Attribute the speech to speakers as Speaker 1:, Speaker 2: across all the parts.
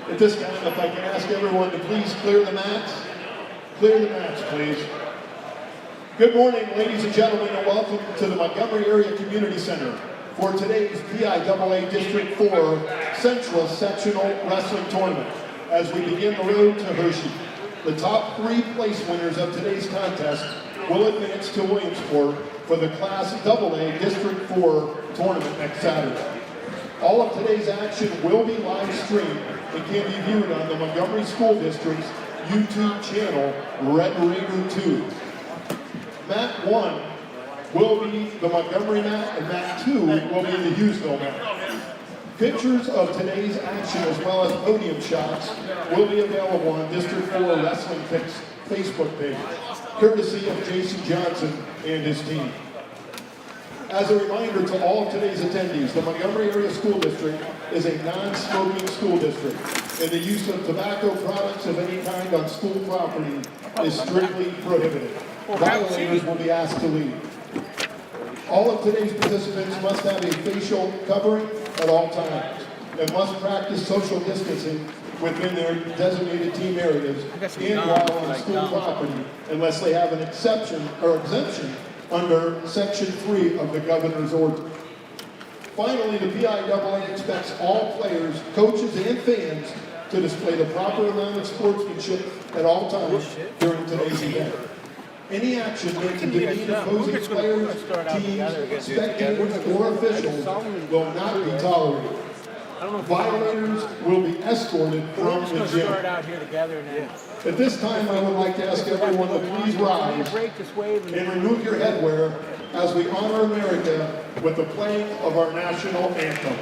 Speaker 1: At this time, if I can ask everyone to please clear the mats. Clear the mats, please. Good morning, ladies and gentlemen, and welcome to the Montgomery Area Community Center for today's PIAA District 4 Central Sectional Wrestling Tournament as we begin the road to Hershey. The top 3 place winners of today's contest will advance to Williamsport for the Class AA District 4 tournament next Saturday. All of today's action will be live streamed and can be viewed on the Montgomery School District's YouTube channel, Red Raider 2. Mat 1 will be the Montgomery mat, and Mat 2 will be the Hughesville mat. Pictures of today's action as well as podium shots will be available on District 4 Wrestling Facebook page, courtesy of Jason Johnson and his team. As a reminder to all of today's attendees, the Montgomery Area School District is a non-smoking school district, and the use of tobacco products of any kind on school property is strictly prohibited. Violators will be asked to leave. All of today's participants must have a facial covering at all times and must practice social distancing within their designated team areas and while on school property unless they have an exception or exemption under Section 3 of the Governor's Order. Finally, the PIAA expects all players, coaches, and fans to display the proper amount of sportsmanship at all times during today's event. Any action meant to demean opposing players, teams, spectators, or officials will not be tolerated. Violators will be escorted from the gym. At this time, I would like to ask everyone to please rise and remove your headwear as we honor America with the playing of our national anthem.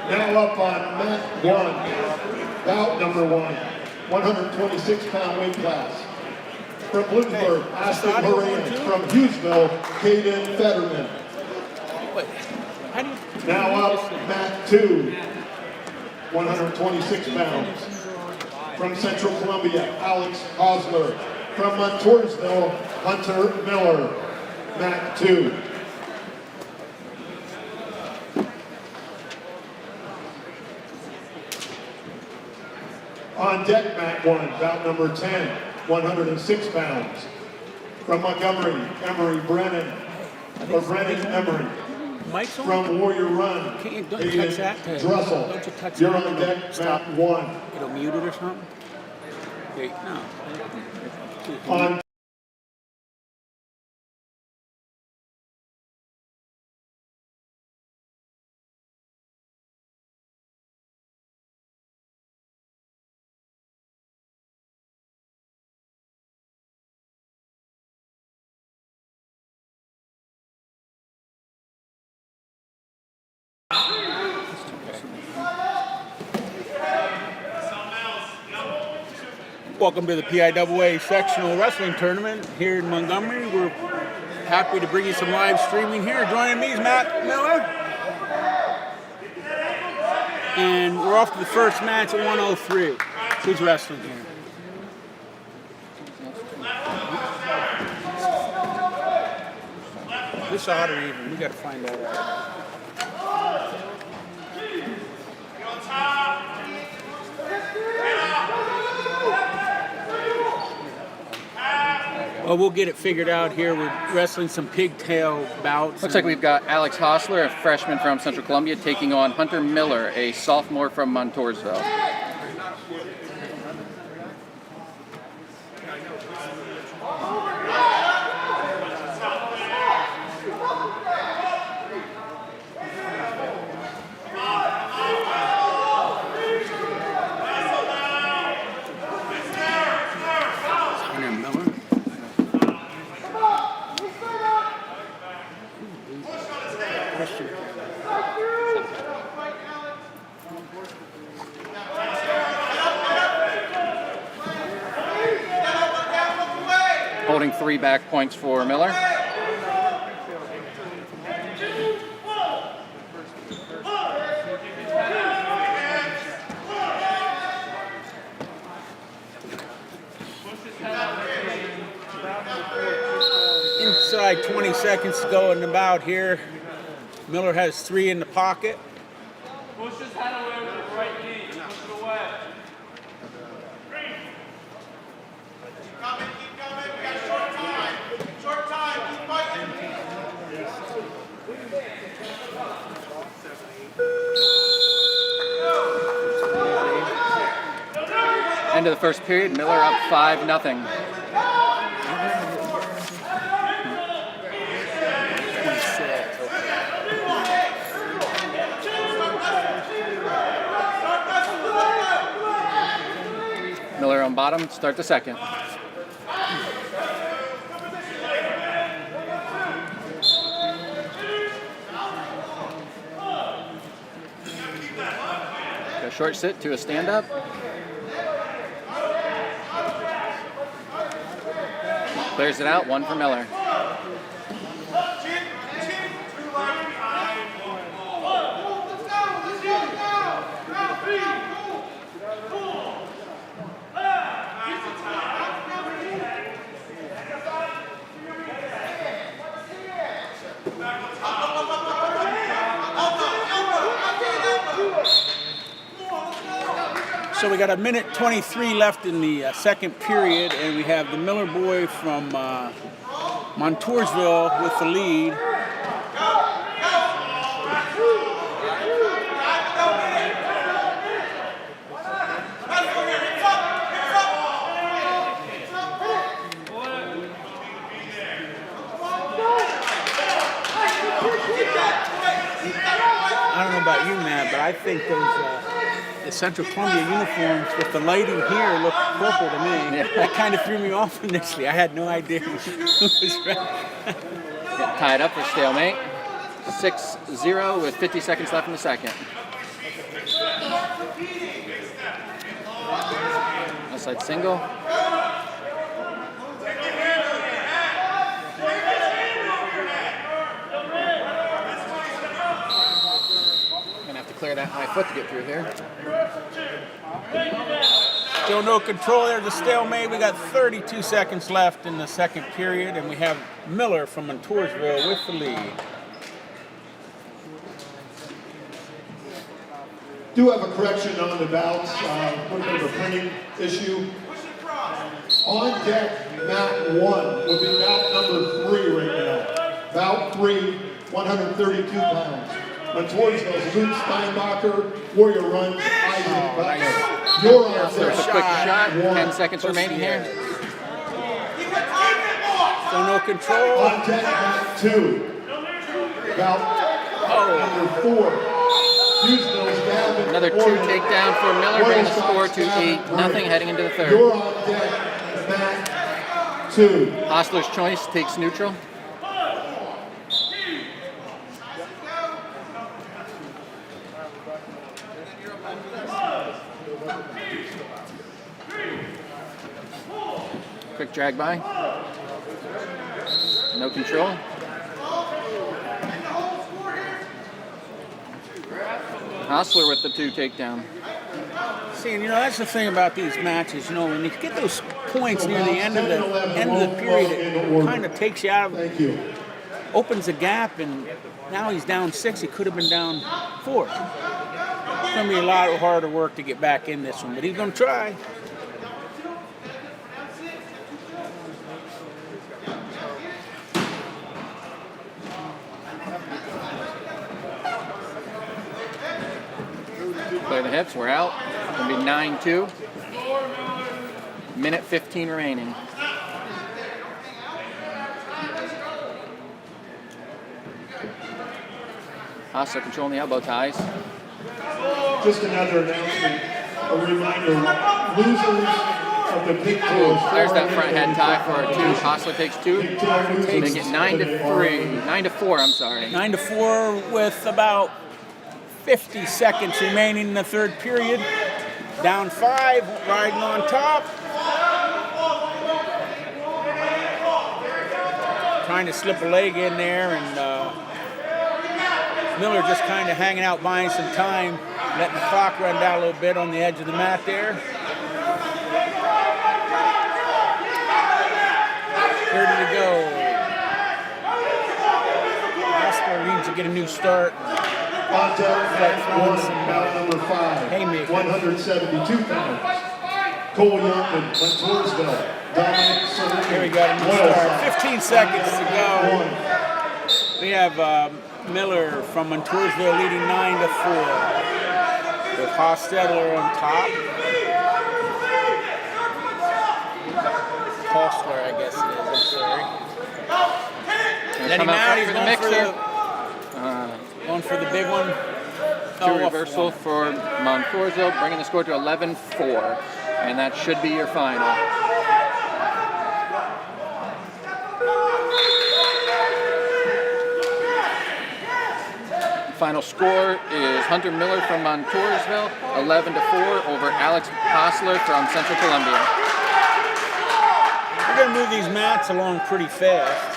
Speaker 1: Now up on mat 1, bout number 1, 126-pound weight class. From Bloomsburg, Ashton Moran. From Hughesville, Caden Fetterman. Now up mat 2, 126 pounds. From Central Columbia, Alex Hosler. From Montoursville, Hunter Miller. Mat 2. On deck, Mat 1, bout number 10, 106 pounds. From Montgomery, Emery Brennan, or Brennan Emery.
Speaker 2: Mike's on.
Speaker 1: From Warrior Run,
Speaker 2: Don't touch
Speaker 1: Aiden
Speaker 2: that.
Speaker 1: Drussel.
Speaker 2: Don't you touch
Speaker 1: You're
Speaker 2: that.
Speaker 1: on deck,
Speaker 2: Stop.
Speaker 1: Mat 1.
Speaker 2: It'll mute it or something? Okay, no.
Speaker 1: On
Speaker 2: Welcome to the PIAA Sectional Wrestling Tournament here in Montgomery. We're happy to bring you some live streaming here. Joining me is Matt Miller. And we're off to the first match at 103. Who's wrestling here? This odd or even? We got to find that out. Well, we'll get it figured out here. We're wrestling some pigtail bouts.
Speaker 3: Looks like we've got Alex Hosler, a freshman from Central Columbia, taking on Hunter Miller, a sophomore from Montoursville.
Speaker 2: Hunter Miller. Question.
Speaker 3: Holding 3 back points for Miller.
Speaker 2: Inside 20 seconds to go in the bout here. Miller has 3 in the pocket.
Speaker 4: Push his head away with the right knee. Push it away. Keep coming, keep coming. We got short time. Short time. Keep fighting.
Speaker 3: End of the first period, Miller up 5-0. Miller on bottom, start the second. A short sit to a stand-up. Clears it out, 1 for Miller.
Speaker 2: So we got a minute 23 left in the second period, and we have the Miller boy from Montoursville with the lead. I don't know about you, Matt, but I think the Central Columbia uniforms with the lighting here look purple to me.
Speaker 3: Yeah.
Speaker 2: That kind of threw me off initially. I had no idea who was red.
Speaker 3: Get tied up for stalemate. 6-0 with 50 seconds left in the second. Outside single. Gonna have to clear that high foot to get through here.
Speaker 2: Still no control. There's a stalemate. We got 32 seconds left in the second period, and we have Miller from Montoursville with the lead.
Speaker 1: Do have a correction on the bouts, a little bit of a printing issue. On deck, mat 1 will be bout number 3 right now. Bout 3, 132 pounds. Montoursville's Luke Steinbacher, Warrior Runs, Isaac Butler.
Speaker 2: Nice.
Speaker 1: You're on
Speaker 3: There's a
Speaker 1: deck.
Speaker 3: quick shot. 10
Speaker 1: 1.
Speaker 3: seconds remaining here.
Speaker 2: Still no control.
Speaker 1: On deck, mat 2. Bout number 4. Houston's Gavin.
Speaker 3: Another 2
Speaker 1: Orton.
Speaker 3: takedown for Miller, bringing the score to
Speaker 1: Gavin
Speaker 3: 8-0
Speaker 1: Orton.
Speaker 3: heading into the third.
Speaker 1: You're on deck, mat 2.
Speaker 3: Hostler's choice takes neutral. Quick drag by. No control. Hostler with the 2 takedown.
Speaker 2: See, and that's the thing about these matches. When you get those points near the end of the period, it kind of takes you out of,
Speaker 1: Thank you.
Speaker 2: opens a gap, and now he's down 6. He could have been down 4. It's going to be a lot harder work to get back in this one, but he's going to try.
Speaker 3: Play the hips, we're out. It's going to be 9-2. Minute 15 remaining. Hostler controlling the elbow ties.
Speaker 1: Just another announcement, a reminder, losers of the Pigtail.
Speaker 3: Clears that front head tie for a 2. Hostler takes 2. Make it 9-3. 9-4, I'm sorry.
Speaker 2: 9-4 with about 50 seconds remaining in the third period. Down 5, riding on top. Trying to slip a leg in there, and Miller just kind of hanging out, buying some time, letting the clock run down a little bit on the edge of the mat there. 30 to go. Oscar needs to get a new start.
Speaker 1: On deck, bout number 5,
Speaker 2: Haymaker.
Speaker 1: 172 pounds. Cole Youngman, Montoursville. Dominic Ceremonies.
Speaker 2: Here we got a new start. 15 seconds to go. We have Miller from Montoursville leading 9-4 with Hostetler on top. Hostler, I guess it is. I'm sorry. Letting him out. He's going for the big one.
Speaker 3: Reversal for Montoursville, bringing the score to 11-4, and that should be your final. Final score is Hunter Miller from Montoursville, 11-4 over Alex Hostler from Central Columbia.
Speaker 2: We're going to move these mats along pretty fast.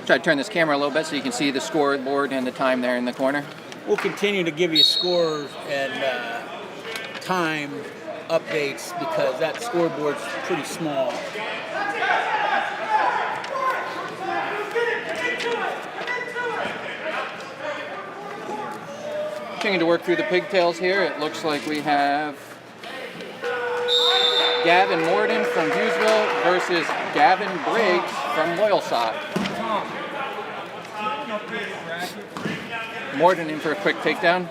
Speaker 3: Try to turn this camera a little bit so you can see the scoreboard and the time there in the corner.
Speaker 2: We'll continue to give you scores and time updates because that scoreboard's pretty small.
Speaker 3: Continuing to work through the pigtails here, it looks like we have Gavin Morden from Hughesville versus Gavin Briggs from Loyalsock. Morden in for a quick takedown.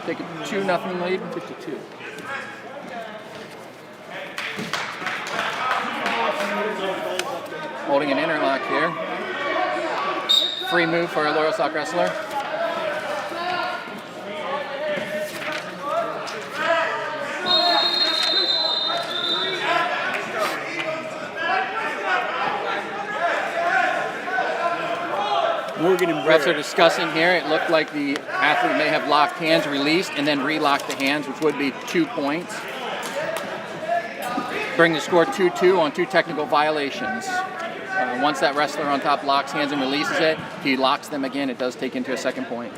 Speaker 3: Take a 2-0 lead. 52. Holding an interlock here. Free move for a Loyalsock wrestler.
Speaker 2: Morgan and
Speaker 3: Refs are discussing here. It looked like the athlete may have locked hands, released, and then relocked the hands, which would be 2 points. bring the score 2-2 on 2 technical violations. Once that wrestler on top locks hands and releases it, if he locks them again, it does take into a second point.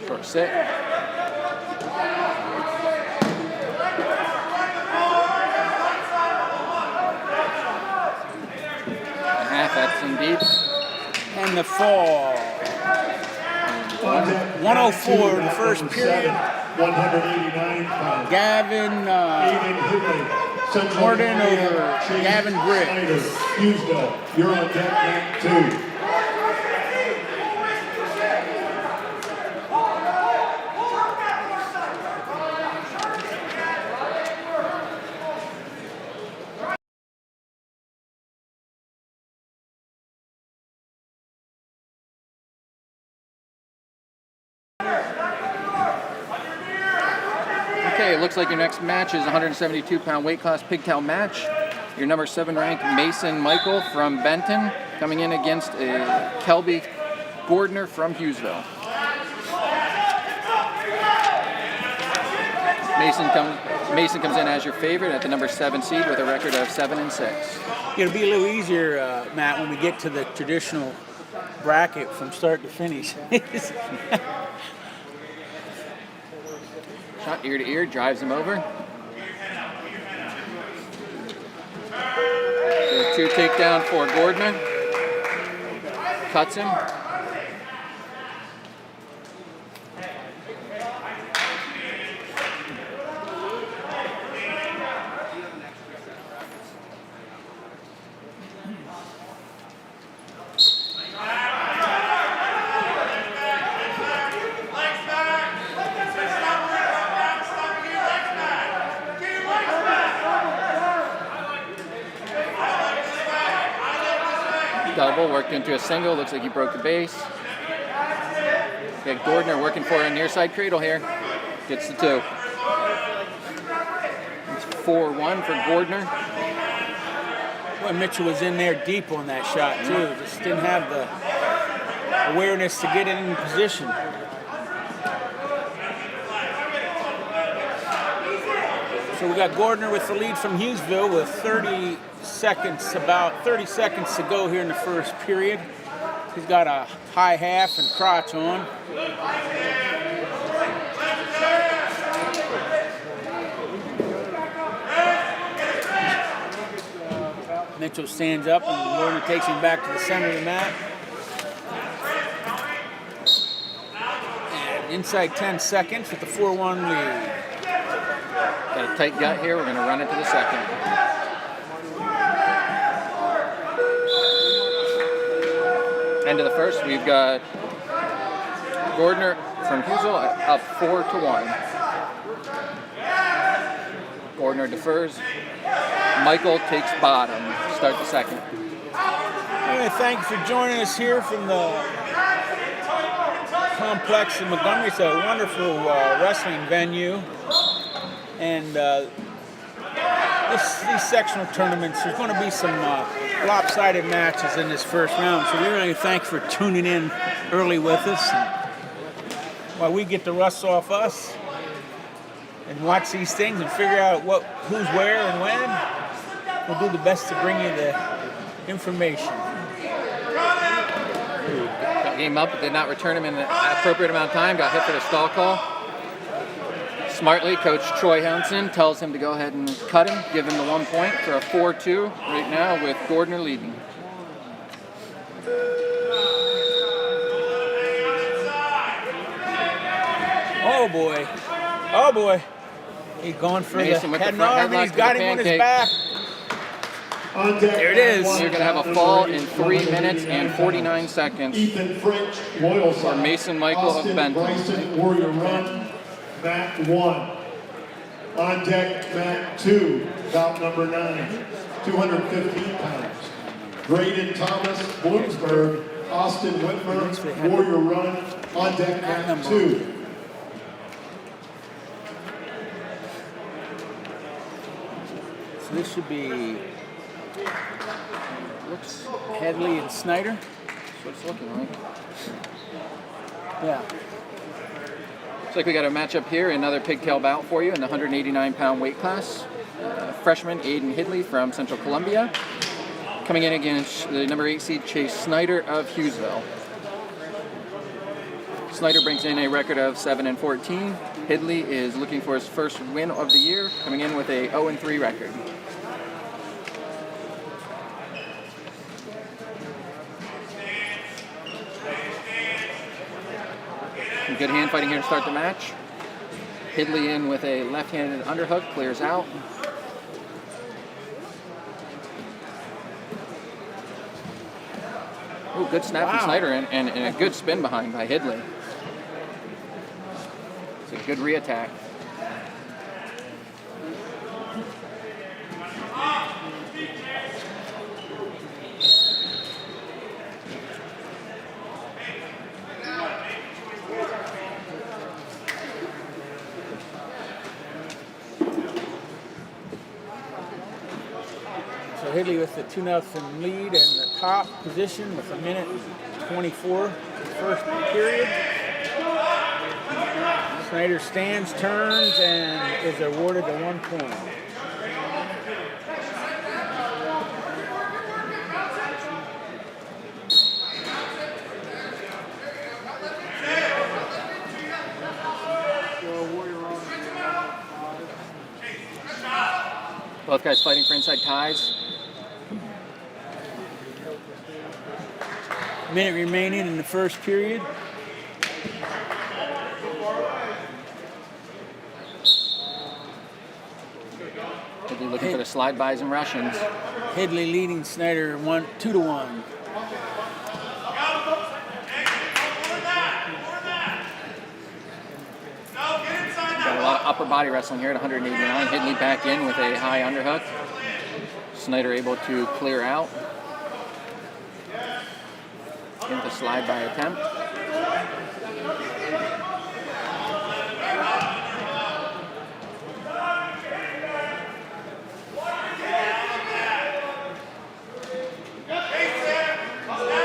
Speaker 3: Short sit. Half, that's indeed.
Speaker 2: And the fall. 104 in the first period.
Speaker 1: 189 pounds.
Speaker 2: Gavin
Speaker 1: Central
Speaker 2: Gordon over
Speaker 1: Chase
Speaker 2: Gavin Britt.
Speaker 1: Snyder, Hughesville, you're on deck mat 2.
Speaker 3: Okay, it looks like your next match is 172-pound weight class Pigtail Match. Your number 7 ranked Mason Michael from Benton coming in against Kelby Gordner from Hughesville. Mason comes in as your favorite at the number 7 seed with a record of 7-6.
Speaker 2: It'll be a little easier, Matt, when we get to the traditional bracket from start to finish.
Speaker 3: Shot ear to ear, drives him over. So 2 takedown for Gordner. Cuts him. Double, worked into a single, looks like he broke the base. Okay, Gordner working for a near side cradle here. Gets the 2. It's 4-1 for Gordner.
Speaker 2: Boy, Mitchell was in there deep on that shot too. Just didn't have the awareness to get it in position. So we got Gordner with the lead from Hughesville with about 30 seconds to go here in the first period. He's got a high half and crotch on. Mitchell stands up and Gordner takes him back to the center of the mat. And inside 10 seconds with the 4-1 lead.
Speaker 3: Got a tight gut here, we're going to run into the second. End of the first, we've got Gordner from Hughesville up 4-1. Gordner defers. Michael takes bottom. Start the second.
Speaker 2: I want to thank you for joining us here from the complex in Montgomery. It's a wonderful wrestling venue. And these sectional tournaments, there's going to be some lopsided matches in this first round. So we really thank you for tuning in early with us. And while we get the rust off us and watch these things and figure out who's where and when, we'll do the best to bring you the information.
Speaker 3: Got game up, but did not return him in the appropriate amount of time. Got hit for the stall call. Smartly, Coach Troy Hansen tells him to go ahead and cut him, give him the 1 point for a 4-2 right now with Gordner leading.
Speaker 2: Oh boy. Oh boy. He's going for
Speaker 3: Mason
Speaker 2: the
Speaker 3: with the
Speaker 2: head
Speaker 3: front
Speaker 2: arm, and
Speaker 3: headlock
Speaker 2: he's
Speaker 3: to
Speaker 2: got
Speaker 3: the
Speaker 2: him on his
Speaker 3: pancake.
Speaker 2: back. There it is.
Speaker 3: You're going to have a fall in 3 minutes and 49 seconds.
Speaker 1: Ethan French, Loyal
Speaker 3: For Mason Michael of
Speaker 1: Austin
Speaker 3: Benton.
Speaker 1: Bryson, Warrior Run, mat 1. On deck, mat 2, bout number 9, 215 pounds. Braden Thomas, Bloomsburg, Austin Whitmer, Warrior Run, on deck, mat 2.
Speaker 2: So this should be looks Headley and Snyder.
Speaker 3: That's what it's looking like.
Speaker 2: Yeah.
Speaker 3: Looks like we got a matchup here, another pigtail bout for you in the 189-pound weight class. Freshman Aiden Hidley from Central Columbia, coming in against the number 8 seed Chase Snyder of Hughesville. Snyder brings in a record of 7-14. Hidley is looking for his first win of the year, coming in with a 0-3 record. Some good hand fighting here to start the match. Hidley in with a left-handed underhook, clears out. Ooh, good snap from Snyder and a good spin behind by Hidley. It's a good re-attack.
Speaker 2: So Hidley with the 2-0 lead in the top position with 1:24 first period. Snyder stands, turns, and is awarded the 1 point.
Speaker 3: Both guys fighting for inside ties.
Speaker 2: Minute remaining in the first period.
Speaker 3: Hidley looking for the slide bys and Russians.
Speaker 2: Hidley leading Snyder 2-1.
Speaker 3: Got a lot of upper body wrestling here at 189. Hidley back in with a high underhook. Snyder able to clear out. Into slide by attempt.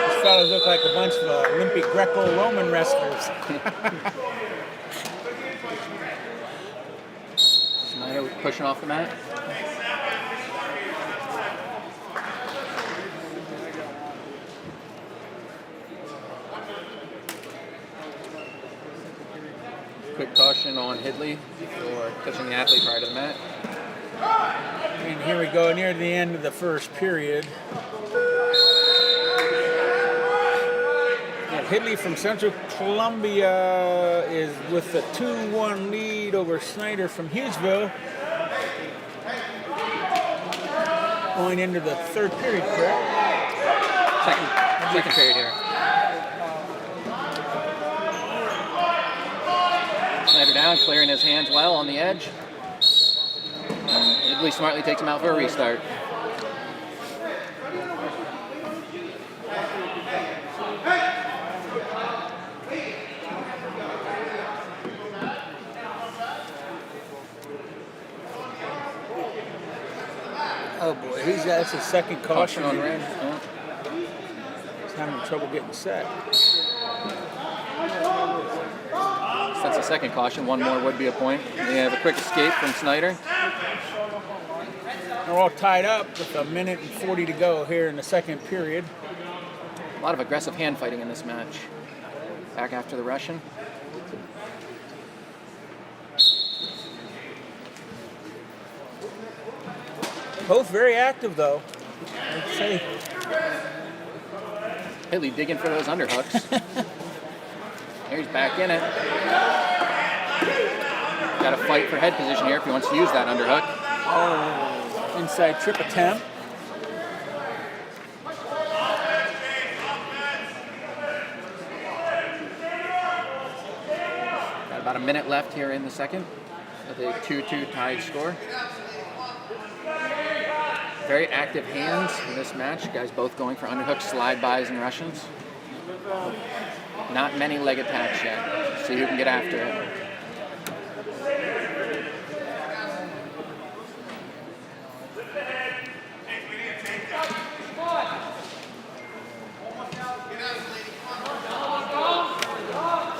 Speaker 2: These fellas look like a bunch of Olympic Greco-Roman wrestlers.
Speaker 3: Snyder pushing off the mat. Quick caution on Hidley for touching the athlete prior to the mat.
Speaker 2: And here we go near the end of the first period. And Hidley from Central Columbia is with a 2-1 lead over Snyder from Hughesville. Going into the third period, correct?
Speaker 3: Second period here. Snyder down, clearing his hands well on the edge. And Hidley smartly takes him out for a restart.
Speaker 2: Oh boy, that's his second caution
Speaker 3: On
Speaker 2: on
Speaker 3: range.
Speaker 2: He's having trouble getting set.
Speaker 3: That's the second caution. One more would be a point. We have a quick escape from Snyder.
Speaker 2: They're all tied up with 1:40 to go here in the second period.
Speaker 3: A lot of aggressive hand fighting in this match. Back after the Russian.
Speaker 2: Both very active though. I'd say.
Speaker 3: Hidley digging for those underhooks. He's back in it. Got to fight for head position here if he wants to use that underhook.
Speaker 2: Oh, inside trip attempt.
Speaker 3: Got about a minute left here in the second with a 2-2 tied score. Very active hands in this match. Guys both going for underhooks, slide bys, and Russians. Not many leg attacks yet. See who can get after it.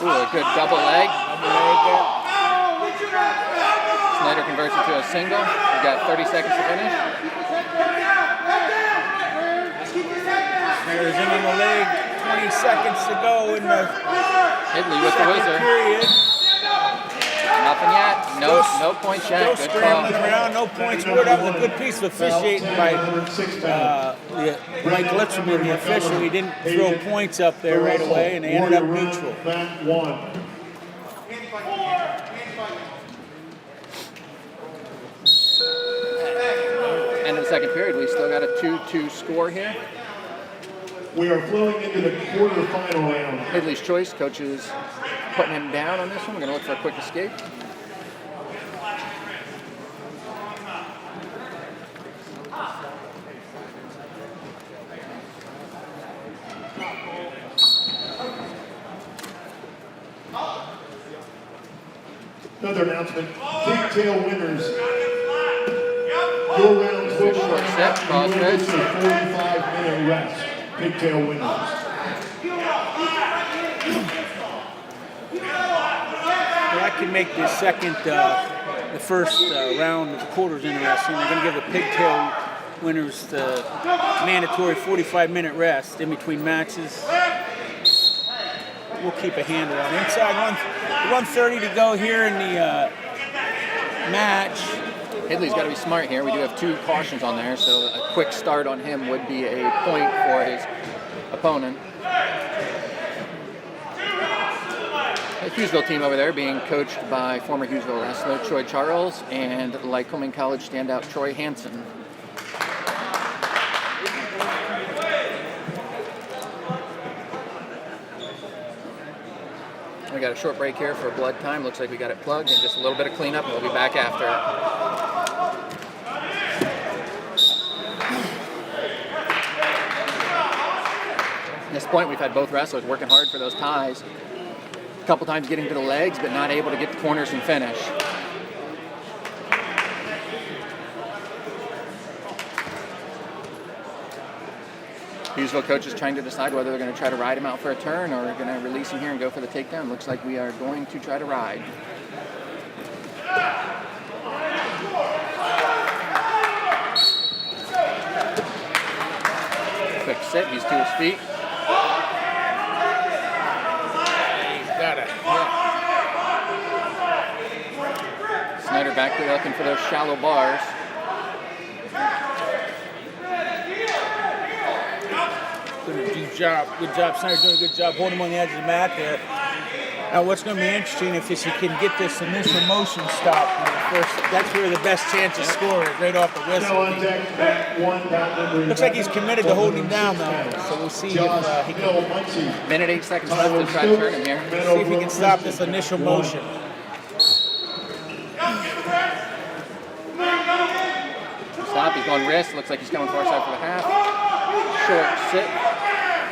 Speaker 3: Ooh, a good double leg. Snyder converts it to a single. We've got 30 seconds to finish.
Speaker 2: Snyder's in on the leg. 20 seconds to go in the
Speaker 3: Hidley with the
Speaker 2: second
Speaker 3: whizzer.
Speaker 2: period.
Speaker 3: Nothing yet. No points
Speaker 2: Still
Speaker 3: yet. Good call.
Speaker 2: scrambling around. No points scored. That was a good piece of officiating by Mike Litzerman, the official. He didn't throw points up there right away, and they ended up neutral.
Speaker 3: End of the second period. We still got a 2-2 score here.
Speaker 1: We are flowing into the quarterfinal round.
Speaker 3: Hidley's choice. Coach is putting him down on this one. We're going to look for a quick escape.
Speaker 1: Another announcement. Pigtail winners. Your rounds will be
Speaker 3: Short set, cross
Speaker 1: a
Speaker 3: red.
Speaker 1: 45-minute rest. Pigtail winners.
Speaker 2: Well, I can make the first round of the quarters interesting. They're going to give the Pigtail winners the mandatory 45-minute rest in between matches. We'll keep a handle on it. Inside 1:30 to go here in the match.
Speaker 3: Hidley's got to be smart here. We do have 2 cautions on there, so a quick start on him would be a point for his opponent. The Hughesville team over there being coached by former Hughesville wrestler Troy Charles and Lycoming College standout Troy Hansen. We got a short break here for blood time. Looks like we got it plugged and just a little bit of cleanup, and we'll be back after it. At this point, we've had both wrestlers working hard for those ties. A couple times getting to the legs, but not able to get the corners and finish. Hughesville coach is trying to decide whether they're going to try to ride him out for a turn or going to release him here and go for the takedown. Looks like we are going to try to ride. Quick sit, he's to his feet.
Speaker 2: He's got it.
Speaker 3: Snyder back there looking for those shallow bars.
Speaker 2: Good job, Snyder's doing a good job holding him on the edge of the mat there. Now what's going to be interesting if he can get this initial motion stopped in the first, that's where the best chance of scoring is right off the whistle. Looks like he's committed to holding him down though, so we'll see if he can,
Speaker 3: Minute 8 seconds left to try to turn him here.
Speaker 2: see if he can stop this initial motion.
Speaker 3: Stop, he's going wrist, looks like he's coming far side for the half. Short sit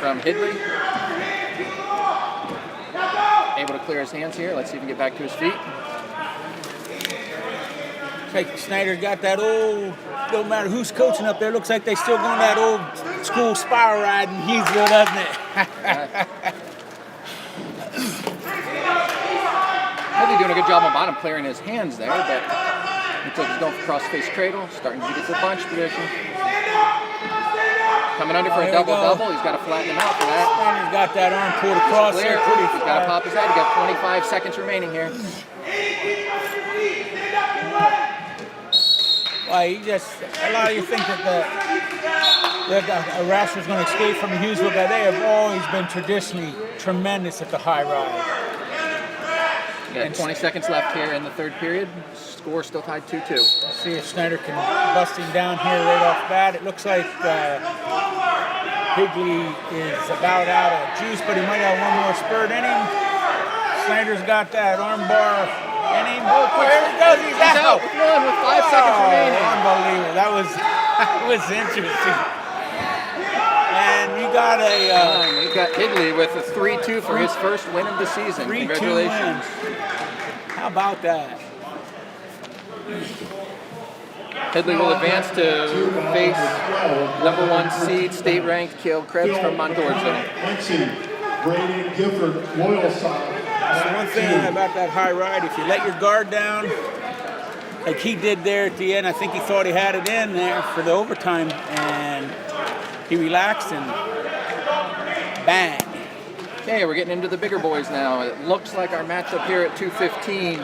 Speaker 3: from Hidley. Able to clear his hands here. Let's see if he can get back to his feet.
Speaker 2: Looks like Snyder got that old, don't matter who's coaching up there, looks like they still going that old school spiral ride in Hughesville, doesn't it?
Speaker 3: Hidley doing a good job on bottom, clearing his hands there, but looks like he's going for cross-face cradle, starting to get to the bunch position. Coming under for a double-double. He's got to flatten him out for that.
Speaker 2: Snyder's got that arm pulled across
Speaker 3: Clear.
Speaker 2: there pretty
Speaker 3: He's got to pop his head. He's got 25 seconds remaining here.
Speaker 2: Why, a lot of you think that a wrestler's going to escape from a Hughesville guy. They have always been traditionally tremendous at the high ride.
Speaker 3: We got 20 seconds left here in the third period. Score still tied 2-2.
Speaker 2: Let's see if Snyder can bust him down here right off the bat. It looks like Higley is about out of juice, but he might have one more spurt in him. Snyder's got that arm bar in him. Oh, there he goes. He's out.
Speaker 3: With 5 seconds remaining.
Speaker 2: Unbelievable. That was interesting. And you got
Speaker 3: We got Higley with a 3-2 for his first win of the season.
Speaker 2: 3-2
Speaker 3: Congratulations.
Speaker 2: win. How about that?
Speaker 3: Higley will advance to face #1 seed, state-ranked Cale Krebs from Montourville.
Speaker 1: Braden Gifford, Loyal Side.
Speaker 2: That's the one thing about that high ride. If you let your guard down, like he did there at the end, I think he thought he had it in there for the overtime, and he relaxed and bang.
Speaker 3: Okay, we're getting into the bigger boys now. It looks like our matchup here at 215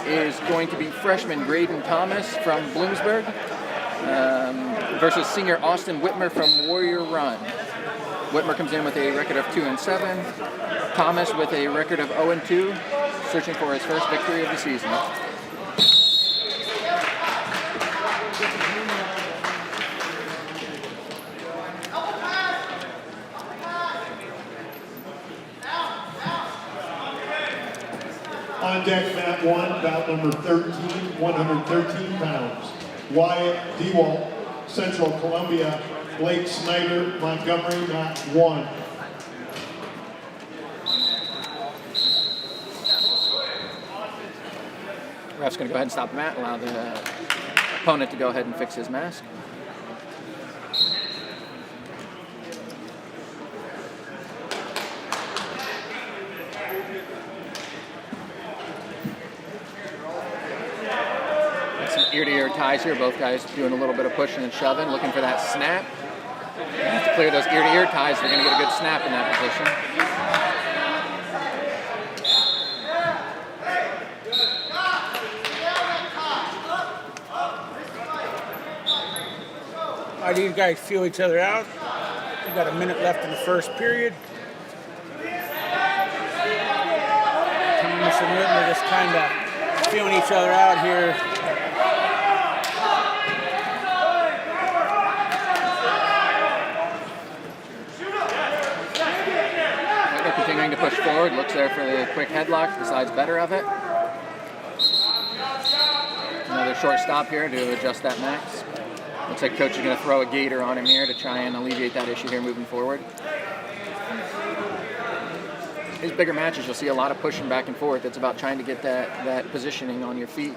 Speaker 3: is going to be freshman Graydon Thomas from Bloomsburg versus senior Austin Whitmer from Warrior Run. Whitmer comes in with a record of 2-7. Thomas with a record of 0-2, searching for his first victory of the season.
Speaker 1: On deck, mat 1, bout number 13, 113 pounds. Wyatt Dewalt, Central Columbia. Blake Snyder, Montgomery, mat 1.
Speaker 3: Ref's going to go ahead and stop the mat, allow the opponent to go ahead and fix his mask. Ear-to-ear ties here, both guys doing a little bit of pushing and shoving, looking for that snap. You have to clear those ear-to-ear ties, they're going to get a good snap in that position.
Speaker 2: How do you guys feel each other out? We've got a minute left in the first period. Thomas and Whitmer just kind of feeling each other out here.
Speaker 3: Continuing to push forward, looks there for the quick headlock, decides better of it. Another short stop here to adjust that max. Looks like coach is going to throw a gator on him here to try and alleviate that issue here moving forward. These bigger matches, you'll see a lot of pushing back and forth. It's about trying to get that positioning on your feet.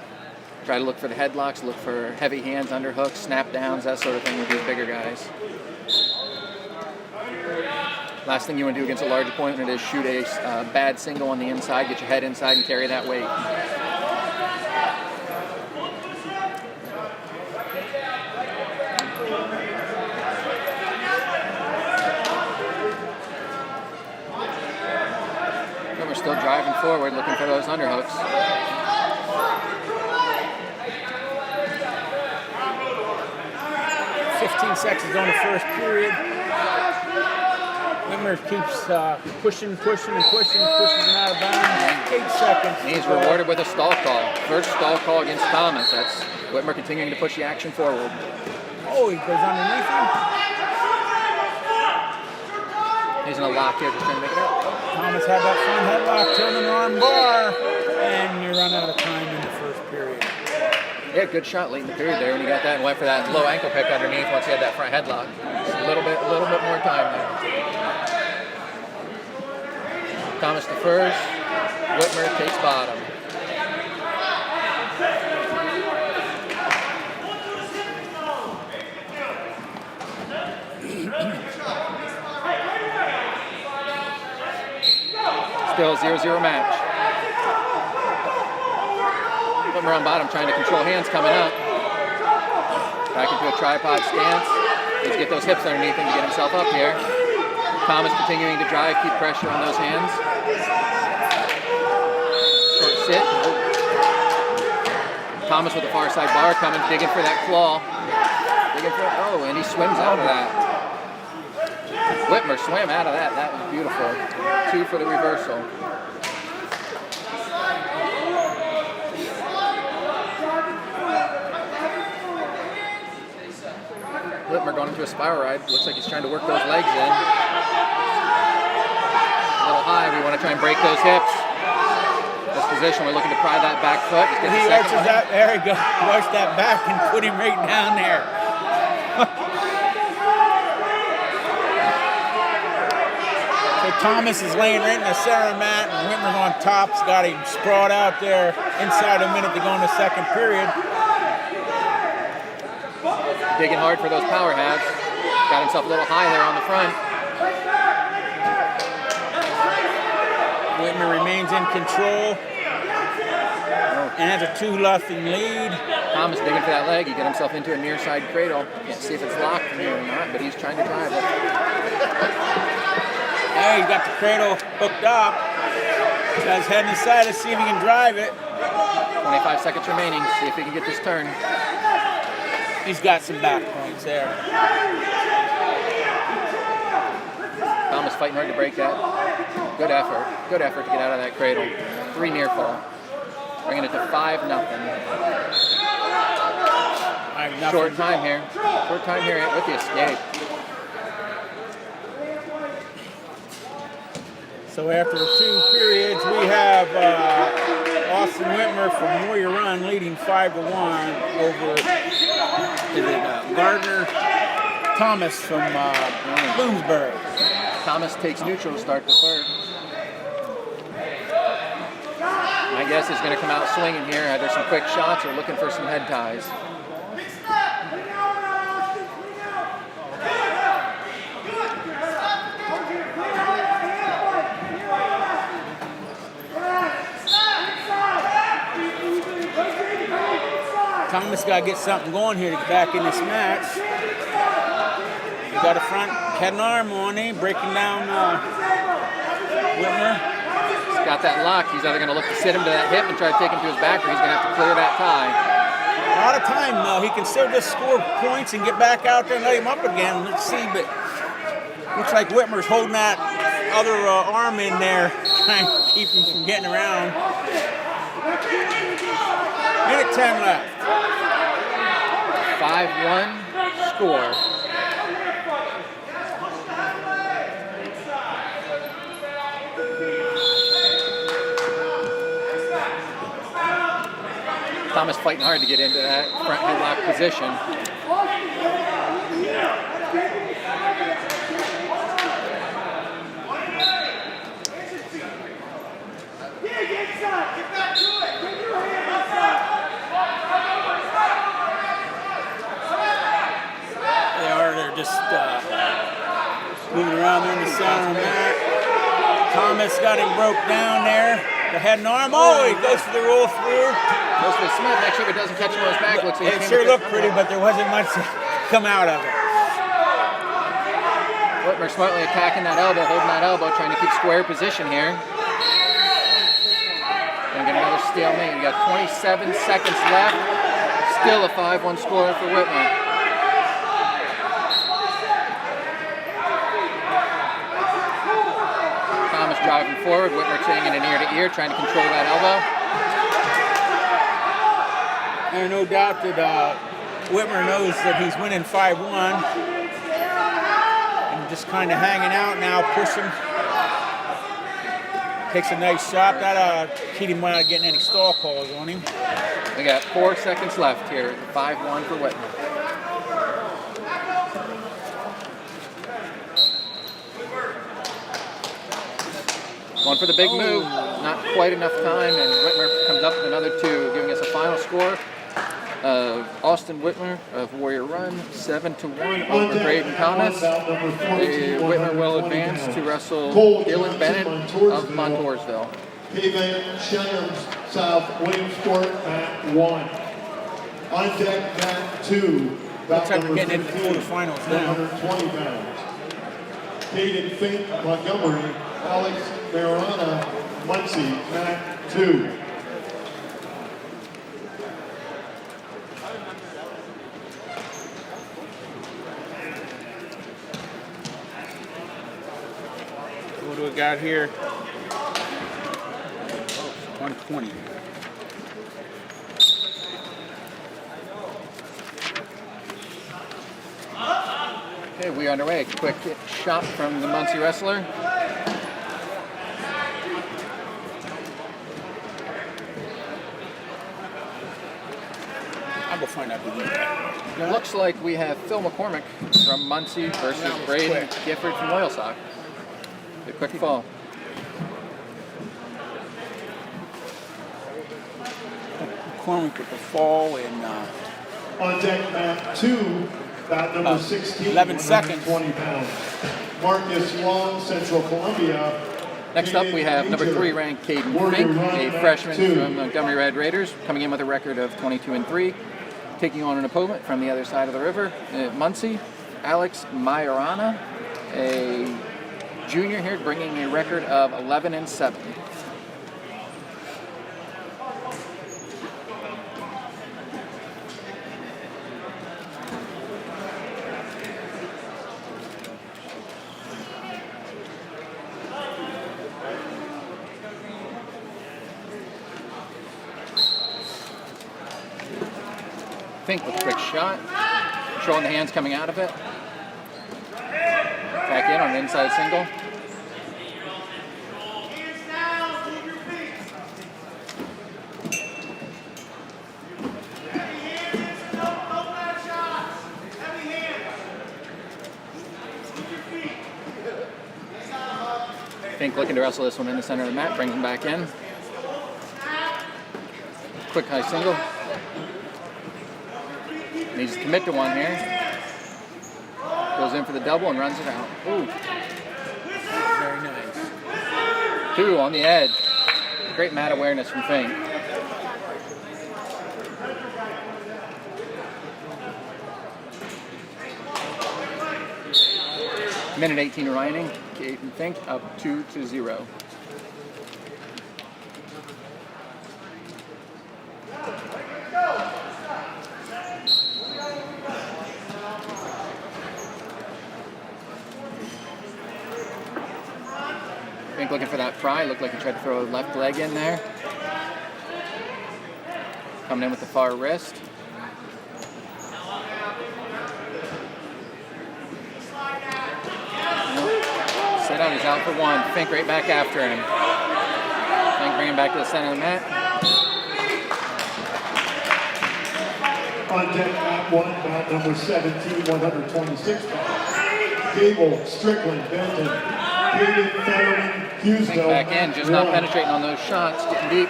Speaker 3: Try to look for the headlocks, look for heavy hands, underhooks, snap downs, that sort of thing with these bigger guys. Last thing you want to do against a large opponent is shoot a bad single on the inside, get your head inside and carry that weight. But we're still driving forward, looking for those underhooks.
Speaker 2: $15 seconds on the first period. Whitmer keeps pushing him out of bounds. 8 seconds.
Speaker 3: And he's rewarded with a stall call. First stall call against Thomas. That's Whitmer continuing to push the action forward.
Speaker 2: Oh, he goes underneath him.
Speaker 3: He's in a lock here, just trying to make it out.
Speaker 2: Thomas had that front headlock, turning arm bar, and you run out of time in the first period.
Speaker 3: Yeah, good shot late in the period there when you got that and went for that low ankle pick underneath once you had that front headlock. Just a little bit more time there. Thomas to first, Whitmer takes bottom. Still 0-0 match. Whitmer on bottom trying to control hands coming up. Back into a tripod stance. Needs to get those hips underneath him to get himself up here. Thomas continuing to drive, keep pressure on those hands. Short sit. Thomas with the far side bar coming, digging for that claw. And he swims out of that. Whitmer swam out of that. That was beautiful. 2 for the reversal. Whitmer going into a spiral ride. Looks like he's trying to work those legs in. A little high. We want to try and break those hips. This position, we're looking to pry that back foot.
Speaker 2: He arches that. There he goes. Arch that back and put him right down there. So Thomas is laying right in the center mat, and Whitmer's on top. He's got him sprawled out there inside a minute to go in the second period.
Speaker 3: Digging hard for those power halves. Got himself a little high there on the front.
Speaker 2: Whitmer Whitmer remains in control and has a 2-0 lead.
Speaker 3: Thomas digging for that leg. He got himself into a near side cradle. Can't see if it's locked in here or not, but he's trying to drive it.
Speaker 2: Hey, he's got the cradle hooked up. Guy's heading inside to see if he can drive it.
Speaker 3: 25 seconds remaining. See if he can get this turn.
Speaker 2: He's got some back points there.
Speaker 3: Thomas fighting hard to break that. Good effort. Good effort to get out of that cradle. 3 near fall. Bringing it to 5-0. Short time here. Short time here with the escape.
Speaker 2: So after 2 periods, we have Austin Whitmer from Warrior Run leading 5-1 over Gardner Thomas from Bloomsbury.
Speaker 3: Thomas takes neutral to start the third. My guess is going to come out swinging here. Either some quick shots or looking for some head ties.
Speaker 2: Thomas got to get something going here to get back in this match. He got a front head and arm on him, breaking down Whitmer.
Speaker 3: He's got that lock. He's either going to look to sit him to that hip and try to take him to his back, or he's going to have to clear that tie.
Speaker 2: A lot of time, though. He can still just score points and get back out there and let him up again. Let's see, but looks like Whitmer's holding that other arm in there, trying to keep him from getting around. Minute 10 left.
Speaker 3: 5-1 score. Thomas fighting hard to get into that front headlock position.
Speaker 2: They're just moving around there in the center of the mat. Thomas got him broke down there. The head and arm. Oh, he goes for the roll through.
Speaker 3: Goes for Smith. Make sure it doesn't catch him on his back. Looks like
Speaker 2: It sure looked pretty, but there wasn't much to come out of it.
Speaker 3: Whitmer smartly attacking that elbow, holding that elbow, trying to keep square position here. Gonna get another stalemate. We got 27 seconds left. Still a 5-1 score for Whitmer. Thomas driving forward. Whitmer sitting in an ear-to-ear, trying to control that elbow.
Speaker 2: There's no doubt that Whitmer knows that he's winning 5-1. And just kind of hanging out now, pushing. Takes a nice shot. That keep him out of getting any stall calls on him.
Speaker 3: We got 4 seconds left here. 5-1 for Whitmer. One for the big move. Not quite enough time, and Whitmer comes up with another 2, giving us a final score of Austin Whitmer of Warrior Run, 7-1 over Braden Thomas. Whitmer will advance to wrestle Dylan Bennett of Montoursville.
Speaker 1: Haven Shelliams, South Williamsport, Mat 1. On deck, Mat 2.
Speaker 2: Looks like we're getting into the quarterfinals now.
Speaker 1: 120 pounds. Caden Fink, Montgomery. Alex Marana, Muncie, Mat 2.
Speaker 2: What do we got here? 120.
Speaker 3: Okay, we are underway. Quick shot from the Muncie wrestler.
Speaker 2: I'll go find out who won that.
Speaker 3: Looks like we have Phil McCormick from Muncie versus Braden Gifford from Loyalsock. A quick fall.
Speaker 2: McCormick with the fall in
Speaker 1: On deck, Mat 2. Bout number 16.
Speaker 2: 11 seconds.
Speaker 1: 20 pounds. Marcus Long, Central Columbia.
Speaker 3: Next up, we have number 3 ranked Caden Fink, a freshman from Montgomery Red Raiders, coming in with a record of 22-3, taking on an opponent from the other side of the river, Muncie, Alex Majorana, a junior here, bringing a record of 11-7. Fink with a quick shot, showing the hands coming out of it. Back in on the inside single.
Speaker 4: Hands down, move your feet. Heavy hands, no bad shots. Heavy hands. Move your feet.
Speaker 3: Fink looking to wrestle this one in the center of the mat, brings him back in. Quick high single. Needs to commit to one here. Goes in for the double and runs it out. Ooh.
Speaker 2: Very nice.
Speaker 3: 2 on the edge. Great mat awareness from Fink. Minute 18 remaining. Caden Fink up 2-0. Fink looking for that pry. Looked like he tried to throw a left leg in there. Coming in with the far wrist. Sit out, he's out for 1. Fink right back after him. Fink bringing him back to the center of the mat.
Speaker 1: On deck, mat 1, mat number 17, 126 pounds. Gable, Strickland, Benton, Hayden, Fetterman,
Speaker 3: Fink
Speaker 1: Hughesville.
Speaker 3: back in, just not penetrating on those shots. Getting deep.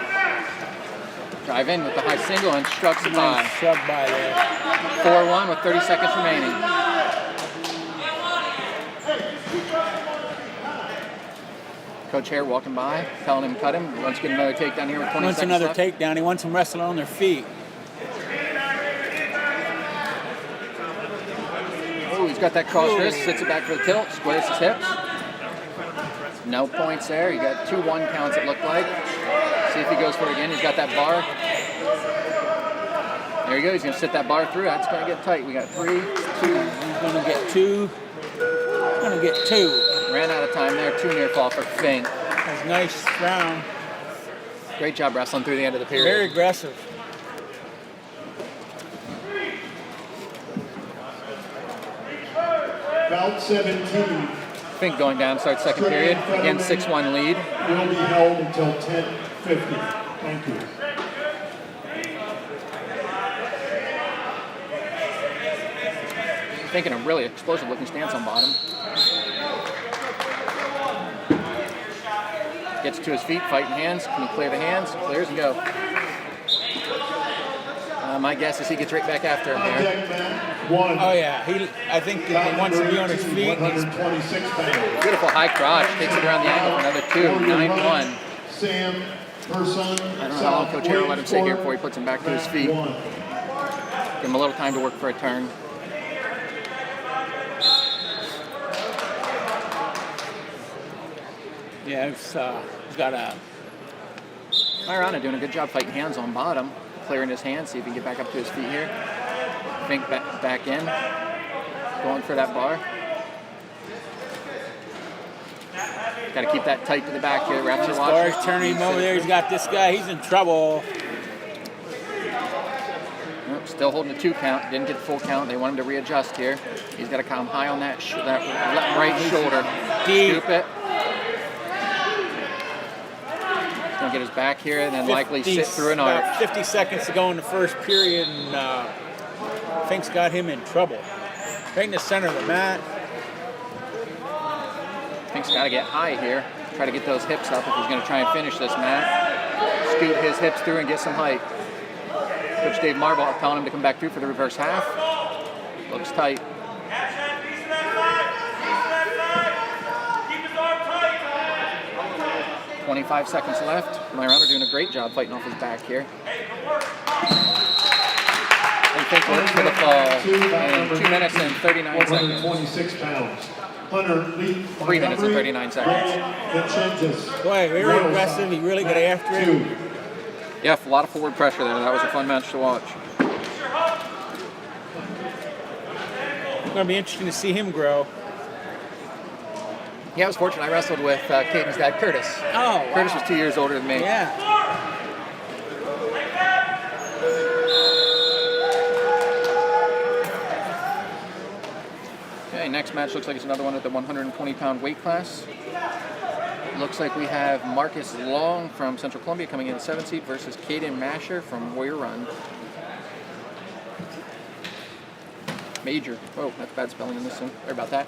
Speaker 3: Drive in with the high single and struts it by.
Speaker 2: Nice shrug by there.
Speaker 3: 4-1 with 30 seconds remaining. Coach Hare walking by, telling him cut him. Wants to get another takedown here with 20
Speaker 2: Wants
Speaker 3: seconds
Speaker 2: another
Speaker 3: left.
Speaker 2: takedown. He wants them wrestling on their feet.
Speaker 3: Oh, he's got that cross wrist, sits it back for the tilt, squares his hips. No points there. You got 2-1 counts, it looked like. See if he goes for it again. He's got that bar. There you go. He's going to sit that bar through. That's going to get tight. We got 3, 2.
Speaker 2: He's going to get 2. Going to get 2.
Speaker 3: Ran out of time there. 2 near fall for Fink.
Speaker 2: That's a nice round.
Speaker 3: Great job wrestling through the end of the period.
Speaker 2: Very aggressive.
Speaker 1: Bout 17
Speaker 3: Fink going down, starts second period. Again, 6-1 lead.
Speaker 1: will be held until 10:50. Thank you.
Speaker 3: Fink in a really explosive looking stance on bottom. Gets to his feet, fighting hands. Can he clear the hands? Clears and go. My guess is he gets right back after him
Speaker 1: On
Speaker 3: here.
Speaker 1: deck, mat 1.
Speaker 2: Oh yeah, I think that he wants to be on his feet. And he's
Speaker 1: 126 pounds.
Speaker 3: Beautiful high crotch. Takes it around the angle for another 2. 9-1.
Speaker 1: Sam Person.
Speaker 3: I don't know how long Coach Hare will let him sit here before he puts him back to his feet. Give him a little time to work for a turn.
Speaker 2: yeah, he's got a
Speaker 3: Majorana doing a good job fighting hands on bottom. Clearing his hands, see if he can get back up to his feet here. Fink back in. Going for that bar. Got to keep that tight to the back here. Refs are
Speaker 2: as
Speaker 3: watching.
Speaker 2: far as turning him over there. He's got this guy. He's in trouble.
Speaker 3: Nope, still holding a 2 count. Didn't get the full count. They want him to readjust here. He's got to come high on that right shoulder.
Speaker 2: Deep.
Speaker 3: Scoop it. He's going to get his back here and then likely sit through an arc.
Speaker 2: About 50 seconds to go in the first period, and Fink's got him in trouble. Right in the center of the mat.
Speaker 3: Fink's got to get high here. Try to get those hips up if he's going to try and finish this mat. Scoot his hips through and get some height. Coach Dave Marble telling him to come back through for the reverse half. Looks tight.
Speaker 4: Catch that piece of that side. Piece of that side. Keep his arm tight.
Speaker 3: 25 seconds left. My runner doing a great job fighting off his back here. And think we're for the fall in 2 minutes and 39 seconds.
Speaker 1: 126 pounds. Hunter Lee.
Speaker 3: 3 minutes and 39 seconds.
Speaker 1: Boy,
Speaker 2: very impressive. He really got after it.
Speaker 3: Yeah, a lot of forward pressure there. That was a fun match to watch.
Speaker 2: It's going to be interesting to see him grow.
Speaker 3: Yeah, I was fortunate. I wrestled with Caden's dad, Curtis.
Speaker 2: Oh, wow.
Speaker 3: Curtis was 2 years older than me.
Speaker 2: Yeah.
Speaker 3: Okay, next match looks like it's another one at the 120-pound weight class. Looks like we have Marcus Long from Central Columbia coming in 7th seed versus Caden Masher from Warrior Run. Major. Oh, that's bad spelling in this thing. Sorry about that.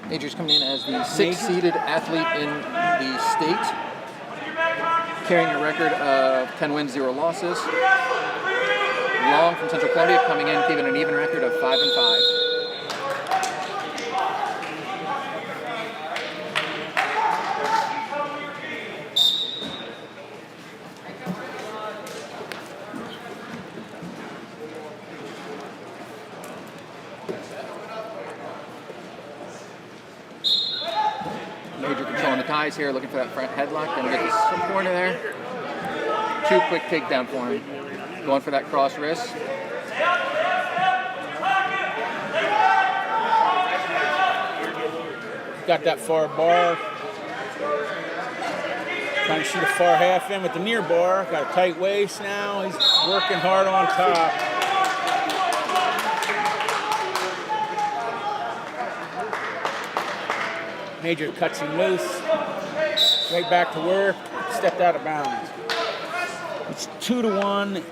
Speaker 3: Major's coming in as the 6th-seeded athlete in the state, carrying a record of 10 wins, 0 losses. Long from Central Columbia coming in, keeping an even record of 5-5. Major controlling the ties here, looking for that front headlock. Gonna get some corner there. 2 quick takedown for him. Going for that cross wrist.
Speaker 2: Got that far bar. Trying to shoot a far half in with the near bar. Got a tight waist now. He's working hard on top. Major cuts him loose. Right back to work. Stepped out of bounds. It's 2-1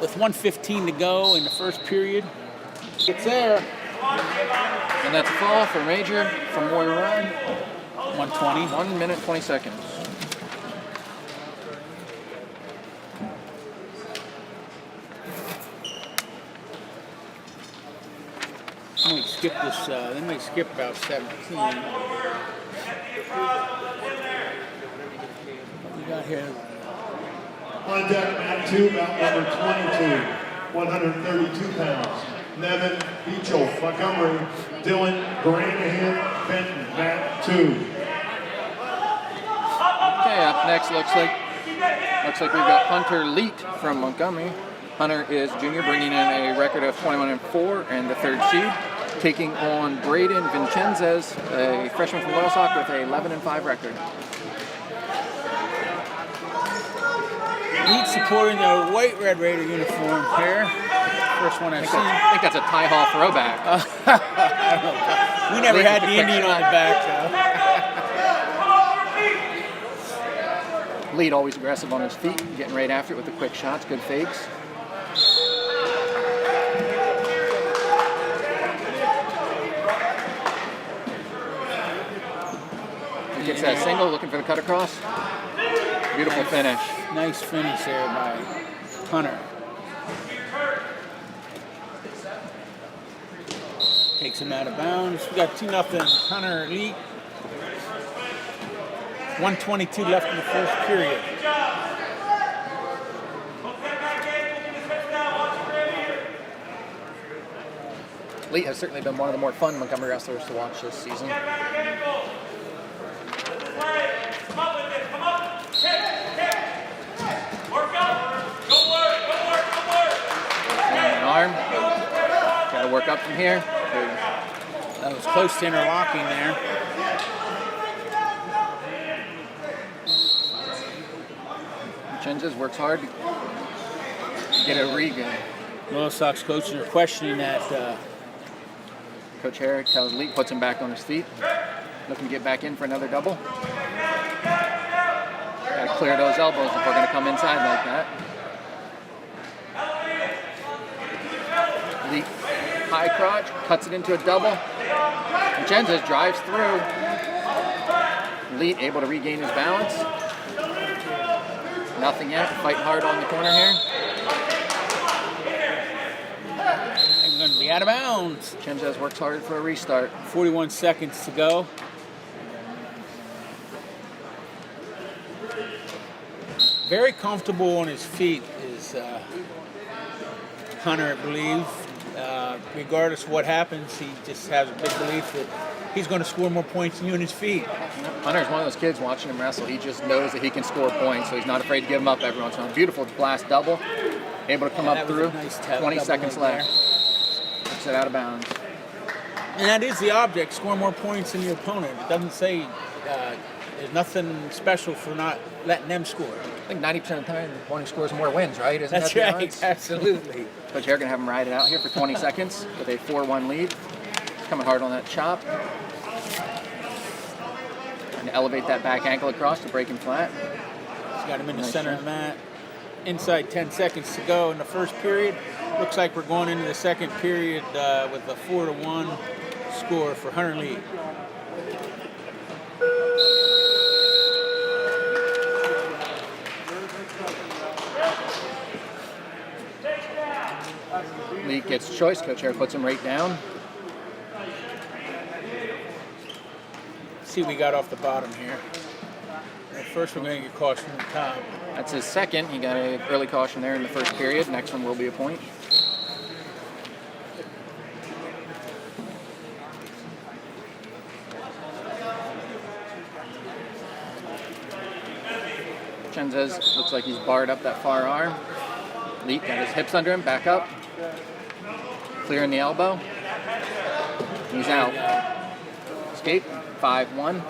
Speaker 2: with 1:15 to go in the first period. It's there.
Speaker 3: And that's a fall for Major from Warrior Run.
Speaker 2: 120.
Speaker 3: 1 minute, 20 seconds.
Speaker 2: They might skip this. They might skip about 17. What we got here?
Speaker 1: On deck, mat 2, bout number 22, 132 pounds. Nevin Beachel, Montgomery, Dylan Granahan, Benton, mat 2.
Speaker 3: Okay, up next looks like we've got Hunter Leet from Montgomery. Hunter is junior, bringing in a record of 21-4 and the 3rd seed, taking on Braden Vincenzes, a freshman from Loyalsock with a 11-5 record.
Speaker 2: Lead supporting the white Red Raider uniform here. First one I've seen.
Speaker 3: I think that's a Ty Hall throwback.
Speaker 2: I don't know. We never had the Indian on the back though.
Speaker 3: Lead always aggressive on his feet, getting right after it with the quick shots, good fakes. He gets that single, looking for the cut across. Beautiful finish.
Speaker 2: Nice finish there by Hunter. Takes him out of bounds. We got 2-0 Hunter Leet. 1:22 left in the first period.
Speaker 3: Leet has certainly been one of the more fun Montgomery wrestlers to watch this season. Arm. Got to work up from here.
Speaker 2: That was close to interlocking there.
Speaker 3: Vincenzes works hard to get a regain.
Speaker 2: Loyal Sox coaches are questioning that.
Speaker 3: Coach Herrick tells Leet, puts him back on his feet. Looking to get back in for another double. Got to clear those elbows if we're going to come inside like that. Leet, high crotch, cuts it into a double. Vincenzes drives through. Leet able to regain his balance. Nothing yet, fighting hard on the corner here.
Speaker 2: I'm going to be out of bounds.
Speaker 3: Vincenzes works hard for a restart.
Speaker 2: 41 seconds to go. very comfortable on his feet is Hunter, I believe. Regardless of what happens, he just has a big belief that he's going to score more points than you on his feet.
Speaker 3: Hunter's one of those kids watching him wrestle. He just knows that he can score points, so he's not afraid to give them up every once in a while. Beautiful blast double. Able to come up through.
Speaker 2: Nice
Speaker 3: 20 seconds left. Puts it out of bounds.
Speaker 2: And that is the object, score more points than your opponent. It doesn't say there's nothing special for not letting them score.
Speaker 3: I think 90% of the time, the one who scores more wins, right? Isn't
Speaker 2: That's
Speaker 3: that the
Speaker 2: right,
Speaker 3: odds?
Speaker 2: absolutely.
Speaker 3: Coach Hare gonna have him ride it out here for 20 seconds with a 4-1 lead. He's coming hard on that chop. And elevate that back ankle across to break him flat.
Speaker 2: He's got him in the
Speaker 3: Nice
Speaker 2: center
Speaker 3: shot.
Speaker 2: of the mat. Inside 10 seconds to go in the first period. Looks like we're going into the second period with a 4-1 score for Hunter Lee.
Speaker 3: Lee gets choice. Coach Hare puts him right down.
Speaker 2: See, we got off the bottom here. First, we're going to get caution at the top.
Speaker 3: That's his second. He got an early caution there in the first period. Next one will be a point. Chenza looks like he's barred up that far arm. Lee got his hips under him, back up. Clearing the elbow. He's out. Escape, 5-1.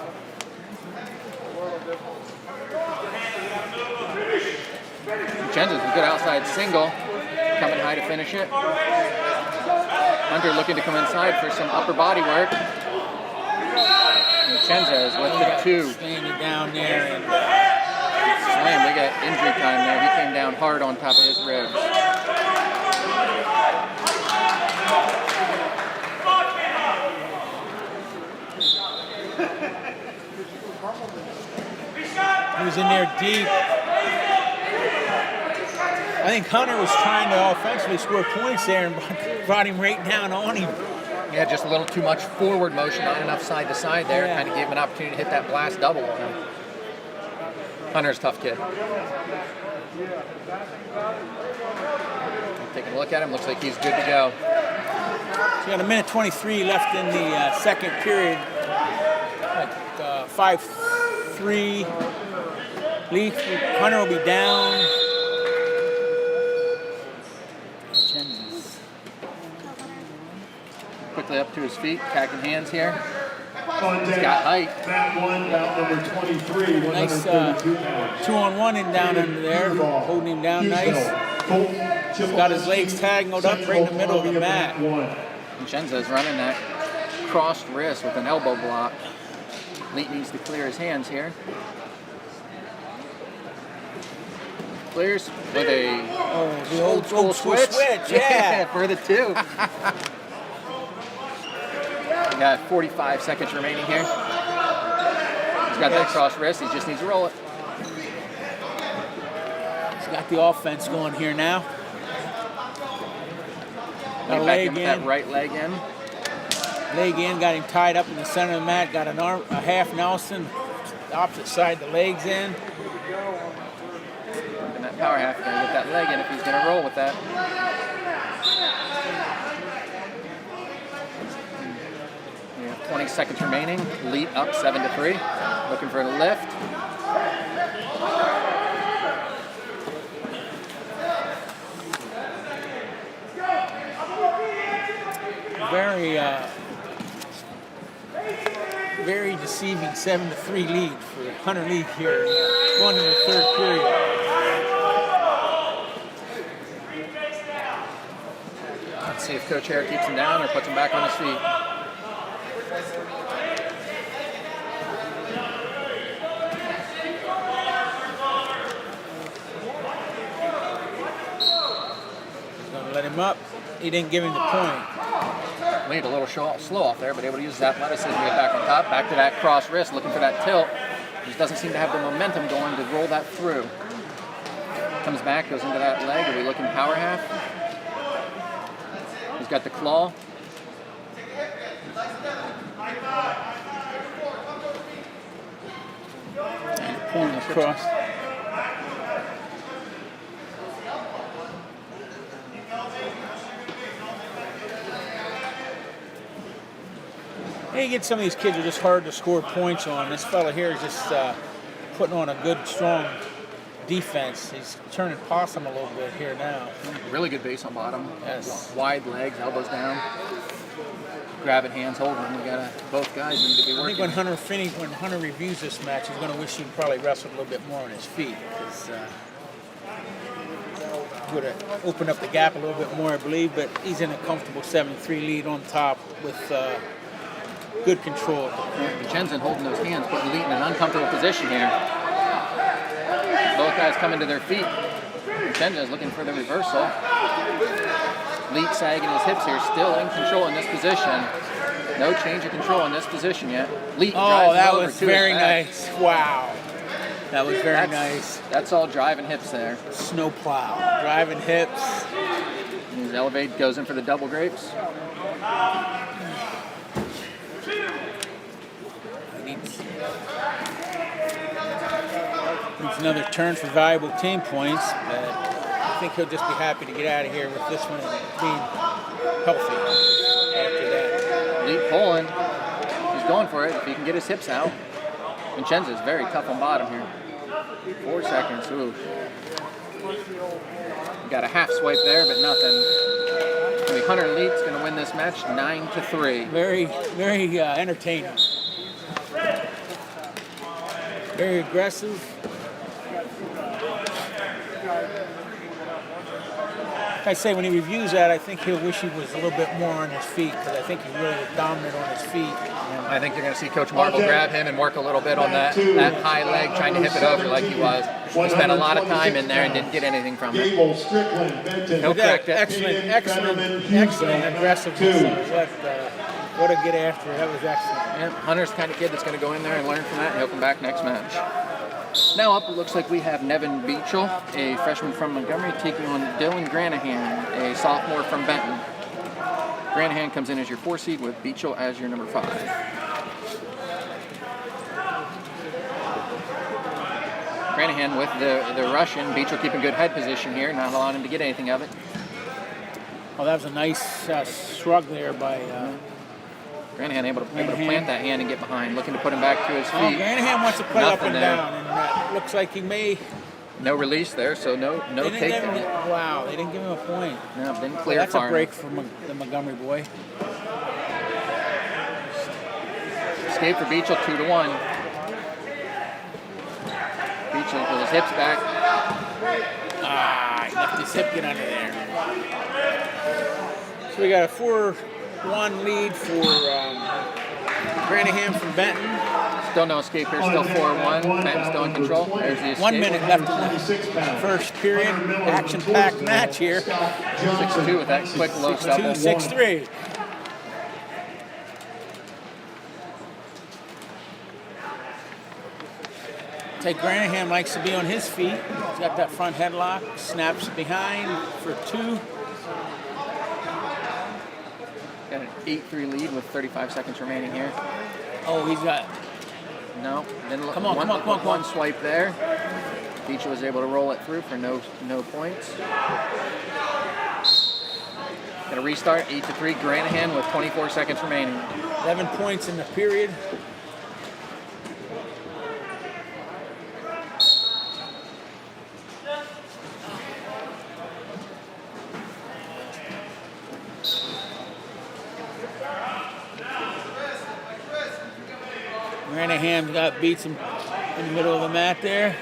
Speaker 3: Chenza's a good outside single. Coming high to finish it. Hunter looking to come inside for some upper body work. And Chenza is with the 2.
Speaker 2: Slaying it down there. And
Speaker 3: Slam, we got injury time there. He came down hard on top of his ribs.
Speaker 2: he was in there deep. I think Hunter was trying to offensively score points there and brought him right down on him.
Speaker 3: Yeah, just a little too much forward motion, not enough side to side there.
Speaker 2: Yeah.
Speaker 3: Kind of gave him an opportunity to hit that blast double on him. Hunter's a tough kid. Taking a look at him, looks like he's good to go.
Speaker 2: So we got a minute 23 left in the second period. 5-3. Lee Hunter will be down.
Speaker 3: Quickly up to his feet, cacking hands here.
Speaker 1: On
Speaker 3: He's
Speaker 1: deck,
Speaker 3: got height.
Speaker 1: Mat 1, bout number 23,
Speaker 2: Nice
Speaker 1: 132 pounds.
Speaker 2: 2-on-1 in down under there, holding him down nice. Got his legs tangled up right in the middle of the mat.
Speaker 3: And Chenza's running that crossed wrist with an elbow block. Lee needs to clear his hands here. Clears with a
Speaker 2: The old school switch, yeah.
Speaker 3: for the 2. We got 45 seconds remaining here. He's got that cross wrist. He just needs to roll it.
Speaker 2: He's got the offense going here now. Got a
Speaker 3: Back
Speaker 2: leg
Speaker 3: in with
Speaker 2: in.
Speaker 3: that right leg in.
Speaker 2: Leg in, got him tied up in the center of the mat. Got an arm, a half Nelson, the opposite side, the legs in.
Speaker 3: And that power half, gonna get that leg in if he's gonna roll with that. We have 20 seconds remaining. Lead up 7-3. Looking for a lift.
Speaker 2: Very deceiving 7-3 lead for Hunter Lee here. Going into the third period.
Speaker 3: Let's see if Coach Hare keeps him down or puts him back on his feet.
Speaker 2: He's going to let him up. He didn't give him the point.
Speaker 3: Lead a little slow off there, but able to use his athleticism to get back on top. Back to that cross wrist, looking for that tilt. Just doesn't seem to have the momentum going to roll that through. Comes back, goes into that leg. Are we looking power half? He's got the claw.
Speaker 2: Point across. You get some of these kids who are just hard to score points on. This fella here is just putting on a good, strong defense. He's turning possum a little bit here now.
Speaker 3: Really good base on bottom.
Speaker 2: Yes.
Speaker 3: Wide legs, elbows down. Grabbing hands, holding them. Both guys need to be
Speaker 2: I
Speaker 3: working.
Speaker 2: think when Hunter reviews this match, he's going to wish he'd probably wrestled a little bit more on his feet. Because would have opened up the gap a little bit more, I believe. But he's in a comfortable 7-3 lead on top with good control.
Speaker 3: Jensen holding those hands, putting Leet in an uncomfortable position here. Both guys coming to their feet. Jensen is looking for the reversal. Leet sagging his hips here, still in control in this position. No change of control in this position yet. Leet drives
Speaker 2: that
Speaker 3: over
Speaker 2: was
Speaker 3: to
Speaker 2: very
Speaker 3: his back.
Speaker 2: nice. Wow. That was very nice.
Speaker 3: That's all driving hips there.
Speaker 2: Snowplow. Driving hips.
Speaker 3: His elevate goes in for the double grapes.
Speaker 2: Needs another turn for valuable team points, but I think he'll just be happy to get out of here with this one being healthy after that.
Speaker 3: Leet pulling. He's going for it if he can get his hips out. Vincenzo's very tough on bottom here. 4 seconds. Ooh. Got a half swipe there, but nothing. Hunter Leet's going to win this match 9-3.
Speaker 2: Very, very entertaining. Very aggressive. Like I say, when he reviews that, I think he'll wish he was a little bit more on his feet because I think he really was dominant on his feet.
Speaker 3: I think you're going to see Coach Marble grab him and work a little bit on that high leg, trying to hip it over like he was. He spent a lot of time in there and didn't get anything from it. He'll correct it.
Speaker 2: Excellent aggressiveness. What a get after. That was excellent.
Speaker 3: Yeah, Hunter's the kind of kid that's going to go in there and learn from that, and he'll come back next match. Now up, it looks like we have Nevin Beechel, a freshman from Montgomery, taking on Dylan Granahan, a sophomore from Benton. Granahan comes in as your 4 seed with Beechel as your number 5. Granahan with the Russian. Beechel keeping good head position here, not allowing him to get anything of it.
Speaker 2: Well, that was a nice shrug there by
Speaker 3: Granahan able to plant that hand and get behind, looking to put him back to his feet.
Speaker 2: Oh, Granahan wants to play up and
Speaker 3: there.
Speaker 2: down, and looks like he may.
Speaker 3: No release there, so no takedown.
Speaker 2: Wow, they didn't give him a point.
Speaker 3: No, didn't clear.
Speaker 2: That's a break for the Montgomery boy.
Speaker 3: Escape for Beechel, 2-1. Beechel with his hips back.
Speaker 2: He left his hip get under there. So we got a 4-1 lead for Granahan from Benton.
Speaker 3: Still no escape here, still 4-1. Benton still in control. There's the escape.
Speaker 2: 1 minute left in the first period. Action-packed match here.
Speaker 3: 6-2 with that quick low stop.
Speaker 2: 6-3. Granahan likes to be on his feet. He's got that front headlock. Snaps behind for 2.
Speaker 3: Got an 8-3 lead with 35 seconds remaining here.
Speaker 2: Oh, he's got.
Speaker 3: No, didn't look.
Speaker 2: Come on.
Speaker 3: One swipe there. Beechel was able to roll it through for no points. Gonna restart, 8-3. Granahan with 24 seconds remaining.
Speaker 2: 11 points in the period. Granahan beats him in the middle of the mat there.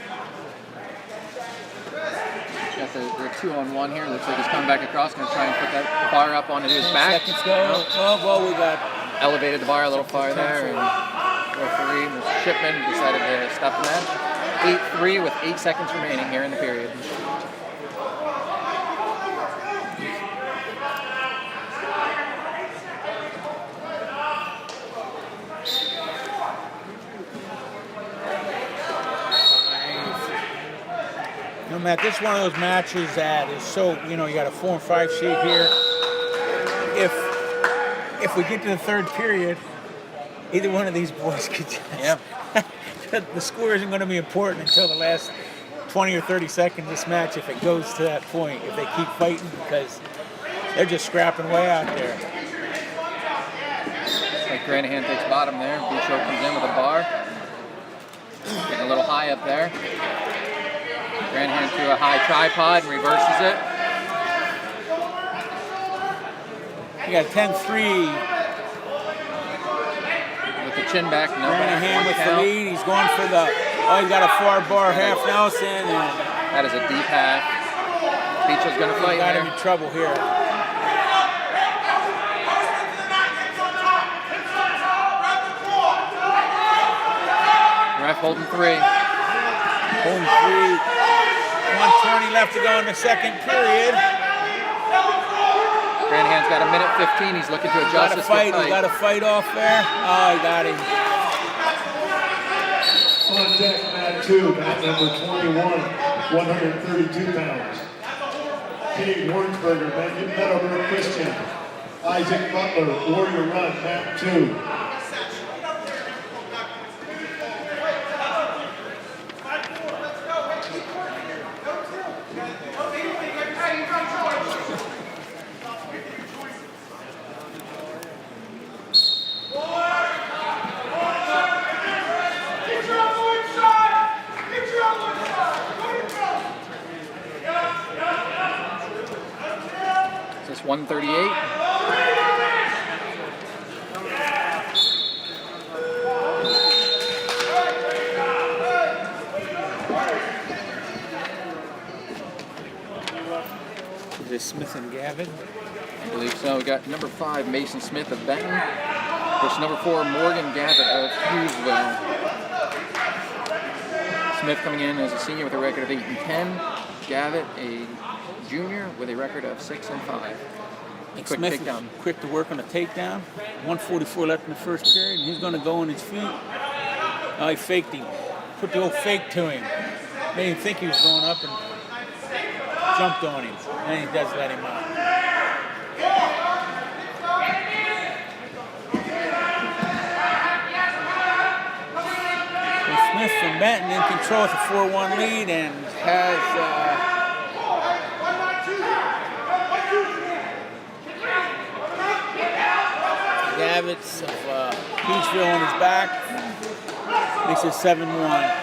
Speaker 3: Got the 2-on-1 here. Looks like he's coming back across. Going to try and put that bar up onto his back.
Speaker 2: Seconds go. Well, we got
Speaker 3: elevated the bar a little farther there. And referee, Mr. Shipman, decided to stop the match. 8-3 with 8 seconds remaining here in the period.
Speaker 2: No, Matt, this is one of those matches that is so, you got a 4 and 5 seed here. If we get to the third period, either one of these boys could just...
Speaker 3: Yeah.
Speaker 2: The score isn't going to be important until the last 20 or 30 seconds of this match if it goes to that point, if they keep fighting, because they're just scrapping way out there.
Speaker 3: Like Granahan takes bottom there. Bicho comes in with a bar. Getting a little high up there. Granahan to a high tripod and reverses it.
Speaker 2: You got 10-3.
Speaker 3: With the chin back, no back.
Speaker 2: Granahan
Speaker 3: One
Speaker 2: with the
Speaker 3: count.
Speaker 2: lead. He's going for the, oh, he's got a far bar half Nelson, and
Speaker 3: That is a deep half. Bicho's going to fight
Speaker 2: got
Speaker 3: here.
Speaker 2: him in trouble here.
Speaker 3: Ref holding 3.
Speaker 2: Home 3. 1:20 left to go in the second period.
Speaker 3: Granahan's got a minute 15. He's looking to
Speaker 2: Got
Speaker 3: adjust
Speaker 2: a
Speaker 3: this
Speaker 2: fight.
Speaker 3: good
Speaker 2: He got a fight off there. Oh, he got him.
Speaker 1: On deck, mat 2, mat number 21, 132 pounds. Kenny Warnsberger, Meadowbrook Christian. Isaac Butler, Warrior Run, mat 2.
Speaker 3: Is this 138?
Speaker 2: Is it Smith and Gavin?
Speaker 3: I believe so. We got number 5, Mason Smith of Benton, versus number 4, Morgan Gavitt of Hughesville. Smith coming in as a senior with a record of 8-10. Gavitt, a junior with a record of 6-5. Quick
Speaker 2: Smith
Speaker 3: takedown.
Speaker 2: is quick to work on the takedown. 1:44 left in the first period, and he's going to go on his feet. Oh, he faked him. Put the old fake to him. Made him think he was going up and jumped on him. And he does let him out. And Smith from Benton in control with a 4-1 lead and has Gavitz of Hughesville on his back. Makes it 7-1.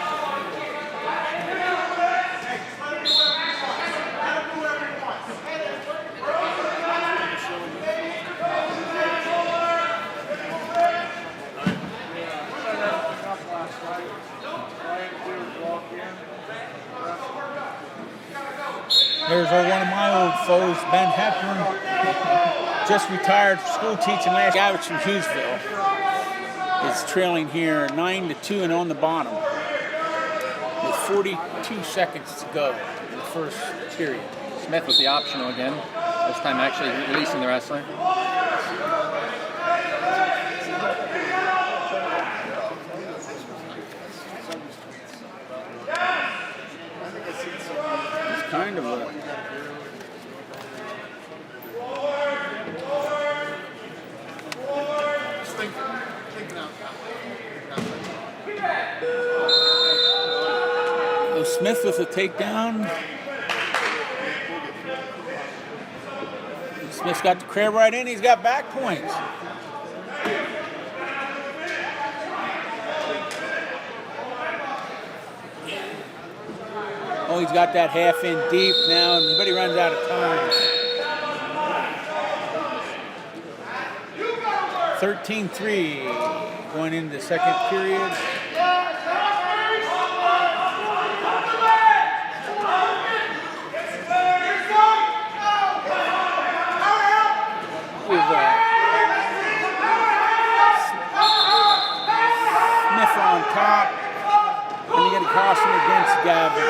Speaker 2: There's one of my old foes, Ben Hepburn, just retired school teaching last. Gavitz from Hughesville is trailing here 9-2 and on the bottom with 42 seconds to go in the first period.
Speaker 3: Smith with the optional again. This time actually releasing the wrestler.
Speaker 2: It's kind of a Smith with a takedown. Smith's got the crab right in. He's got back points. Oh, he's got that half in deep now, but he runs out of time. 13-3 going into the second period. Smith on top, and you get a caution against Gavin.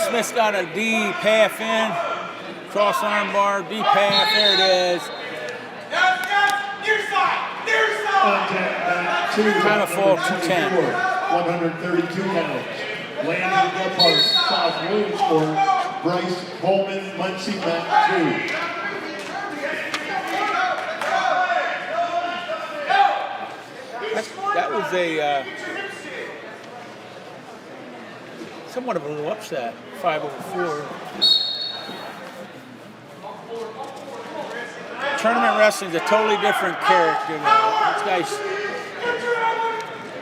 Speaker 2: Smith's got a deep half in, cross arm bar, deep half, there it is. Kind of fall 210.
Speaker 1: 132 pounds. Landon Gephardt, South Williamsport, Bryce Coleman, Muncie, mat 2.
Speaker 2: That was a somewhat of a little upset. 5/4. Tournament wrestling is a totally different character. These guys,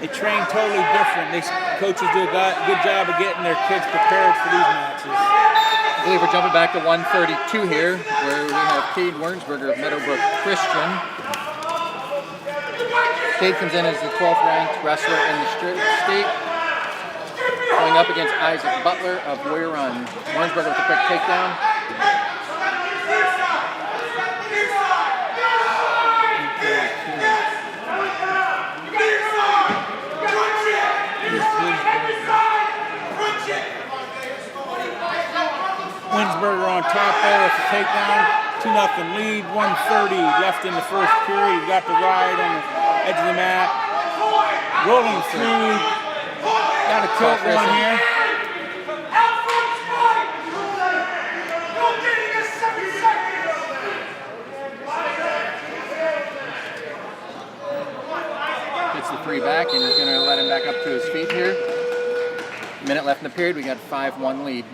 Speaker 2: they train totally different. These coaches do a good job of getting their kids prepared for these matches.
Speaker 3: I believe we're jumping back to 132 here, where we have Cade Wernsberger of Meadowbrook Christian. Cade comes in as the 12th ranked wrestler in the state, going up against Isaac Butler of Warrior Run. Wernsberger with a quick takedown.
Speaker 2: Wernsberger on top there with the takedown. 2-0 lead. 1:30 left in the first period. He's got the ride on the edge of the mat. Rolling through. Got a tilt one here.
Speaker 3: Gets the 3 back, and he's going to let him back up to his feet here. Minute left in the period. We got 5-1 lead.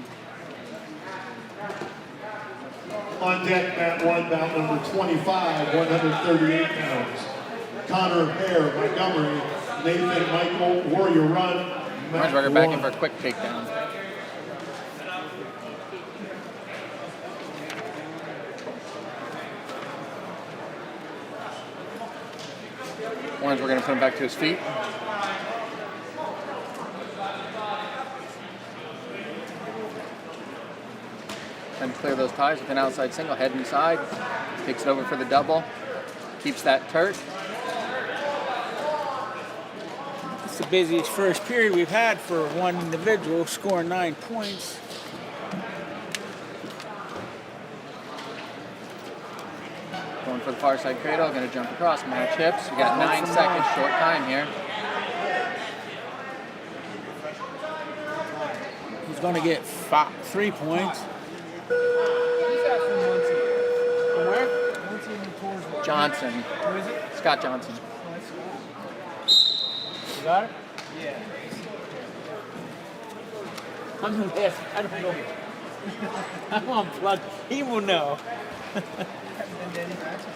Speaker 1: On deck, mat 1, bout number 25, 138 pounds. Connor Hare, Montgomery, Nathan Michael, Warrior Run.
Speaker 3: Wernsberger back in for a quick takedown. Wernsberger going to put him back to his feet. And clear those ties with an outside single, head inside, takes it over for the double, keeps that turret.
Speaker 2: It's the busiest first period we've had for one individual, scoring 9 points.
Speaker 3: Going for the far side cradle, going to jump across, match hips. We got 9 seconds, short time here.
Speaker 2: He's going to get 3 points.
Speaker 3: Johnson.
Speaker 2: Who is it?
Speaker 3: Scott Johnson.
Speaker 2: You got it? Yeah. I'm going to ask. I don't know. I'm unplugged. He will know.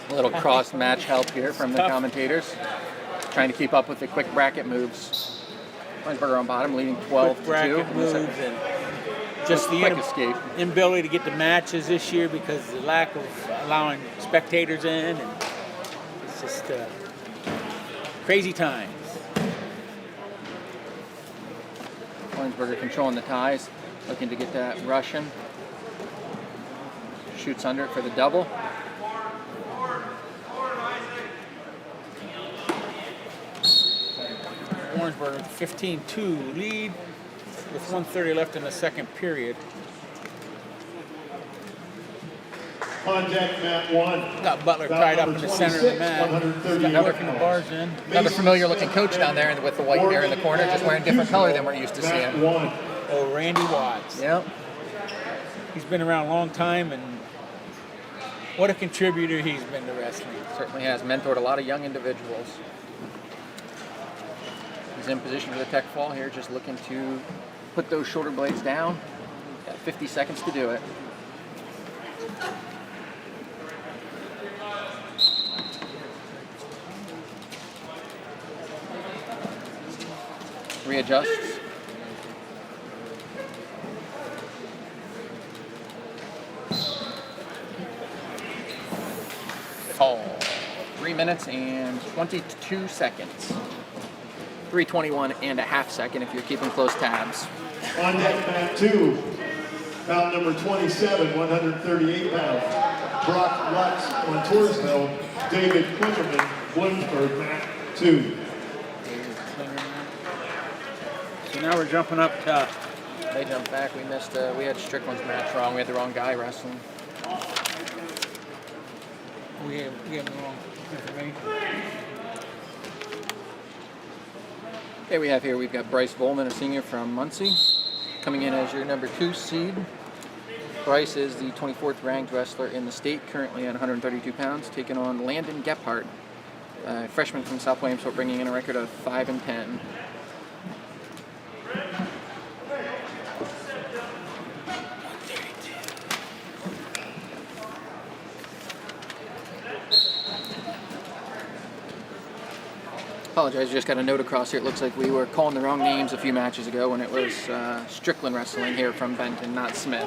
Speaker 3: A little cross match help here from the commentators. Trying to keep up with the quick bracket moves. Wernsberger on bottom, leading 12-2.
Speaker 2: Quick bracket moves and just the
Speaker 3: quick escape.
Speaker 2: inability to get the matches this year because of the lack of allowing spectators in, and it's just crazy times.
Speaker 3: Wernsberger controlling the ties, looking to get that Russian. Shoots under it for the double.
Speaker 2: Wernsberger 15-2 lead with 1:30 left in the second period.
Speaker 1: On deck, mat 1.
Speaker 2: Got Butler tied up in the center of the mat. Got working the bars in.
Speaker 3: Another familiar looking coach down there with the white hair in the corner, just wearing different color than we're used to seeing.
Speaker 2: Oh, Randy Watts.
Speaker 3: Yep.
Speaker 2: He's been around a long time, and what a contributor he's been to wrestling.
Speaker 3: Certainly has mentored a lot of young individuals. He's in position for the tech fall here, just looking to put those shoulder blades down. Got 50 seconds to do it. Readjusts. Fall. 3 minutes and 22 seconds. 3:21 and a half second if you're keeping close tabs.
Speaker 1: On deck, mat 2. Bout number 27, 138 pounds. Brock Lutz on Torsville. David Quinterman, Bloomsburg, mat 2.
Speaker 2: So now we're jumping up to
Speaker 3: They jumped back. We missed. We had Strickland's match wrong. We had the wrong guy wrestling.
Speaker 2: we have the wrong information.
Speaker 3: Okay, we've got Bryce Volman, a senior from Muncie, coming in as your number 2 seed. Bryce is the 24th ranked wrestler in the state, currently at 132 pounds, taking on Landon Gephardt, a freshman from South Williamsport, bringing in a record of 5-10. Apologize, just got a note across here. It looks like we were calling the wrong names a few matches ago when it was Strickland Wrestling here from Benton, not Smith.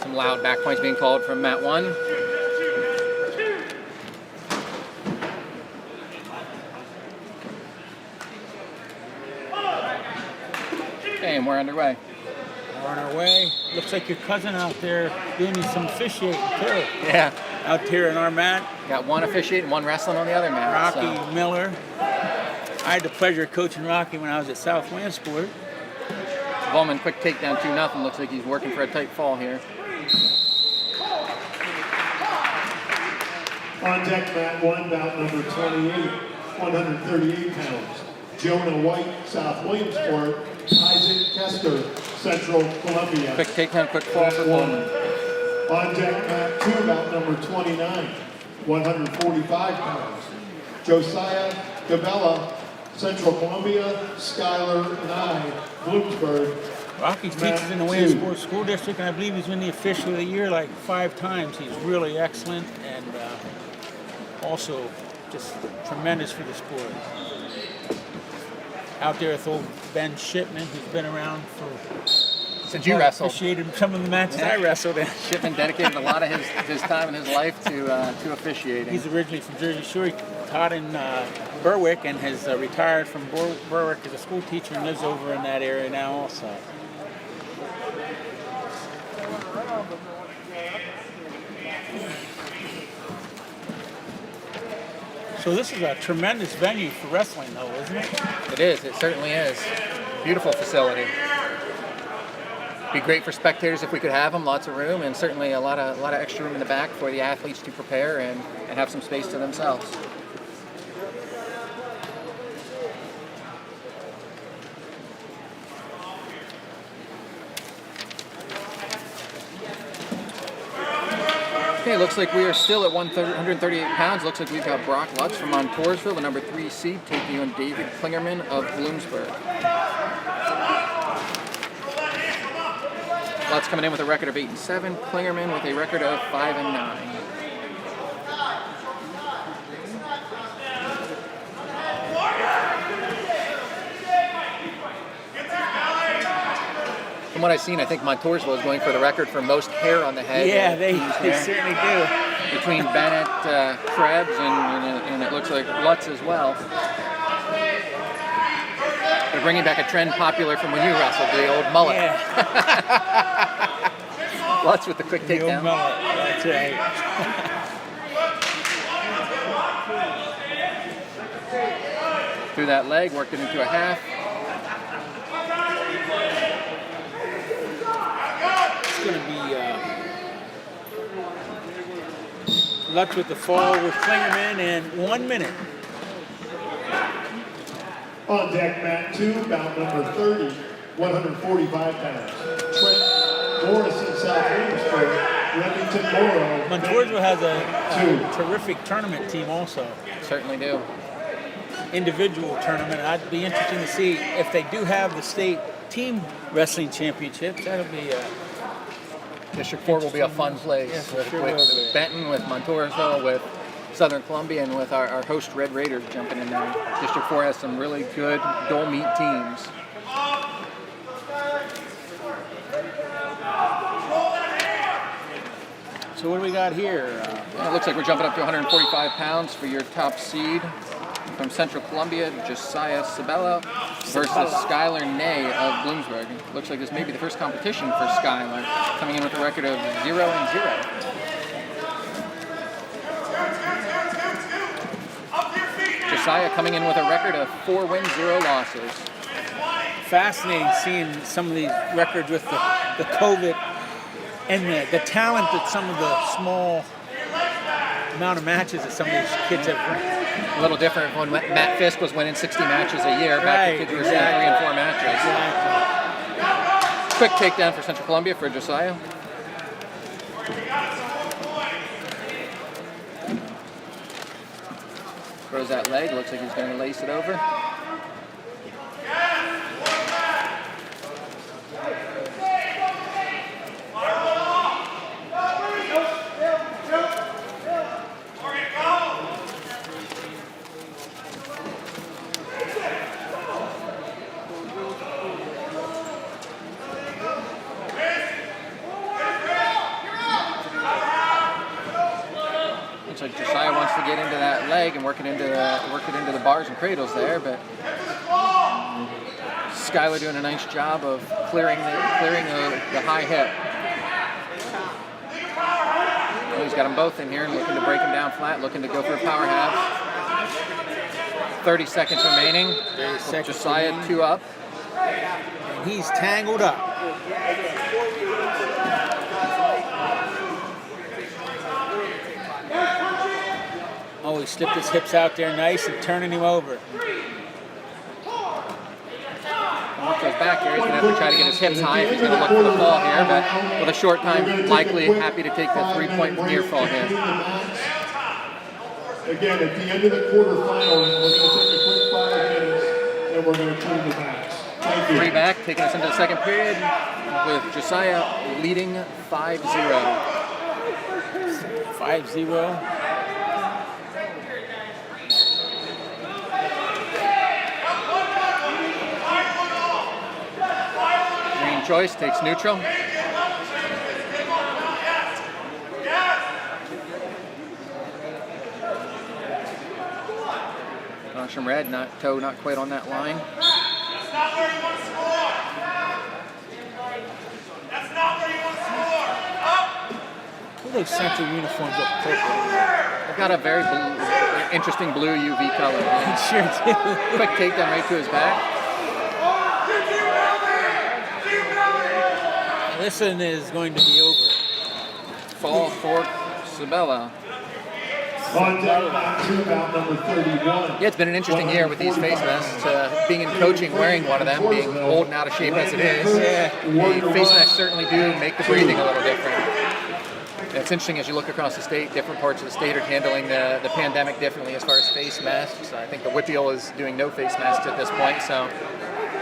Speaker 3: Some loud back points being called from mat 1. Okay, and we're underway.
Speaker 2: We're on our way. Looks like your cousin out there doing some officiating too.
Speaker 3: Yeah.
Speaker 2: Out here in our mat.
Speaker 3: Got one officiating, one wrestling on the other mat.
Speaker 2: Rocky Miller. I had the pleasure of coaching Rocky when I was at South Williamsport.
Speaker 3: Volman, quick takedown, 2-0. Looks like he's working for a tight fall here.
Speaker 1: On deck, mat 1, bout number 28, 138 pounds. Jonah White, South Williamsport. Isaac Kester, Central Columbia.
Speaker 3: Quick takedown, quick fall for Volman.
Speaker 1: On deck, mat 2, bout number 29, 145 pounds. Josiah Gabella, Central Columbia. Skylar Nye, Bloomsburg.
Speaker 2: Rocky teaches in the Williamsport School District, and I believe he's been the official of the year like 5 times. He's really excellent and also just tremendous for the sport. Out there with old Ben Shipman, who's been around for
Speaker 3: Since you wrestled.
Speaker 2: officiated some of the matches I wrestled in.
Speaker 3: Shipman dedicated a lot of his time and his life to officiating.
Speaker 2: He's originally from Jersey Shore. He taught in Berwick and has retired from Berwick as a school teacher and lives over in that area now also. So this is a tremendous venue for wrestling though, isn't it?
Speaker 3: It is. It certainly is. Beautiful facility. Be great for spectators if we could have them. Lots of room, and certainly a lot of extra room in the back for the athletes to prepare and have some space to themselves. Okay, looks like we are still at 138 pounds. Looks like we've got Brock Lutz from Montoursville, the number 3 seed, taking on David Klingerman of Bloomsburg. Lutz coming in with a record of 8-7. Klingerman with a record of 5-9. From what I've seen, I think Montoursville is going for the record for most hair on the head.
Speaker 2: Yeah, they certainly do.
Speaker 3: Between Bennett, Krebs, and it looks like Lutz as well. They're bringing back a trend popular from when you wrestled, the old mullet.
Speaker 2: Yeah.
Speaker 3: Lutz with the quick
Speaker 2: The old
Speaker 3: takedown.
Speaker 2: mullet, that's right.
Speaker 3: Through that leg, worked it into a half.
Speaker 2: It's going to be Lutz with the fall with Klingerman in 1 minute.
Speaker 1: On deck, mat 2, bout number 30, 145 pounds. Trent Morrison, South Williamsport. Remington Morrow.
Speaker 2: Montoursville has a terrific tournament team also.
Speaker 3: Certainly do.
Speaker 2: Individual tournament. I'd be interested to see if they do have the state team wrestling championships. That'll be
Speaker 3: District 4 will be a fun place.
Speaker 2: Yes,
Speaker 3: with,
Speaker 2: sure
Speaker 3: with
Speaker 2: will be.
Speaker 3: Benton, with Montoursville, with Southern Columbia, and with our host Red Raiders jumping in there. District 4 has some really good dual meet teams.
Speaker 2: So what do we got here?
Speaker 3: It looks like we're jumping up to 145 pounds for your top seed. From Central Columbia, Josiah Sabella versus Skylar Ney of Bloomsburg. Looks like this may be the first competition for Skylar, coming in with a record of 0-0. Josiah coming in with a record of 4 wins, 0 losses.
Speaker 2: Fascinating seeing some of these records with the COVID and the talent that some of the small amount of matches that some of these kids have run.
Speaker 3: A little different when Matt Fisk was winning 60 matches a year. Back when kids were seeing 3 and 4 matches.
Speaker 2: Exactly.
Speaker 3: Quick takedown for Central Columbia for Josiah. Throws that leg. Looks like he's going to lace it over. Looks like Josiah wants to get into that leg and work it into the bars and cradles there, but Skylar doing a nice job of clearing the high hip. Oh, he's got them both in here, looking to break him down flat, looking to go for a power half. 30 seconds remaining.
Speaker 2: 30 seconds
Speaker 3: Josiah
Speaker 2: remaining.
Speaker 3: 2 up.
Speaker 2: And he's tangled up. Oh, he slipped his hips out there nice and turning him over.
Speaker 3: Off goes back here. He's going to have to try to get his hips high if he's going to look for the fall here, but with a short time, likely happy to take the 3-point near fall here.
Speaker 1: Again, at the end of the quarterfinal, we're going to take a quick 5 minutes and we're going to turn the backs. Thank you.
Speaker 3: 3 back, taking us into the second period with Josiah leading 5-0.
Speaker 2: 5-0.
Speaker 3: Green choice takes neutral. Caution red, toe not quite on that line.
Speaker 4: That's not where you want to score. That's not where you want to score. Up.
Speaker 2: Look at those Central uniforms up purple.
Speaker 3: They've got a very interesting blue UV color.
Speaker 2: Sure do.
Speaker 3: Quick takedown right to his back.
Speaker 2: This one is going to be over.
Speaker 3: Fall for Sabella.
Speaker 1: On down back to bout number 31.
Speaker 3: Yeah, it's been an interesting year with these face masks. Being in coaching, wearing one of them, being old and out of shape as it is. The face masks certainly do make the breathing a little different. It's interesting as you look across the state, different parts of the state are handling the pandemic differently as far as face masks. I think the Whitfield is doing no face masks at this point, so I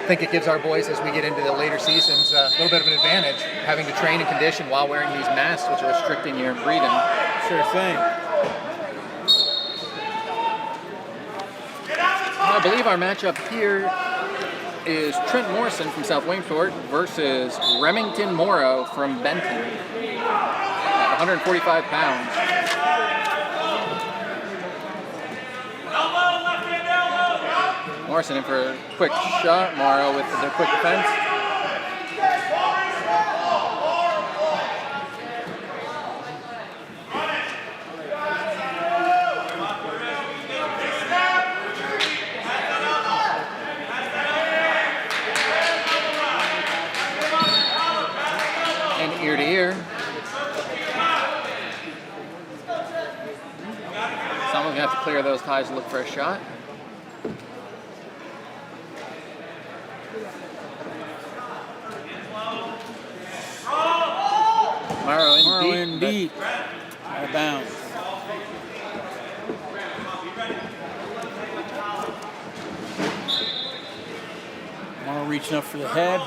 Speaker 3: think it gives our boys, as we get into the later seasons, a little bit of an advantage, having to train and condition while wearing these masks, which are restricting your breathing.
Speaker 2: Sure thing.
Speaker 3: I believe our matchup here is Trent Morrison from South Williamsport versus Remington Morrow from Benton at 145 pounds. Morrison in for a quick shot. Morrow with the quick defense. And ear to ear. Someone's gonna have to clear those ties and look for a shot. Morrow in deep.
Speaker 2: Out of bounds. Morrow reaching up for the head.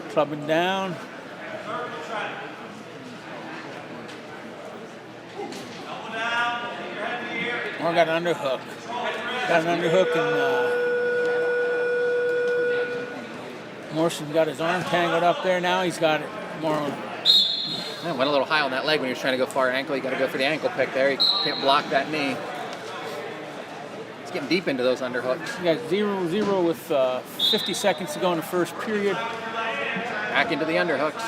Speaker 2: Clubbing down. Morrow got an underhook. Got an underhook and Morrison got his arm tangled up there. Now he's got it. Morrow.
Speaker 3: Yeah, went a little high on that leg when he was trying to go far ankle. You got to go for the ankle pick there. He can't block that knee. He's getting deep into those underhooks.
Speaker 2: You got 0-0 with 50 seconds to go in the first period.
Speaker 3: Back into the underhooks.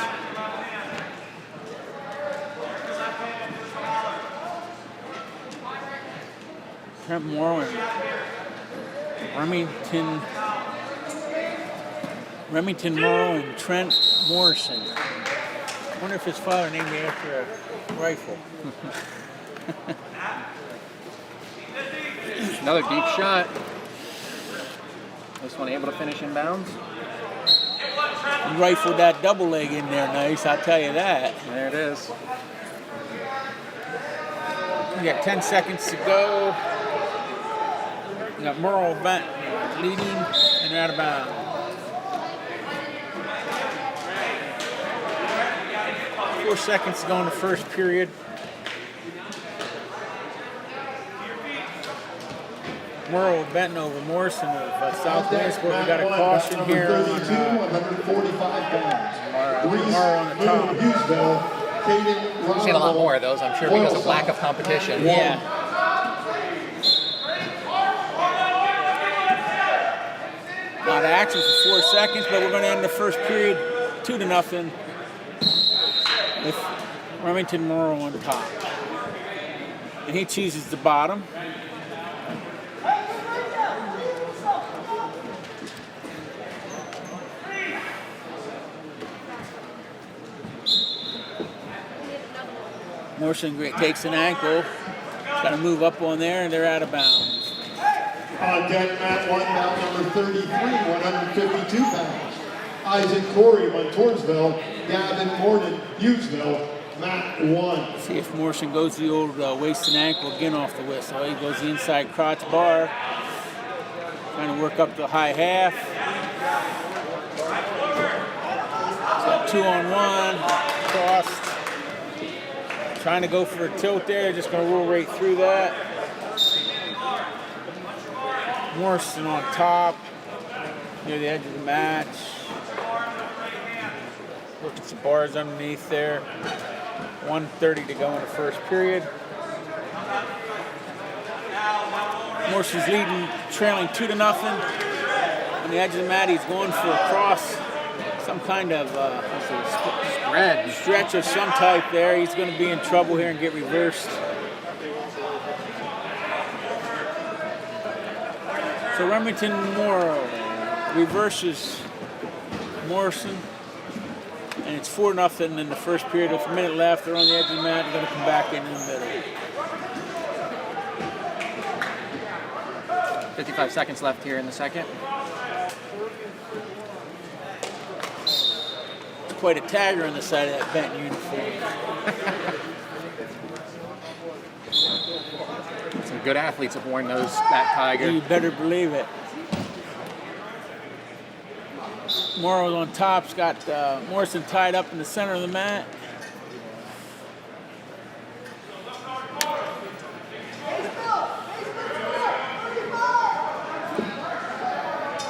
Speaker 2: Trent Morrow and Remington Morrow and Trent Morrison. I wonder if his father named me after a rifle.
Speaker 3: Another deep shot. This one able to finish in bounds.
Speaker 2: He rifled that double leg in there nice, I'll tell you that.
Speaker 3: There it is.
Speaker 2: We got 10 seconds to go. We got Merle Bent leading, and they're out of bounds. Four seconds to go in the first period. Merle Benton over Morrison of South Williamsport. We got a caution here on
Speaker 1: 145 pounds.
Speaker 2: Morrow on the top.
Speaker 3: We've seen a lot more of those, I'm sure, because of lack of competition.
Speaker 2: Yeah. A lot of action for 4 seconds, but we're going to end the first period 2-0 with Remington Morrow on top. And he chooses the bottom. Morrison takes an ankle. Got to move up on there, and they're out of bounds.
Speaker 1: On deck, mat 1, bout number 33, 152 pounds. Isaac Corey, Montoursville. Gavin Morden, Hughesville, mat 1.
Speaker 2: See if Morrison goes the old waist and ankle again off the whistle. He goes the inside crotch bar. Trying to work up the high half. So 2-on-1, crossed. Trying to go for a tilt there, just going to roll right through that. Morrison on top, near the edge of the match. Look at some bars underneath there. 1:30 to go in the first period. Morrison's leading, trailing 2-0. On the edge of the mat, he's going for a cross, some kind of stretch of some type there. He's going to be in trouble here and get reversed. So Remington Morrow reverses Morrison, and it's 4-0 in the first period. With a minute left, they're on the edge of the mat. They're going to come back in the middle.
Speaker 3: 55 seconds left here in the second.
Speaker 2: Quite a tagger on the side of that Benton uniform.
Speaker 3: Some good athletes have worn that tiger.
Speaker 2: You better believe it. Morrow's on top's got Morrison tied up in the center of the mat.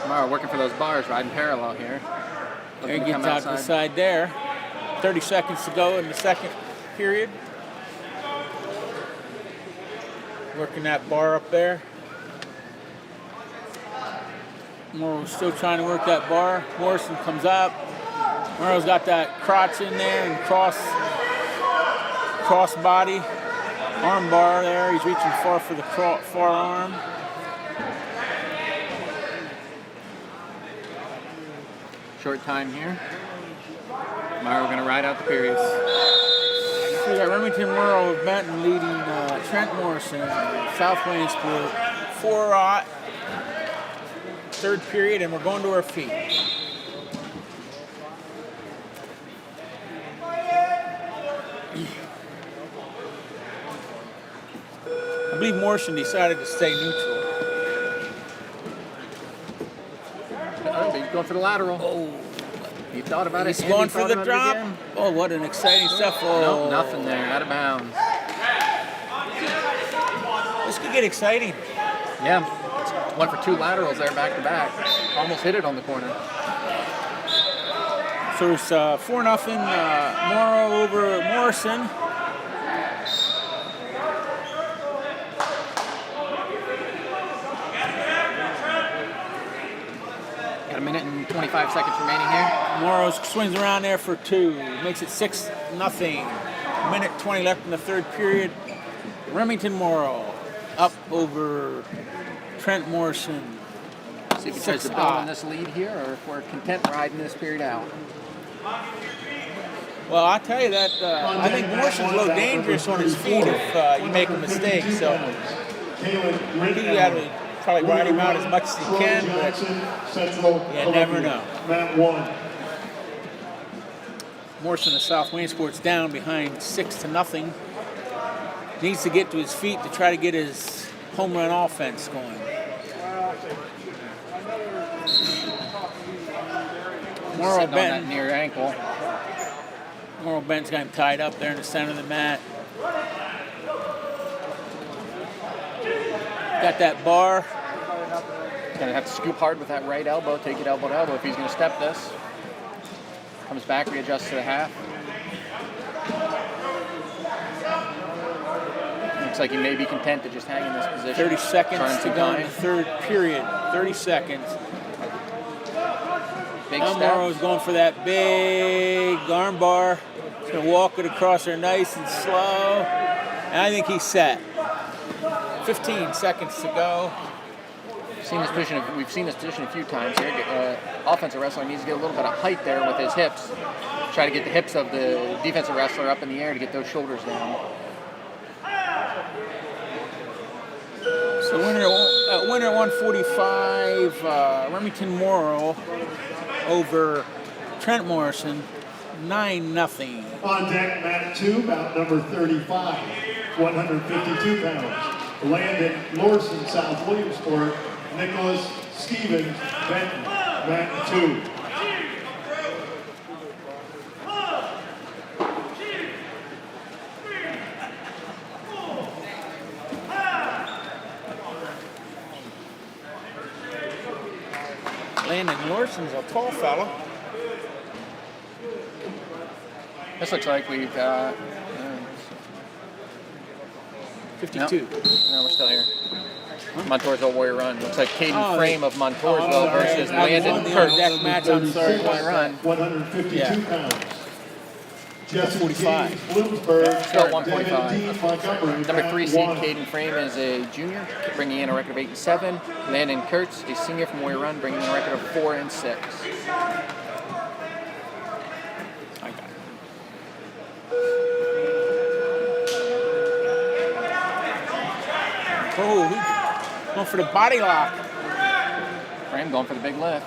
Speaker 3: Morrow working for those bars, riding parallel here.
Speaker 2: There he gets out to the side there. 30 seconds to go in the second period. Working that bar up there. Morrow's still trying to work that bar. Morrison comes up. Morrow's got that crotch in there and cross body. Arm bar there. He's reaching far for the far arm.
Speaker 3: Short time here. Morrow going to ride out the period.
Speaker 2: So we got Remington Morrow of Benton leading Trent Morrison, South Williamsport, 4-0, third period, and we're going to our feet. I believe Morrison decided to stay neutral.
Speaker 3: He's going for the lateral.
Speaker 2: Oh,
Speaker 3: He thought about
Speaker 2: he's
Speaker 3: it.
Speaker 2: going for the drop. Oh, what an exciting stuff. Oh.
Speaker 3: Nope, nothing there. Out of bounds.
Speaker 2: This could get exciting.
Speaker 3: Yeah. Went for two laterals there back to back. Almost hit it on the corner.
Speaker 2: So it's 4-0 Morrow over Morrison.
Speaker 3: Got a minute and 25 seconds remaining here.
Speaker 2: Morrow swings around there for 2. Makes it 6-0. Minute 20 left in the third period. Remington Morrow up over Trent Morrison.
Speaker 3: See if he tries to build on this lead here, or if we're content riding this period out.
Speaker 2: Well, I'll tell you that I think Morrison's a little dangerous on his feet if you make a mistake. So he got to probably ride him out as much as he can, but you never know. Morrison of South Williamsport's down behind 6-0. Needs to get to his feet to try to get his home run offense going. Morrow
Speaker 3: sitting on that
Speaker 2: Benton.
Speaker 3: near ankle.
Speaker 2: Morrow Benton's got him tied up there in the center of the mat. Got that bar.
Speaker 3: He's going to have to scoop hard with that right elbow, take it elbow to elbow if he's going to step this. Comes back, readjusts to the half. Looks like he may be content to just hang in this position.
Speaker 2: 30 seconds
Speaker 3: Trying
Speaker 2: to
Speaker 3: some
Speaker 2: go in
Speaker 3: time.
Speaker 2: the third period. 30 seconds.
Speaker 3: Big
Speaker 2: Now
Speaker 3: step.
Speaker 2: Morrow's going for that big arm bar. He's going to walk it across there nice and slow. And I think he's set. 15 seconds to go.
Speaker 3: We've seen this position a few times here. Offensive wrestler needs to get a little bit of height there with his hips. Try to get the hips of the defensive wrestler up in the air to get those shoulders down.
Speaker 2: So winner 145, Remington Morrow over Trent Morrison, 9-0.
Speaker 1: On deck, mat 2, bout number 35, 152 pounds. Landon Lorson, South Williamsport. Nicholas Stevens, Benton, mat 2.
Speaker 2: Landon Lorson's a tall fella.
Speaker 3: This looks like we've got
Speaker 2: 52.
Speaker 3: No, we're still here. Montoursville Warrior Run. Looks like Caden Frame of Montoursville versus
Speaker 2: I was
Speaker 3: Landon
Speaker 2: on the
Speaker 3: Kurtz.
Speaker 2: deck match, I'm sorry.
Speaker 3: Warrior Run.
Speaker 1: 152
Speaker 2: Yeah.
Speaker 1: pounds. Jesse
Speaker 2: 45.
Speaker 1: James Bloomsburg,
Speaker 3: Still at
Speaker 1: David
Speaker 3: 145.
Speaker 1: D. Montgomery,
Speaker 3: Number
Speaker 1: mat
Speaker 3: 3 seed
Speaker 1: 1.
Speaker 3: Caden Frame is a junior, bringing in a record of 8-7. Landon Kurtz, a senior from Warrior Run, bringing in a record of 4-6.
Speaker 2: I got it. Oh, he's going for the body lock.
Speaker 3: Frame going for the big lift.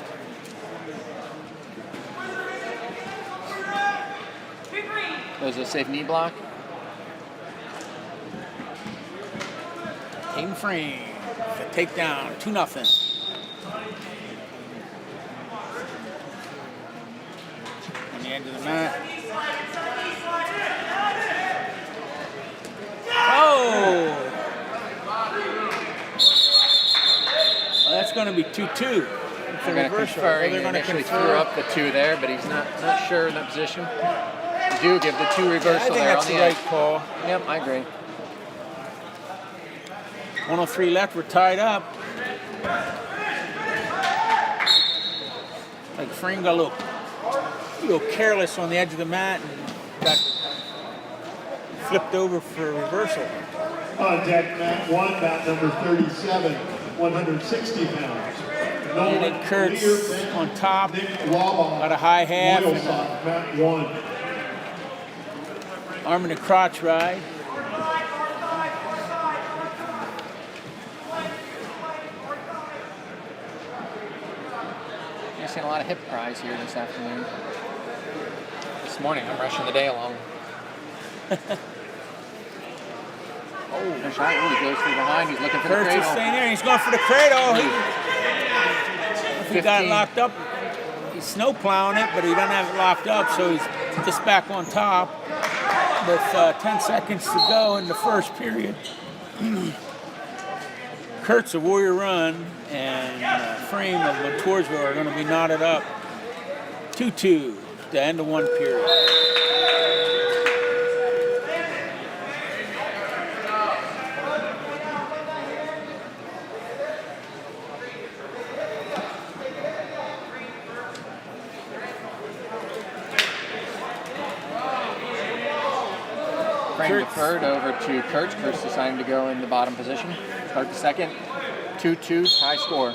Speaker 3: There's a safe knee block.
Speaker 2: Caden Frame, the takedown, 2-0. On the end of the mat. Oh! Well, that's going to be 2-2. It's a
Speaker 3: They're going to
Speaker 2: reversal.
Speaker 3: confer. He
Speaker 2: They're going to
Speaker 3: initially threw
Speaker 2: confer.
Speaker 3: up the 2 there, but he's not sure in that position. You do give the 2
Speaker 2: I
Speaker 3: reversal
Speaker 2: think
Speaker 3: there
Speaker 2: that's
Speaker 3: on
Speaker 2: the
Speaker 3: the
Speaker 2: right
Speaker 3: edge.
Speaker 2: call.
Speaker 3: Yep, I agree.
Speaker 2: 103 left, we're tied up. Like Frame got a little careless on the edge of the mat and got flipped over for a reversal.
Speaker 1: On deck, mat 1, bout number 37, 160 pounds.
Speaker 2: Landon Kurtz
Speaker 1: Benton,
Speaker 2: on top,
Speaker 1: Nick Laubach,
Speaker 2: got a high half and
Speaker 1: Loyalsock, mat 1.
Speaker 2: arm in the crotch ride.
Speaker 3: You're seeing a lot of hip pries here this afternoon. This morning, I'm rushing the day along. No shot. Ooh, he goes through behind. He's looking for the
Speaker 2: Kurtz is
Speaker 3: cradle.
Speaker 2: staying there. He's going for the cradle. If he got
Speaker 3: 15.
Speaker 2: locked up, he's snow plowing it, but he doesn't have it locked up, so he's just back on top with 10 seconds to go in the first period. Kurtz of Warrior Run and Frame of Montoursville are going to be knotted up 2-2 to end of one period.
Speaker 3: Frame
Speaker 2: Kurtz.
Speaker 3: deferred over to Kurtz. Kurtz deciding to go in the bottom position. Start the second. 2-2, high score.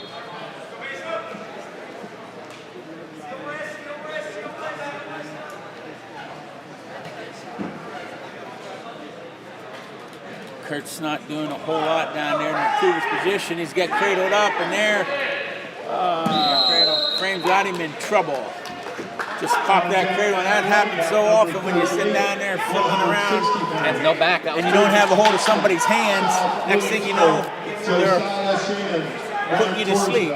Speaker 2: Kurt's not doing a whole lot down there in the previous position. He's got cradled up, and there, Frame's got him in trouble. Just pop that cradle, and that happens so often when you sit down there flipping around,
Speaker 3: And no back. That was
Speaker 2: and you don't have a hold of somebody's hands. Next thing you know, they're putting you to sleep.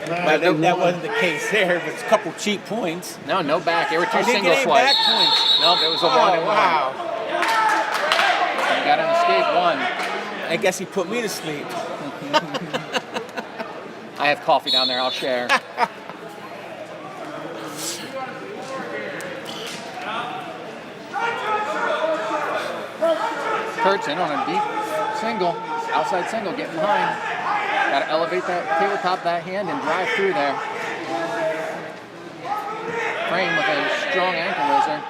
Speaker 1: Matt,
Speaker 2: that wasn't the case there, but it's a couple cheap points.
Speaker 3: No back. They were two
Speaker 2: I didn't
Speaker 3: single
Speaker 2: get any
Speaker 3: swipes.
Speaker 2: back points.
Speaker 3: No, there was a
Speaker 2: Oh,
Speaker 3: 1 and 1.
Speaker 2: wow.
Speaker 3: You got an escape 1.
Speaker 2: I guess he put me to sleep.
Speaker 3: I have coffee down there. I'll share. Kurt's in on a deep single, outside single, getting behind. Got to elevate that tabletop, that hand, and drive through there. Frame with a strong ankle laser.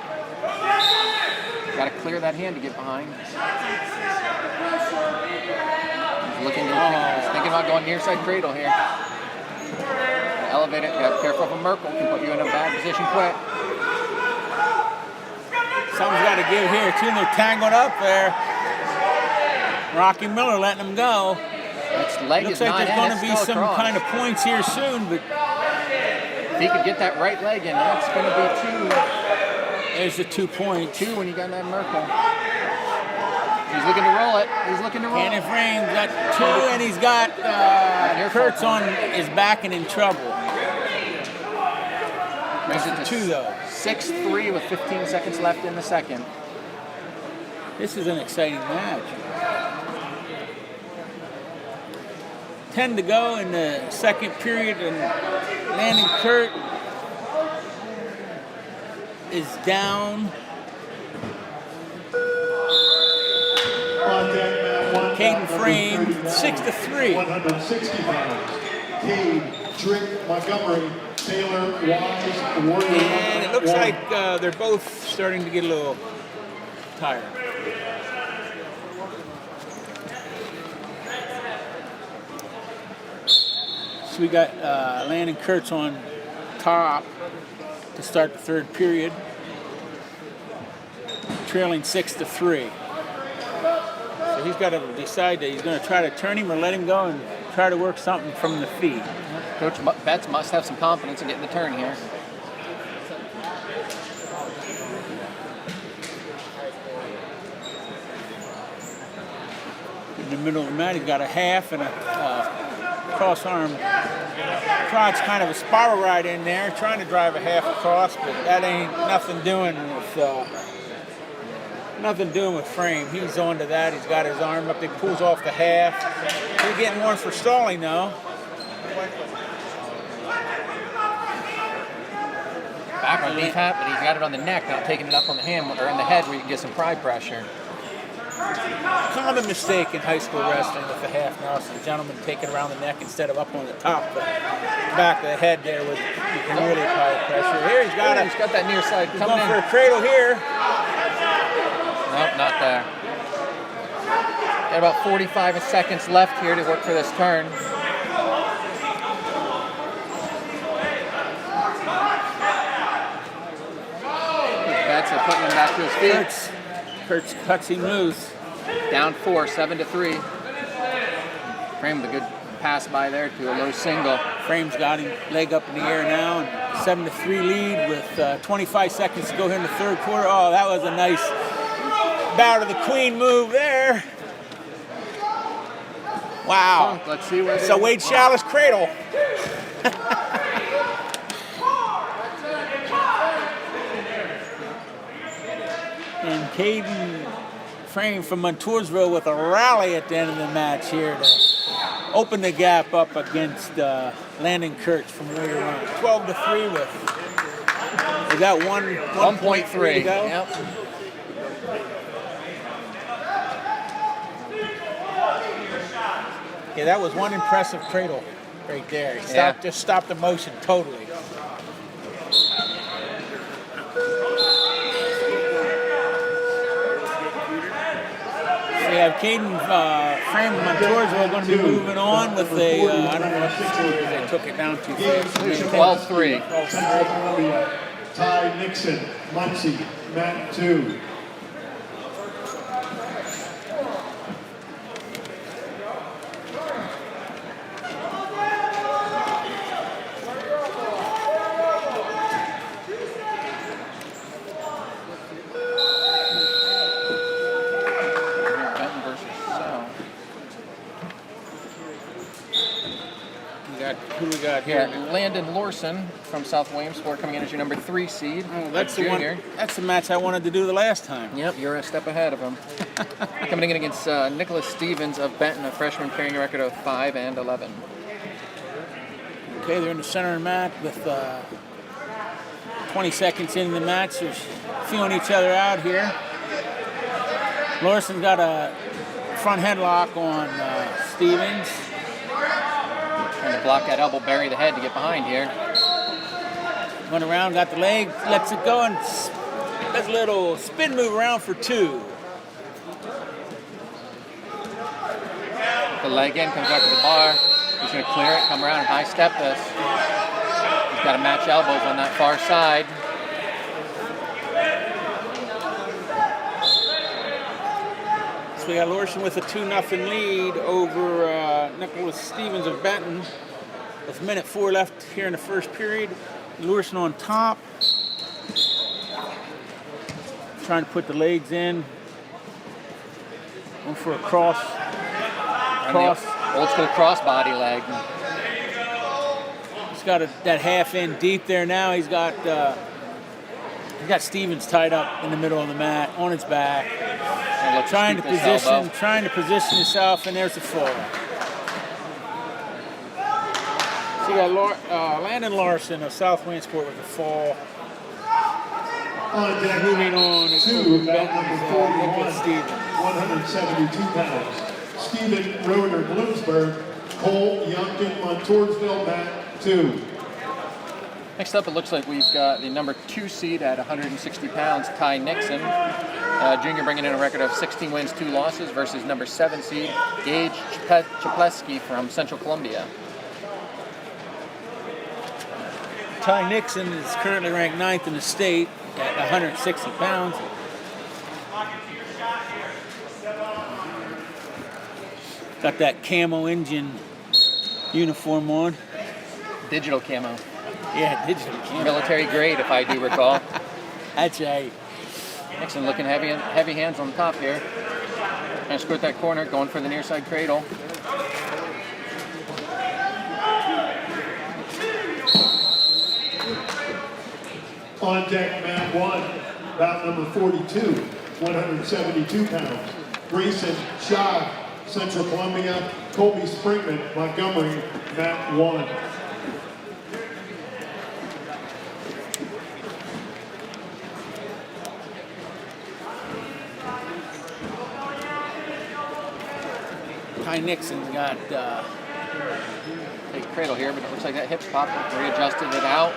Speaker 3: Got to clear that hand to get behind. He's thinking about going near side cradle here. Elevate it. Got to be careful of a Merkle. Can put you in a bad position quick.
Speaker 2: Something's got to give here, too. They're tangled up there. Rocky Miller letting them go.
Speaker 3: Its leg
Speaker 2: Looks
Speaker 3: is
Speaker 2: like
Speaker 3: not
Speaker 2: there's
Speaker 3: in.
Speaker 2: going
Speaker 3: It's
Speaker 2: to be
Speaker 3: still
Speaker 2: some
Speaker 3: across.
Speaker 2: kind of points here soon, but
Speaker 3: If he could get that right leg in, that's going to be 2.
Speaker 2: there's the 2 points.
Speaker 3: 2 when you got that Merkle. He's looking to roll it. He's looking to roll
Speaker 2: Cannon
Speaker 3: it.
Speaker 2: Frame's got 2, and he's got Kurtz on his back and in trouble.
Speaker 3: Makes it to
Speaker 2: 2, though.
Speaker 3: 6-3 with 15 seconds left in the second.
Speaker 2: This is an exciting match. 10 to go in the second period, and Landon Kurt is down.
Speaker 1: On deck, Matt, one.
Speaker 2: Caden
Speaker 1: number
Speaker 2: Frame,
Speaker 1: 39,
Speaker 2: 6-3.
Speaker 1: 160 pounds. Cade, Drake, Montgomery, Taylor, Wise, Warrior.
Speaker 2: And it looks
Speaker 1: Warren.
Speaker 2: like they're both starting to get a little tired. So we got Landon Kurtz on top to start the third period, trailing 6-3. So he's got to decide that he's going to try to turn him or let him go and try to work something from the feet.
Speaker 3: Coach Betts must have some confidence in getting the turn here.
Speaker 2: In the middle of the mat, he's got a half and a cross arm. Trot's kind of a spiral ride in there, trying to drive a half across, but that ain't nothing doing with Frame. He's on to that. He's got his arm up. He pulls off the half. He's getting one for stalling though.
Speaker 3: Back on D-tap, but he's got it on the neck, not taking it up on the hand or in the head where you can get some pride pressure.
Speaker 2: Common mistake in high school wrestling with the half Nelson. The gentleman taking around the neck instead of up on the top, the back of the head there with you can really apply the pressure. Here he's got
Speaker 3: He's got that near side
Speaker 2: he's
Speaker 3: coming
Speaker 2: going
Speaker 3: in.
Speaker 2: for a cradle here.
Speaker 3: Nope, not there. Got about 45 seconds left here to work for this turn. Betts are putting him back to his feet.
Speaker 2: Kurtz cuts him loose.
Speaker 3: Down 4, 7-3. Frame with a good pass by there to a low single.
Speaker 2: Frame's got him leg up in the air now, and 7-3 lead with 25 seconds to go here in the third quarter. Oh, that was a nice bow to the queen move there. Wow.
Speaker 3: Let's see where
Speaker 2: So Wade Shallow's cradle. And Caden Frame from Montoursville with a rally at the end of the match here to open the gap up against Landon Kurtz from Warrior Run. 12-3 with we got 1.3 to go.
Speaker 3: Yep.
Speaker 2: Yeah, that was one impressive cradle right there. He stopped, just stopped the motion totally. We have Caden Frame from Montoursville going to be moving on with a, I don't know if they took it down too fast.
Speaker 3: 12-3.
Speaker 1: Ty Nixon, Muncie, Mat 2.
Speaker 3: Benton versus Sal.
Speaker 2: Who we got
Speaker 3: Here,
Speaker 2: here?
Speaker 3: Landon Lawson from South Williamsport coming in as your number 3 seed.
Speaker 2: Oh, that's
Speaker 3: a
Speaker 2: the
Speaker 3: junior.
Speaker 2: one. That's the match I wanted to do the last time.
Speaker 3: Yep, you're a step ahead of him. Coming in against Nicholas Stevens of Benton, a freshman carrying a record of 5-11.
Speaker 2: Okay, they're in the center of the mat with 20 seconds into the match. They're feeling each other out here. Larson's got a front headlock on Stevens.
Speaker 3: Trying to block that elbow, bury the head to get behind here.
Speaker 2: Went around, got the leg, lets it go, and does a little spin move around for 2.
Speaker 3: The leg in, comes back to the bar. He's going to clear it, come around and high step this. He's got to match elbows on that far side.
Speaker 2: So we got Larson with a 2-0 lead over Nicholas Stevens of Benton. With a minute 4 left here in the first period. Larson on top. Trying to put the legs in. Going for a cross.
Speaker 3: Old school cross body leg.
Speaker 2: He's got that half in deep there now. He's got Stevens tied up in the middle of the mat on his back. Trying to position himself, and there's the fall. So you got Landon Larson of South Williamsport with the fall.
Speaker 1: On deck,
Speaker 2: Moving on
Speaker 1: to bout number 41,
Speaker 2: Nicholas Stevens.
Speaker 1: 172 pounds. Stephen Roeder, Bloomsburg. Cole Youngkin, Montoursville, Mat 2.
Speaker 3: Next up, it looks like we've got the number 2 seed at 160 pounds, Ty Nixon. Junior bringing in a record of 16 wins, 2 losses versus number 7 seed, Gage Chapleski from Central Columbia.
Speaker 2: Ty Nixon is currently ranked 9th in the state at 160 pounds. Got that camo engine uniform on.
Speaker 3: Digital camo.
Speaker 2: Yeah, digital camo.
Speaker 3: Military grade, if I do recall.
Speaker 2: That's right.
Speaker 3: Nixon looking heavy hands on the top here. Trying to squirt that corner, going for the near side cradle.
Speaker 1: On deck, Mat 1, bout number 42, 172 pounds. Grayson Shaw, Central Columbia. Colby Springman, Montgomery, Mat 1.
Speaker 2: Ty Nixon's got
Speaker 3: Big cradle here, but it looks like that hip's popped. Readjusted it out.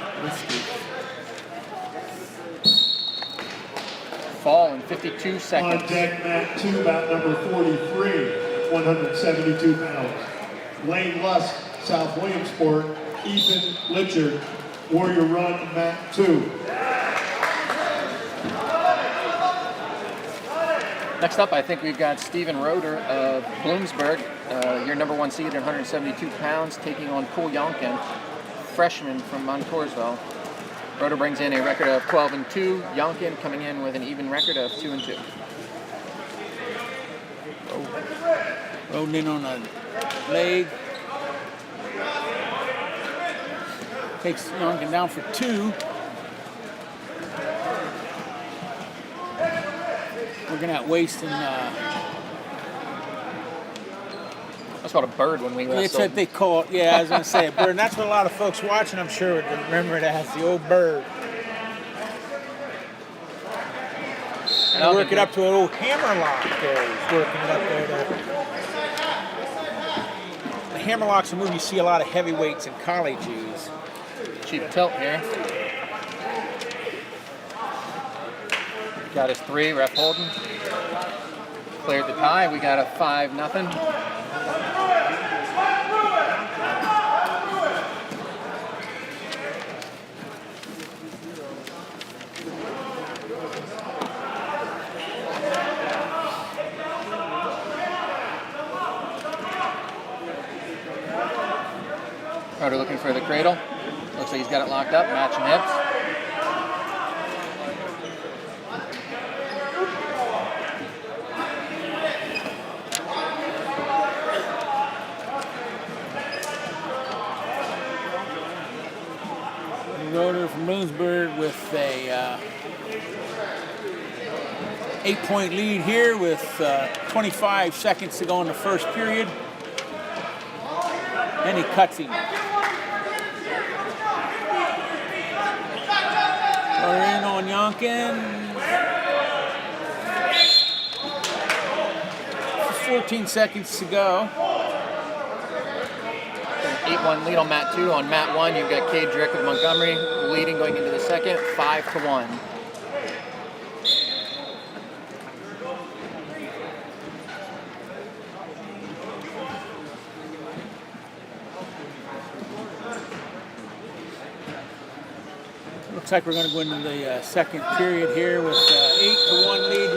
Speaker 3: Fall in 52 seconds.
Speaker 1: On deck, Mat 2, bout number 43, 172 pounds. Lane Lusk, South Williamsport. Ethan Litchard, Warrior Run, Mat 2.
Speaker 3: Next up, I think we've got Stephen Roeder of Bloomsburg, your number 1 seed at 172 pounds, taking on Cole Yonkin, freshman from Montoursville. Roeder brings in a record of 12-2. Yonkin coming in with an even record of 2-2.
Speaker 2: rolling in on a leg. Takes Yonkin down for 2. Working out wasting.
Speaker 3: That's called a bird when we wrestled.
Speaker 2: It's what they call it. Yeah, I was going to say a bird. And that's what a lot of folks watching, I'm sure, would remember it as the old bird. And work it up to an old hammerlock there. He's working it up there. The hammerlock's a move you see a lot of heavyweights and college use.
Speaker 3: Cheap tilt here. Got his 3, ref holding. Cleared the tie. We got a 5-0. Carter looking for the cradle. Looks like he's got it locked up, matching hips.
Speaker 2: with a 8-point lead here with 25 seconds to go in the first period. And he cuts him. We're in on Yonkin. 14 seconds to go.
Speaker 3: 8-1 lead on mat 2. On mat 1, you've got Cade Drick with Montgomery leading going into the second, 5-1.
Speaker 2: Looks like we're going to go into the second period here with 8-1 lead.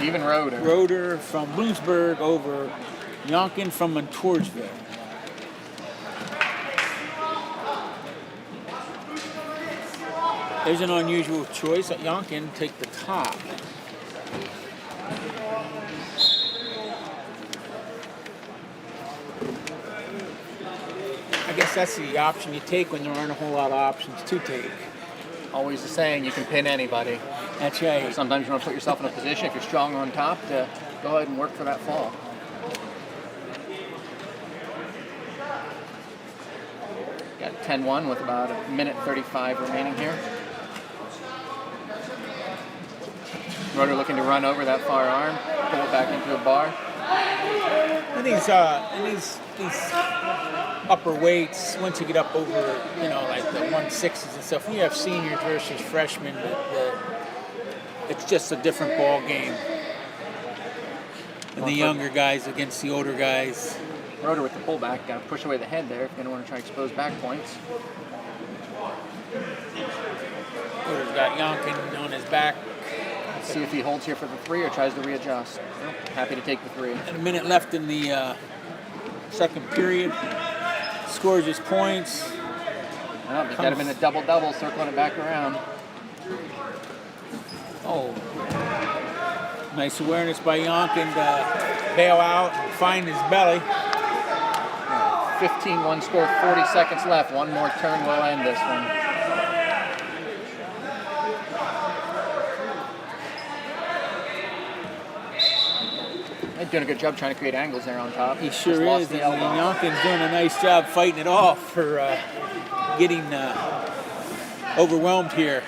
Speaker 3: Even Roeder.
Speaker 2: Roeder from Bloomsburg over Yonkin from Montoursville. There's an unusual choice. Yonkin take the top. I guess that's the option you take when there aren't a whole lot of options to take.
Speaker 3: Always the saying, you can pin anybody.
Speaker 2: That's right.
Speaker 3: Sometimes you want to put yourself in a position, if you're strong on top, to go ahead and work for that fall. Got 10-1 with about a minute 35 remaining here. Roeder looking to run over that far arm, pull it back into a bar.
Speaker 2: And these upper weights, once you get up over, like the 160s and stuff, when you have seniors versus freshmen, it's just a different ball game. And the younger guys against the older guys.
Speaker 3: Roeder with the pullback, got to push away the head there if you're going to want to try to expose back points.
Speaker 2: Roeder's got Yonkin on his back.
Speaker 3: Let's see if he holds here for the 3 or tries to readjust. Well, happy to take the 3.
Speaker 2: And a minute left in the second period. Scores his points.
Speaker 3: Well, he's got him in a double-double, circling it back around.
Speaker 2: Oh. Nice awareness by Yonkin to bail out and find his belly.
Speaker 3: 15-1 score, 40 seconds left. One more turn will end this one. He's doing a good job trying to create angles there on top.
Speaker 2: He sure
Speaker 3: Just lost
Speaker 2: is.
Speaker 3: the
Speaker 2: And
Speaker 3: elbow.
Speaker 2: Yonkin's doing a nice job fighting it off for getting overwhelmed here.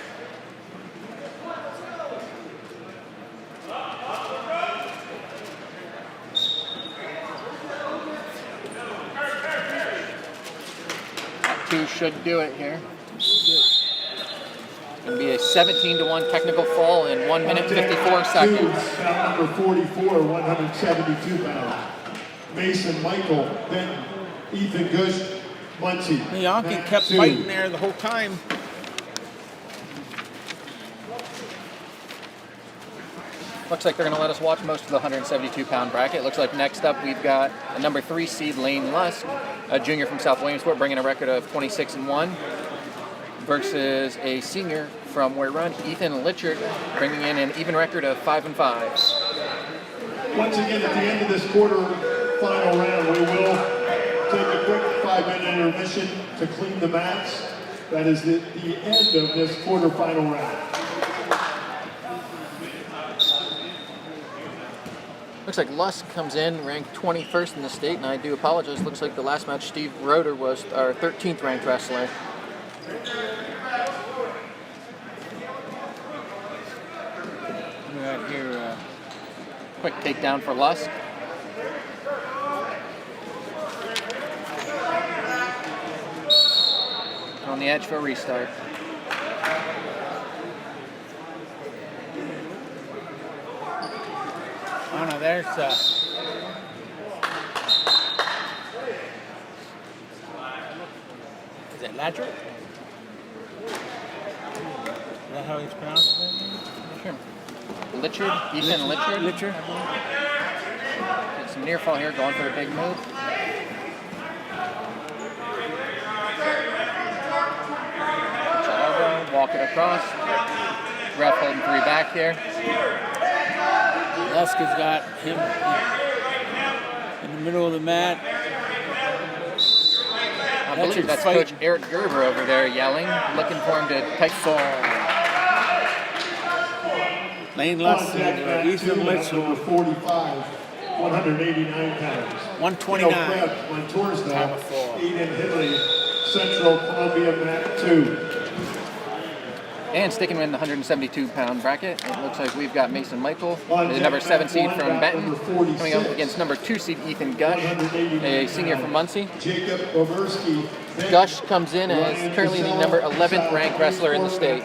Speaker 3: That 2 should do it here. Going to be a 17-1 technical fall in 1 minute 54 seconds.
Speaker 1: Foul number 44, 172 pounds. Mason Michael, then Ethan Gush, Muncie.
Speaker 2: Yonkin
Speaker 1: Mat
Speaker 2: kept
Speaker 1: 2.
Speaker 2: fighting there the whole time.
Speaker 3: Looks like they're going to let us watch most of the 172-pound bracket. Looks like next up we've got a number 3 seed, Lane Lusk, a junior from South Williamsport, bringing a record of 26-1, versus a senior from Ware Run, Ethan Litchard, bringing in an even record of 5-5.
Speaker 1: Once again, at the end of this quarter-final round, we will take a quick 5-minute intermission to clean the mats. That is the end of this quarter-final round.
Speaker 3: Looks like Lusk comes in ranked 21st in the state, and I do apologize. Looks like the last match, Steve Roeder was our 13th ranked wrestler.
Speaker 2: We got here.
Speaker 3: Quick takedown for Lusk. On the edge for a restart.
Speaker 2: Oh no, there's is it Ladrick? Is that how he's pronounced?
Speaker 3: Sure. Litchard, Ethan Litchard.
Speaker 2: Litchard.
Speaker 3: Get some near fall here, going for a big move. Put your elbow, walk it across. Ref holding 3 back here.
Speaker 2: Lusk has got him in the middle of the mat. That's
Speaker 3: believe
Speaker 2: your
Speaker 3: that's
Speaker 2: fight.
Speaker 3: Coach Eric Gerber over there yelling, looking for him to take fall.
Speaker 2: Lane
Speaker 1: On
Speaker 2: Lutz
Speaker 1: deck,
Speaker 2: over
Speaker 1: Mat
Speaker 2: Ethan
Speaker 1: 2, bout
Speaker 2: Litz
Speaker 1: number
Speaker 2: over
Speaker 1: 45, 189 pounds.
Speaker 2: 129.
Speaker 1: Krebs,
Speaker 2: Time
Speaker 1: Montoursville,
Speaker 2: of fall.
Speaker 1: Eden Hidley, Central Columbia Mat 2.
Speaker 3: And sticking in the 172-pound bracket, it looks like we've got Mason Michael,
Speaker 1: On
Speaker 3: the
Speaker 1: deck,
Speaker 3: number 7
Speaker 1: Mat
Speaker 3: seed
Speaker 1: 1,
Speaker 3: from
Speaker 1: bout
Speaker 3: Benton,
Speaker 1: number 46,
Speaker 3: coming up against number 2 seed Ethan Gush,
Speaker 1: 189
Speaker 3: a senior from Muncie.
Speaker 1: Jacob Oberski.
Speaker 3: Gush comes in as currently the number 11th ranked wrestler in the state.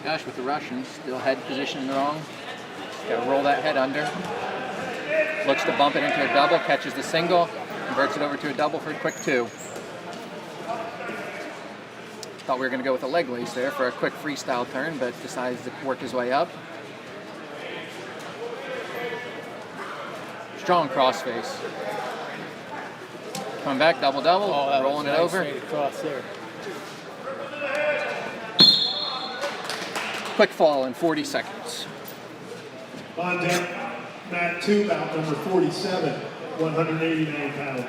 Speaker 3: Gush with the Russian, still head position wrong. Got to roll that head under. Looks to bump it into a double, catches the single, converts it over to a double for a quick 2. Thought we were going to go with a leg lace there for a quick freestyle turn, but decides to work his way up. Strong crossface. Coming back, double, rolling it over.
Speaker 2: Straight across there.
Speaker 3: Quick fall in 40 seconds.
Speaker 1: On deck, Mat 2, bout number 47, 189 pounds.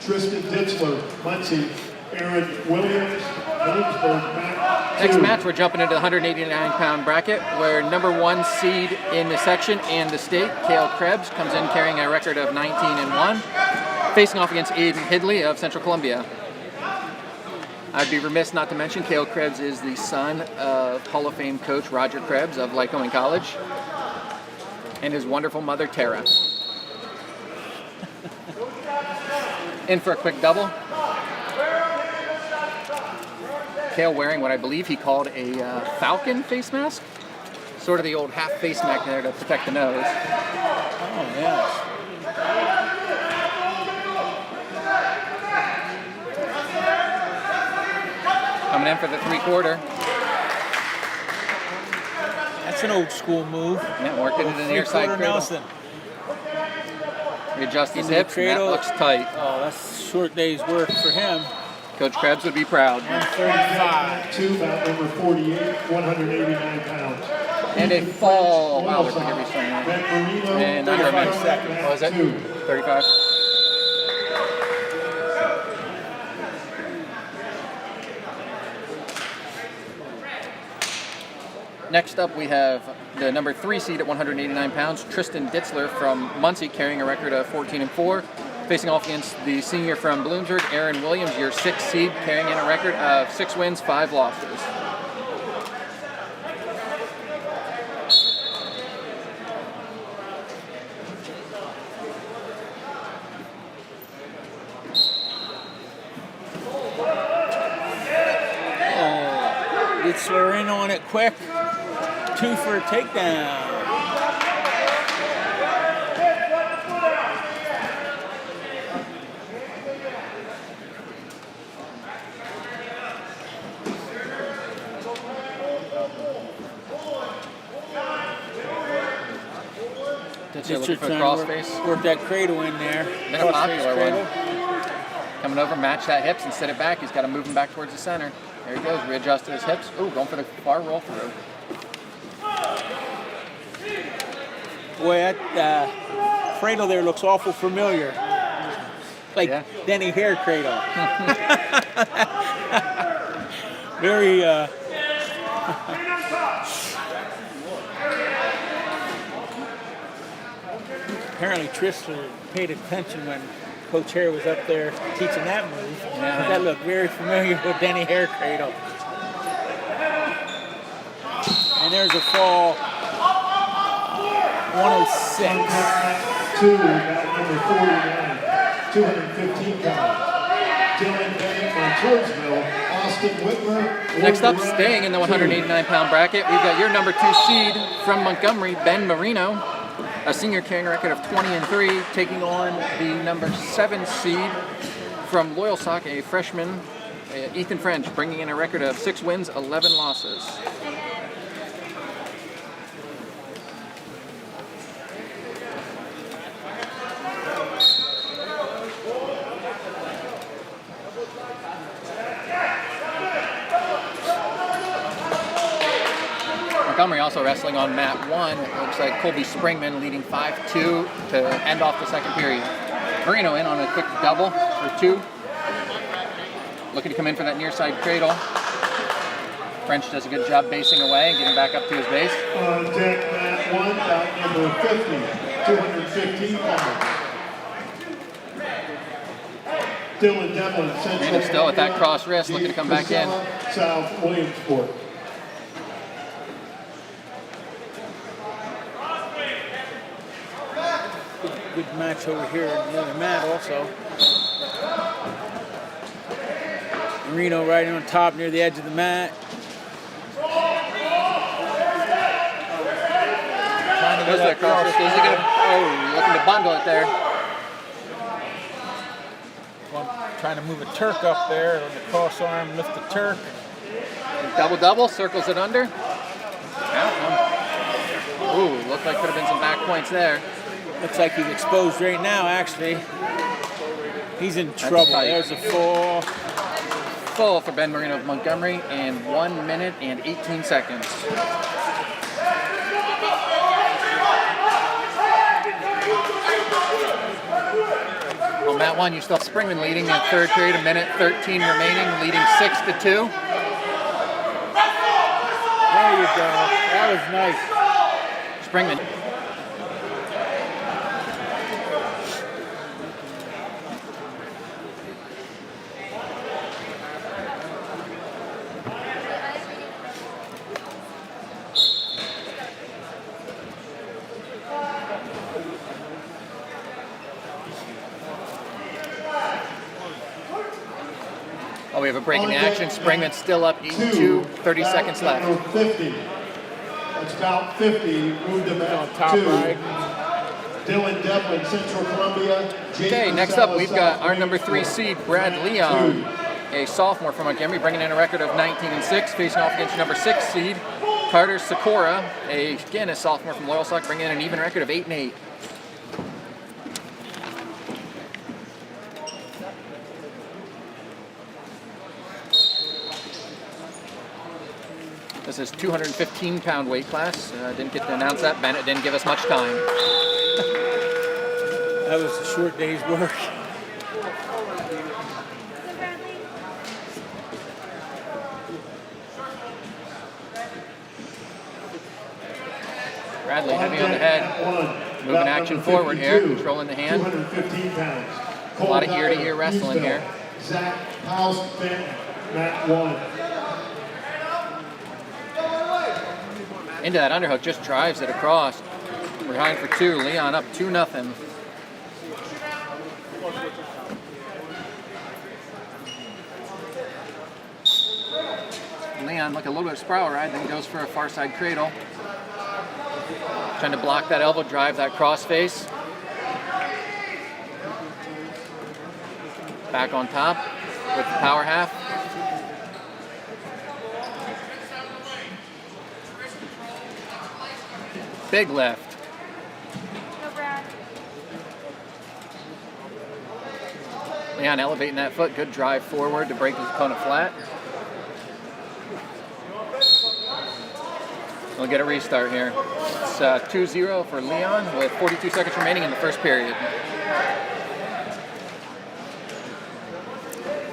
Speaker 1: Tristan Ditzler, Muncie, Aaron Williams, Williamsburg, Mat 2.
Speaker 3: Next match, we're jumping into the 189-pound bracket, where number 1 seed in the section and the state, Cale Krebs, comes in carrying a record of 19-1, facing off against Aiden Hidley of Central Columbia. I'd be remiss not to mention Cale Krebs is the son of Hall of Fame coach Roger Krebs of Lycoming College and his wonderful mother Tara. In for a quick double. Cale wearing what I believe he called a falcon face mask. Sort of the old half face mask there to protect the nose.
Speaker 2: Oh, yeah.
Speaker 3: Coming in for the 3/4.
Speaker 2: That's an old school move.
Speaker 3: Yeah, worked into the near side
Speaker 2: Three-quarter
Speaker 3: cradle.
Speaker 2: Nelson.
Speaker 3: Readjust his
Speaker 2: Into the
Speaker 3: hips, and that
Speaker 2: cradle.
Speaker 3: looks tight.
Speaker 2: Oh, that's a short day's work for him.
Speaker 3: Coach Krebs would be proud.
Speaker 2: 135.
Speaker 1: 2, bout number 48, 189 pounds.
Speaker 3: And a fall. Wow, looks like every swing.
Speaker 1: Ben Marino,
Speaker 3: And
Speaker 2: 35
Speaker 1: Mat
Speaker 2: seconds.
Speaker 3: What was it?
Speaker 1: 2.
Speaker 3: 35. Next up, we have the number 3 seed at 189 pounds, Tristan Ditzler from Muncie, carrying a record of 14-4, facing off against the senior from Bloomsburg, Aaron Williams, your 6th seed, carrying in a record of 6 wins, 5 losses.
Speaker 2: Ditzler in on it quick. 2 for a takedown.
Speaker 3: Ditzler looking for a
Speaker 2: trying to
Speaker 3: crossface.
Speaker 2: work that cradle in there.
Speaker 3: Been a
Speaker 2: Crossface
Speaker 3: popular
Speaker 2: cradle.
Speaker 3: one. Coming over, match that hips and set it back. He's got to move him back towards the center. There he goes, readjusted his hips. Ooh, going for the far roll through.
Speaker 2: Boy, that cradle there looks awful familiar. Like
Speaker 3: Yeah.
Speaker 2: Denny hair cradle. Very, apparently Tristler paid attention when Coach Hare was up there teaching that move.
Speaker 3: Yeah.
Speaker 2: That looked very familiar with Denny hair cradle. And there's a fall. 106.
Speaker 1: On deck, Mat 2, bout number 49, 215 pounds. Dylan Bennett, Montoursville, Austin Whitmer.
Speaker 3: Next up,
Speaker 1: Wolverine,
Speaker 3: staying in the 189-pound bracket, we've got your number 2 seed from Montgomery, Ben Marino, a senior carrying a record of 20-3, taking on the number 7 seed from Loyalsock, a freshman Ethan French bringing in a record of 6 wins, 11 losses. Montgomery also wrestling on mat 1. It looks like Colby Springman leading 5-2 to end off the second period. Marino in on a quick double for 2. Looking to come in for that near side cradle. French does a good job basing away and getting back up to his base.
Speaker 1: On deck, mat 1, bout number 50, 215 pounds. Dylan Devlin, Central.
Speaker 3: Marino still with that cross wrist, looking to come back in.
Speaker 1: South Williamsport.
Speaker 2: Good match over here in the other mat also. Marino right on top near the edge of the mat.
Speaker 3: Goes that cross wrist. Is he gonna, looking to bundle it there.
Speaker 2: Trying to move a Turk up there on the cross arm, lift the Turk.
Speaker 3: Double, circles it under. Ooh, looked like could have been some back points there.
Speaker 2: Looks like he's exposed right now, actually. He's in trouble.
Speaker 3: tight.
Speaker 2: There's a fall.
Speaker 3: Full for Ben Marino of Montgomery in 1 minute and 18 seconds. On mat 1, you still have Springman leading in third period, 1 minute 13 remaining, leading 6-2.
Speaker 2: There you go. That was nice.
Speaker 3: Springman. Oh, we have a break in the action. Springman's still up 8-2, 30 seconds left.
Speaker 1: 50. That's about 50. Moved to mat
Speaker 2: Top
Speaker 1: 2.
Speaker 2: right.
Speaker 1: Dylan Devlin, Central Columbia.
Speaker 3: Okay, next up we've got our number 3 seed, Brad Leon, a sophomore from Montgomery, bringing in a record of 19-6, facing off against number 6 seed, Carter Sikora, again a sophomore from Loyalsock, bringing in an even record of 8-8. This is 215-pound weight class. Didn't get to announce that. Bennett didn't give us much time.
Speaker 2: That was a short day's work.
Speaker 3: Bradley heavy on the head. Moving action forward here, controlling the hand.
Speaker 1: 215 pounds.
Speaker 3: A lot of ear-to-ear wrestling here.
Speaker 1: Zach House, mat 1.
Speaker 3: Into that underhook, just drives it across. We're behind for 2. Leon up 2-0. Leon like a little bit of spiral ride, then goes for a far side cradle. Trying to block that elbow drive, that cross face. Back on top with the power half. Big lift. Leon elevating that foot, good drive forward to break his opponent flat. We'll get a restart here. It's 2-0 for Leon with 42 seconds remaining in the first period.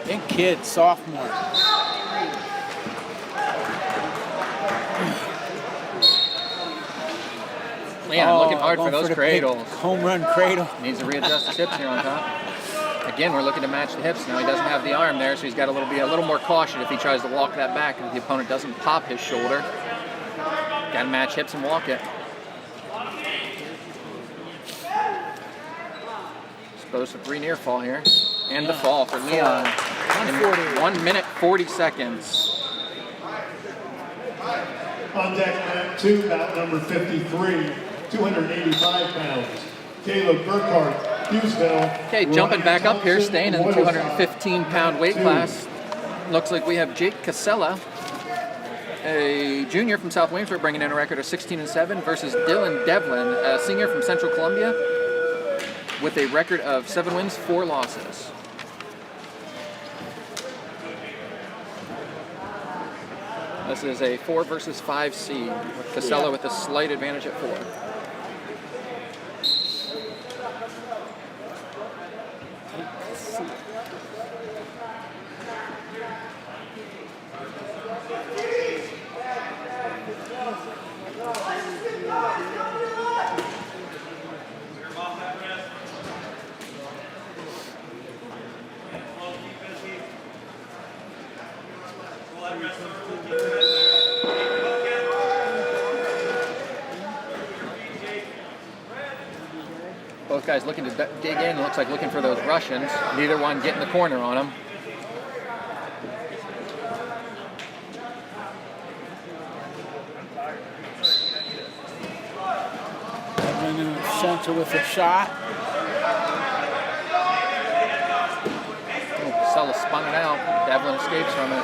Speaker 2: Big kid, sophomore.
Speaker 3: Leon looking hard for
Speaker 2: going
Speaker 3: those
Speaker 2: the
Speaker 3: cradles.
Speaker 2: big home run cradle.
Speaker 3: Needs to readjust his hips here on top. Again, we're looking to match the hips. Now he doesn't have the arm there, so he's got to be a little more cautious if he tries to walk that back, and if the opponent doesn't pop his shoulder. Got to match hips and walk it. Exposed to 3 near fall here. And the fall for Leon. In 1 minute 40 seconds.
Speaker 1: On deck, mat 2, bout number 53, 285 pounds. Caleb Burkhart, Hughesville.
Speaker 3: Okay, jumping back up here, staying in the 215-pound weight class. Looks like we have Jake Casella, a junior from South Williamsburg, bringing in a record of 16-7 versus Dylan Devlin, a senior from Central Columbia, with a record of 7 wins, 4 losses. This is a 4 versus 5 seed, with Casella with a slight advantage at 4. Both guys looking to dig in. Looks like looking for those Russians. Neither one getting the corner on them.
Speaker 2: Center with a shot.
Speaker 3: Casella spun it out. Devlin escapes from it.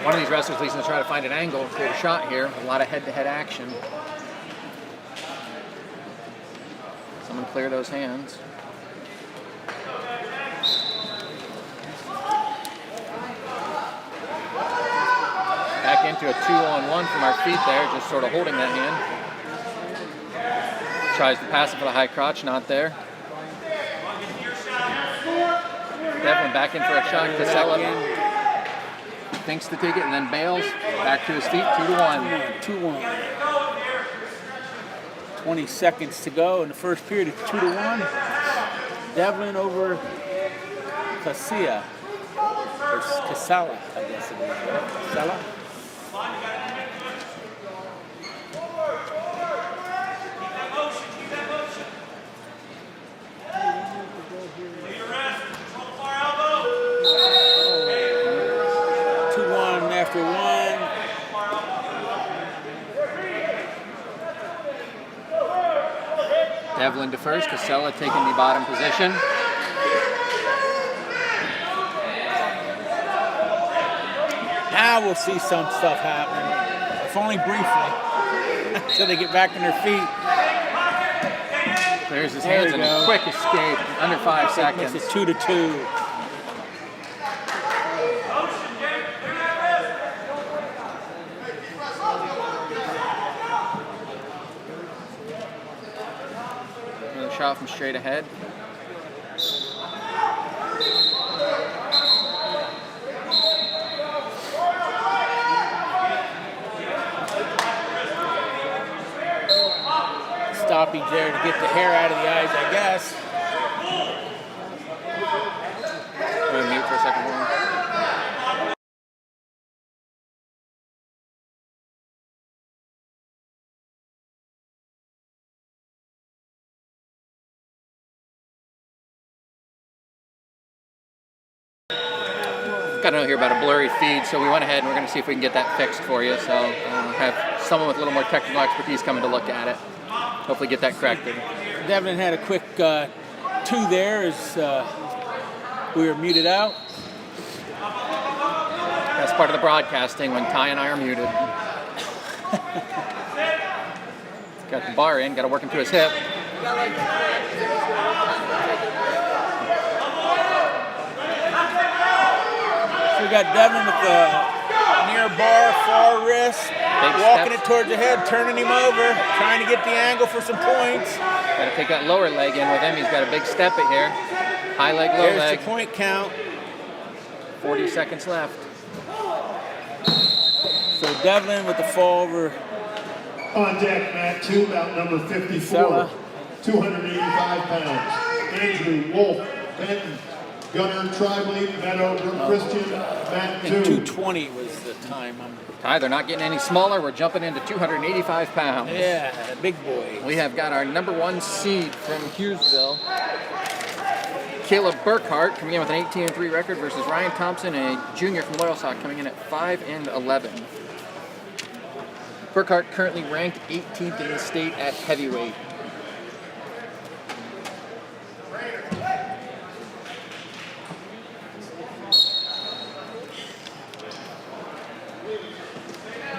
Speaker 3: One of these wrestlers at least going to try to find an angle and create a shot here. A lot of head-to-head action. Someone clear those hands. Back into a 2-on-1 from our feet there, just sort of holding that hand. Tries to pass it for the high crotch, not there. Devlin back in for a shot. Casella thinks to take it and then bails. Back to his feet, 2-1.
Speaker 2: 2-1. 20 seconds to go in the first period. It's 2-1. Devlin over Casilla. Or Casella, I guess it is. Casella.
Speaker 4: Keep that motion. Leave your rest. Control the far elbow.
Speaker 2: 2-1 after 1.
Speaker 3: Devlin to first, Casella taking the bottom position.
Speaker 2: Now we'll see some stuff happening, if only briefly, until they get back on their feet.
Speaker 3: There's his
Speaker 2: There
Speaker 3: hands
Speaker 2: we
Speaker 3: and
Speaker 2: go.
Speaker 3: a quick escape, under 5 seconds.
Speaker 2: Makes it 2-2.
Speaker 3: Another shot from straight ahead.
Speaker 2: Stoppage there to get the hair out of the eyes, I guess.
Speaker 3: I'm going to mute for a second. More. Got to know here about a blurry feed, so we went ahead and we're going to see if we can get that fixed for you. So have someone with a little more technical expertise coming to look at it. Hopefully get that corrected.
Speaker 2: Devlin had a quick 2 there as we were muted out.
Speaker 3: That's part of the broadcasting when Ty and I are muted. Got the bar in, got to work him to his hip.
Speaker 2: So we got Devlin with the near bar, far wrist, walking it towards the head, turning him over, trying to get the angle for some points.
Speaker 3: Got to take that lower leg in with him. He's got a big step it here. High leg, low
Speaker 2: There's
Speaker 3: leg.
Speaker 2: the point count.
Speaker 3: 40 seconds left.
Speaker 2: So Devlin with the fall over.
Speaker 1: On deck, Mat 2, bout number 54,
Speaker 2: Sella.
Speaker 1: 285 pounds. Andrew, Wolf, Benton, Gunner, Tribally, Meadow, Christian, Mat 2.
Speaker 2: 220 was the time.
Speaker 3: Ty, they're not getting any smaller. We're jumping into 285 pounds.
Speaker 2: Yeah, big boy.
Speaker 3: We have got our number 1 seed from Hughesville, Caleb Burkhart, coming in with an 18-3 record versus Ryan Thompson, a junior from Loyalsock, coming in at 5-11. Burkhart currently ranked 18th in the state at heavyweight.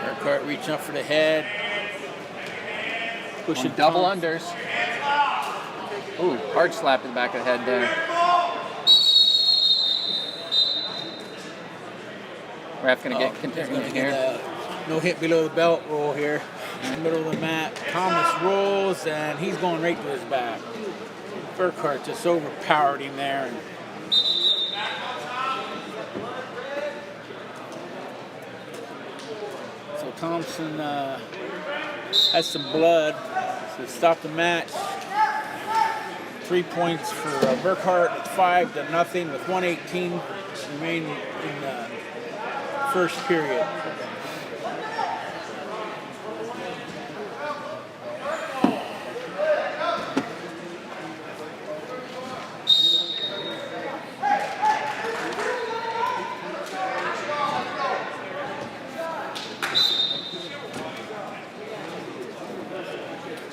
Speaker 2: Burkhart reaching up for the head. Pushing
Speaker 3: Double
Speaker 2: Thompson.
Speaker 3: unders. Ooh, hard slap to the back of the head there. Ref gonna get continuing here.
Speaker 2: No hit below the belt roll here. In the middle of the mat. Thomas rolls and he's going right to his back. Burkhart just overpowered him there. And so Thompson has some blood. So stop the match. 3 points for Burkhart. It's 5-0 with 1:18 remaining in the first period.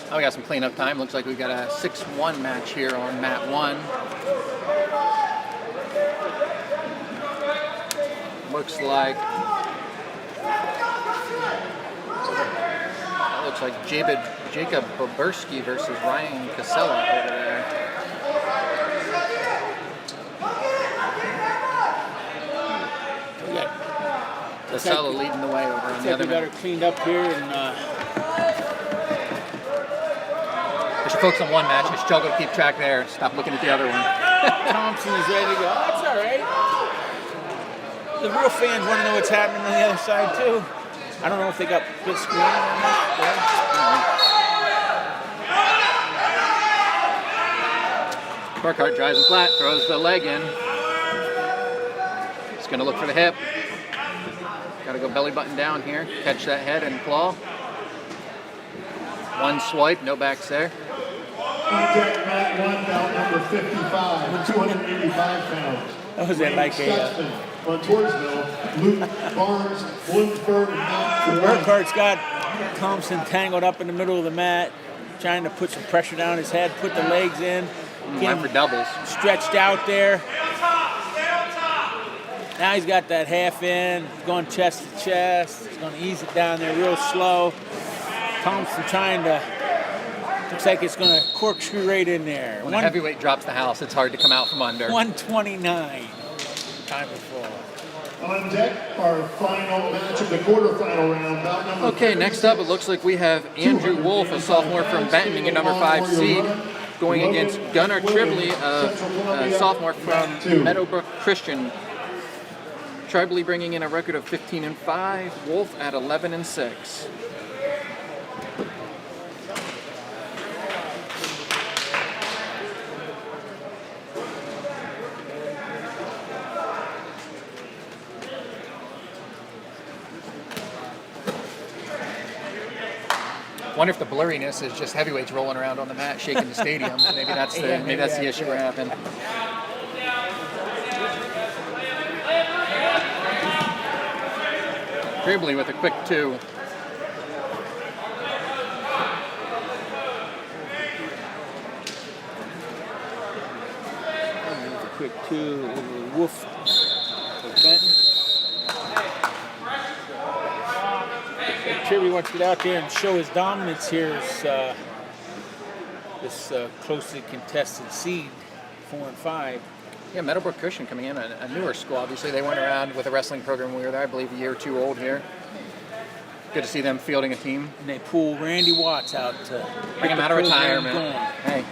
Speaker 3: Oh, we got some cleanup time. Looks like we've got a 6-1 match here on mat 1. Looks like Jacob Boberski versus Ryan Casella over there. Casella leading the way over on the other
Speaker 2: We got her
Speaker 3: end.
Speaker 2: cleaned up here and
Speaker 3: I should focus on one match. I struggle to keep track there. Stop looking at the other one.
Speaker 2: Thompson is ready to go. That's all right. The real fans want to know what's happening on the other side too. I don't know if they got good screen on that.
Speaker 3: Burkhart drives him flat, throws the leg in. He's going to look for the hip. Got to go belly button down here. Catch that head and claw. One swipe, no backs there.
Speaker 1: Contact mat 1, bout number 55, 285 pounds.
Speaker 2: That was like a.
Speaker 1: On Torresville, Luke Barnes, Bloomsburg, and Matt
Speaker 2: Burkhart's got Thompson tangled up in the middle of the mat, trying to put some pressure down his head, put the legs in.
Speaker 3: Went for doubles.
Speaker 2: Stretched out there. Now he's got that half in, going chest to chest. He's going to ease it down there real slow. Thompson trying to, looks like it's going to corkscrew right in there.
Speaker 3: When a heavyweight drops the house, it's hard to come out from under.
Speaker 2: 129. Time before.
Speaker 1: On deck, our final match of the quarterfinal round. Bout number
Speaker 3: Okay, next up, it looks like we have Andrew Wolf, a sophomore from Benton, being a number 5 seed, going against Gunnar Tribbley, a sophomore from Meadowbrook Christian. Tribbley bringing in a record of 15-5, Wolf at 11-6. Wonder if the blurriness is just heavyweights rolling around on the mat, shaking the stadium. Maybe that's the issue we're having. Tribbley with a quick 2.
Speaker 2: With a quick 2 over Wolf of Benton. Tribbley wants to get out there and show his dominance here as this closely contested seed, 4 and 5.
Speaker 3: Yeah, Meadowbrook Christian coming in, a newer school. Obviously, they went around with a wrestling program when we were there, I believe a year or 2 old here. Good to see them fielding a team.
Speaker 2: And they pull Randy Watts out to
Speaker 3: Bring him out of retirement. Hey.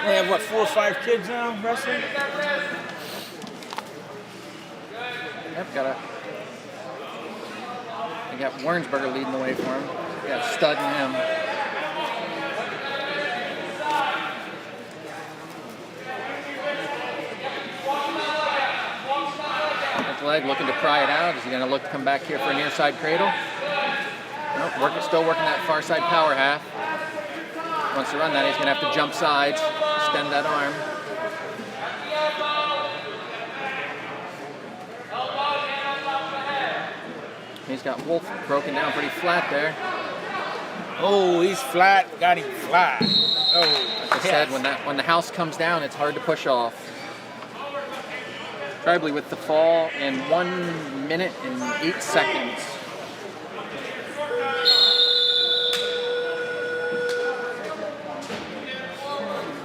Speaker 2: They have, what, 4 or 5 kids now wrestling?
Speaker 3: Yep, they got Warrensberger leading the way for him. We got Stud and him. Left leg looking to pry it out. Is he going to look to come back here for a near side cradle? Nope, still working that far side power half. Wants to run that, he's going to have to jump sides, extend that arm. He's got Wolf broken down pretty flat there.
Speaker 2: Oh, he's flat. Got him flat. Oh,
Speaker 3: Like I said, when the house comes down, it's hard to push off. Tribally with the fall in 1 minute and 8 seconds.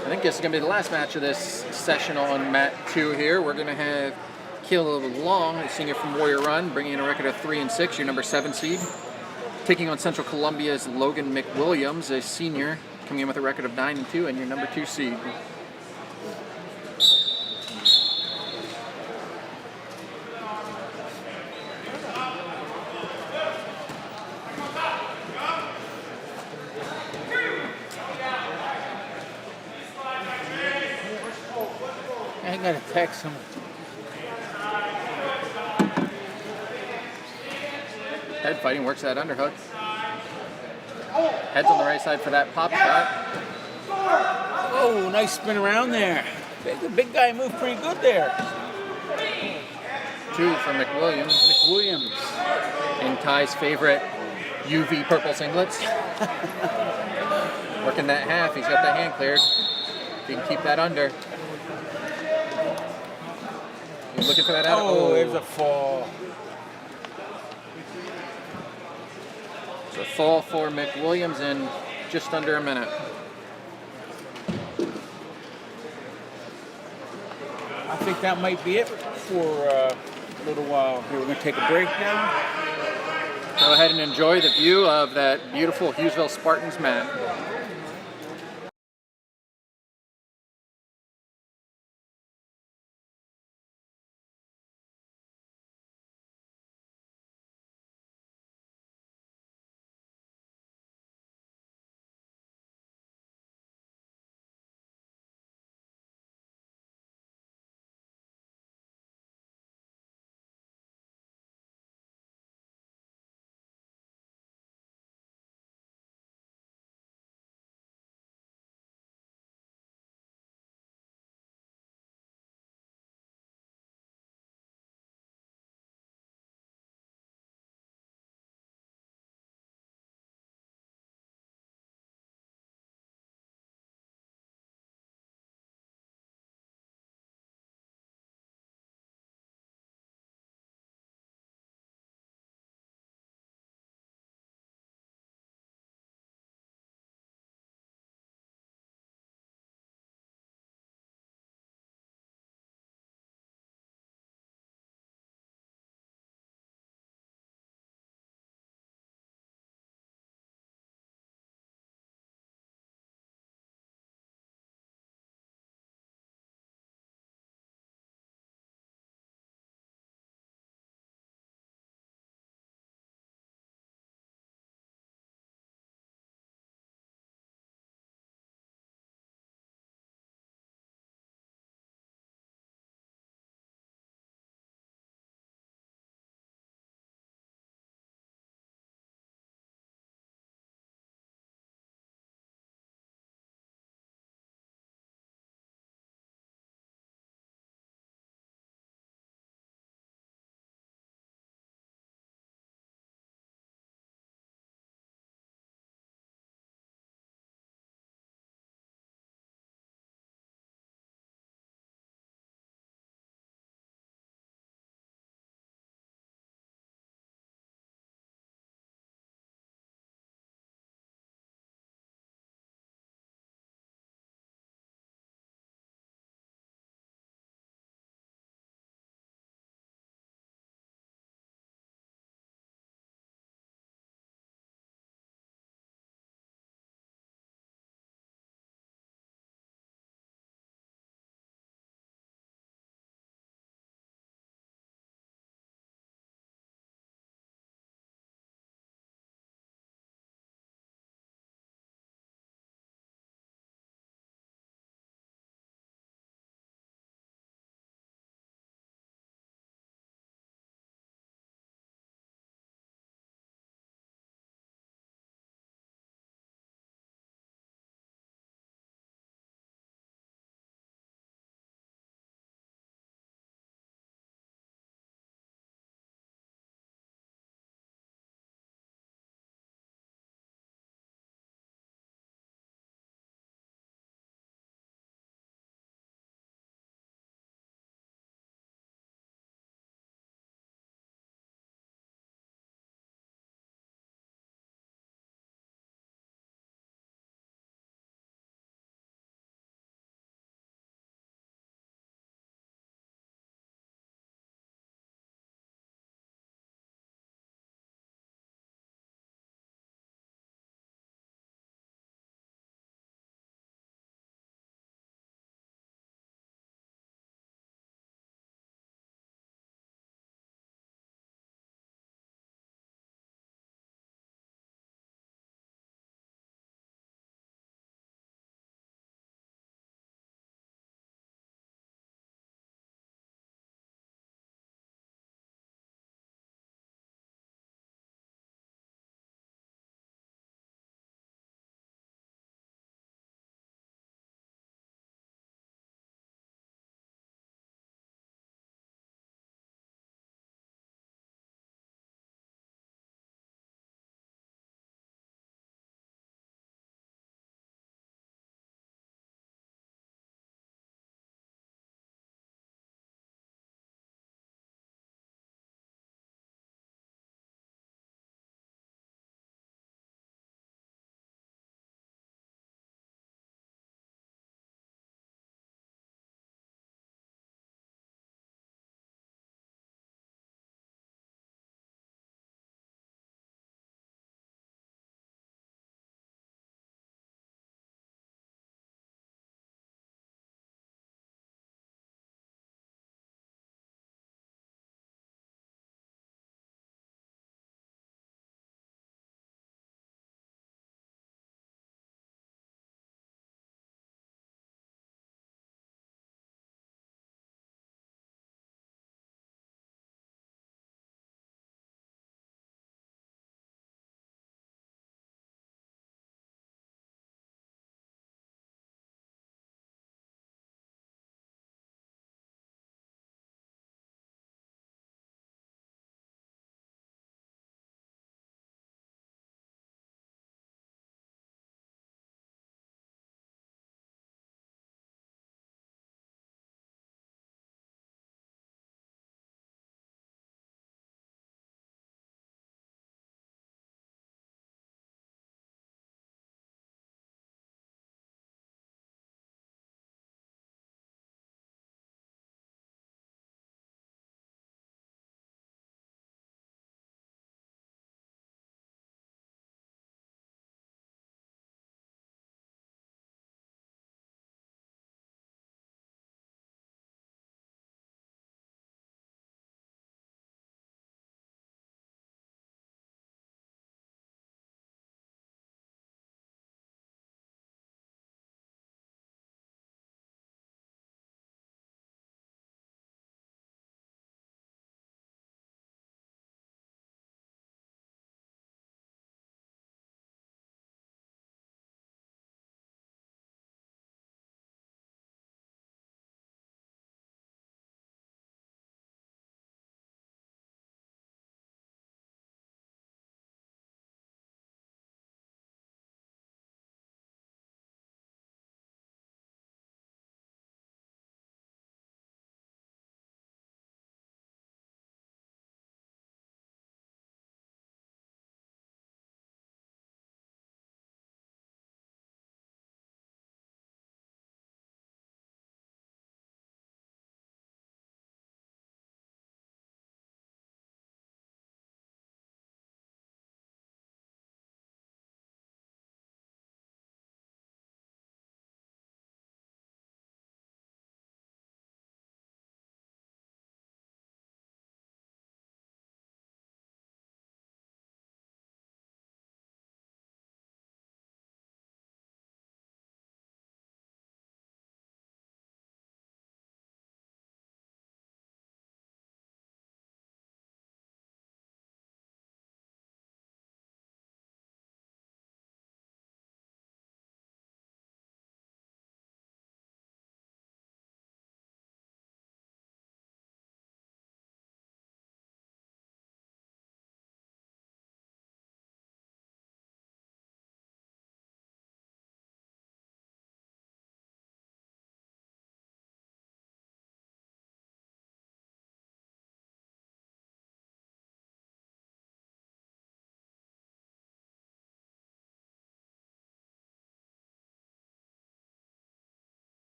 Speaker 3: I think this is going to be the last match of this session on Mat 2 here. We're going to have Caleb Long, a senior from Warrior Run, bringing in a record of 3-6, your number 7 seed. Taking on Central Columbia's Logan McWilliams, a senior, coming in with a record of 9-2, and your number 2 seed.
Speaker 2: I gotta text him.
Speaker 3: Head fighting, works that underhook. Head's on the right side for that pop shot.
Speaker 2: Oh, nice spin around there. The big guy moved pretty good there.
Speaker 3: 2 for McWilliams.
Speaker 2: Williams.
Speaker 3: In Ty's favorite UV purple singlets. Working that half, he's got the hand cleared. If he can keep that under. He's looking for that out.
Speaker 2: Oh, there's a fall.
Speaker 3: It's a fall for McWilliams in just under a minute.
Speaker 2: I think that might be it for a little while. Here, we're going to take a break now.
Speaker 3: Go ahead and enjoy the view of that beautiful Hughesville Spartans mat.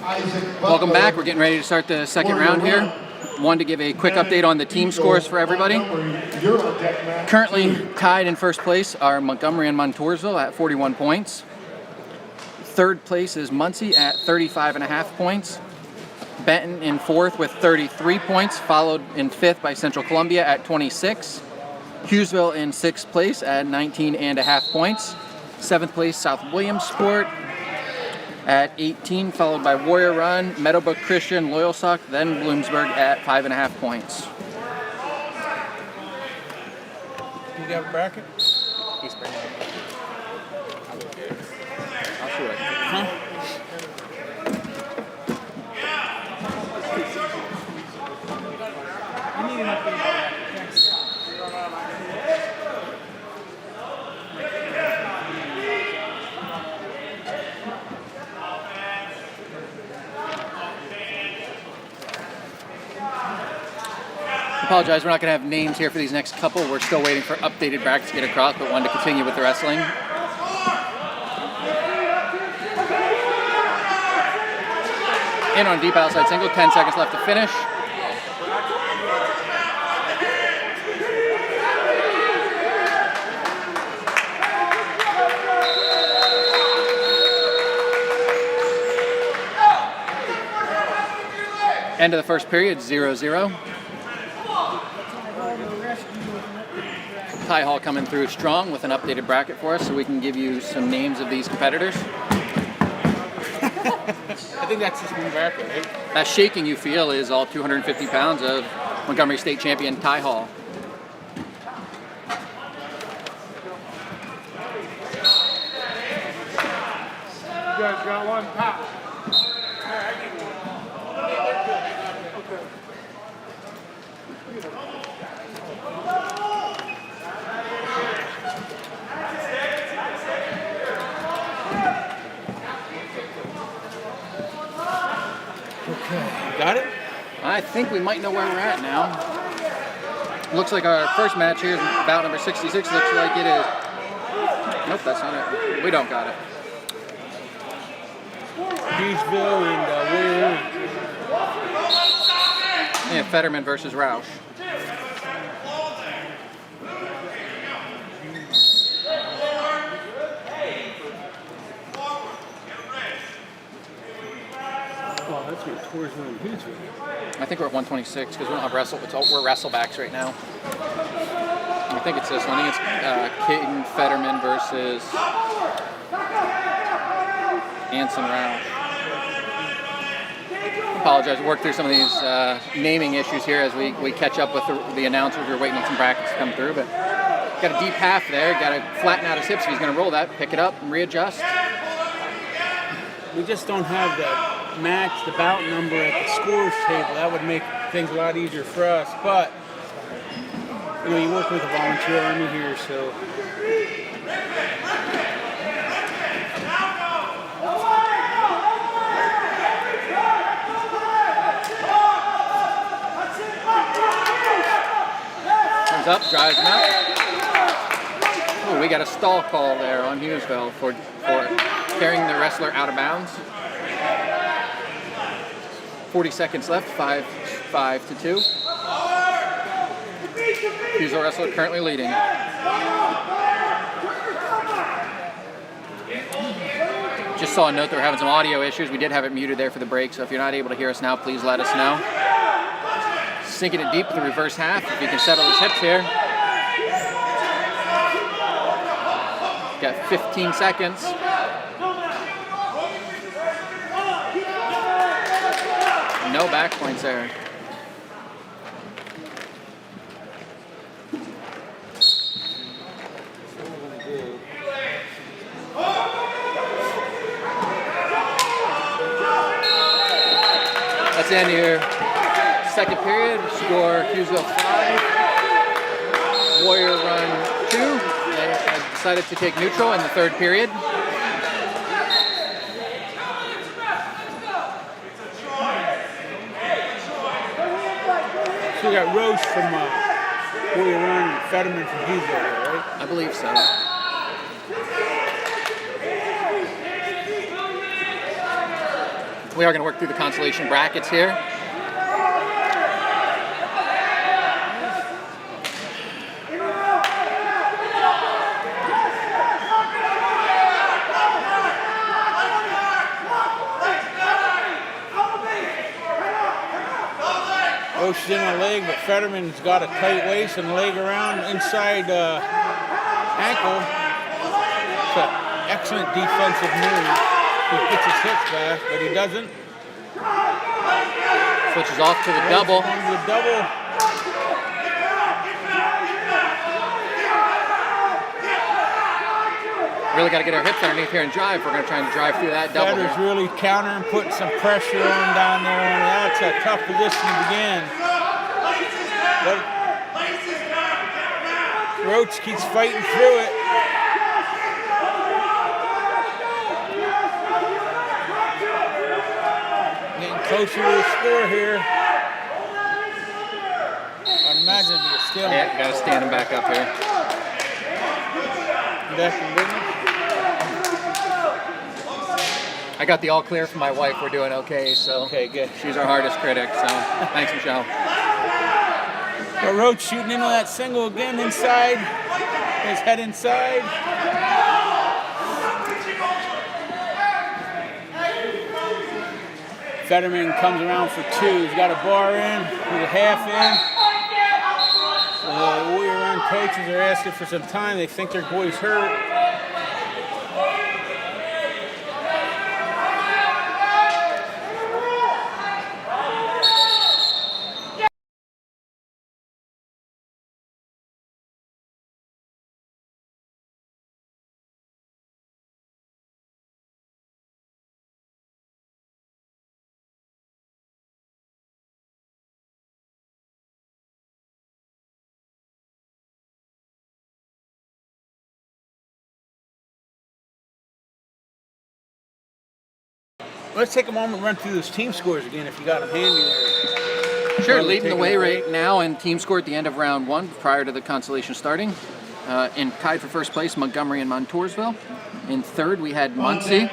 Speaker 3: Welcome back. We're getting ready to start the second round here. Wanted to give a quick update on the team scores for everybody. Currently tied in first place are Montgomery and Montoursville at 41 points. Third place is Muncie at 35.5 points. Benton in fourth with 33 points, followed in fifth by Central Columbia at 26. Hughesville in sixth place at 19.5 points. Seventh place, South Williamsport at 18, followed by Warrior Run, Meadowbrook Christian, Loyalsock, then Bloomsburg at 5.5 points.
Speaker 2: You got a bracket?
Speaker 3: He's bringing it. I'll show it.
Speaker 2: Huh? You need an update.
Speaker 3: Apologize, we're not going to have names here for these next couple. We're still waiting for updated brackets to get across, but wanted to continue with the wrestling. In on deep outside single, 10 seconds left to finish. End of the first period, 0-0. Ty Hall coming through strong with an updated bracket for us so we can give you some names of these competitors.
Speaker 2: I think that's just one bracket, right?
Speaker 3: That shaking you feel is all 250 pounds of Montgomery State champion Ty Hall.
Speaker 4: You guys got one pop.
Speaker 2: Got it?
Speaker 3: I think we might know where we're at now. Looks like our first match here is bout number 66. Looks like it is. Nope, that's not it. We don't got it.
Speaker 2: Hughesville and Warrior.
Speaker 3: Yeah, Fetterman versus Roush.
Speaker 2: Oh, that's what Toursville and Hughesville.
Speaker 3: I think we're at 126 because we don't have wrestle. We're wrestlebacks right now. I think it's this one. I think it's Caden Fetterman versus Anson Roush. Apologize. We'll work through some of these naming issues here as we catch up with the announcers. We're waiting on some brackets to come through, but got a deep half there. Got to flatten out his hips if he's going to roll that. Pick it up and readjust.
Speaker 2: We just don't have the match, the bout number at the scores table. That would make things a lot easier for us. But you know, you work with a volunteer army here, so.
Speaker 3: Comes up, drives him out. Oh, we got a stall call there on Hughesville for carrying the wrestler out of bounds. 40 seconds left, 5-2. Hughesville wrestler currently leading. Just saw a note that we're having some audio issues. We did have it muted there for the break, so if you're not able to hear us now, please let us know. Sinking it deep with the reverse half, if you can settle his hips here. Got 15 seconds. No back points there. That's the end of your second period. Score Hughesville 5, Warrior Run 2. They have decided to take neutral in the third period.
Speaker 2: So we got Roche from Warrior Run and Fetterman from Hughesville, right?
Speaker 3: I believe so. We are going to work through the consolation brackets here.
Speaker 2: Roach is in a leg, but Fetterman's got a tight waist and leg around inside ankle. It's an excellent defensive move. He gets his hips back, but he doesn't.
Speaker 3: Switches off to the double.
Speaker 2: The double.
Speaker 3: Really got to get our hips underneath here and drive. We're going to try and drive through that double.
Speaker 2: Fetter's really countering, putting some pressure on down there. That's a tough position to begin. But Roach keeps fighting through it. Getting closer to the score here. I'd imagine it'd be a stalemate.
Speaker 3: Yeah, got to stand him back up here.
Speaker 2: Back in business.
Speaker 3: I got the all clear from my wife. We're doing okay, so
Speaker 2: Okay, good.
Speaker 3: she's our hardest critic, so thanks, Michelle.
Speaker 2: But Roach shooting into that single again inside. His head inside. Fetterman comes around for two. He's got a bar in. He's a half in. The Warrior Run coaches are asking for some time. They think their boy's hurt. Let's take a moment and run through those team scores again if you got them handy there.
Speaker 3: Sure, leading the way right now in team score at the end of round one prior to the consolation starting. In tied for first place, Montgomery and Montoursville. In third, we had Muncie,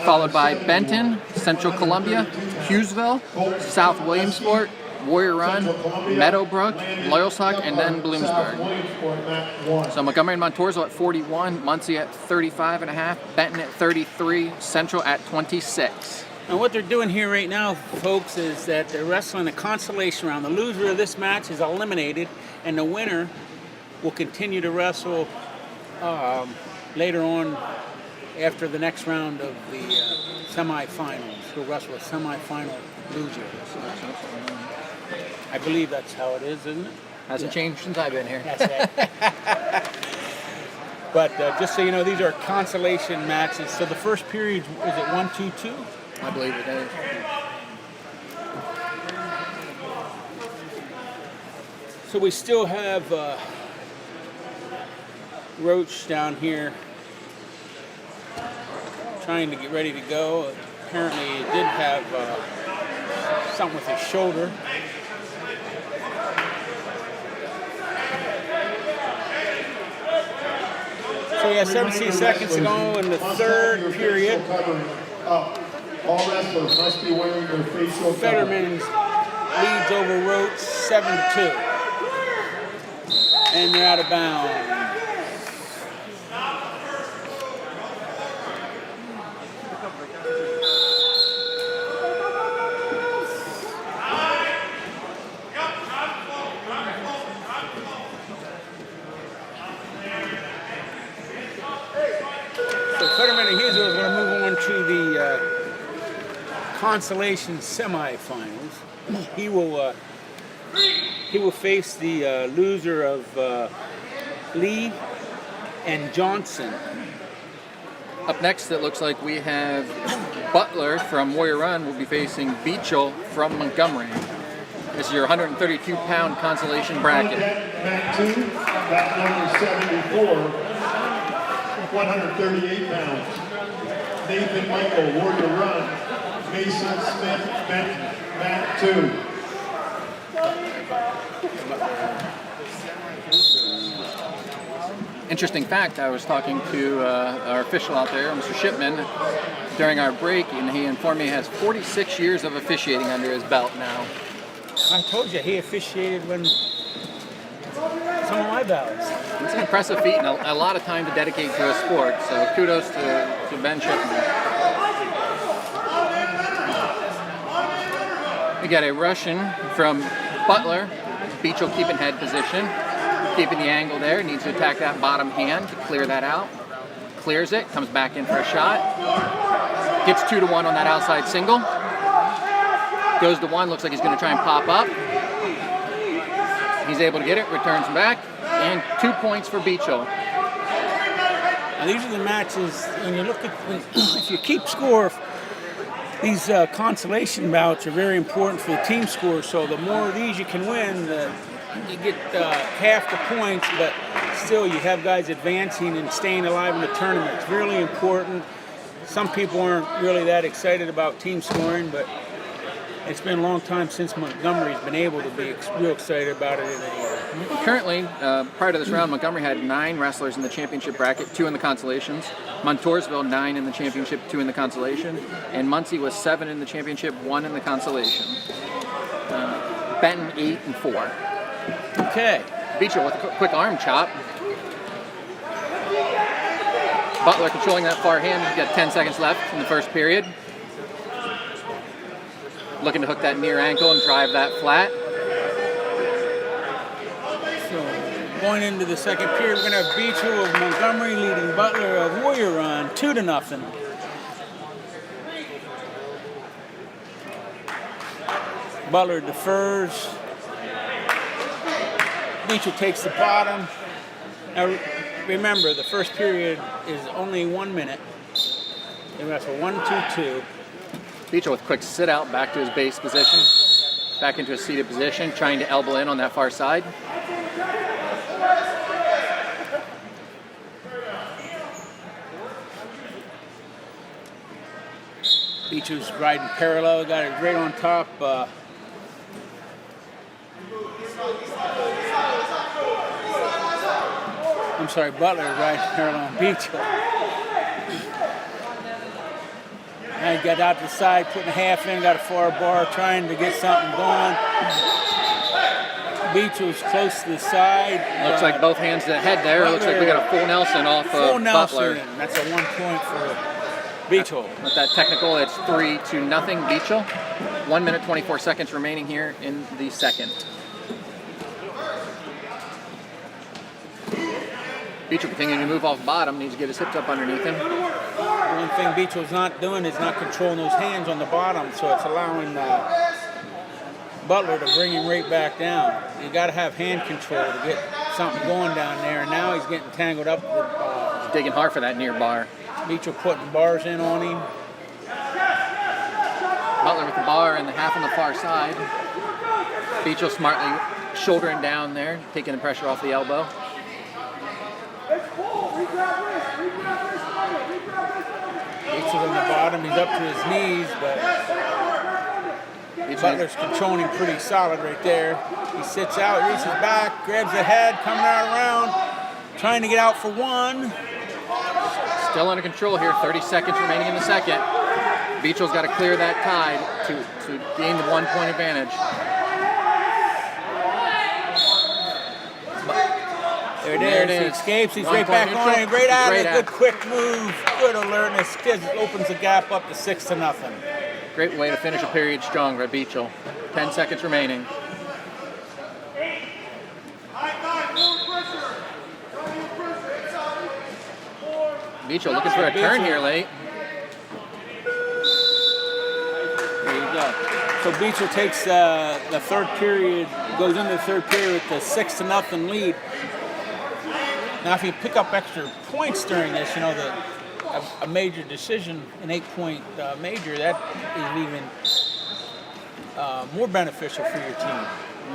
Speaker 3: followed by Benton, Central Columbia, Hughesville, South Williamsport, Warrior Run, Meadowbrook, Loyalsock, and then Bloomsburg. So Montgomery and Montoursville at 41, Muncie at 35.5, Benton at 33, Central at 26.
Speaker 2: And what they're doing here right now, folks, is that they're wrestling a consolation round. The loser of this match is eliminated, and the winner will continue to wrestle later on after the next round of the semifinals. He'll wrestle a semifinal loser. I believe that's how it is, isn't it?
Speaker 3: Hasn't changed since I've been here.
Speaker 2: That's right. But just so you know, these are consolation matches. So the first period, is it 1-2-2?
Speaker 3: I believe it is.
Speaker 2: So we still have Roach down here trying to get ready to go. Apparently he did have something with his shoulder. So we have 17 seconds to go in the third period.
Speaker 1: All wrestlers must be wearing their facial
Speaker 2: Fetterman leads over Roach 7-2. And they're out of bounds. So Fetterman and Hughesville is going to move on to the consolation semifinals. He will face the loser of Lee and Johnson.
Speaker 3: Up next, it looks like we have Butler from Warrior Run will be facing Beechel from Montgomery. This is your 132-pound consolation bracket.
Speaker 1: Mat 2, that number 74, 138 pounds. Nathan Michael, Warrior Run. Mason Smith, Benton, Mat 2.
Speaker 3: Interesting fact, I was talking to our official out there, Mr. Shipman, during our break, and he informed me he has 46 years of officiating under his belt now.
Speaker 2: I told you, he officiated when some of my bouts.
Speaker 3: It's an impressive feat and a lot of time to dedicate to a sport, so kudos to Ben Shipman. We got a Russian from Butler. Beach will keep in head position, keeping the angle there. Needs to attack that bottom hand to clear that out. Clears it, comes back in for a shot. Gets 2-1 on that outside single. Goes to 1, looks like he's going to try and pop up. He's able to get it, returns back, and 2 points for Beachel.
Speaker 2: Now, these are the matches, when you look at, if you keep score, these consolation bouts are very important for the team score, so the more of these you can win, you get half the points, but still you have guys advancing and staying alive in the tournament. It's really important. Some people aren't really that excited about team scoring, but it's been a long time since Montgomery's been able to be real excited about it in a year.
Speaker 3: Currently, prior to this round, Montgomery had 9 wrestlers in the championship bracket, 2 in the consolations. Montoursville, 9 in the championship, 2 in the consolation. And Muncie was 7 in the championship, 1 in the consolation. Benton, 8 and 4.
Speaker 2: Okay.
Speaker 3: Beecher with a quick arm chop. Butler controlling that far hand. He's got 10 seconds left in the first period. Looking to hook that near ankle and drive that flat.
Speaker 2: So going into the second period, we're going to have Beecher of Montgomery leading Butler of Warrior on 2-0. Butler defers. Beecher takes the bottom. Now remember, the first period is only 1 minute. They wrestle 1-2-2.
Speaker 3: Beecher with quick sit out back to his base position. Back into a seated position, trying to elbow in on that far side.
Speaker 2: Beecher's riding parallel, got it right on top. I'm sorry, Butler riding parallel on Beecher. Now he got out to the side, putting a half in, got a far bar, trying to get something going. Beecher's close to the side.
Speaker 3: Looks like both hands to the head there.
Speaker 2: Butler,
Speaker 3: Looks like we got a full Nelson off
Speaker 2: full
Speaker 3: of
Speaker 2: Nelson.
Speaker 3: Butler.
Speaker 2: That's a 1 point for Beecher.
Speaker 3: With that technical, it's 3-0 Beecher. 1 minute 24 seconds remaining here in the second. Beecher continuing to move off bottom, needs to get his hips up underneath him.
Speaker 2: One thing Beecher's not doing is not controlling those hands on the bottom, so it's allowing Butler to bring him right back down. You got to have hand control to get something going down there, and now he's getting tangled up with
Speaker 3: He's digging hard for that near bar.
Speaker 2: Beecher putting bars in on him.
Speaker 3: Butler with the bar and the half on the far side. Beecher smartly shouldering down there, taking the pressure off the elbow.
Speaker 2: Beecher's on the bottom, he's up to his knees, but Butler's controlling him pretty solid right there. He sits out, reaches back, grabs the head, coming out around, trying to get out for 1.
Speaker 3: Still under control here, 30 seconds remaining in the second. Beechel's got to clear that tide to gain the 1 point advantage.
Speaker 2: There it is. He escapes. He's right back on it. Great out. Good quick move. Good alertness. Just opens the gap up to 6-0.
Speaker 3: Great way to finish a period strong, Red Beechel. 10 seconds remaining. Beechel looking for a turn here late.
Speaker 2: There you go. So Beecher takes the third period, goes into the third period with the 6-0 lead. Now, if you pick up extra points during this, you know, a major decision, an 8-point major, that is even more beneficial for your team.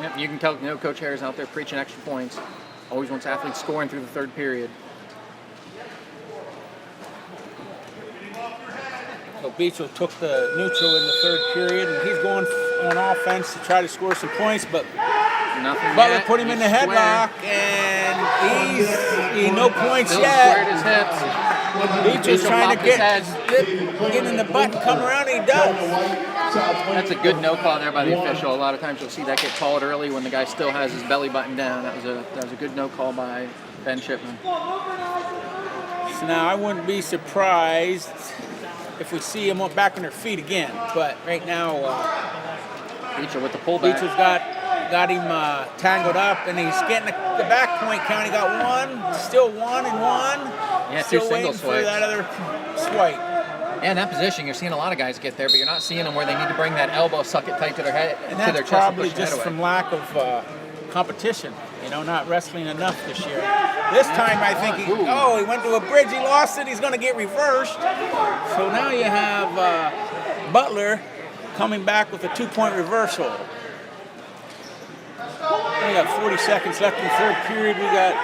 Speaker 3: Yep, you can tell, you know, Coach Harris out there preaching extra points. Always wants athletes scoring through the third period.
Speaker 2: So Beecher took the neutral in the third period, and he's going on offense to try to score some points, but
Speaker 3: Nothing
Speaker 2: Butler
Speaker 3: yet.
Speaker 2: put him in the
Speaker 3: He's
Speaker 2: headlock,
Speaker 3: square.
Speaker 2: and and he's no points
Speaker 3: Still
Speaker 2: yet.
Speaker 3: squared his hips.
Speaker 2: Beach is trying to
Speaker 3: popped his
Speaker 2: get in the butt and come around, and he does.
Speaker 3: That's a good no call there by the official. A lot of times you'll see that get called early when the guy still has his belly button down. That was a good no call by Ben Shipman.
Speaker 2: So now I wouldn't be surprised if we see him back on their feet again. But right now,
Speaker 3: Beecher with the pullback.
Speaker 2: Beach has got him tangled up, and he's getting the back point count. He got one, still 1 and 1.
Speaker 3: Yeah,
Speaker 2: still
Speaker 3: two single
Speaker 2: waiting for
Speaker 3: swipes.
Speaker 2: that other swipe.
Speaker 3: Yeah, in that position, you're seeing a lot of guys get there, but you're not seeing them where they need to bring that elbow, suck it tight to their head,
Speaker 2: And
Speaker 3: to their
Speaker 2: that's
Speaker 3: chest, and
Speaker 2: probably
Speaker 3: push their
Speaker 2: just
Speaker 3: head
Speaker 2: from
Speaker 3: away.
Speaker 2: lack of competition. You know, not wrestling enough this year. This time I think he went to a bridge, he lost it, he's going to get reversed. So now you have Butler coming back with a 2-point reversal. We got 40 seconds left in the third period. We got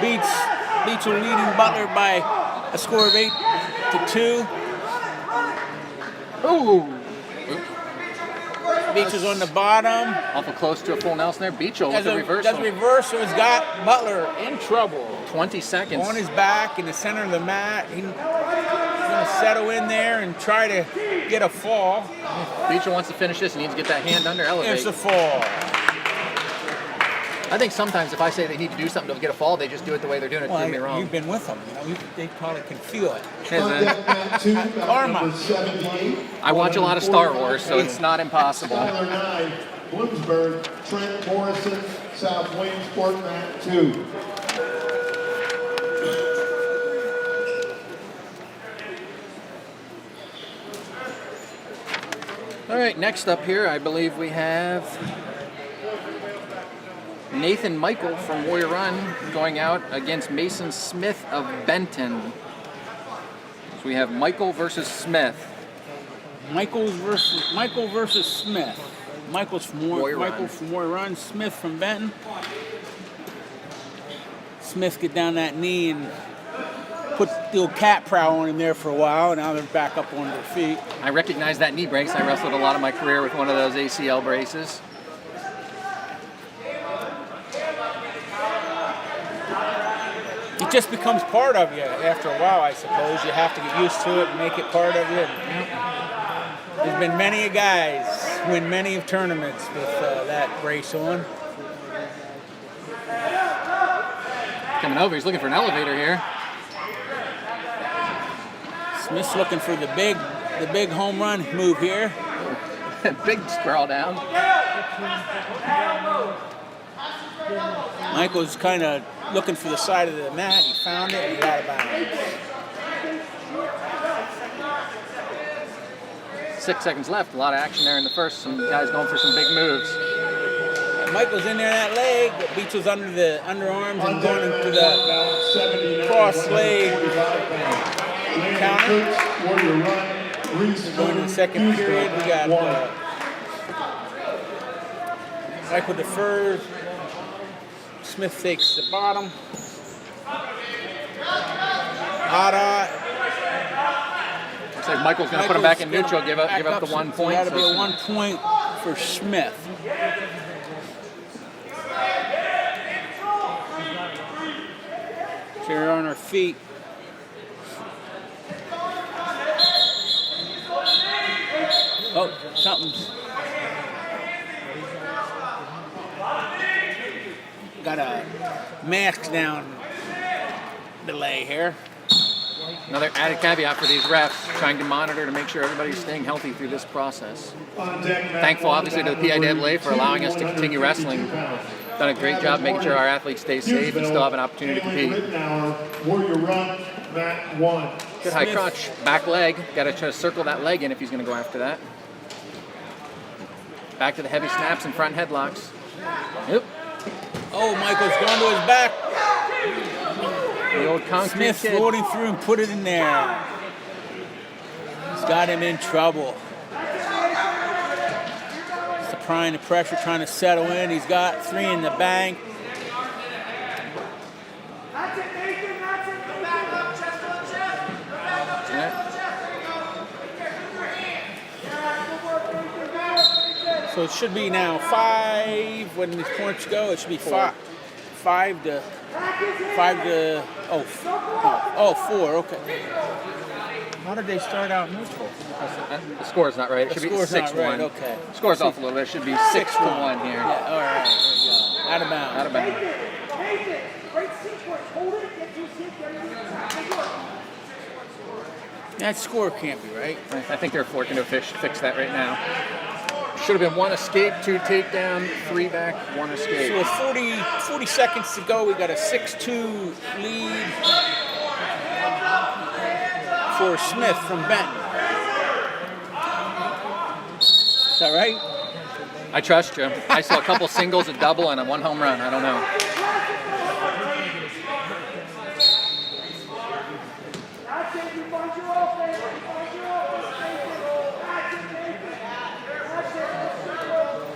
Speaker 2: Beach leading Butler by a score of 8-2.
Speaker 3: Ooh!
Speaker 2: Beach is on the bottom.
Speaker 3: Awful close to a full Nelson there. Beecher with the reversal.
Speaker 2: Does reversal. He's got Butler in trouble.
Speaker 3: 20 seconds.
Speaker 2: On his back in the center of the mat. He's going to settle in there and try to get a fall.
Speaker 3: Beecher wants to finish this. He needs to get that hand under, elevate.
Speaker 2: It's a fall.
Speaker 3: I think sometimes if I say they need to do something to get a fall, they just do it the way they're doing it.
Speaker 2: Well,
Speaker 3: Prove me wrong.
Speaker 2: you've been with them. You know, they probably can feel it.
Speaker 3: Hey, man.
Speaker 2: Karma.
Speaker 3: I watch a lot of Star Wars, so it's not impossible.
Speaker 1: Tyler 9, Bloomsburg, Trent Morrison, South Williamsport, Mat 2.
Speaker 3: All right, next up here, I believe we have Nathan Michael from Warrior Run going out against Mason Smith of Benton. So we have Michael versus Smith.
Speaker 2: Michael versus Smith. Michael from Warrior Run, Smith from Benton. Smith get down that knee and put the old cat prowl on him there for a while, and now they're back up on their feet.
Speaker 3: I recognize that knee brace. I wrestled a lot of my career with one of those ACL braces.
Speaker 2: It just becomes part of you after a while, I suppose. You have to get used to it and make it part of you. There's been many a guys win many of tournaments with that brace on.
Speaker 3: Coming over, he's looking for an elevator here.
Speaker 2: Smith's looking for the big home run move here.
Speaker 3: Big sprawl down.
Speaker 2: Michael's kind of looking for the side of the mat. He found it and he got out of bounds.
Speaker 3: 6 seconds left. A lot of action there in the first. Some guys going for some big moves.
Speaker 2: Michael's in there that leg. Beach was under the underarms and going into the cross leg counter. Going to the second period. We got Michael defers. Smith takes the bottom.
Speaker 3: Looks like Michael's going to put him back in neutral, give up the 1 point.
Speaker 2: That'll be a 1 point for Smith. So we're on our feet. Oh, something's got a mask down delay here.
Speaker 3: Another added caveat for these refs, trying to monitor to make sure everybody's staying healthy through this process. Thankful, obviously, to the PIAA for allowing us to continue wrestling. Done a great job making sure our athletes stay safe and still have an opportunity to compete.
Speaker 1: Warrior Run, Mat 1.
Speaker 3: Good high crotch, back leg. Got to try to circle that leg in if he's going to go after that. Back to the heavy snaps and front headlocks. Yep.
Speaker 2: Oh, Michael's going to his back.
Speaker 3: The old concrete
Speaker 2: Smith
Speaker 3: kid.
Speaker 2: floating through and put it in there. He's got him in trouble. He's applying the pressure, trying to settle in. He's got 3 in the bank.
Speaker 4: That's it, Nathan. That's it. Go back up. Chest on chest. Go back up. Chest on chest. There you go.
Speaker 2: So it should be now 5. When these points go, it should be 5 5 to 4. Okay. How did they start out neutral?
Speaker 3: The score's not right. It should be
Speaker 2: score's
Speaker 3: 6-1.
Speaker 2: not right, okay.
Speaker 3: Score's off a little bit. It should be 6-1 here.
Speaker 2: Yeah, all right. There you go. Out of bounds.
Speaker 3: Out of bounds.
Speaker 4: Great sequence. Hold it. Get to sit there.
Speaker 2: That score can't be right.
Speaker 3: I think they're forking to fix that right now. Should have been 1 escape, 2 takedown, 3 back, 1 escape.
Speaker 2: So with 40 seconds to go, we got a 6-2 lead for Smith from Benton. Is that right?
Speaker 3: I trust you. I saw a couple singles, a double, and a 1 home run. I don't know.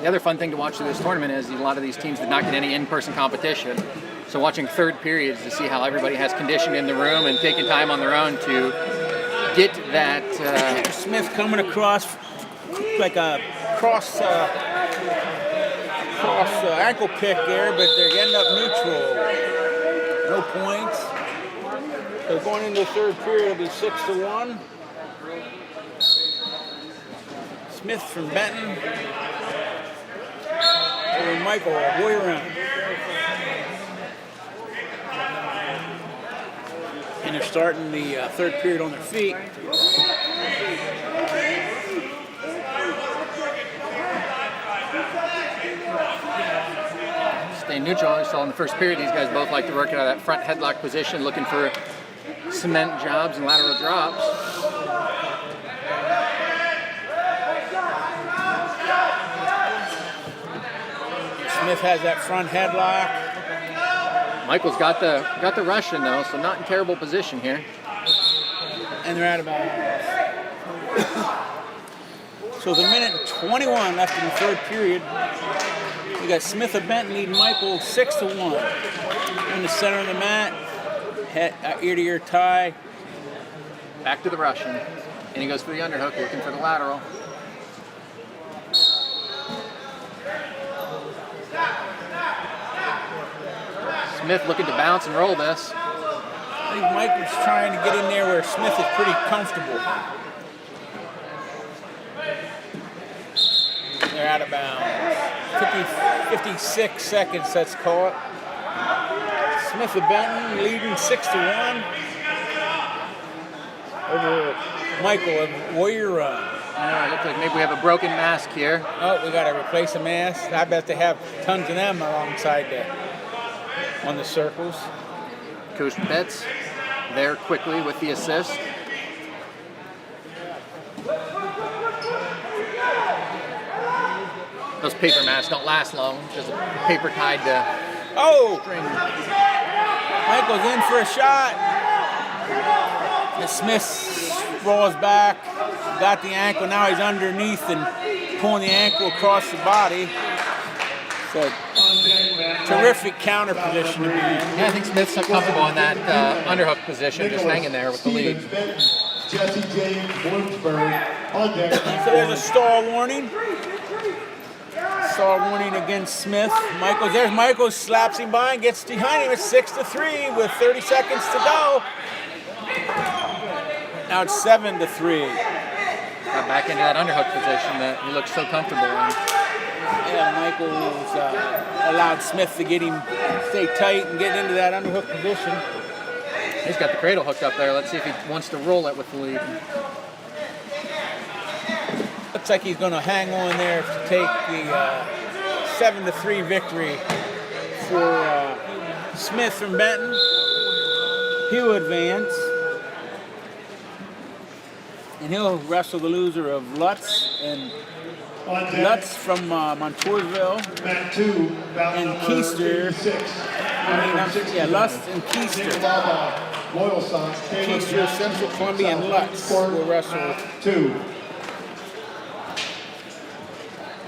Speaker 3: The other fun thing to watch through this tournament is a lot of these teams did not get any in-person competition. So watching third periods to see how everybody has condition in the room and taking time on their own to get that.
Speaker 2: Smith coming across like a cross ankle pick there, but they end up neutral. No points. So going into the third period, it'll be 6-1. Smith from Benton. Over Michael, way around. And they're starting the third period on their feet.
Speaker 3: Stay neutral. I saw in the first period these guys both like to work out of that front headlock position, looking for cement jobs and lateral drops.
Speaker 2: Smith has that front headlock.
Speaker 3: Michael's got the Russian though, so not in terrible position here.
Speaker 2: And they're out of bounds. So the minute and 21 left in the third period. We got Smith of Benton leading Michael 6-1. In the center of the mat, ear-to-ear tie.
Speaker 3: Back to the Russian, and he goes for the underhook, looking for the lateral. Smith looking to bounce and roll this.
Speaker 2: I think Michael's trying to get in there where Smith is pretty comfortable. They're out of bounds. 56 seconds, let's call it. Smith of Benton leading 6-1 over Michael of Warrior Run.
Speaker 3: Looks like maybe we have a broken mask here.
Speaker 2: Oh, we got to replace a mask. I bet they have tons of them alongside on the circles.
Speaker 3: Coach Betts there quickly with the assist. Those paper masks don't last long. There's a paper tied to string.
Speaker 2: Michael's in for a shot. And Smith rolls back, got the ankle. Now he's underneath and pulling the ankle across the body. So terrific counter position to be in.
Speaker 3: Yeah, I think Smith's comfortable in that underhook position, just hanging there with the lead.
Speaker 1: Jesse J. Bloomsburg on deck.
Speaker 2: So there's a stall warning. Stall warning against Smith. There's Michael, slaps him by and gets behind him. It's 6-3 with 30 seconds to go. Now it's 7-3.
Speaker 3: Got back into that underhook position that he looks so comfortable in.
Speaker 2: Yeah, Michael's allowed Smith to stay tight and get into that underhook position.
Speaker 3: He's got the cradle hooked up there. Let's see if he wants to roll it with the lead.
Speaker 2: Looks like he's going to hang on there to take the 7-3 victory for Smith from Benton. He'll advance. And he'll wrestle the loser of Lutz from Montoursville and Keister. Lutz and Keister. Keister, Central Columbia, and Lutz will wrestle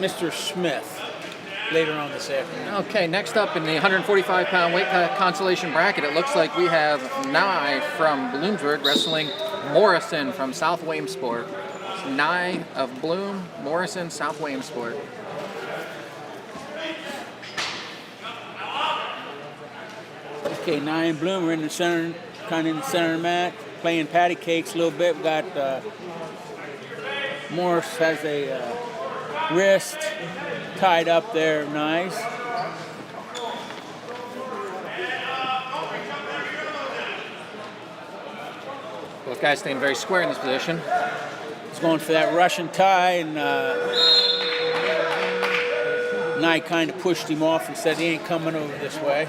Speaker 2: Mr. Smith later on this afternoon.
Speaker 3: Okay, next up in the 145-pound weight consolation bracket, it looks like we have Nye from Bloomsburg wrestling Morrison from South Williamsport. Nye of Bloom, Morrison, South Williamsport.
Speaker 2: Okay, Nye and Bloom are in the center, kind of in the center of the mat, playing patty cakes a little bit. We got Morris has a wrist tied up there, nice.
Speaker 3: Both guys staying very square in this position.
Speaker 2: He's going for that Russian tie, and Nye kind of pushed him off and said he ain't coming over this way.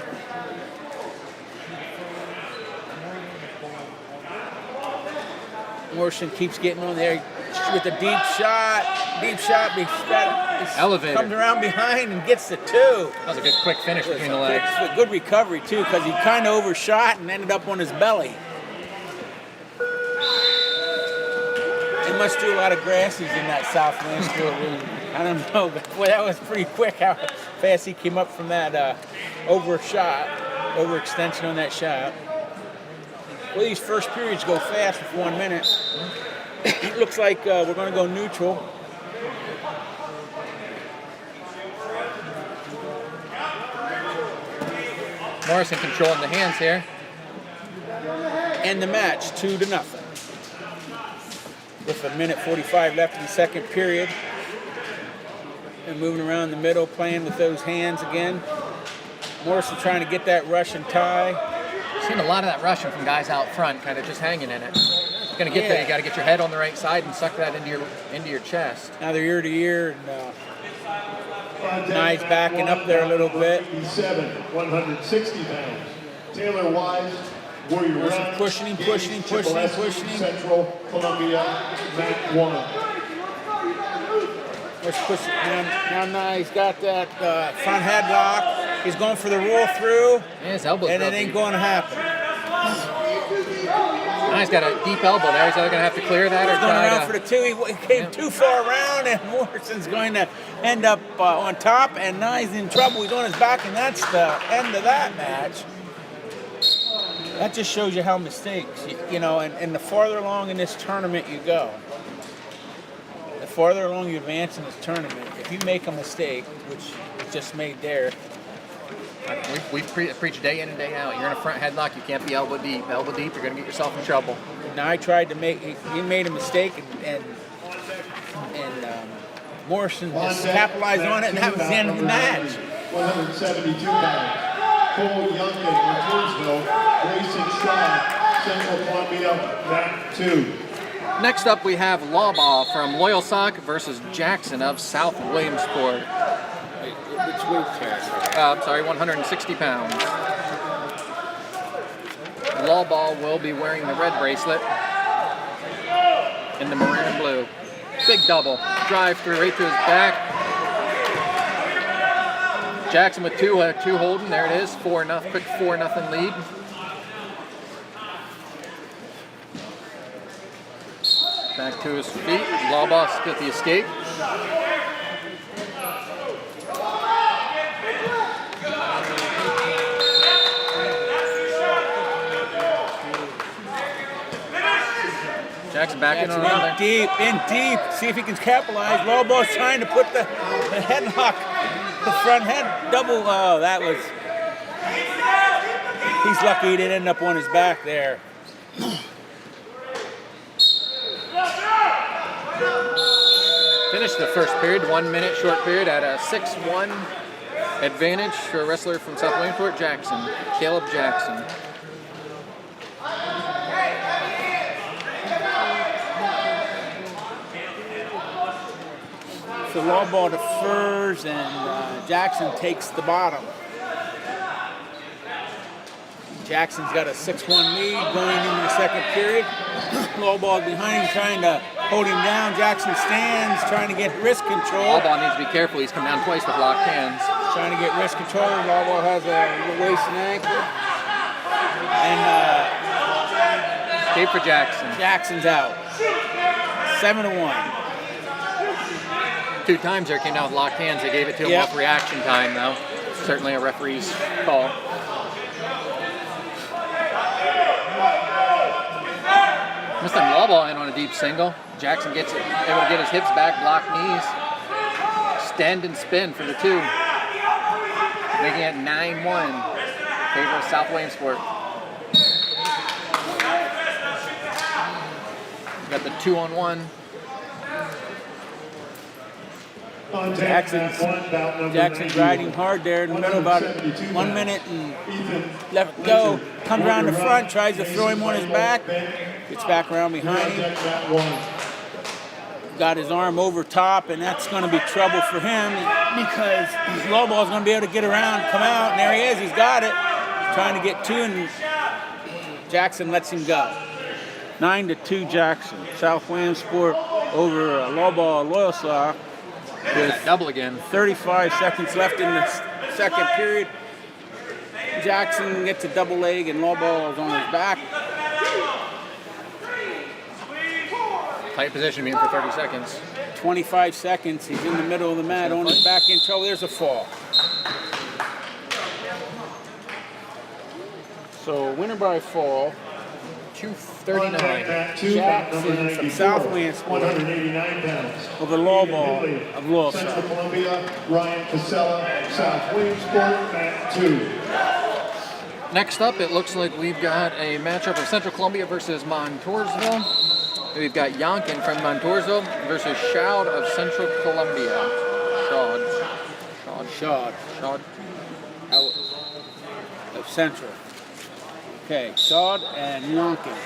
Speaker 2: Morrison keeps getting on there with a deep shot. Deep shot. He's
Speaker 3: Elevator.
Speaker 2: comes around behind and gets the 2.
Speaker 3: That was a good quick finish between the legs.
Speaker 2: It's a good recovery, too, because he kind of overshot and ended up on his belly. They must do a lot of grassies in that Southland School. I don't know, but boy, that was pretty quick how fast he came up from that overextension on that shot. Well, these first periods go fast with 1 minute. It looks like we're going to go neutral.
Speaker 3: Morrison controlling the hands here.
Speaker 2: And the match 2-0. With 1:45 left in the second period. And moving around the middle, playing with those hands again. Morrison trying to get that Russian tie.
Speaker 3: Seen a lot of that Russian from guys out front, kind of just hanging in it. You're gonna get there. You got to get your head on the right side and suck that into your chest.
Speaker 2: Now they're ear to ear, and Nye's backing up there a little bit.
Speaker 1: 160 pounds. Taylor Wise, Warrior Round.
Speaker 2: Pushing him.
Speaker 1: Central Columbia, Mat 1.
Speaker 2: Let's push it. Now Nye's got that front headlock. He's going for the roll through.
Speaker 3: Yeah, his elbow's
Speaker 2: and it ain't going to happen.
Speaker 3: Nye's got a deep elbow there. He's either going to have to clear that or
Speaker 2: He's going
Speaker 3: try
Speaker 2: around
Speaker 3: to...
Speaker 2: for the 2. He came too far around, and Morrison's going to end up on top, and Nye's in trouble. He's on his back, and that's the end of that match. That just shows you how mistakes, and the farther along in this tournament you go, the farther along you advance in this tournament, if you make a mistake, which was just made there.
Speaker 3: We've preached day in and day out. You're in a front headlock, you can't be elbow deep. Elbow deep, you're going to get yourself in trouble.
Speaker 2: Now I tried to he made a mistake, and Morrison just capitalized on it, and that was the end of the match.
Speaker 1: 172 pounds. Cole Youngkin from Townsville, Grayson Shaw, Central Columbia, Mat 2.
Speaker 3: Next up, we have Lawball from Loyal Sock versus Jackson of South Williamsport.
Speaker 2: Which weight class?
Speaker 3: 160 pounds. Lawball will be wearing the red bracelet in the maroon and blue. Big double. Drive through right to his back. Jackson with two holding. There it is. 4-0. Quick 4-0 lead. Back to his feet. Lawball get the escape. Jackson back in on another.
Speaker 2: In deep. See if he can capitalize. Lawball's trying to put the headlock, the front head double. Oh, that was. He's lucky he didn't end up on his back there.
Speaker 3: Finished the first period, 1 minute short period at a 6-1 advantage for a wrestler from South Williamsport, Jackson, Caleb Jackson.
Speaker 2: So Lawball defers, and Jackson takes the bottom. Jackson's got a 6-1 lead going into the second period. Lawball behind him trying to hold him down. Jackson stands, trying to get wrist control.
Speaker 3: Lawball needs to be careful. He's come down twice with locked hands.
Speaker 2: Trying to get wrist control. Lawball has a waist and ankle. And
Speaker 3: escape for Jackson.
Speaker 2: Jackson's out. 7-1.
Speaker 3: 2 times there came down with locked hands. They gave it to him off reaction time, though. Certainly a referee's call. This time Lawball in on a deep single. Jackson gets it, able to get his hips back, block knees. Stand and spin for the 2. Making it 9-1. favor of South Williamsport. Got the 2-on-1.
Speaker 2: Jackson's riding hard there in the middle, about 1 minute and left go. Comes around the front, tries to throw him on his back. Gets back around behind him. Got his arm over top, and that's going to be trouble for him because Lowball's going to be able to get around, come out, and there he is. He's got it. Trying to get two, and Jackson lets him go. 9-2 Jackson. South Williamsport over Lowball Loyalsock with
Speaker 3: double again.
Speaker 2: 35 seconds left in the second period. Jackson gets a double leg, and Lowball is on his back.
Speaker 3: Tight position being for 30 seconds.
Speaker 2: 25 seconds. He's in the middle of the mat, on his back in trouble. There's a fall. So winner by fall.
Speaker 3: 239.
Speaker 2: Jackson from South Williamsport
Speaker 1: 189 pounds.
Speaker 2: over Lowball of
Speaker 1: Central
Speaker 2: Loyalsock.
Speaker 1: Columbia, Ryan Casella, South Williamsport, Mat 2.
Speaker 3: Next up, it looks like we've got a matchup of Central Columbia versus Montoursville. We've got Yonkin from Montoursville versus Shoud of Central Columbia. Shoud.
Speaker 2: Out of Central. Okay, Sod and Yonkin.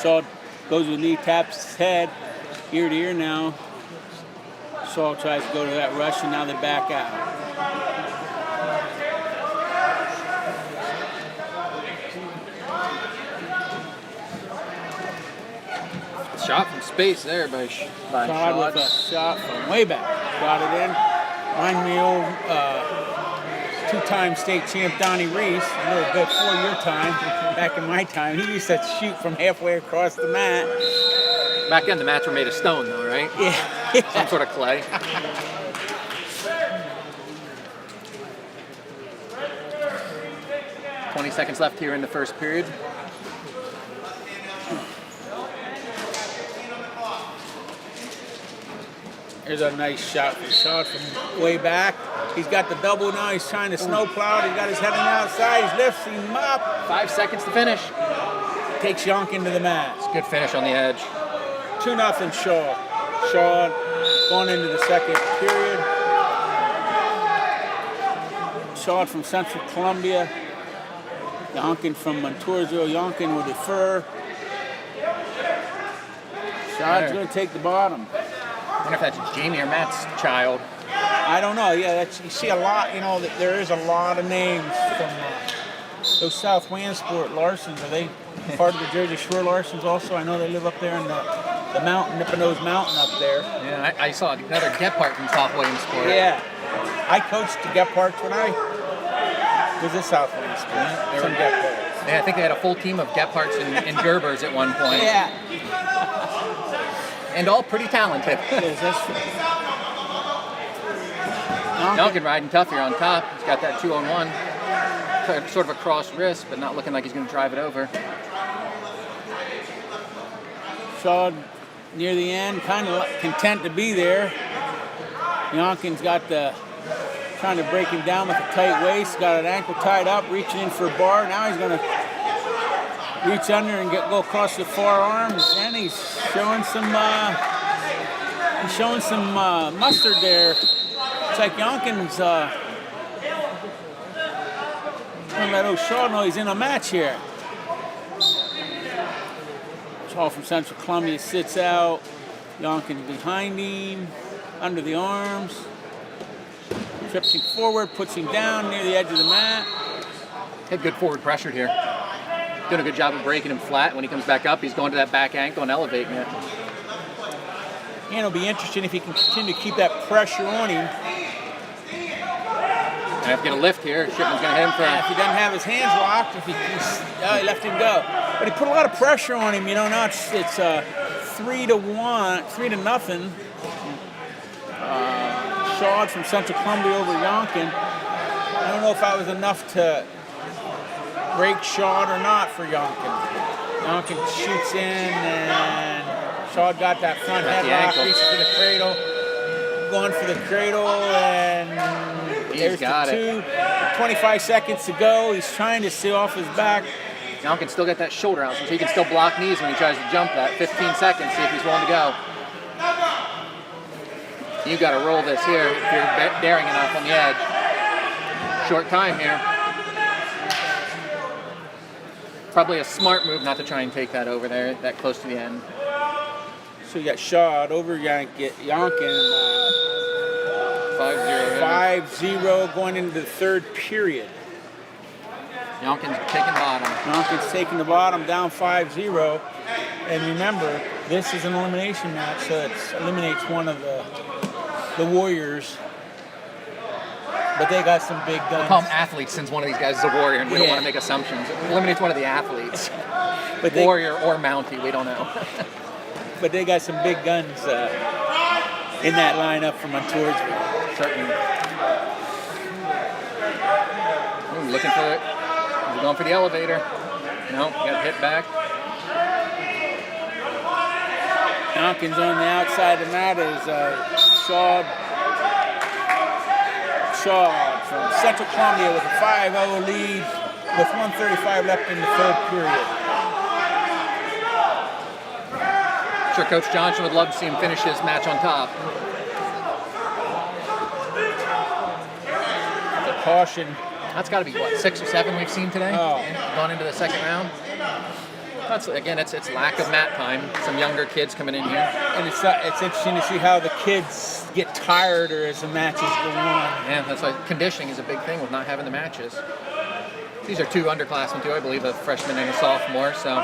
Speaker 2: Sod goes with knee, taps his head, ear to ear now. Sod tries to go to that rush, and now they back out.
Speaker 3: Shot from space there by
Speaker 2: Sod
Speaker 3: Shoud.
Speaker 2: with a shot from way back. Got it in. Remind me of two-time state champ Donnie Reese, a little bit before your time, back in my time. He used to shoot from halfway across the mat.
Speaker 3: Back then, the mats were made of stone, though, right?
Speaker 2: Yeah.
Speaker 3: Some sort of clay. "20 seconds left here in the first period.
Speaker 2: Here's a nice shot from way back. He's got the double now. He's trying to snowplow. He's got his head on the outside. He lifts him up.
Speaker 3: 5 seconds to finish.
Speaker 2: Takes Yonkin to the mat.
Speaker 3: Good finish on the edge.
Speaker 2: 2-0 Shaw. Shaw going into the second period. Shaw from Central Columbia. Yonkin from Montoursville. Yonkin with the fur. Shaw's going to take the bottom.
Speaker 3: I wonder if that's Jamie or Matt's child.
Speaker 2: I don't know. Yeah, you see a lot. You know that there is a lot of names from those South Williamsport Larsons. Are they part of the Jersey Shore Larsons also? I know they live up there in the mountain, Nipponose Mountain up there.
Speaker 3: Yeah, I saw another Gephardt from South Williamsport.
Speaker 2: Yeah, I coached the Gephardt when I was at South Williamsport. Some Gephardt.
Speaker 3: Yeah, I think they had a full team of Gephardts and Gerbers at one point.
Speaker 2: Yeah.
Speaker 3: And all pretty talented.
Speaker 2: Yes, that's true.
Speaker 3: Yonkin riding tough here on top. He's got that 2-on-1. Sort of a cross wrist, but not looking like he's going to drive it over.
Speaker 2: Shaw near the end, kind of content to be there. Yonkin's got trying to break him down with a tight waist. Got an ankle tied up, reaching in for a bar. Now he's going to reach under and go across the forearms, and he's showing some mustard there. It's like Yonkin's gonna let O'Shaw know he's in a match here. Shaw from Central Columbia sits out. Yonkin's behind him, under the arms. Trips him forward, puts him down near the edge of the mat.
Speaker 3: Had good forward pressure here. Doing a good job of breaking him flat. When he comes back up, he's going to that back ankle and elevating it.
Speaker 2: And it'll be interesting if he can continue to keep that pressure on him.
Speaker 3: And if he get a lift here, Shipman's going to hit him for...
Speaker 2: If he doesn't have his hands locked, he left him go. But he put a lot of pressure on him. You know, now it's 3-1, 3-0. Shaw from Central Columbia over Yonkin. I don't know if that was enough to break Shaw or not for Yonkin. Yonkin shoots in, and Shaw got that front headlock, reaches for the cradle, going for the cradle, and There's
Speaker 3: got
Speaker 2: the 25 seconds to go. He's trying to stay off his back.
Speaker 3: Yonk can still get that shoulder out, so he can still block knees when he tries to jump that. 15 seconds, see if he's willing to go. You got to roll this here if you're daring enough on the edge. Short time here. Probably a smart move not to try and take that over there, that close to the end.
Speaker 2: So you got Shawd over Yonkin. 5-0 going into the third period.
Speaker 3: Yonkin's taking bottom.
Speaker 2: Yonkin's taking the bottom, down 5-0. And remember, this is an elimination match, so it eliminates one of the Warriors. But they got some big guns.
Speaker 3: We'll call them athletes since one of these guys is a warrior, and we don't want to make assumptions. It eliminates one of the athletes.
Speaker 2: But
Speaker 3: warrior or Mountie, we don't know.
Speaker 2: But they got some big guns in that lineup from Montoureville.
Speaker 3: Certainly. Ooh, looking for it. He's going for the elevator. No, got hit back.
Speaker 2: Yonkin's on the outside of the mat is Shawd from Central Columbia with a 5-0 lead with 1:35 left in the third period.
Speaker 3: Sure, Coach Johnson would love to see him finish this match on top.
Speaker 2: The caution.
Speaker 3: That's got to be, what, 6 or 7 we've seen today?
Speaker 2: Oh.
Speaker 3: Gone into the second round? That's, again, it's lack of mat time. Some younger kids coming in here.
Speaker 2: And it's interesting to see how the kids get tired or as the matches go on.
Speaker 3: Yeah, that's like conditioning is a big thing with not having the matches. These are 2 underclassmen too, I believe, a freshman and a sophomore. So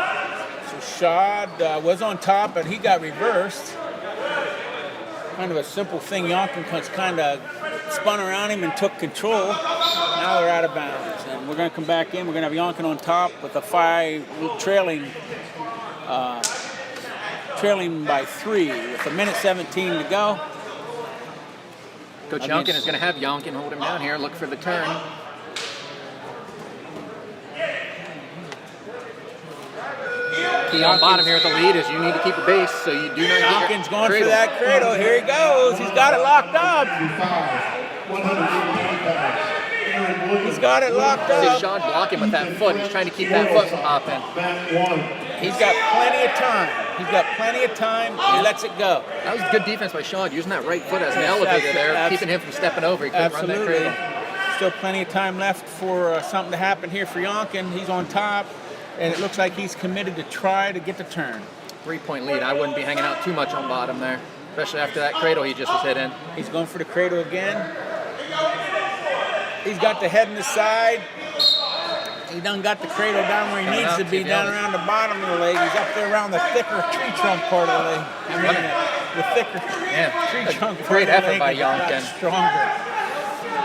Speaker 2: Shawd was on top, but he got reversed. Kind of a simple thing. Yonkin kind of spun around him and took control. Now they're out of bounds, and we're going to come back in. We're going to have Yonkin on top with a 5 trailing by 3 with 1:17 to go.
Speaker 3: Coach Yonkin is going to have Yonkin hold him down here, look for the turn. Key on bottom here at the lead is you need to keep the base so you do not get
Speaker 2: Yonkin's going for that cradle. Here he goes. He's got it locked up. He's got it locked
Speaker 3: See
Speaker 2: up.
Speaker 3: Shawd blocking with that foot. He's trying to keep that foot from hopping.
Speaker 2: He's got plenty of time. He's got plenty of time. He lets it go.
Speaker 3: That was good defense by Shawd, using that right foot as an elevator there, keeping him from stepping over. He couldn't run that cradle.
Speaker 2: Still plenty of time left for something to happen here for Yonkin. He's on top, and it looks like he's committed to try to get the turn.
Speaker 3: 3-point lead. I wouldn't be hanging out too much on bottom there, especially after that cradle he just was hit in.
Speaker 2: He's going for the cradle again. He's got the head in the side. He done got the cradle down where he needs to be, down around the bottom of the leg. He's up there around the thicker tree trunk part of the leg. The thicker tree trunk part
Speaker 3: Great
Speaker 2: of the
Speaker 3: effort
Speaker 2: leg
Speaker 3: by
Speaker 2: got
Speaker 3: Yonkin.
Speaker 2: stronger.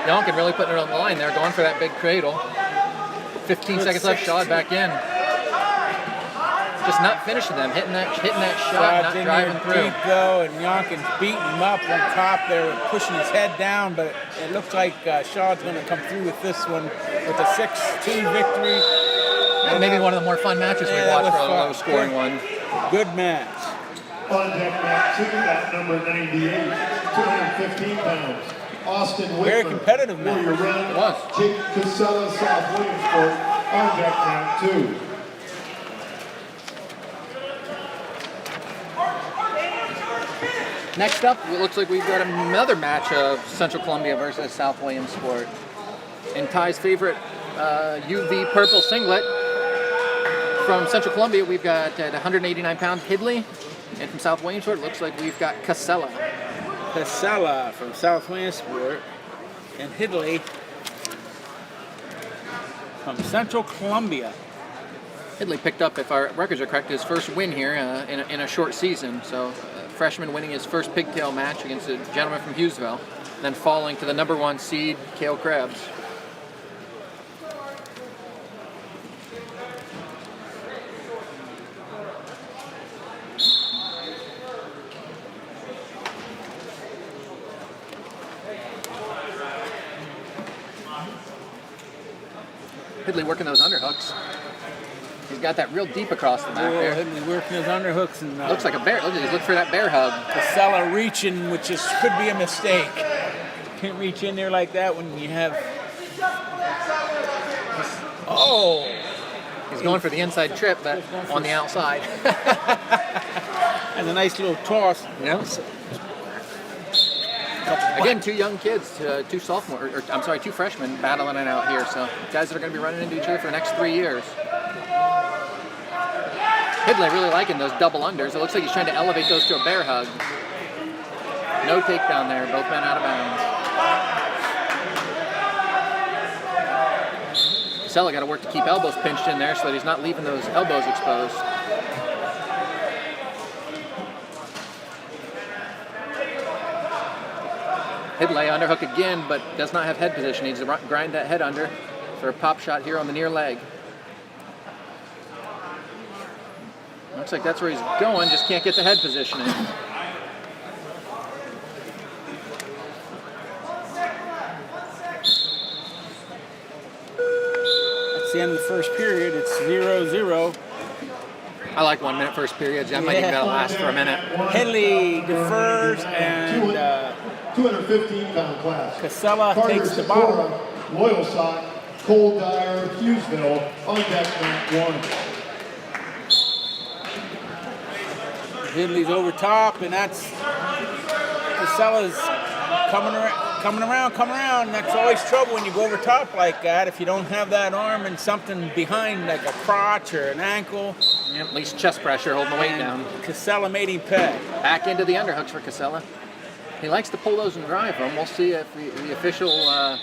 Speaker 3: Yonkin really putting it on the line there, going for that big cradle. 15 seconds left, Shawd back in. Just not finishing them, hitting that shot, not driving through.
Speaker 2: Deep though, and Yonkin's beating him up on top there, pushing his head down, but it looks like Shawd's going to come through with this one with a 6-2 victory.
Speaker 3: And maybe one of the more fun matches we've watched for a low-scoring one.
Speaker 2: Good match.
Speaker 1: On deck mat 2 at number 98, 215 pounds. Austin Whitmer.
Speaker 2: Very competitive match.
Speaker 1: Warrior Run.
Speaker 3: It was.
Speaker 1: Jake Casella, South Williamsport. On deck mat 2.
Speaker 3: Next up, it looks like we've got another match of Central Columbia versus South Williamsport. In Ty's favorite UV purple singlet, from Central Columbia, we've got at 189 pounds Hidley, and from South Williamsport, it looks like we've got Casella.
Speaker 2: Casella from South Williamsport and Hidley from Central Columbia.
Speaker 3: Hidley picked up, if our records are correct, his first win here in a short season. So, freshman winning his first Pigtail match against a gentleman from Hughesville, then falling to the number 1 seed, Kale Krebs. Hidley working those underhooks. He's got that real deep across the back there.
Speaker 2: Hidley working his underhooks and
Speaker 3: Looks like a bear. He's looking for that bear hug.
Speaker 2: Casella reaching, which could be a mistake. can't reach in there like that when you have. Oh,
Speaker 3: He's going for the inside trip, but on the outside.
Speaker 2: and a nice little toss.
Speaker 3: Yep. Again, two young kids, two sophomores, or I'm sorry, two freshmen battling it out here. So guys that are going to be running into each other for the next 3 years. Hidley really liking those double unders. It looks like he's trying to elevate those to a bear hug. No takedown there. Both men out of bounds. Casella got to work to keep elbows pinched in there so that he's not leaving those elbows exposed. Hidley underhook again, but does not have head position. Needs to grind that head under for a pop shot here on the near leg. Looks like that's where he's going, just can't get the head positioning.
Speaker 2: That's the end of the first period. It's 0-0.
Speaker 3: I like 1 minute first periods. I might even gotta last for a minute.
Speaker 2: Hidley defers and
Speaker 1: 215-pound class.
Speaker 2: Casella
Speaker 1: Carter
Speaker 2: takes the bottom.
Speaker 1: Sikora, Loyal Sock, Cole Dyer, Hughesville, on deck mat 1.
Speaker 2: Hidley's over top, and that's Casella's coming around. That's always trouble when you go over top like that. If you don't have that arm and something behind, like a crotch or an ankle.
Speaker 3: Yep, at least chest pressure holding the weight down.
Speaker 2: Casella made him pay.
Speaker 3: Back into the underhooks for Casella. He likes to pull those and drive them. We'll see if the official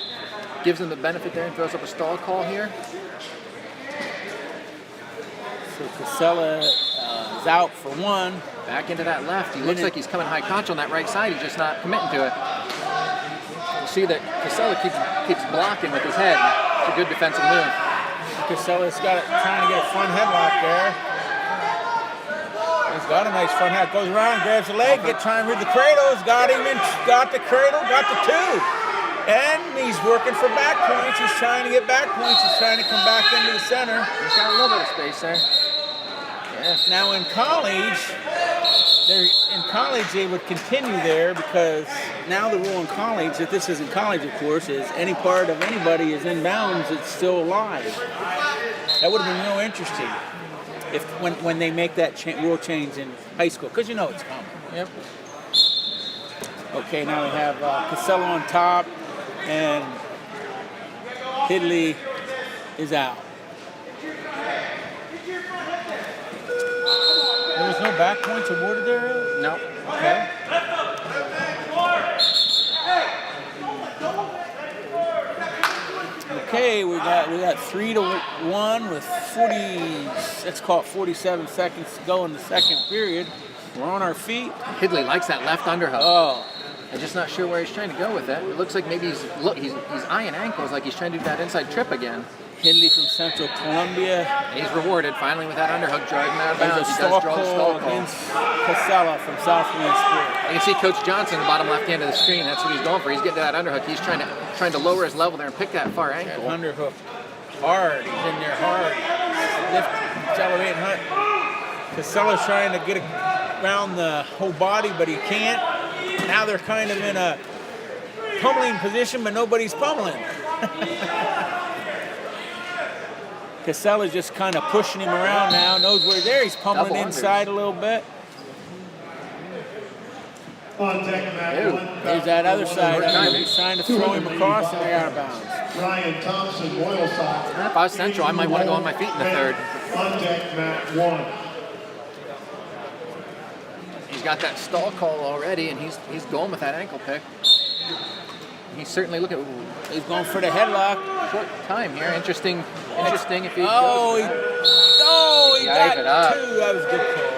Speaker 3: gives him the benefit there and throws up a stall call here.
Speaker 2: So Casella is out for one.
Speaker 3: Back into that left. He looks like he's coming high conch on that right side. He's just not committing to it. You see that Casella keeps blocking with his head. It's a good defensive move.
Speaker 2: Casella's got it, trying to get a front headlock there. He's got a nice front head. Goes around, grabs the leg, trying to read the cradle. He's got him in, got the cradle, got the two. And he's working for back points. He's trying to get back points. He's trying to come back into the center.
Speaker 3: He's got a little bit of space there. Yeah.
Speaker 2: Now in college, they would continue there because now the rule in college, if this isn't college, of course, is any part of anybody is in bounds, it's still alive. That would have been real interesting if when they make that rule change in high school, because you know it's coming.
Speaker 3: Yep.
Speaker 2: Okay, now we have Casella on top, and Hidley is out. There was no back points awarded there?
Speaker 3: No.
Speaker 2: Okay. Okay, we got 3-1 with 47 seconds to go in the second period. We're on our feet.
Speaker 3: Hidley likes that left underhook.
Speaker 2: Oh,
Speaker 3: I'm just not sure where he's trying to go with it. It looks like maybe he's eyeing ankles, like he's trying to do that inside trip again.
Speaker 2: Hidley from Central Columbia.
Speaker 3: He's rewarded finally with that underhook driving out of
Speaker 2: There's
Speaker 3: bounds.
Speaker 2: a
Speaker 3: He
Speaker 2: stall
Speaker 3: does draw the
Speaker 2: call
Speaker 3: stall call.
Speaker 2: against Casella from Southland Spirit.
Speaker 3: You can see Coach Johnson, the bottom left hand of the screen. That's what he's going for. He's getting to that underhook. He's trying to lower his level there and pick that far
Speaker 2: That
Speaker 3: ankle.
Speaker 2: underhook hard. He's in there hard. Lift, accelerating hard. Casella's trying to get around the whole body, but he can't. Now they're kind of in a pummeling position, but nobody's pummeling. Casella's just kind of pushing him around now. Knows where he's there. He's pummeling
Speaker 3: Double
Speaker 2: inside a little bit.
Speaker 1: On deck mat
Speaker 3: Ew.
Speaker 1: 1.
Speaker 2: There's that other side.
Speaker 3: Timing.
Speaker 2: He's trying to throw him across, and they're out of bounds.
Speaker 1: Ryan Thompson, Loyal Sock.
Speaker 3: If I was Central, I might want to go on my feet in the third.
Speaker 1: On deck mat 1.
Speaker 3: He's got that stall call already, and he's going with that ankle pick. He's certainly looking. Ooh,
Speaker 2: He's going for the headlock.
Speaker 3: short time here. Interesting if he
Speaker 2: Oh, he
Speaker 3: He
Speaker 2: got
Speaker 3: gave it up.
Speaker 2: two. That was a good call.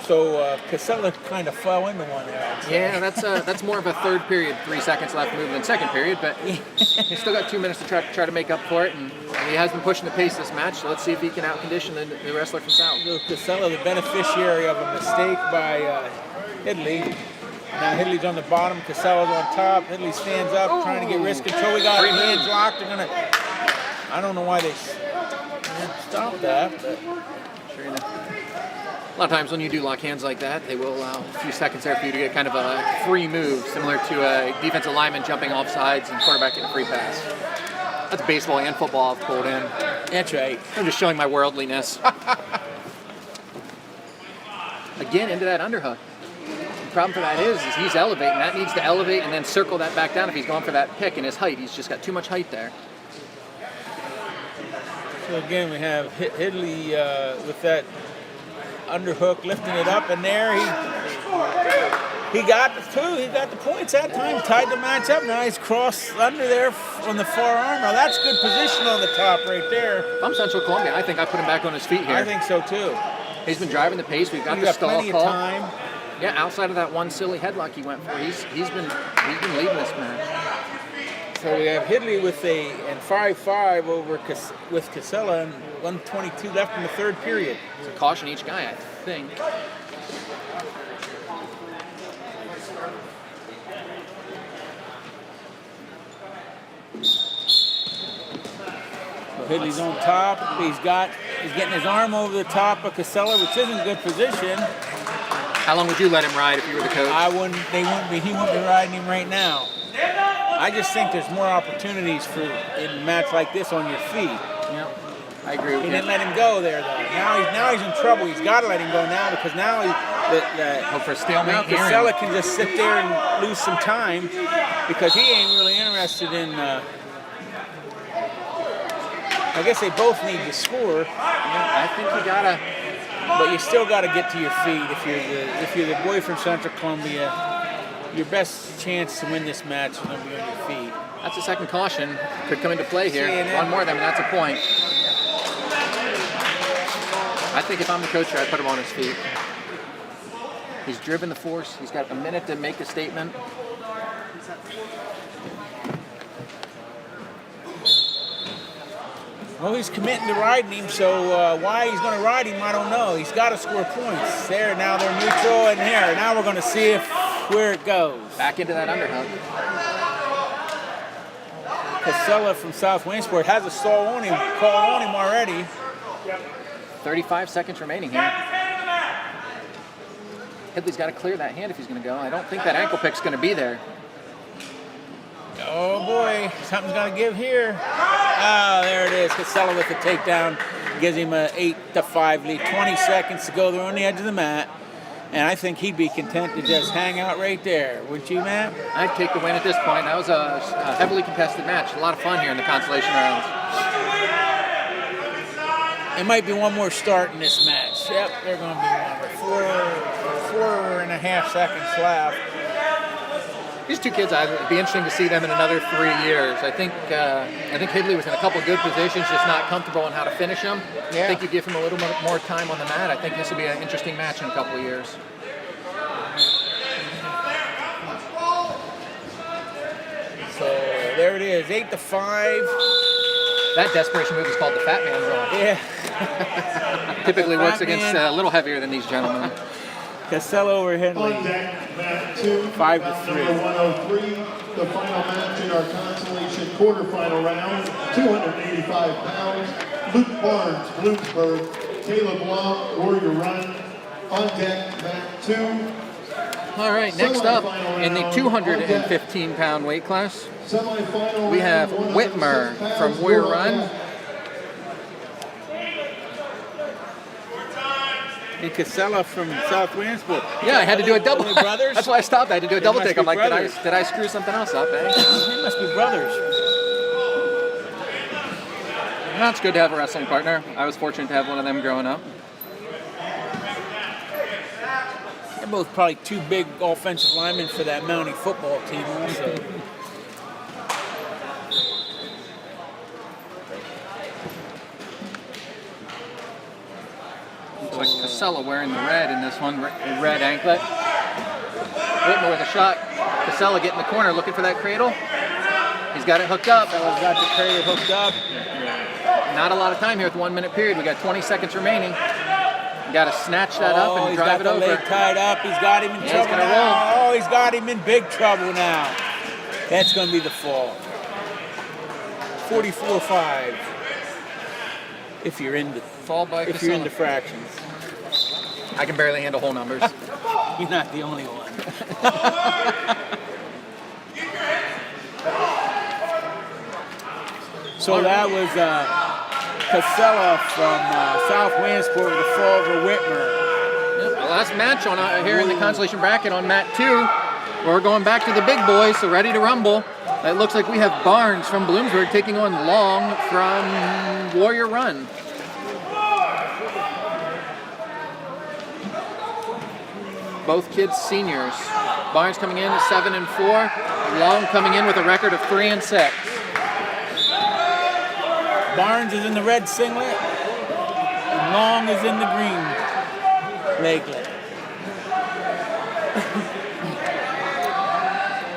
Speaker 2: So Casella kind of fell into one there. I'd say.
Speaker 3: Yeah, that's more of a third period, 3 seconds left movement than second period, but he's still got 2 minutes to try to make up for it, and he has been pushing the pace this match, so let's see if he can outcondition the wrestler from South.
Speaker 2: So Casella, the beneficiary of a mistake by Hidley. Now Hidley's on the bottom, Casella's on top. Hidley stands up, trying to get wrist control. We got
Speaker 3: Great
Speaker 2: hands
Speaker 3: move.
Speaker 2: locked. They're gonna. I don't know why they stopped that, but
Speaker 3: Sure enough. A lot of times when you do lock hands like that, they will allow a few seconds there for you to get kind of a free move, similar to a defensive lineman jumping off sides and quarterback getting a free pass. That's baseball and football I've pulled in.
Speaker 2: That's right.
Speaker 3: I'm just showing my worldliness. Again, into that underhook. The problem for that is he's elevating. That needs to elevate and then circle that back down if he's going for that pick in his height. He's just got too much height there.
Speaker 2: So again, we have Hidley with that underhook, lifting it up, and there he got the two. He got the points that time. Tied the match up. Now he's crossed under there on the far arm. Now that's good position on the top right there.
Speaker 3: If I'm Central Columbia, I think I put him back on his feet here.
Speaker 2: I think so too.
Speaker 3: He's been driving the pace. We've got
Speaker 2: He's
Speaker 3: the
Speaker 2: got
Speaker 3: stall
Speaker 2: plenty
Speaker 3: call.
Speaker 2: of time.
Speaker 3: Yeah, outside of that one silly headlock he went for, he's been leading this match.
Speaker 2: So we have Hidley with a 5-5 over with Casella and 1:22 left in the third period.
Speaker 3: So caution each guy, I think.
Speaker 2: So Hidley's on top. He's getting his arm over the top of Casella, which isn't good position.
Speaker 3: How long would you let him ride if you were the coach?
Speaker 2: He wouldn't be riding him right now. I just think there's more opportunities for in a match like this on your feet.
Speaker 3: Yeah, I agree with
Speaker 2: He
Speaker 3: you.
Speaker 2: didn't let him go there though. Now he's in trouble. He's got to let him go now because now
Speaker 3: Hope for a stalemate here.
Speaker 2: Casella can just sit there and lose some time because he ain't really interested in. I guess they both need to score.
Speaker 3: Yeah, I think you gotta.
Speaker 2: But you still got to get to your feet if you're the boy from Central Columbia. Your best chance to win this match is going to be on your feet.
Speaker 3: That's a second caution. Could come into play here.
Speaker 2: See,
Speaker 3: One more, then that's a point. I think if I'm the coach here, I'd put him on his feet. He's driven the force. He's got a minute to make a statement.
Speaker 2: Well, he's committing to riding him, so why he's going to ride him, I don't know. He's got to score points. There, now they're neutral, and here. Now we're going to see where it goes.
Speaker 3: Back into that underhook.
Speaker 2: Casella from South Williamsport has a stall on him, call on him already.
Speaker 3: 35 seconds remaining here. Hidley's got to clear that hand if he's going to go. I don't think that ankle pick's going to be there.
Speaker 2: Oh boy, something's going to give here. Oh, there it is. Casella with the takedown gives him an 8-5 lead. 20 seconds to go. They're on the edge of the mat. And I think he'd be content to just hang out right there. Wouldn't you, Matt?
Speaker 3: I'd take the win at this point. That was a heavily contested match. A lot of fun here in the consolation rounds.
Speaker 2: There might be one more start in this match. Yep, they're going to be one. 4.5 seconds left.
Speaker 3: These two kids, it'd be interesting to see them in another 3 years. I think Hidley was in a couple good positions, just not comfortable on how to finish them.
Speaker 2: Yeah.
Speaker 3: I think you give him a little bit more time on the mat. I think this will be an interesting match in a couple of years.
Speaker 2: So there it is, 8-5.
Speaker 3: That desperation move is called the Fat Man Roll.
Speaker 2: Yeah.
Speaker 3: Typically
Speaker 2: The
Speaker 3: works
Speaker 2: Fat
Speaker 3: against
Speaker 2: Man.
Speaker 3: a little heavier than these gentlemen.
Speaker 2: Casella over
Speaker 1: On
Speaker 2: Hidley.
Speaker 1: deck, mat 2,
Speaker 2: 5-3.
Speaker 1: bout number 103, the final match in our consolation quarterfinal round, 285 pounds. Luke Barnes, Bloomsburg, Caleb Long, Warrior Run. On deck, mat 2.
Speaker 3: All right, next up in the 215-pound weight class,
Speaker 1: Semifinal
Speaker 3: we have
Speaker 1: round,
Speaker 3: Whitmer
Speaker 1: 106
Speaker 3: from
Speaker 1: pounds,
Speaker 3: Warrior
Speaker 1: score on
Speaker 3: Run.
Speaker 1: deck.
Speaker 2: And Casella from South Williamsport.
Speaker 3: Yeah, I had to do a double.
Speaker 2: Are they brothers?
Speaker 3: That's why I stopped. I had to do a
Speaker 2: They
Speaker 3: double
Speaker 2: must
Speaker 3: take.
Speaker 2: be
Speaker 3: I'm like,
Speaker 2: brothers.
Speaker 3: did I screw something else up, eh?
Speaker 2: They must be brothers.
Speaker 3: No, it's good to have a wrestling partner. I was fortunate to have one of them growing up.
Speaker 2: They're both probably two big offensive linemen for that Mountie football team also.
Speaker 3: Looks like Casella wearing the red in this one, red anklet. Whitmer with a shot. Casella getting the corner, looking for that cradle. He's got it hooked up.
Speaker 2: Casella's got the cradle hooked up.
Speaker 3: Not a lot of time here with the 1 minute period. We got 20 seconds remaining. Got to snatch that up and
Speaker 2: he's
Speaker 3: drive
Speaker 2: got
Speaker 3: it
Speaker 2: the
Speaker 3: over.
Speaker 2: leg tied up. He's got him in
Speaker 3: Yeah, he's
Speaker 2: trouble
Speaker 3: gonna
Speaker 2: now. Oh, he's got him in big trouble now. That's going to be the fall. 44-5. If you're into
Speaker 3: Fall by
Speaker 2: if you're into
Speaker 3: Casella.
Speaker 2: fractions.
Speaker 3: I can barely handle whole numbers.
Speaker 2: You're not the only one. So that was Casella from South Williamsport with a fall over Whitmer.
Speaker 3: Yep, the last match on here in the consolation bracket on mat 2. We're going back to the big boys, so ready to rumble. It looks like we have Barnes from Bloomsburg taking on Long from Warrior Run. Both kids seniors. Barnes coming in at 7 and 4. Long coming in with a record of 3 and 6.
Speaker 2: Barnes is in the red singlet, and Long is in the green leglet.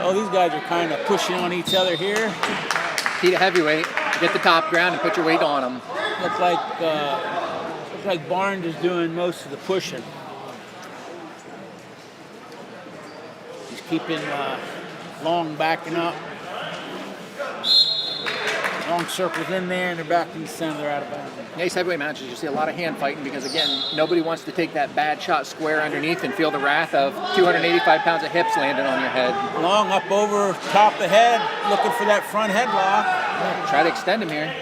Speaker 2: Oh, these guys are kind of pushing on each other here.
Speaker 3: Heat a heavyweight, get the top ground and put your weight on them.
Speaker 2: Looks like Barnes is doing most of the pushing. He's keeping Long backing up. Long circles in there, and they're back to the center. They're out of bounds.
Speaker 3: Nice heavyweight matches. You see a lot of hand fighting because, again, nobody wants to take that bad shot square underneath and feel the wrath of 285 pounds of hips landing on your head.
Speaker 2: Long up over top the head, looking for that front headlock.
Speaker 3: Try to extend him here.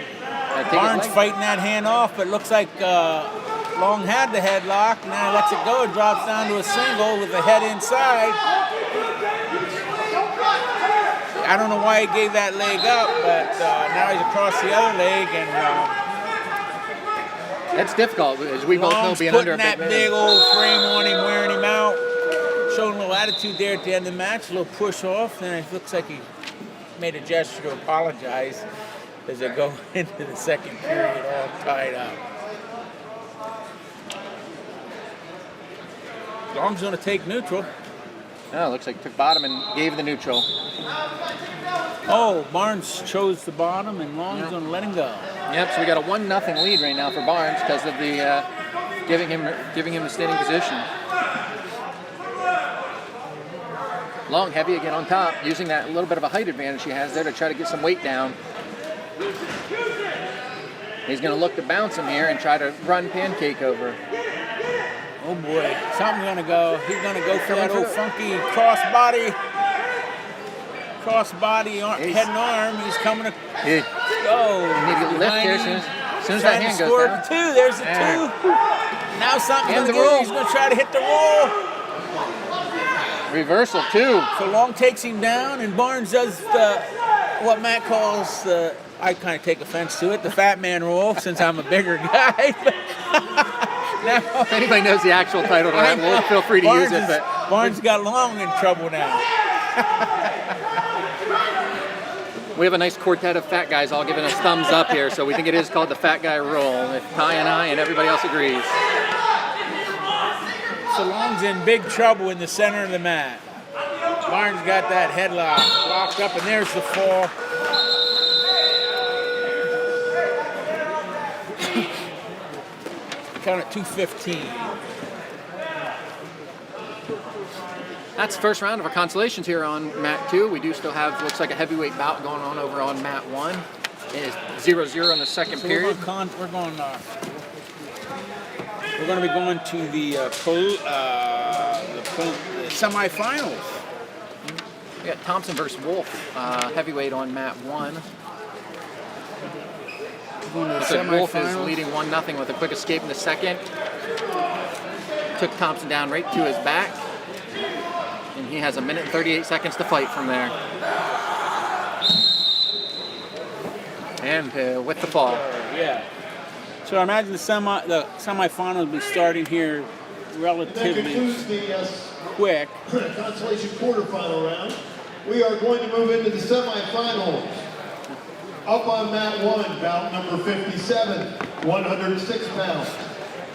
Speaker 2: Barnes fighting that hand off, but looks like Long had the headlock. Now he lets it go. It drops down to a single with the head inside. I don't know why he gave that leg up, but now he's across the other leg, and
Speaker 3: that's difficult, as we both know, being under a
Speaker 2: that big old frame on him, wearing him out, showing a little attitude there at the end of the match, a little push off. Then it looks like he made a gesture to apologize as they go into the second period, all tied up. Long's going to take neutral.
Speaker 3: Oh, looks like he took bottom and gave the neutral.
Speaker 2: Oh, Barnes chose the bottom, and Long's going to let him go.
Speaker 3: Yep, so we got a 1-0 lead right now for Barnes because of the giving him the standing position. Long heavy again on top, using that little bit of a height advantage he has there to try to get some weight down. He's going to look to bounce him here and try to run pancake over.
Speaker 2: Oh boy, something's going to go. He's going to go for that old funky crossbody head and arm. He's coming to go.
Speaker 3: Maybe a lift here as soon as that hand goes down.
Speaker 2: Two. There's the two. Now something's going to go. He's going to try to hit the roll.
Speaker 3: Reversal, 2.
Speaker 2: So Long takes him down, and Barnes does what Matt calls I kind of take offense to it, the fat man roll, since I'm a bigger guy. Now,
Speaker 3: if anybody knows the actual title to that, we'll feel free to use it. But
Speaker 2: Barnes got Long in trouble now.
Speaker 3: We have a nice quartet of fat guys all giving us thumbs up here, so we think it is called the fat guy roll, if Ty and I and everybody else agrees.
Speaker 2: So Long's in big trouble in the center of the mat. Barnes got that headlock locked up, and there's the fall. Count at 2:15.
Speaker 3: That's the first round of our consolations here on mat 2. We do still have, looks like, a heavyweight bout going on over on mat 1. It is 0-0 in the second period.
Speaker 2: We're going to be going to the semifinals.
Speaker 3: We got Thompson versus Wolf, heavyweight on mat 1. Looks like Wolf is leading 1-0 with a quick escape in the second. Took Thompson down right to his back. And he has 1 minute and 38 seconds to fight from there. And with the fall.
Speaker 2: Yeah. So I imagine the semifinals will be starting here relatively quick.
Speaker 1: Consolation quarterfinal round. We are going to move into the semifinals. Up on mat 1, bout number 57, 106 pounds.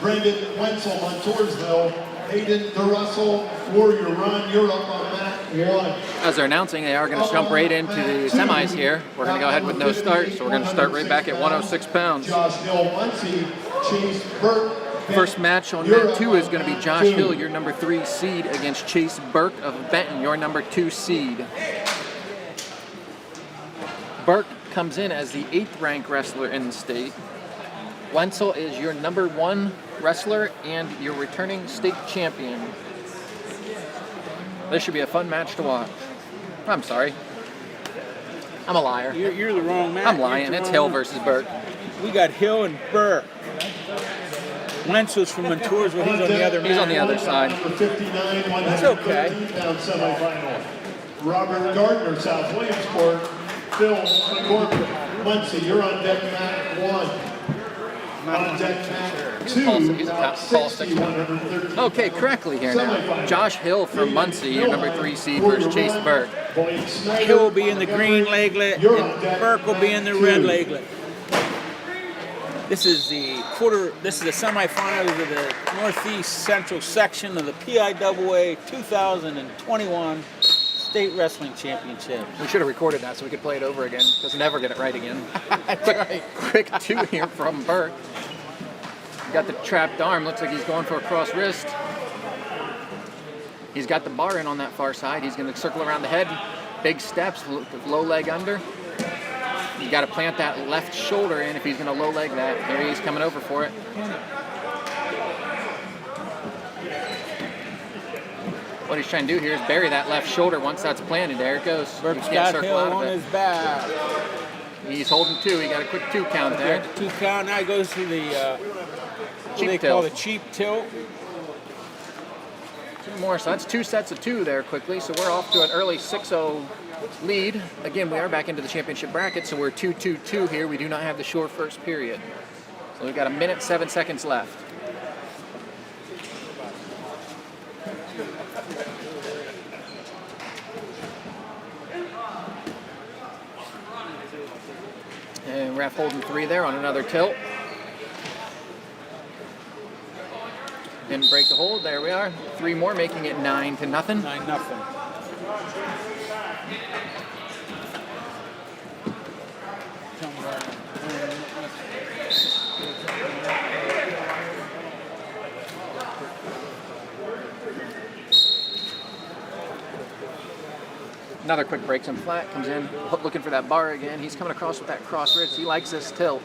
Speaker 1: Brendan Wenzel, Montoursville. Hayden DeRussell, Warrior Run. You're up on mat 1.
Speaker 3: As they're announcing, they are going to jump right into the semis here. We're going to go ahead with no start, so we're going to start right back at 106 pounds.
Speaker 1: Josh Hill, Muncie, Chase Burke.
Speaker 3: First match on mat 2 is going to be Josh Hill, your number 3 seed, against Chase Burke of Benton, your number 2 seed. Burke comes in as the 8th ranked wrestler in the state. Wenzel is your #1 wrestler and your returning state champion. This should be a fun match to watch. I'm sorry. I'm a liar.
Speaker 2: You're the wrong man.
Speaker 3: I'm lying. It's Hill versus Burke.
Speaker 2: We got Hill and Burke. Wenzel's from Montoursville. He's on the other
Speaker 3: He's on the
Speaker 2: mat.
Speaker 3: other side.
Speaker 1: Number 59,
Speaker 2: That's okay.
Speaker 1: 113-pound semifinal. Robert Gardner, South Williamsport. Phil McCormick, Muncie, you're on deck mat 1. On deck mat 2,
Speaker 3: He's a
Speaker 1: about
Speaker 3: tall
Speaker 1: 60, 113.
Speaker 3: Okay, correctly here now.
Speaker 1: Semifinal.
Speaker 3: Josh Hill from Muncie, your #3 seed versus Chase Burke.
Speaker 1: Boyd Snyder,
Speaker 2: Hill will be in the green leglet,
Speaker 1: you're on
Speaker 2: and
Speaker 1: deck
Speaker 2: Burke will be in the
Speaker 1: mat
Speaker 2: red
Speaker 1: 2.
Speaker 2: leglet. This is the semifinals of the Northeast Central section of the PIAA 2021 State Wrestling Championship.
Speaker 3: We should have recorded that so we could play it over again, because never get it right again.
Speaker 2: That's right.
Speaker 3: Quick 2 here from Burke. Got the trapped arm, looks like he's going for a cross wrist. He's got the bar in on that far side. He's going to circle around the head. Big steps, low leg under. You got to plant that left shoulder in if he's going to low leg that. There he is coming over for it. What he's trying to do here is bury that left shoulder. Once that's planted, there it goes.
Speaker 2: Burke's
Speaker 3: You can't
Speaker 2: got
Speaker 3: circle
Speaker 2: Hill
Speaker 3: out
Speaker 2: on
Speaker 3: of
Speaker 2: his
Speaker 3: it.
Speaker 2: back.
Speaker 3: He's holding 2. He got a quick 2 count there.
Speaker 2: Got the 2 count. Now he goes to the what do they
Speaker 3: Cheap
Speaker 2: call
Speaker 3: tilt.
Speaker 2: the cheap tilt.
Speaker 3: 2 more, so that's 2 sets of 2 there quickly. So we're off to an early 6-0 lead. Again, we are back into the championship bracket, so we're 2-2-2 here. We do not have the short first period. So we've got 1 minute, 7 seconds left. And ref holding 3 there on another tilt. Didn't break the hold. There we are. 3 more, making it 9-0.
Speaker 2: 9-0.
Speaker 3: Another quick breaks him flat, comes in, looking for that bar again. He's coming across with that cross wrist. He likes this tilt.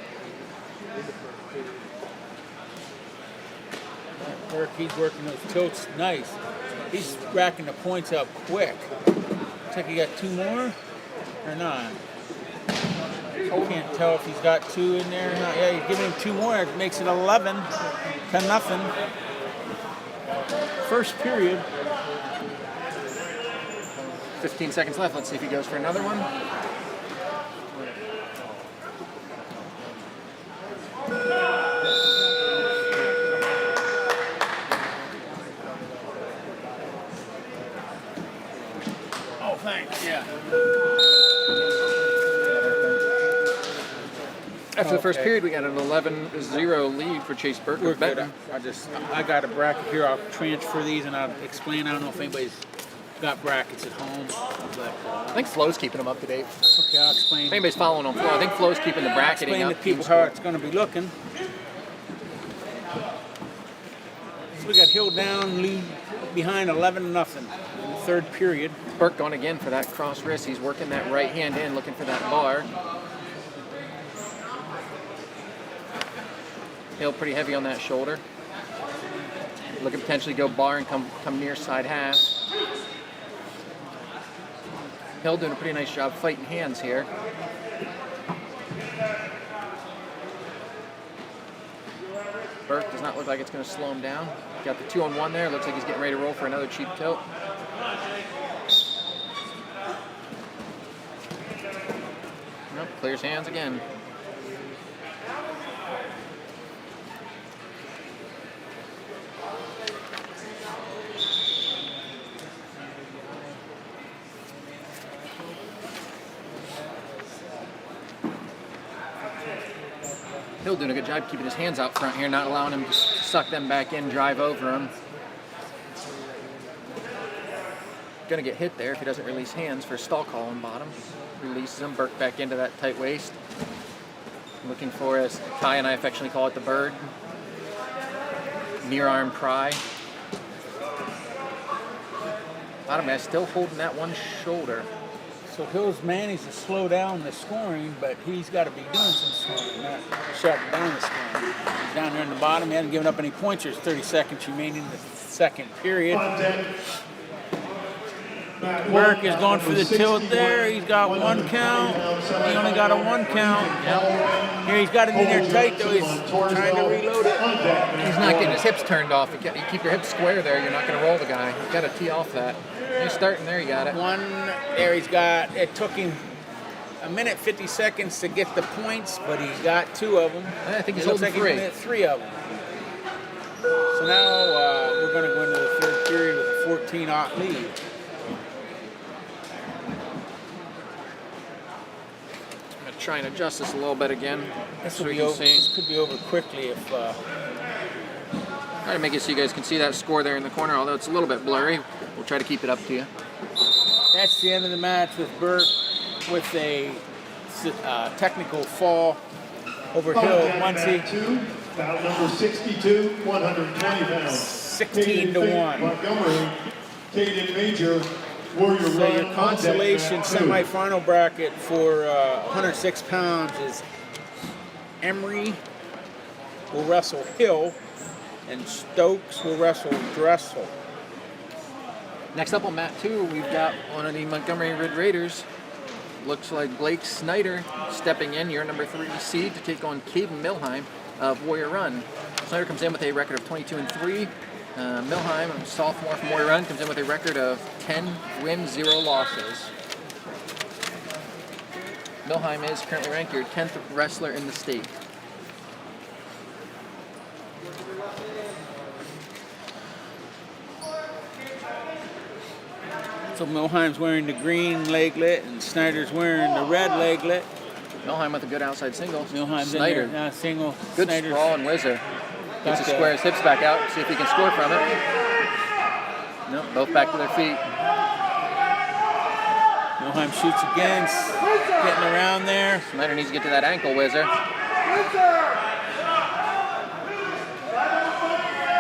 Speaker 2: Burke, he's working those tilts nice. He's racking the points up quick. Looks like he got 2 more or not. I can't tell if he's got 2 in there or not. Yeah, he's giving him 2 more. It makes it 11. 10-0. First period.
Speaker 3: 15 seconds left. Let's see if he goes for another one.
Speaker 2: Oh, thanks. Yeah.
Speaker 3: After the first
Speaker 2: Okay.
Speaker 3: period, we got an 11-0 lead for Chase Burke.
Speaker 2: We're
Speaker 3: of Benton.
Speaker 2: good. I got a bracket here. I'll transfer these and I'll explain. I don't know if anybody's got brackets at home, but
Speaker 3: I think Flo's keeping them up to date.
Speaker 2: okay, I'll explain.
Speaker 3: If anybody's following on Flo, I think Flo's keeping the bracketing
Speaker 2: Explain
Speaker 3: up.
Speaker 2: to people how it's going to be looking. So we got Hill down, lead behind 11-0 in the third period.
Speaker 3: Burke going again for that cross wrist. He's working that right hand in, looking for that bar. Hill pretty heavy on that shoulder. Looking to potentially go bar and come near side half. Hill doing a pretty nice job fighting hands here. Burke does not look like it's going to slow him down. Got the 2-on-1 there. Looks like he's getting ready to roll for another cheap tilt. Nope, clears hands again. Hill doing a good job keeping his hands out front here, not allowing him to suck them back in, drive over him. Gonna get hit there if he doesn't release hands for a stall call on bottom. Releases him, Burke back into that tight waist. Looking for, as Ty and I affectionately call it, the bird. Near arm pry. Bottom guy still holding that one shoulder.
Speaker 2: So Hill's managed to slow down the scoring, but he's got to be doing some scoring, not shutting down the scoring. He's down there in the bottom. He hasn't given up any points. There's 30 seconds remaining in the second period. Burke is going for the tilt there. He's got 1 count. He only got a 1 count.
Speaker 3: Yep.
Speaker 2: Here he's got it in there tight, though. He's trying to reload it.
Speaker 3: He's not getting his hips turned off. You keep your hips square there, you're not going to roll the guy. You've got to tee off that. He's starting there, you got it.
Speaker 2: One there, he's got. It took him a minute 50 seconds to get the points, but he got 2 of them.
Speaker 3: I think he's
Speaker 2: It looks
Speaker 3: holding
Speaker 2: like
Speaker 3: 3.
Speaker 2: he hit 3 of them. So now we're going to go into the third period with a 14-0 lead.
Speaker 3: I'm going to try and adjust this a little bit again.
Speaker 2: This
Speaker 3: so
Speaker 2: will
Speaker 3: we
Speaker 2: be
Speaker 3: can
Speaker 2: over.
Speaker 3: see.
Speaker 2: This could be over quickly if.
Speaker 3: Try to make it so you guys can see that score there in the corner, although it's a little bit blurry. We'll try to keep it up to you.
Speaker 2: That's the end of the match with Burke with a technical fall over Hill. Muncie.
Speaker 1: Foul number 62, 120 pounds.
Speaker 2: 16-1.
Speaker 1: Montgomery, Caden Major, Warrior
Speaker 2: So
Speaker 1: Run,
Speaker 2: your consolation semifinal bracket for 106 pounds is Emery will wrestle Hill, and Stokes will wrestle Dressel.
Speaker 3: Next up on mat 2, we've got one of the Montgomery Red Raiders. Looks like Blake Snyder stepping in, your number 3 seed, to take on Caden Milheim of Warrior Run. Snyder comes in with a record of 22-3. Milheim, a sophomore from Warrior Run, comes in with a record of 10 wins, 0 losses. Milheim is currently ranked your 10th wrestler in the state.
Speaker 2: So Milheim's wearing the green leglet, and Snyder's wearing the red leglet.
Speaker 3: Milheim with a good outside single.
Speaker 2: Milheim's
Speaker 3: Snyder.
Speaker 2: in there, single.
Speaker 3: Good
Speaker 2: Snyder's
Speaker 3: sprawl and whizzer. Gets to
Speaker 2: the-
Speaker 3: square his hips back out, see if he can score from it. Nope, both back to their feet.
Speaker 2: Milheim shoots again, getting around there.
Speaker 3: Snyder needs to get to that ankle whizzer.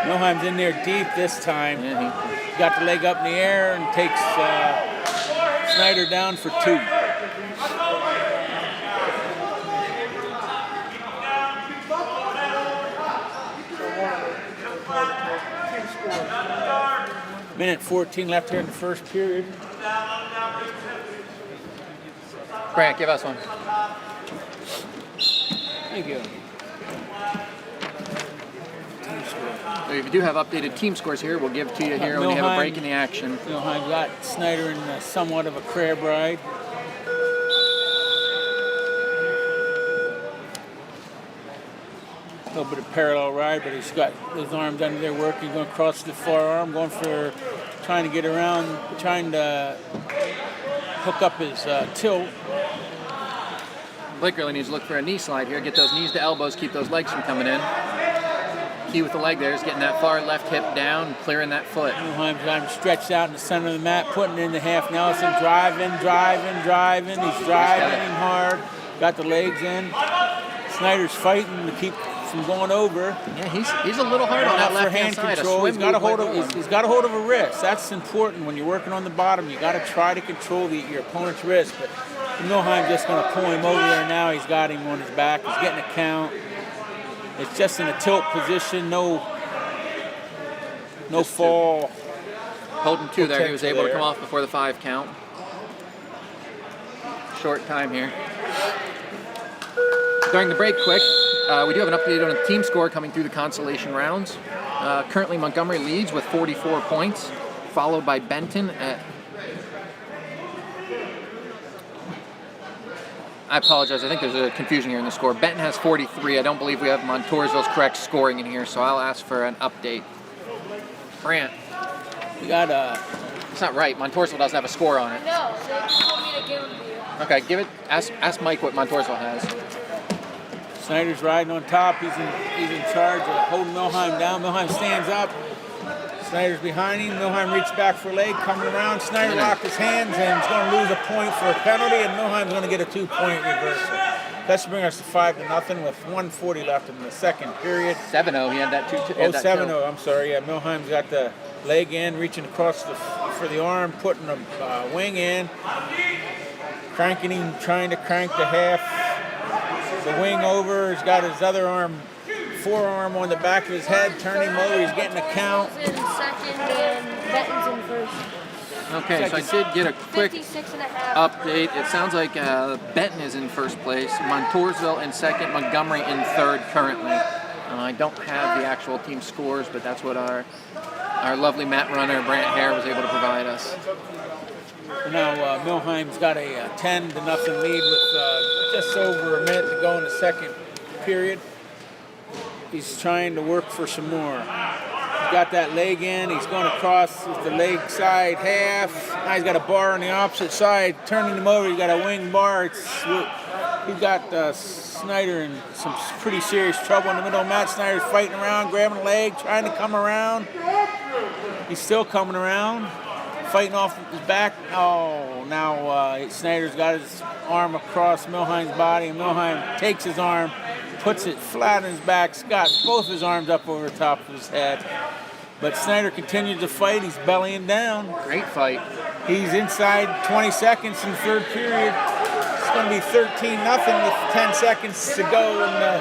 Speaker 2: Milheim's in there deep this time.
Speaker 3: Yeah,
Speaker 2: Got the leg up in the air and takes Snyder down for 2. Minute 14 left here in the first period.
Speaker 3: Brant, give us one.
Speaker 2: Thank you.
Speaker 3: We do have updated team scores here. We'll give to you here when you have a break in the action.
Speaker 2: Milheim got Snyder in somewhat of a crab ride. A little bit of parallel ride, but he's got his arms under there working, going across the forearm, going for trying to get around, trying to hook up his tilt.
Speaker 3: Blake really needs to look for a knee slide here. Get those knees to elbows, keep those legs from coming in. Key with the leg there is getting that far left hip down, clearing that foot.
Speaker 2: Milheim's got him stretched out in the center of the mat, putting it in the half Nelson, driving. He's driving him hard. Got the legs in. Snyder's fighting to keep from going over.
Speaker 3: Yeah, he's a little hard on that left hand side.
Speaker 2: Control. He's got a hold of a wrist. That's important when you're working on the bottom. You got to try to control your opponent's wrist. But Milheim just going to pull him over there now. He's got him on his back. He's getting a count. It's just in a tilt position. No fall.
Speaker 3: Holding 2 there. He was able to come off before the 5 count. Short time here. During the break, quick, we do have an update on a team score coming through the consolation rounds. Currently, Montgomery leads with 44 points, followed by Benton at... I apologize. I think there's a confusion here in the score. Benton has 43. I don't believe we have Montoursville's correct scoring in here, so I'll ask for an update. Brant.
Speaker 2: We got
Speaker 3: It's not right. Montoursville doesn't have a score on it.
Speaker 5: No, they told me to give them to you.
Speaker 3: Okay, give it. Ask Mike what Montoursville has.
Speaker 2: Snyder's riding on top. He's in charge of holding Milheim down. Milheim stands up. Snyder's behind him. Milheim reaches back for a leg, coming around. Snyder locked his hands and he's going to lose a point for a penalty, and Milheim's going to get a 2-point reversal. That should bring us to 5-0 with 1:40 left in the second period.
Speaker 3: 7-0. He had that 2.
Speaker 2: 7-0. I'm sorry. Yeah, Milheim's got the leg in, reaching across for the arm, putting the wing in. cranking him, trying to crank the half, the wing over. He's got his other arm, forearm on the back of his head, turning him over. He's getting a count.
Speaker 5: In second and Benton's in first.
Speaker 3: Okay, so I did get a quick
Speaker 5: 56.5.
Speaker 3: update. It sounds like Benton is in first place, Montoursville in second, Montgomery in third currently. I don't have the actual team scores, but that's what our lovely mat runner, Brant Hare, was able to provide us.
Speaker 2: Now Milheim's got a 10-0 lead with just over a minute to go in the second period. He's trying to work for some more. He's got that leg in. He's going across with the leg side half. Now he's got a bar on the opposite side. Turning him over, he's got a wing bar. He's got Snyder in some pretty serious trouble in the middle of the mat. Snyder's fighting around, grabbing a leg, trying to come around. He's still coming around, fighting off his back. Oh, now Snyder's got his arm across Milheim's body, and Milheim takes his arm, puts it flat on his back. He's got both his arms up over the top of his head. But Snyder continues to fight. He's bellying down.
Speaker 3: Great fight.
Speaker 2: He's inside 20 seconds in the third period. It's going to be 13-0 with 10 seconds to go in the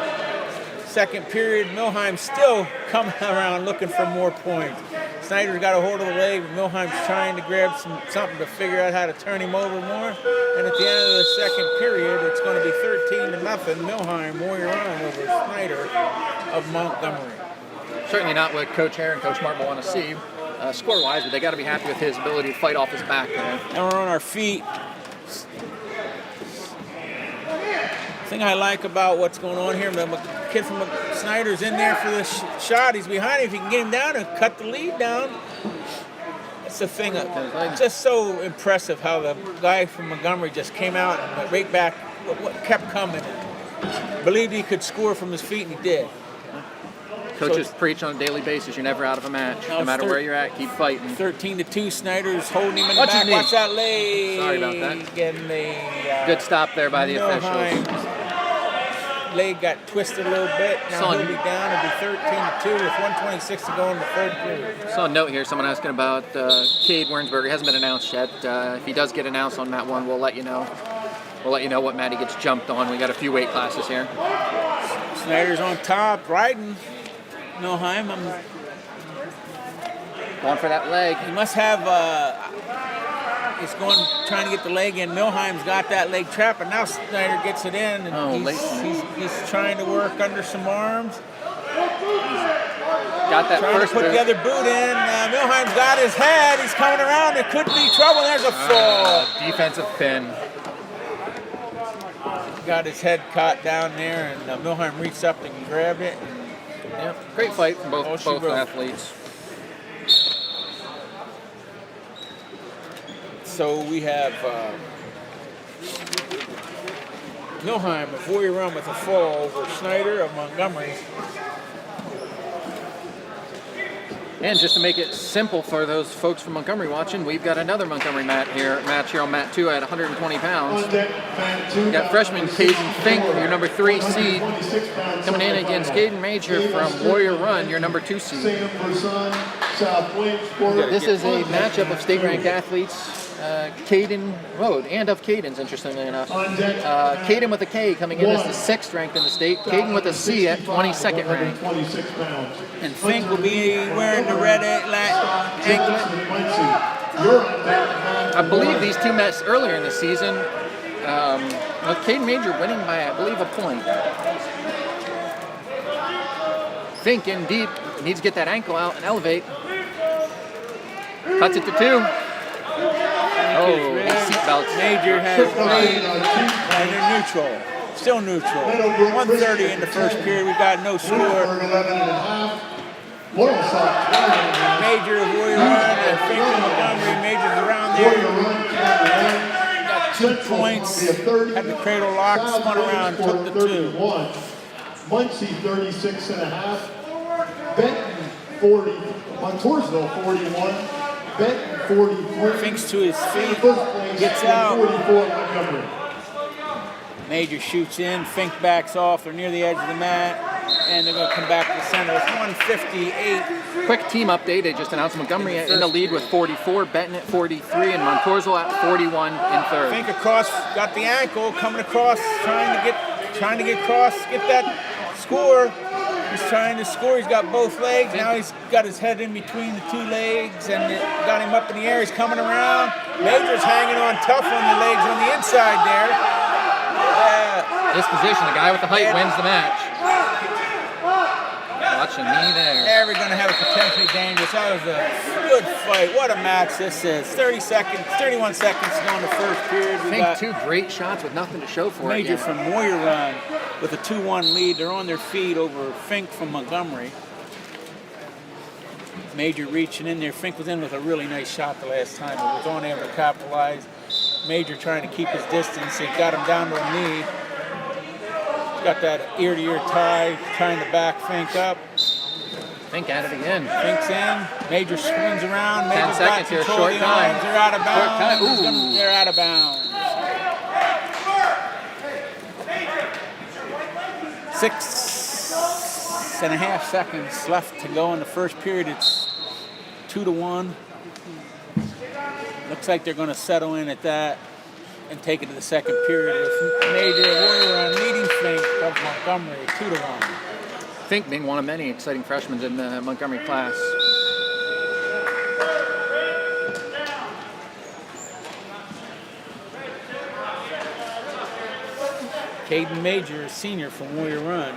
Speaker 2: second period. Milheim's still coming around looking for more points. Snyder's got a hold of the leg, but Milheim's trying to grab something to figure out how to turn him over more. And at the end of the second period, it's going to be 13-0. Milheim Warrior Run over Snyder of Montgomery.
Speaker 3: Certainly not what Coach Hare and Coach Martin want to see score-wise, but they got to be happy with his ability to fight off his back there.
Speaker 2: And we're on our feet. The thing I like about what's going on here, the kid from Snyder's in there for the shot. He's behind him. If you can get him down and cut the lead down, that's the thing. It's just so impressive how the guy from Montgomery just came out and went right back, kept coming. Believed he could score from his feet, and he did.
Speaker 3: Coaches preach on a daily basis, you're never out of a match. No matter where you're at, keep fighting.
Speaker 2: 13-2, Snyder's holding him in the back. Watch that leg.
Speaker 3: Sorry about that.
Speaker 2: Getting the,
Speaker 3: good stop there by the officials.
Speaker 2: Leg got twisted a little bit. Now he'll be down. It'll be 13-2 with 1:26 to go in the third period.
Speaker 3: Saw a note here, someone asking about Cade Wernsberger. He hasn't been announced yet. If he does get announced on mat 1, we'll let you know. We'll let you know what mat he gets jumped on. We got a few weight classes here.
Speaker 2: Snyder's on top, riding Milheim.
Speaker 3: Going for that leg.
Speaker 2: He must have. He's trying to get the leg in. Milheim's got that leg trapped, and now Snyder gets it in, and he's trying to work under some arms.
Speaker 3: Got that
Speaker 2: trying
Speaker 3: first
Speaker 2: to put the other boot in. Milheim's got his head. He's coming around. It could be trouble. There's a fall.
Speaker 3: Defensive pin.
Speaker 2: Got his head caught down there, and Milheim reached up and grabbed it.
Speaker 3: Yep. Great fight from both athletes.
Speaker 2: So we have Milheim of Warrior Run with a fall over Snyder of Montgomery.
Speaker 3: And just to make it simple for those folks from Montgomery watching, we've got another Montgomery match here on mat 2 at 120 pounds. We've got freshman Caden Fink, your number 3 seed, coming in against Caden Major from Warrior Run, your number 2 seed. This is a matchup of state-ranked athletes. Caden's, interestingly enough. Caden with a K coming in as the 6th ranked in the state. Caden with a C at 22nd ranked.
Speaker 2: And Fink will be wearing the red anklet.
Speaker 3: I believe these two met earlier in the season. With Caden Major winning by, I believe, a point. Fink indeed needs to get that ankle out and elevate. Cuts it to 2. Oh, seatbelts.
Speaker 2: Major has lead, and they're neutral. Still neutral. 1:30 in the first period. We got no score. Major of Warrior Run and Fink of Montgomery. Major's around there. Got 2 points. Had the cradle locked, spun around, took the 2.
Speaker 1: Muncie 36.5. Benton 40. Montoursville 41. Benton 43.
Speaker 2: Fink's to his feet, gets out. Major shoots in, Fink backs off. They're near the edge of the mat. and they're going to come back to the center. It's 158.
Speaker 3: Quick team update. They just announced Montgomery in the lead with 44, Benton at 43, and Montorzo at 41 in third.
Speaker 2: Fink across, got the ankle, coming across, trying to get across, get that score. He's trying to score. He's got both legs. Now he's got his head in between the two legs, and it got him up in the air. He's coming around. Major's hanging on tough on the legs on the inside there.
Speaker 3: This position, the guy with the height wins the match. Watch the knee there.
Speaker 2: They're going to have a potentially dangerous. That was a good fight. What a match this is. 31 seconds to go in the first period.
Speaker 3: I think two great shots with nothing to show for it.
Speaker 2: Major from Warrior Run with a 2-1 lead. They're on their feet over Fink from Montgomery. Major reaching in there. Fink was in with a really nice shot the last time, but was only able to capitalize. Major trying to keep his distance. He got him down to a knee. Got that ear-to-ear tie, trying to back Fink up.
Speaker 3: Fink at it again.
Speaker 2: Fink's in. Major swings around.
Speaker 3: 10
Speaker 2: Major's
Speaker 3: seconds here, short time.
Speaker 2: They're out of bounds.
Speaker 3: Short time. Ooh.
Speaker 2: They're out of bounds. 6.5 seconds left to go in the first period. It's 2-1. Looks like they're going to settle in at that and take it to the second period with Major Warrior Run leading Fink of Montgomery 2-1.
Speaker 3: Fink being one of many exciting freshmen in the Montgomery class.
Speaker 2: Caden Major, a senior from Warrior Run.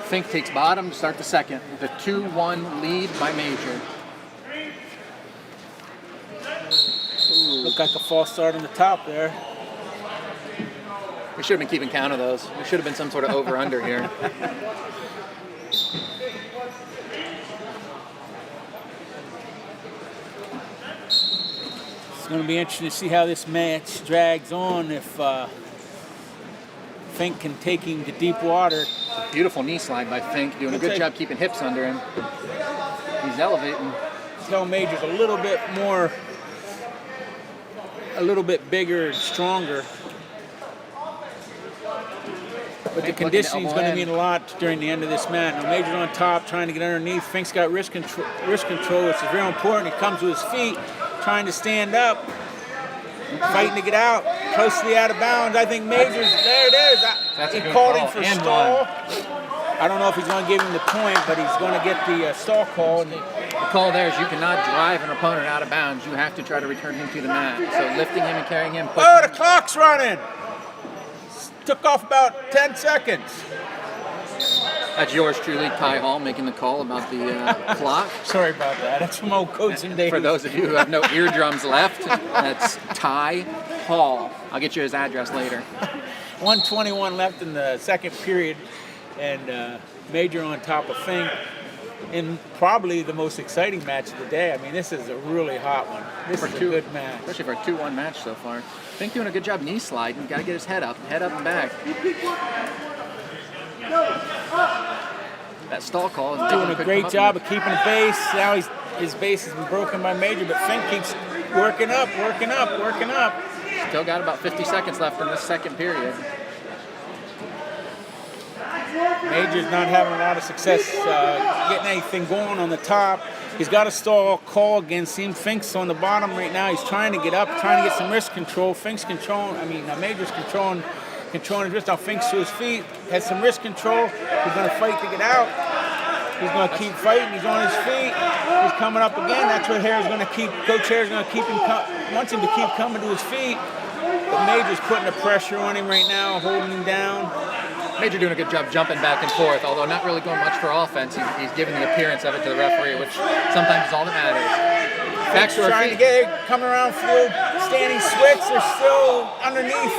Speaker 3: Fink takes bottom to start the second with a 2-1 lead by Major.
Speaker 2: Looked like a false start on the top there.
Speaker 3: We should have been keeping count of those. There should have been some sort of over-under here.
Speaker 2: It's going to be interesting to see how this match drags on if Fink can take him to deep water.
Speaker 3: Beautiful knee slide by Fink, doing a good job keeping hips under him. He's elevating.
Speaker 2: Tell Major's a little bit bigger and stronger. But the conditioning is going to mean a lot during the end of this match. Now Major's on top, trying to get underneath. Fink's got wrist control, which is very important. He comes to his feet, trying to stand up, fighting to get out, close to the out of bounds. I think Major's, there it is. He called him for stall. I don't know if he's going to give him the point, but he's going to get the stall call. And
Speaker 3: the call there is you cannot drive an opponent out of bounds. You have to try to return him to the mat. So lifting him and carrying him.
Speaker 2: Oh, the clock's running. Took off about 10 seconds.
Speaker 3: That's yours truly, Ty Hall, making the call about the clock.
Speaker 2: Sorry about that. That's from old coaching days.
Speaker 3: For those of you who have no eardrums left, that's Ty Hall. I'll get you his address later.
Speaker 2: 1:21 left in the second period, and Major on top of Fink in probably the most exciting match of the day. I mean, this is a really hot one. This is a good match.
Speaker 3: Especially for a 2-1 match so far. Fink doing a good job knee sliding. Got to get his head up and back. That stall call is
Speaker 2: doing a great job of keeping the base. Now his base has been broken by Major, but Fink keeps working up.
Speaker 3: Still got about 50 seconds left in this second period.
Speaker 2: Major's not having a lot of success getting anything going on the top. He's got a stall call against him. Fink's on the bottom right now. He's trying to get up, trying to get some wrist control. Major's controlling his wrist. Now Fink's to his feet, has some wrist control. He's going to fight to get out. He's going to keep fighting. He's on his feet. He's coming up again. That's what Hare's going to keep. Coach Hare's going to keep him. Wants him to keep coming to his feet. But Major's putting the pressure on him right now, holding him down.
Speaker 3: Major doing a good job jumping back and forth, although not really going much for offense. He's giving the appearance of it to the referee, which sometimes is all that matters. Back to our
Speaker 2: trying to get it, coming around field, standing switch. They're still underneath.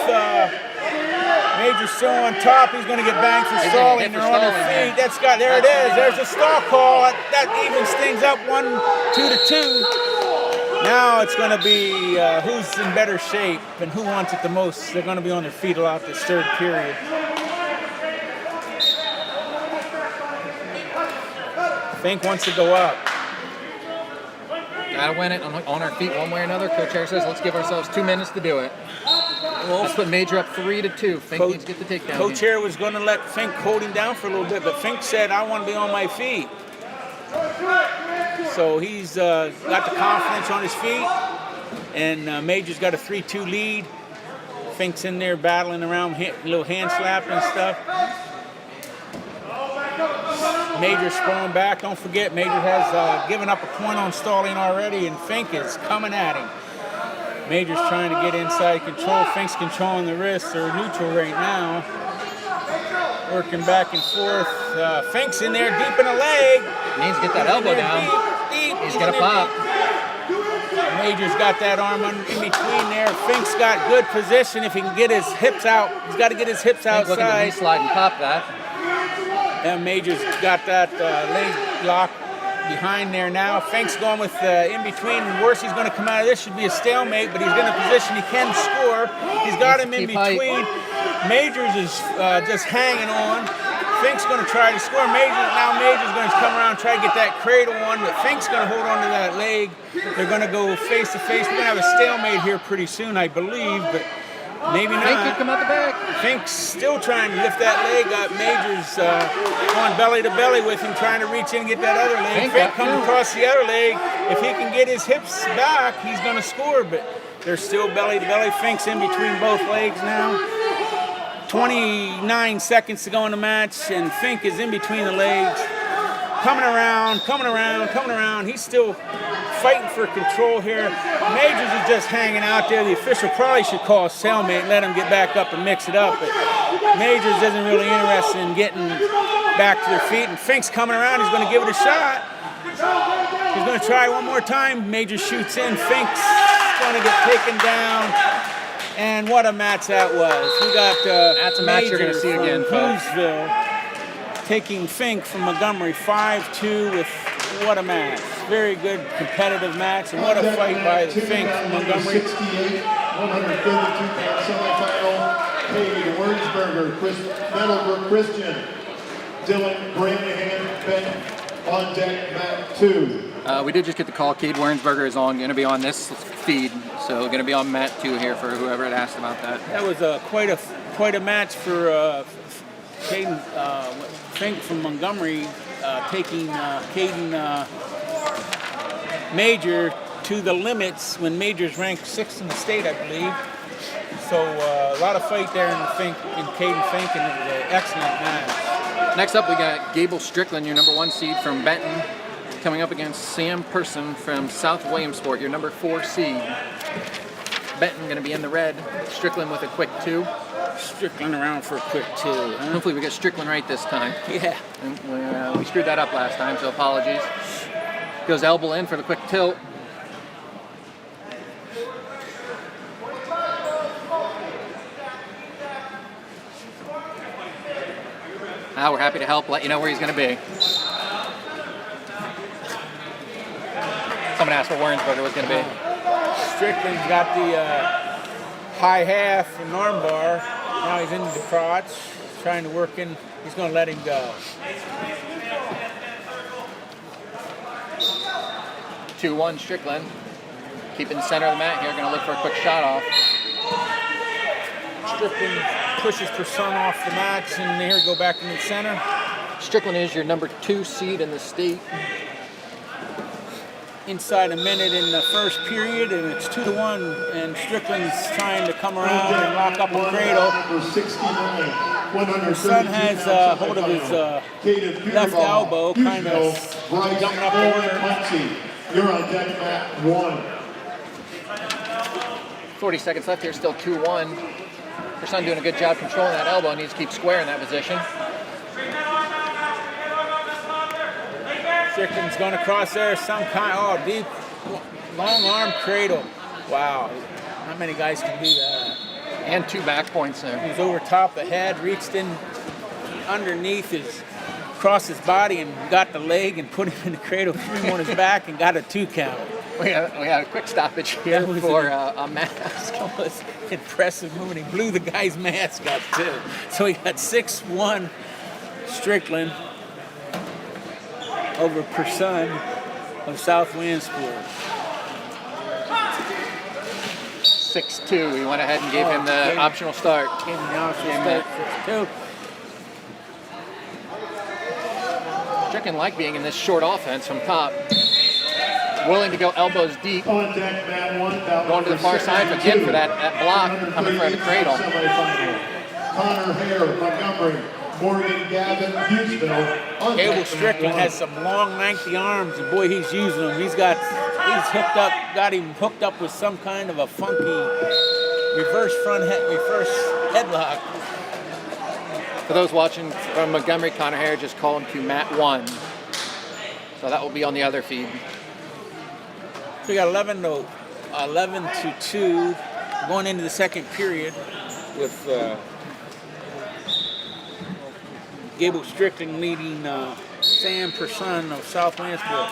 Speaker 2: Major's still on top. He's going to get banged for stalling. They're on their feet. There it is. There's a stall call. That evens things up 2-2. Now it's going to be who's in better shape and who wants it the most. They're going to be on their feet a lot this third period. Fink wants to go up.
Speaker 3: Gotta win it on our feet one way or another. Coach Hare says, let's give ourselves 2 minutes to do it.
Speaker 2: Well,
Speaker 3: That's put Major up 3-2. Fink needs to get the takedown.
Speaker 2: Coach here was going to let Fink hold him down for a little bit, but Fink said, I want to be on my feet. So he's got the confidence on his feet, and Major's got a 3-2 lead. Fink's in there battling around, a little hand slapping and stuff. Major's throwing back. Don't forget, Major has given up a point on stalling already, and Fink is coming at him. Major's trying to get inside control. Fink's controlling the wrist. They're neutral right now. Working back and forth. Fink's in there deep in the leg.
Speaker 3: Needs to get that elbow down.
Speaker 2: Deep.
Speaker 3: He's going to pop.
Speaker 2: Major's got that arm in between there. Fink's got good position if he can get his hips out. He's got to get his hips
Speaker 3: Fink looking to
Speaker 2: outside.
Speaker 3: knee slide and pop that.
Speaker 2: And Major's got that leg lock behind there now. Fink's going with in between. Worst he's going to come out of this should be a stalemate, but he's in a position he can score. He's got him in between. Major's is just hanging on. Fink's going to try to score. Major's going to come around and try to get that cradle on, but Fink's going to hold on to that leg. They're going to go face to face. We're going to have a stalemate here pretty soon, I believe, but maybe not.
Speaker 3: Fink could come out the back.
Speaker 2: Fink's still trying to lift that leg up. Major's going belly to belly with him, trying to reach in and get that other leg. Fink comes across the other leg. If he can get his hips back, he's going to score, but they're still belly to belly. Fink's in between both legs now. 29 seconds to go in the match, and Fink is in between the legs. Coming around. He's still fighting for control here. Majors is just hanging out there. The official probably should call a stalemate and let him get back up and mix it up, but Majors isn't really interested in getting back to their feet, and Fink's coming around. He's going to give it a shot. He's going to try one more time. Major shoots in. Fink's going to get taken down. And what a match that was. We got
Speaker 3: that's a match
Speaker 2: Major
Speaker 3: you're going to see again, folks.
Speaker 2: Hughesville taking Fink from Montgomery 5-2 with what a match. Very good competitive match, and what a fight by the Fink from Montgomery.
Speaker 1: 68, 132-pound semifinal. Katie Wernsberger, Metalwork Christian, Dylan Branahan, Ben on deck, Mat 2.
Speaker 3: We did just get the call. Cade Wernsberger is going to be on this feed, so going to be on Mat 2 here for whoever had asked about that.
Speaker 2: That was quite a match for Caden Fink from Montgomery, taking Caden Major to the limits when Major's ranked 6th in the state, I believe. So a lot of fight there in Caden Fink, and it was an excellent match.
Speaker 3: Next up, we got Gable Strickland, your number 1 seed from Benton, coming up against Sam Person from South Williamsport, your number 4 seed. Benton going to be in the red. Strickland with a quick 2.
Speaker 2: Strickland around for a quick 2. Huh?
Speaker 3: Hopefully we get Strickland right this time.
Speaker 2: Yeah.
Speaker 3: And we screwed that up last time, so apologies. Goes elbow in for the quick tilt. Now we're happy to help, let you know where he's going to be. Someone asked what Wernsberger was going to be.
Speaker 2: Strickland's got the high half and arm bar. Now he's into the crotch, trying to work in. He's going to let him go.
Speaker 3: 2-1 Strickland. Keeping the center of the mat here, going to look for a quick shot off.
Speaker 2: Strickland pushes Person off the match, and here we go back in the center.
Speaker 3: Strickland is your number 2 seed in the state.
Speaker 2: Inside a minute in the first period, and it's 2-1, and Strickland's trying to come around and lock up a cradle. Person has hold of his left elbow, kind of jumping up the ring.
Speaker 1: You're on deck, Mat 1.
Speaker 3: 40 seconds left here, still 2-1. Person doing a good job controlling that elbow, needs to keep square in that position.
Speaker 2: Strickland's going across there, some kind, deep, long arm cradle. Wow, not many guys can do that.
Speaker 3: And 2 back points there.
Speaker 2: He was over top the head, reached in underneath across his body and got the leg and put him in the cradle, threw him on his back and got a 2 count.
Speaker 3: We had a quick stoppage here for a mask.
Speaker 2: That was impressive move, and he blew the guy's mask up too. So he got 6-1 Strickland over Person of South Williamsport.
Speaker 3: 6-2. He went ahead and gave him the optional start.
Speaker 2: Gave him the optional start, 6-2.
Speaker 3: Strickland like being in this short offense from top. Willing to go elbows deep.
Speaker 1: On deck, Mat 1.
Speaker 3: Going to the far side again for that block coming for the cradle.
Speaker 1: Semifinal. Connor Hare, Montgomery. Morgan Gavin, Hughesville. On
Speaker 2: Gable
Speaker 1: deck,
Speaker 2: Strickland
Speaker 1: Mat 1.
Speaker 2: has some long, lengthy arms, and boy, he's using them. He's got him hooked up with some kind of a funky reverse headlock.
Speaker 3: For those watching from Montgomery, Connor Hare just called him to Mat 1. So that will be on the other feed.
Speaker 2: So we got 11 to 2 going into the second period with Gable Strickland leading Sam Person of South Lansville.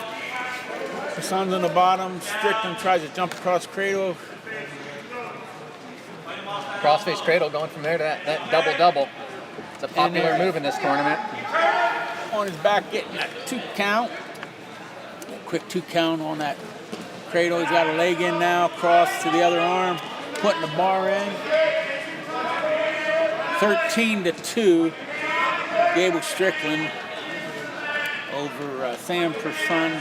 Speaker 2: Person's on the bottom. Strickland tries to jump across cradle.
Speaker 3: Crossface cradle going from there to that double-double. It's a popular move in this tournament.
Speaker 2: On his back, getting that 2 count. Quick 2 count on that cradle. He's got a leg in now, cross to the other arm, putting the bar in. 13 to 2. Gable Strickland over Sam Person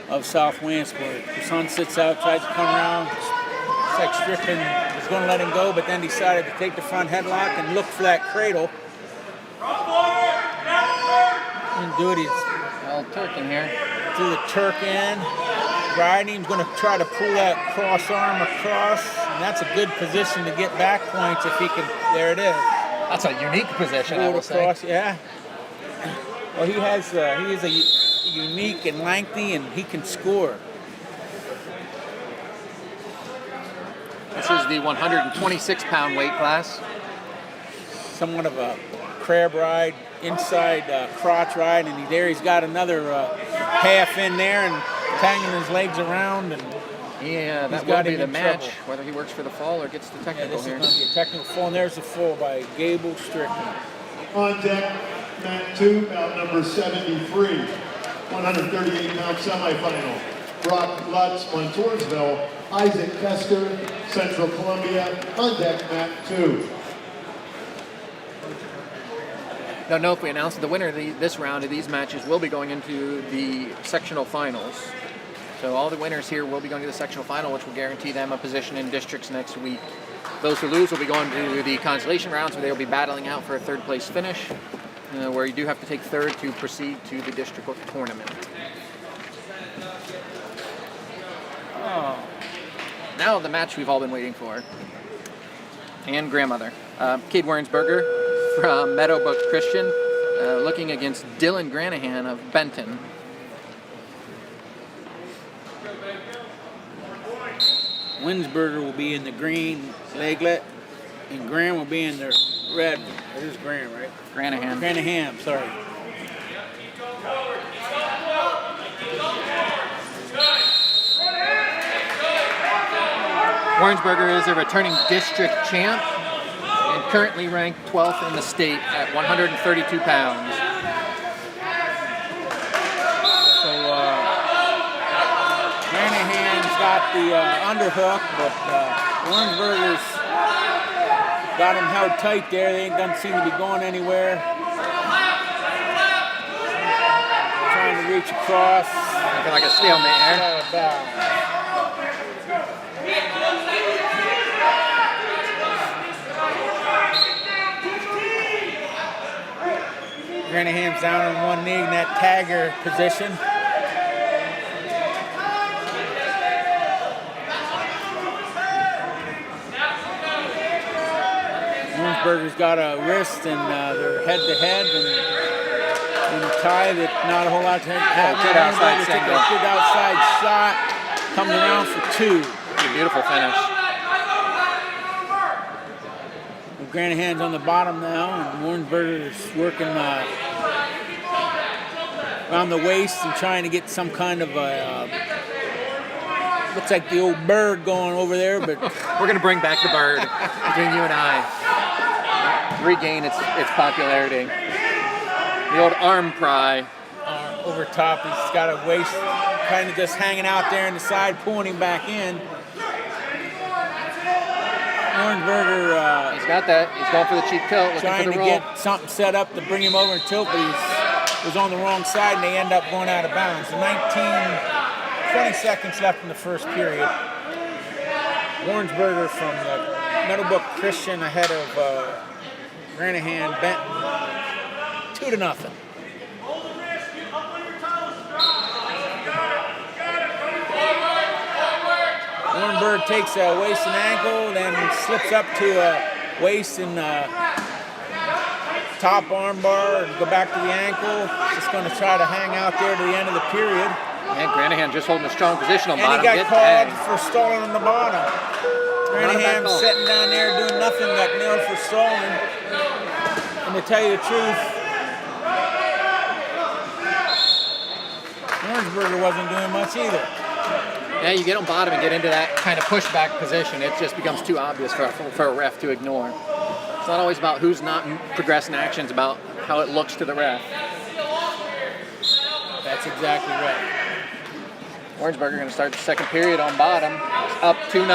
Speaker 2: of South Lansville. Person sits out, tries to come around. Looks like Strickland was going to let him go, but then decided to take the front headlock and look for that cradle. Didn't do it. He's
Speaker 3: Well, Turk in here.
Speaker 2: threw the Turk in. Riding, he's going to try to pull that cross arm across, and that's a good position to get back points if he can. There it is.
Speaker 3: That's a unique position, I will say.
Speaker 2: Across, yeah. Well, he is a unique and lengthy, and he can score.
Speaker 3: This is the 126-pound weight class.
Speaker 2: Somewhat of a crab ride, inside crotch ride, and he's got another half in there and tangling his legs around, and
Speaker 3: Yeah, that
Speaker 2: got
Speaker 3: will be
Speaker 2: him
Speaker 3: the
Speaker 2: in
Speaker 3: match,
Speaker 2: trouble.
Speaker 3: whether he works for the fall or gets the
Speaker 2: yeah,
Speaker 3: technical
Speaker 2: this
Speaker 3: here.
Speaker 2: is going to be a technical fall, and there's the fall by Gable Strickland.
Speaker 1: On deck, Mat 2, bout number 73. 138-pound semifinal. Brock Lutz, Montoursville. Isaac Kester, Central Columbia. On deck, Mat 2.
Speaker 3: Don't know if we announced the winner of this round of these matches will be going into the sectional finals. So all the winners here will be going to the sectional final, which will guarantee them a position in districts next week. Those who lose will be going to the consolation rounds, where they will be battling out for a third place finish, where you do have to take third to proceed to the district tournament.
Speaker 2: Oh,
Speaker 3: Now the match we've all been waiting for. And grandmother. Cade Wernsberger from Meadowbrook Christian, looking against Dylan Granahan of Benton.
Speaker 2: Winsberger will be in the green leglet, and Graham will be in the red. It is Graham, right?
Speaker 3: Granahan.
Speaker 2: Granahan, sorry.
Speaker 3: Wernsberger is a returning district champ and currently ranked 12th in the state at 132 pounds.
Speaker 2: So Granahan's got the underhook, but Wernsberger's got him held tight there. They doesn't seem to be going anywhere. Trying to reach across.
Speaker 3: Looking like a stalemate here.
Speaker 2: Granahan's down on one knee in that tagger position. Wernsberger's got a wrist, and they're head to head, and a tie that not a whole lot to have.
Speaker 3: Good outside single.
Speaker 2: Good outside shot, comes around for 2.
Speaker 3: A beautiful finish.
Speaker 2: Granahan's on the bottom now, and Wernsberger's working around the waist and trying to get some kind of a, looks like the old bird going over there, but
Speaker 3: We're going to bring back the bird between you and I. Regain its popularity. The old arm pry.
Speaker 2: over top, he's got a waist kind of just hanging out there in the side, pulling him back in. Warrensburger
Speaker 3: He's got that. He's going for the cheap tilt, looking for
Speaker 2: trying
Speaker 3: the
Speaker 2: to
Speaker 3: roll.
Speaker 2: get something set up to bring him over and tilt, but he was on the wrong side, and they end up going out of bounds. 20 seconds left in the first period. Warrensburger from the Meadowbrook Christian ahead of Granahan Benton, 2-0. Warrenburg takes a waist and ankle, then slips up to a waist and top arm bar and go back to the ankle. Just going to try to hang out there to the end of the period.
Speaker 3: And Granahan just holding a strong position on
Speaker 2: And
Speaker 3: bottom.
Speaker 2: he got
Speaker 3: Get
Speaker 2: called
Speaker 3: tagged.
Speaker 2: for stalling on the bottom. Granahan
Speaker 3: call.
Speaker 2: sitting down there doing nothing, got nailed for stalling. And to tell you the truth, Warrensburger wasn't doing much either.
Speaker 3: Yeah, you get on bottom and get into that kind of pushback position. It just becomes too obvious for a ref to ignore. It's not always about who's not progressing actions, about how it looks to the ref.
Speaker 2: That's exactly right.
Speaker 3: Warrensburger going to start the second period on bottom, up 2-0.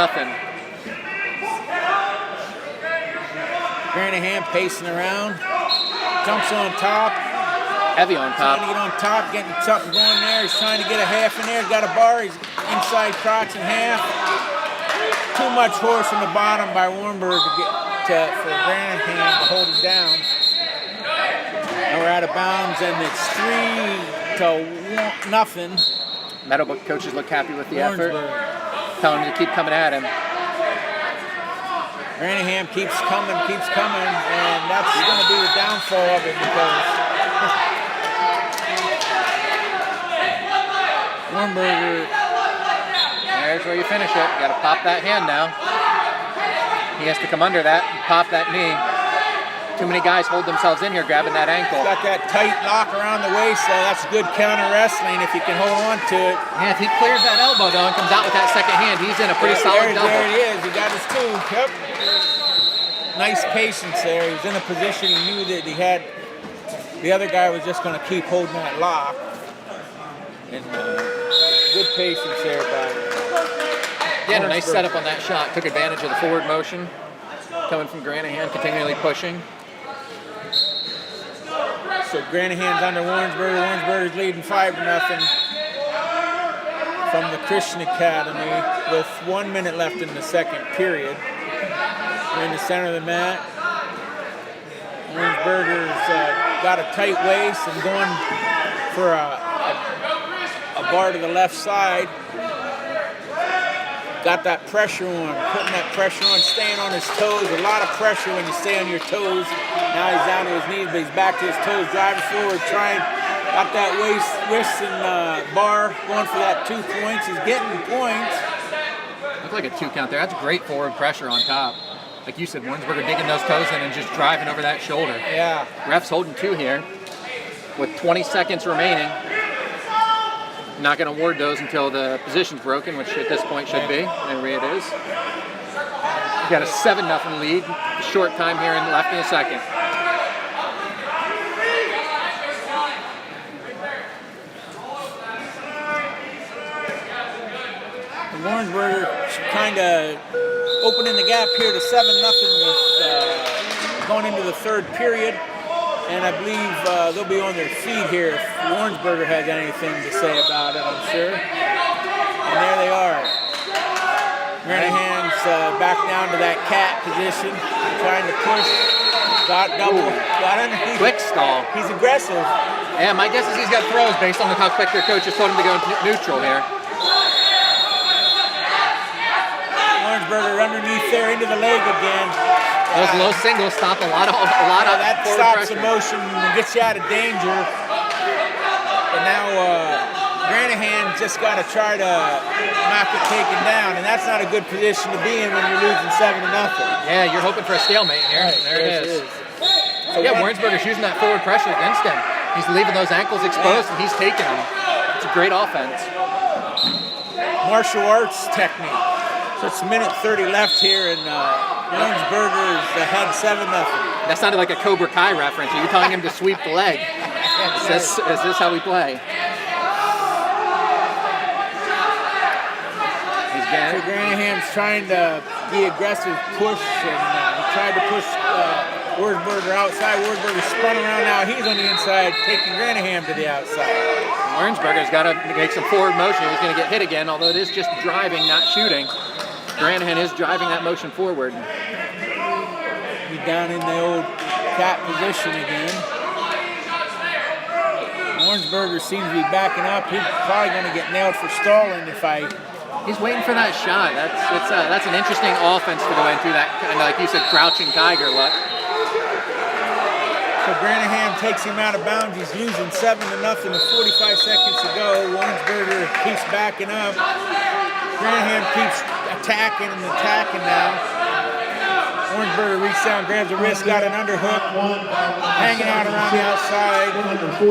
Speaker 2: Granahan pacing around, jumps on top,
Speaker 3: Heavy on
Speaker 2: trying to
Speaker 3: top.
Speaker 2: get on top, getting something going there. He's trying to get a half in there. He's got a bar. He's inside crotch and half. Too much horse on the bottom by Warrenburg for Granahan to hold him down. And we're out of bounds, and it's 3-0.
Speaker 3: Meadowbrook coaches look happy with the effort,
Speaker 2: Warrensburg.
Speaker 3: telling him to keep coming at him.
Speaker 2: Granahan keeps coming, and that's going to be the downfall of it because Warrenburger.
Speaker 3: There's where you finish it. You got to pop that hand now. He has to come under that and pop that knee. Too many guys hold themselves in here grabbing that ankle.
Speaker 2: Got that tight lock around the waist, so that's good counter wrestling if you can hold on to it.
Speaker 3: Yeah, if he clears that elbow though and comes out with that second hand, he's in a pretty solid double.
Speaker 2: There it is. He got his two. Yep. Nice patience there. He was in a position he knew that he had. The other guy was just going to keep holding that lock. And good patience there by
Speaker 3: He had a nice setup on that shot. Took advantage of the forward motion coming from Granahan, continually pushing.
Speaker 2: So Granahan's under Warrensburger. Warrensburger's leading 5-0 from the Christian Academy with 1 minute left in the second period. We're in the center of the mat. Warrensburger's got a tight waist and going for a bar to the left side. Got that pressure on, putting that pressure on, staying on his toes. A lot of pressure when you stay on your toes. Now he's down to his knees, but he's back to his toes, driving forward, trying. Got that wrist and bar going for that 2 points. He's getting points.
Speaker 3: Looked like a 2 count there. That's great forward pressure on top. Like you said, Warrensburger digging those toes in and just driving over that shoulder.
Speaker 2: Yeah.
Speaker 3: Ref's holding 2 here with 20 seconds remaining. Not going to award those until the position's broken, which at this point should be. There it is. We've got a 7-0 lead. A short time here and left in the second.
Speaker 2: And Warrensburger kind of opening the gap here to 7-0 with going into the third period. And I believe they'll be on their feet here if Warrensburger has anything to say about it, I'm sure. And there they are. Granahan's back down to that cat position, trying to push. Got double, got underneath.
Speaker 3: Quick stall.
Speaker 2: He's aggressive.
Speaker 3: Yeah, my guess is he's got throws based on how quick their coach has told him to go neutral here.
Speaker 2: Warrensburger underneath there into the leg again.
Speaker 3: Those low singles stop a lot of
Speaker 2: that
Speaker 3: forward
Speaker 2: stops
Speaker 3: pressure.
Speaker 2: the motion and gets you out of danger. And now Granahan just got to try to knock it taken down, and that's not a good position to be in when you're losing 7-0.
Speaker 3: Yeah, you're hoping for a stalemate here.
Speaker 2: Right,
Speaker 3: there it is.
Speaker 2: So
Speaker 3: Yeah, Warrensburger's using that forward pressure against him. He's leaving those ankles exposed and he's taking them. It's a great offense.
Speaker 2: Martial arts technique. So it's a minute 30 left here, and Warrensburger is ahead 7-0.
Speaker 3: That sounded like a Cobra Kai reference. Are you telling him to sweep the leg? Is this how we play?
Speaker 2: So Granahan's trying to the aggressive push, and he tried to push Wurzburger outside. Wurzburger spun around now. He's on the inside, taking Granaham to the outside.
Speaker 3: Wurzburger's got to make some forward motion. He's going to get hit again, although it is just driving, not shooting. Granahan is driving that motion forward.
Speaker 2: He's down in the old cat position again. Wurzburger seems to be backing up. He's probably going to get nailed for stalling if I...
Speaker 3: He's waiting for that shot. That's an interesting offense to go into, that kind of, like you said, crouching tiger look.
Speaker 2: So Granaham takes him out of bounds. He's losing 7-0 with 45 seconds to go. Wurzburger keeps backing up. Granahan keeps attacking and attacking now. Wurzburger reaches down, grabs the wrist, got an underhook, hanging out around the outside.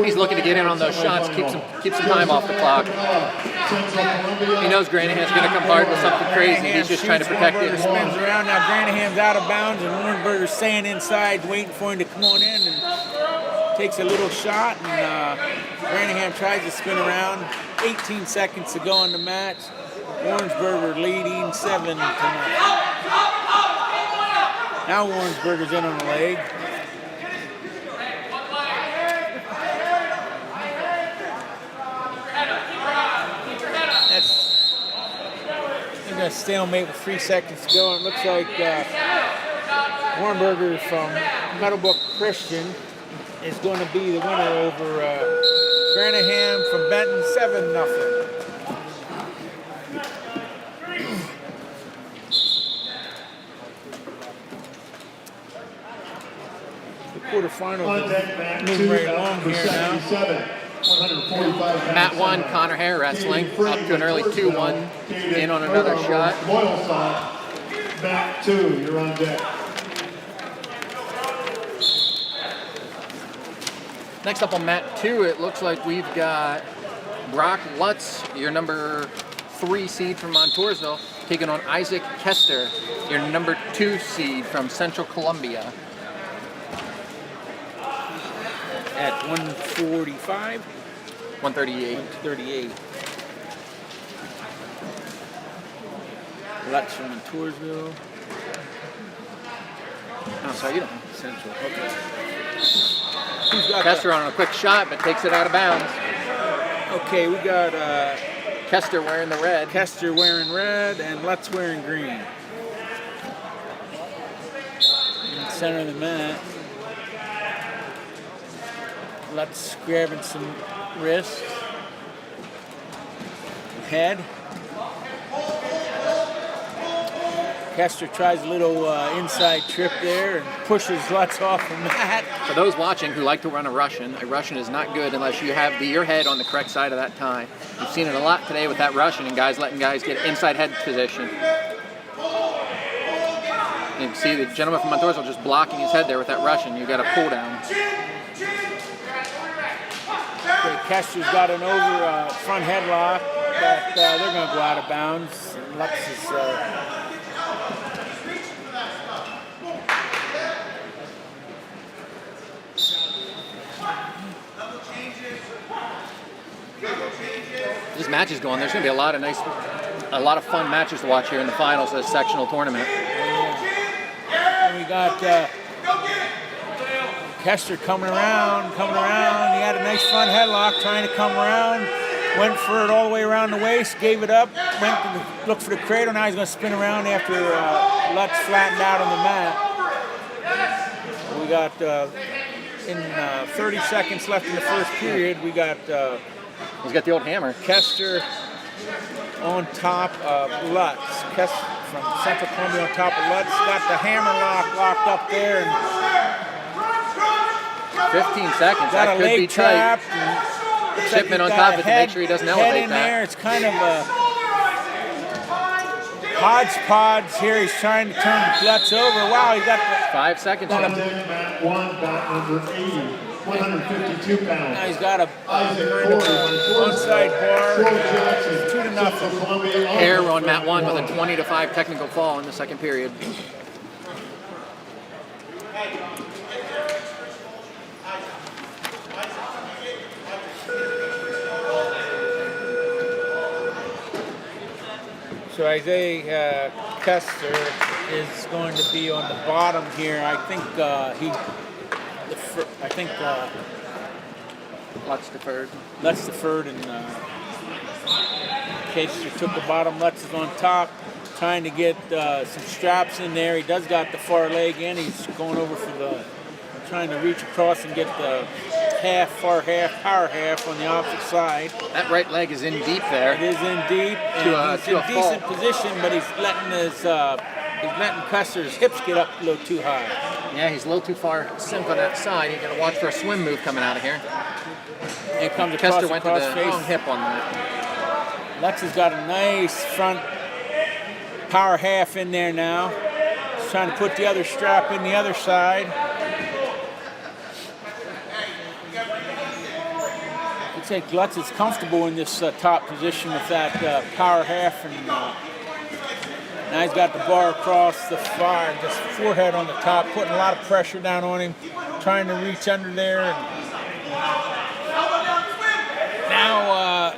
Speaker 3: He's looking to get in on those shots, keep some time off the clock. He knows Granahan's going to come hard with something crazy. He's just trying to protect it.
Speaker 2: Spins around now. Granahan's out of bounds, and Wurzburger's staying inside, waiting for him to come on in, and takes a little shot. And Granahan tries to spin around. 18 seconds to go on the match. Wurzburger leading 7-0. Now Wurzburger's in on the leg. They're going to stalemate with 3 seconds to go. And it looks like Wurzburger from Meadowbrook Christian is going to be the winner over Granaham from Benton, 7-0. Quarterfinals moving right along here now.
Speaker 3: Mat 1, Connor Hare wrestling, up to an early 2-1, in on another shot.
Speaker 1: Mat 2, you're on deck.
Speaker 3: Next up on Mat 2, it looks like we've got Brock Lutz, your number 3 seed from Montoursville, taking on Isaac Kester, your number 2 seed from Central Columbia.
Speaker 2: At 145?
Speaker 3: 138.
Speaker 2: 138. Lutz from Montoursville.
Speaker 3: Oh, sorry, you don't.
Speaker 2: Central. Okay.
Speaker 3: Kester on a quick shot, but takes it out of bounds.
Speaker 2: Okay, we got
Speaker 3: Kester wearing the red.
Speaker 2: Kester wearing red and Lutz wearing green. In the center of the mat. Lutz grabbing some wrist, head. Kester tries a little inside trip there and pushes Lutz off the mat.
Speaker 3: For those watching who like to run a Russian is not good unless you have your head on the correct side of that tie. You've seen it a lot today with that Russian and letting guys get inside head position. You can see the gentleman from Montoursville just blocking his head there with that Russian. You got a pull down.
Speaker 2: Okay, Kester's got an over front headlock, but they're going to go out of bounds. And Lutz is
Speaker 3: this match is going. There's going to be a lot of fun matches to watch here in the finals of this sectional tournament.
Speaker 2: And we got Kester coming around. He had a nice front headlock, trying to come around. Went for it all the way around the waist, gave it up, went to look for the cradle. Now he's going to spin around after Lutz flattened out on the mat. We got, in 30 seconds left in the first period, we got...
Speaker 3: he's got the old hammer.
Speaker 2: Kester on top of Lutz. Kester from Central Columbia on top of Lutz. Got the hammer locked up there. And
Speaker 3: 15 seconds.
Speaker 2: got
Speaker 3: That
Speaker 2: a
Speaker 3: could be
Speaker 2: leg trap.
Speaker 3: Shipman on top of it to make sure he doesn't elevate
Speaker 2: head in
Speaker 3: that.
Speaker 2: there. It's kind of a hodgepodge here. He's trying to turn Lutz over. Wow, he got the...
Speaker 3: 5 seconds.
Speaker 1: On deck, Mat 1, bout number 80, 152 pounds.
Speaker 2: Now he's got a
Speaker 1: Isaac Porter,
Speaker 2: onside bar.
Speaker 1: Troy Jackson,
Speaker 2: 2-0.
Speaker 1: Central Columbia.
Speaker 3: Hare on Mat 1 with a 20-5 technical fall in the second period.
Speaker 2: So Isaiah Kester is going to be on the bottom here. I think
Speaker 3: Lutz deferred.
Speaker 2: Lutz deferred, and Keister took the bottom. Lutz is on top, trying to get some straps in there. He does got the far leg in. He's going over for the, trying to reach across and get the far half, power half on the opposite side.
Speaker 3: That right leg is in deep there.
Speaker 2: It is in deep, and he's in a decent position, but he's letting Custer's hips get up a little too high.
Speaker 3: Yeah, he's a little too far sink on that side. You got to watch for a swim move coming out of here.
Speaker 2: Here comes across
Speaker 3: Kester went to the
Speaker 2: face.
Speaker 3: wrong hip on that.
Speaker 2: Lutz has got a nice front power half in there now. He's trying to put the other strap in the other side. Looks like Lutz is comfortable in this top position with that power half, and now he's got the bar across the fire, just forehead on the top, putting a lot of pressure down on him, trying to reach under there. And now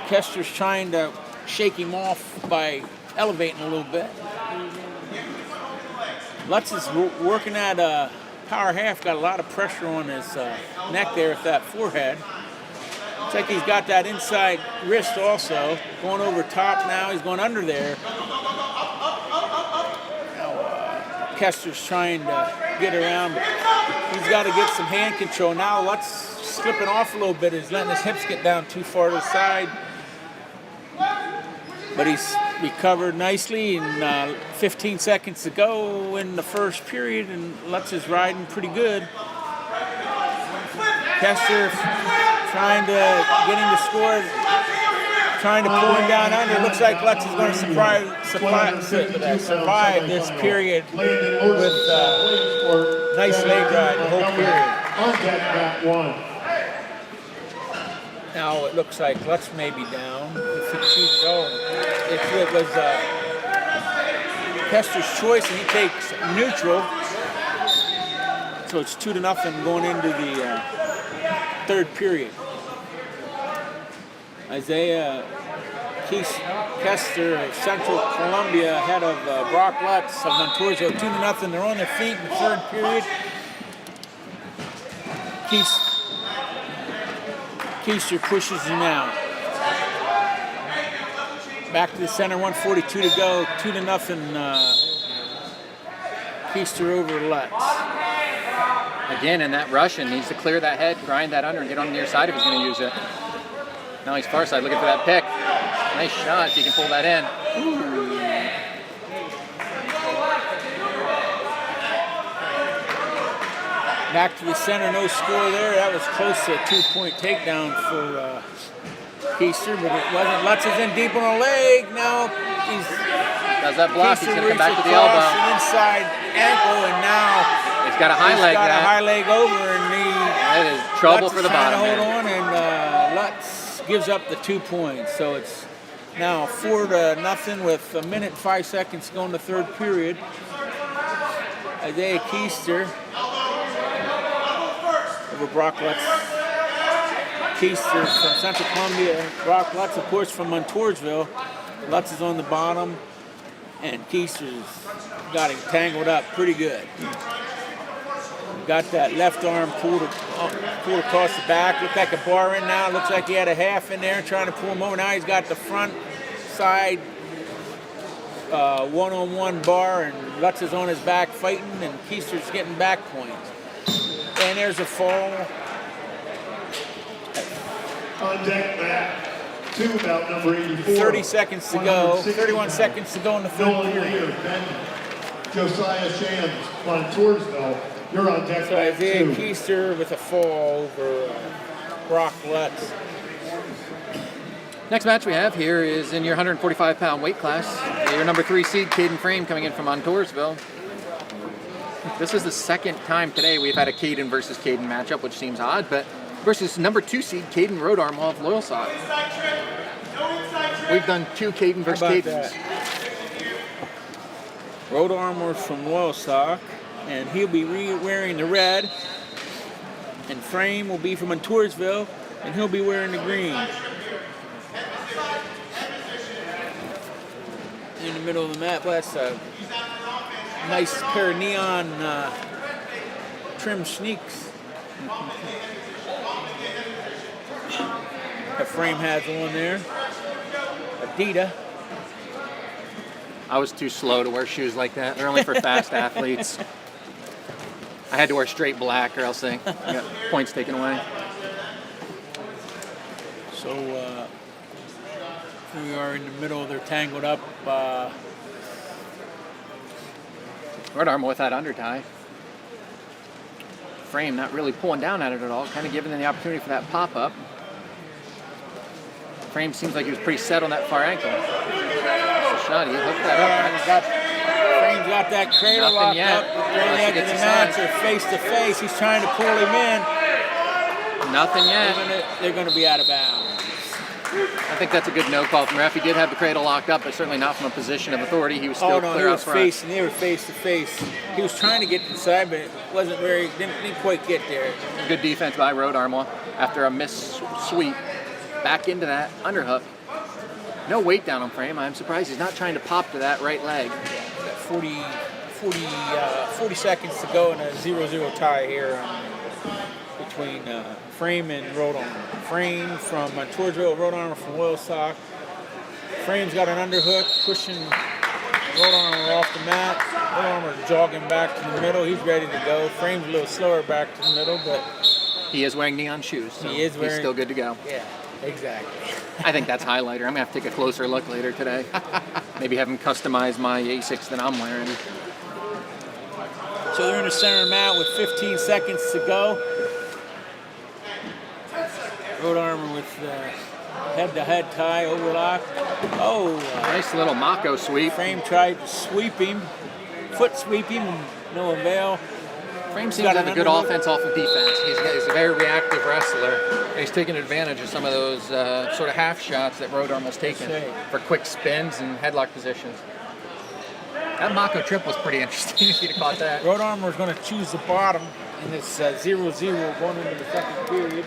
Speaker 2: Kester's trying to shake him off by elevating a little bit. Lutz is working that power half, got a lot of pressure on his neck there with that forehead. Looks like he's got that inside wrist also, going over top now. He's going under there. Now Kester's trying to get around, but he's got to get some hand control. Now Lutz slipping off a little bit. He's letting his hips get down too far to the side. But he's recovered nicely, and 15 seconds to go in the first period, and Lutz is riding pretty good. Kester trying to get him to score, trying to pull him down under. Looks like Lutz is going to survive this period with nice leg ride the whole period.
Speaker 1: On deck, Mat 1.
Speaker 2: Now it looks like Lutz may be down. If he chooses, if it was Kester's choice and he takes neutral, so it's 2-0 going into the third period. Isaiah Kester of Central Columbia ahead of Brock Lutz of Montourzo, 2-0. They're on their feet in the third period. Keister pushes him out. Back to the center, 1:42 to go, 2-0. Keister over Lutz.
Speaker 3: Again, in that Russian, needs to clear that head, grind that under, and get on the near side if he's going to use it. Now he's far side, looking for that pick. Nice shot if he can pull that in. Ooh.
Speaker 2: Back to the center, no score there. That was close to a 2-point takedown for Keister, but it wasn't. Lutz is in deep on a leg. Now he's
Speaker 3: does that block, he's going to come back to the elbow.
Speaker 2: An inside ankle, and now
Speaker 3: he's got a high leg.
Speaker 2: Got a high leg over, and
Speaker 3: that is trouble for the bottom.
Speaker 2: Hold on, and Lutz gives up the 2 points. So it's now 4-0 with 1 minute 5 seconds to go in the third period. Isaiah Keister over Brock Lutz. Keister from Central Columbia. Brock Lutz, of course, from Montoursville. Lutz is on the bottom, and Keister's got him tangled up pretty good. Got that left arm pulled across the back. Looked like a bar in now. Looks like he had a half in there trying to pull him over. Now he's got the front side one-on-one bar, and Lutz is on his back fighting, and Keister's getting back points. And there's a fall.
Speaker 1: On deck, Mat 2, bout number 84.
Speaker 2: 30 seconds to go. 31 seconds to go in the third period.
Speaker 1: Josiah Shams, Montoursville. You're on deck,
Speaker 2: So
Speaker 1: Mat
Speaker 2: Isaiah
Speaker 1: 2.
Speaker 2: Keister with a fall over Brock Lutz.
Speaker 3: Next match we have here is in your 145-pound weight class. Your number 3 seed, Caden Frame, coming in from Montoursville. This is the second time today we've had a Caden versus Caden matchup, which seems odd, but versus number 2 seed, Caden Rodarm of Loyalsock. We've done 2 Caden versus Cadens.
Speaker 2: Rodarm was from Loyalsock, and he'll be wearing the red. And Frame will be from Montoursville, and he'll be wearing the green. In the middle of the map, last side. Nice pair of neon trim sneaks. The Frame has one there. Adidas.
Speaker 3: I was too slow to wear shoes like that. They're only for fast athletes. I had to wear straight black or else I got points taken away.
Speaker 2: So we are in the middle. They're tangled up.
Speaker 3: Red Armor with that under tie. Frame not really pulling down at it at all, kind of giving them the opportunity for that pop-up. Frame seems like he was pretty set on that far ankle. That's a shot. He hooked that up.
Speaker 2: Frame's got that cradle
Speaker 3: Nothing
Speaker 2: locked
Speaker 3: yet.
Speaker 2: up. They're on the
Speaker 3: Unless he
Speaker 2: edge of
Speaker 3: gets
Speaker 2: the
Speaker 3: his
Speaker 2: match.
Speaker 3: sign.
Speaker 2: They're face to face. He's trying to pull him in.
Speaker 3: Nothing yet.
Speaker 2: They're going to be out of bounds.
Speaker 3: I think that's a good no call from ref. He did have the cradle locked up, but certainly not from a position of authority. He was still
Speaker 2: No,
Speaker 3: clear
Speaker 2: he
Speaker 3: out
Speaker 2: was
Speaker 3: front.
Speaker 2: facing. They were face to face. He was trying to get inside, but it wasn't very. Didn't quite get there.
Speaker 3: Good defense by Road Armor after a missed sweep. Back into that underhook. No weight down on Frame. I'm surprised he's not trying to pop to that right leg.
Speaker 2: Got 40 seconds to go in a 0-0 tie here between Frame and Road Armor. Frame from Toursville, Road Armor from Woolsock. Frame's got an underhook, pushing Road Armor off the mat. Road Armor jogging back to the middle. He's ready to go. Frame's a little slower back to the middle, but
Speaker 3: He is wearing neon shoes, so
Speaker 2: He is
Speaker 3: he's
Speaker 2: wearing-
Speaker 3: still good to go.
Speaker 2: yeah, exactly.
Speaker 3: I think that's highlighter. I'm going to have to take a closer look later today. Maybe have him customize my Asics that I'm wearing.
Speaker 2: So they're in the center mat with 15 seconds to go. Road Armor with head-to-head tie, overlock. Oh,
Speaker 3: Nice little Mako sweep.
Speaker 2: Frame tried to sweep him, foot sweep him, no avail.
Speaker 3: Frame seems
Speaker 2: got
Speaker 3: to have
Speaker 2: an
Speaker 3: a good
Speaker 2: underhook.
Speaker 3: offense off of defense. He's a very reactive wrestler. And he's taking advantage of some of those sort of half shots that Road Armor's taking
Speaker 2: That's right.
Speaker 3: for quick spins and headlock positions. That Mako trip was pretty interesting if you'd have caught that.
Speaker 2: Road Armor is going to choose the bottom in this 0-0 going into the second period.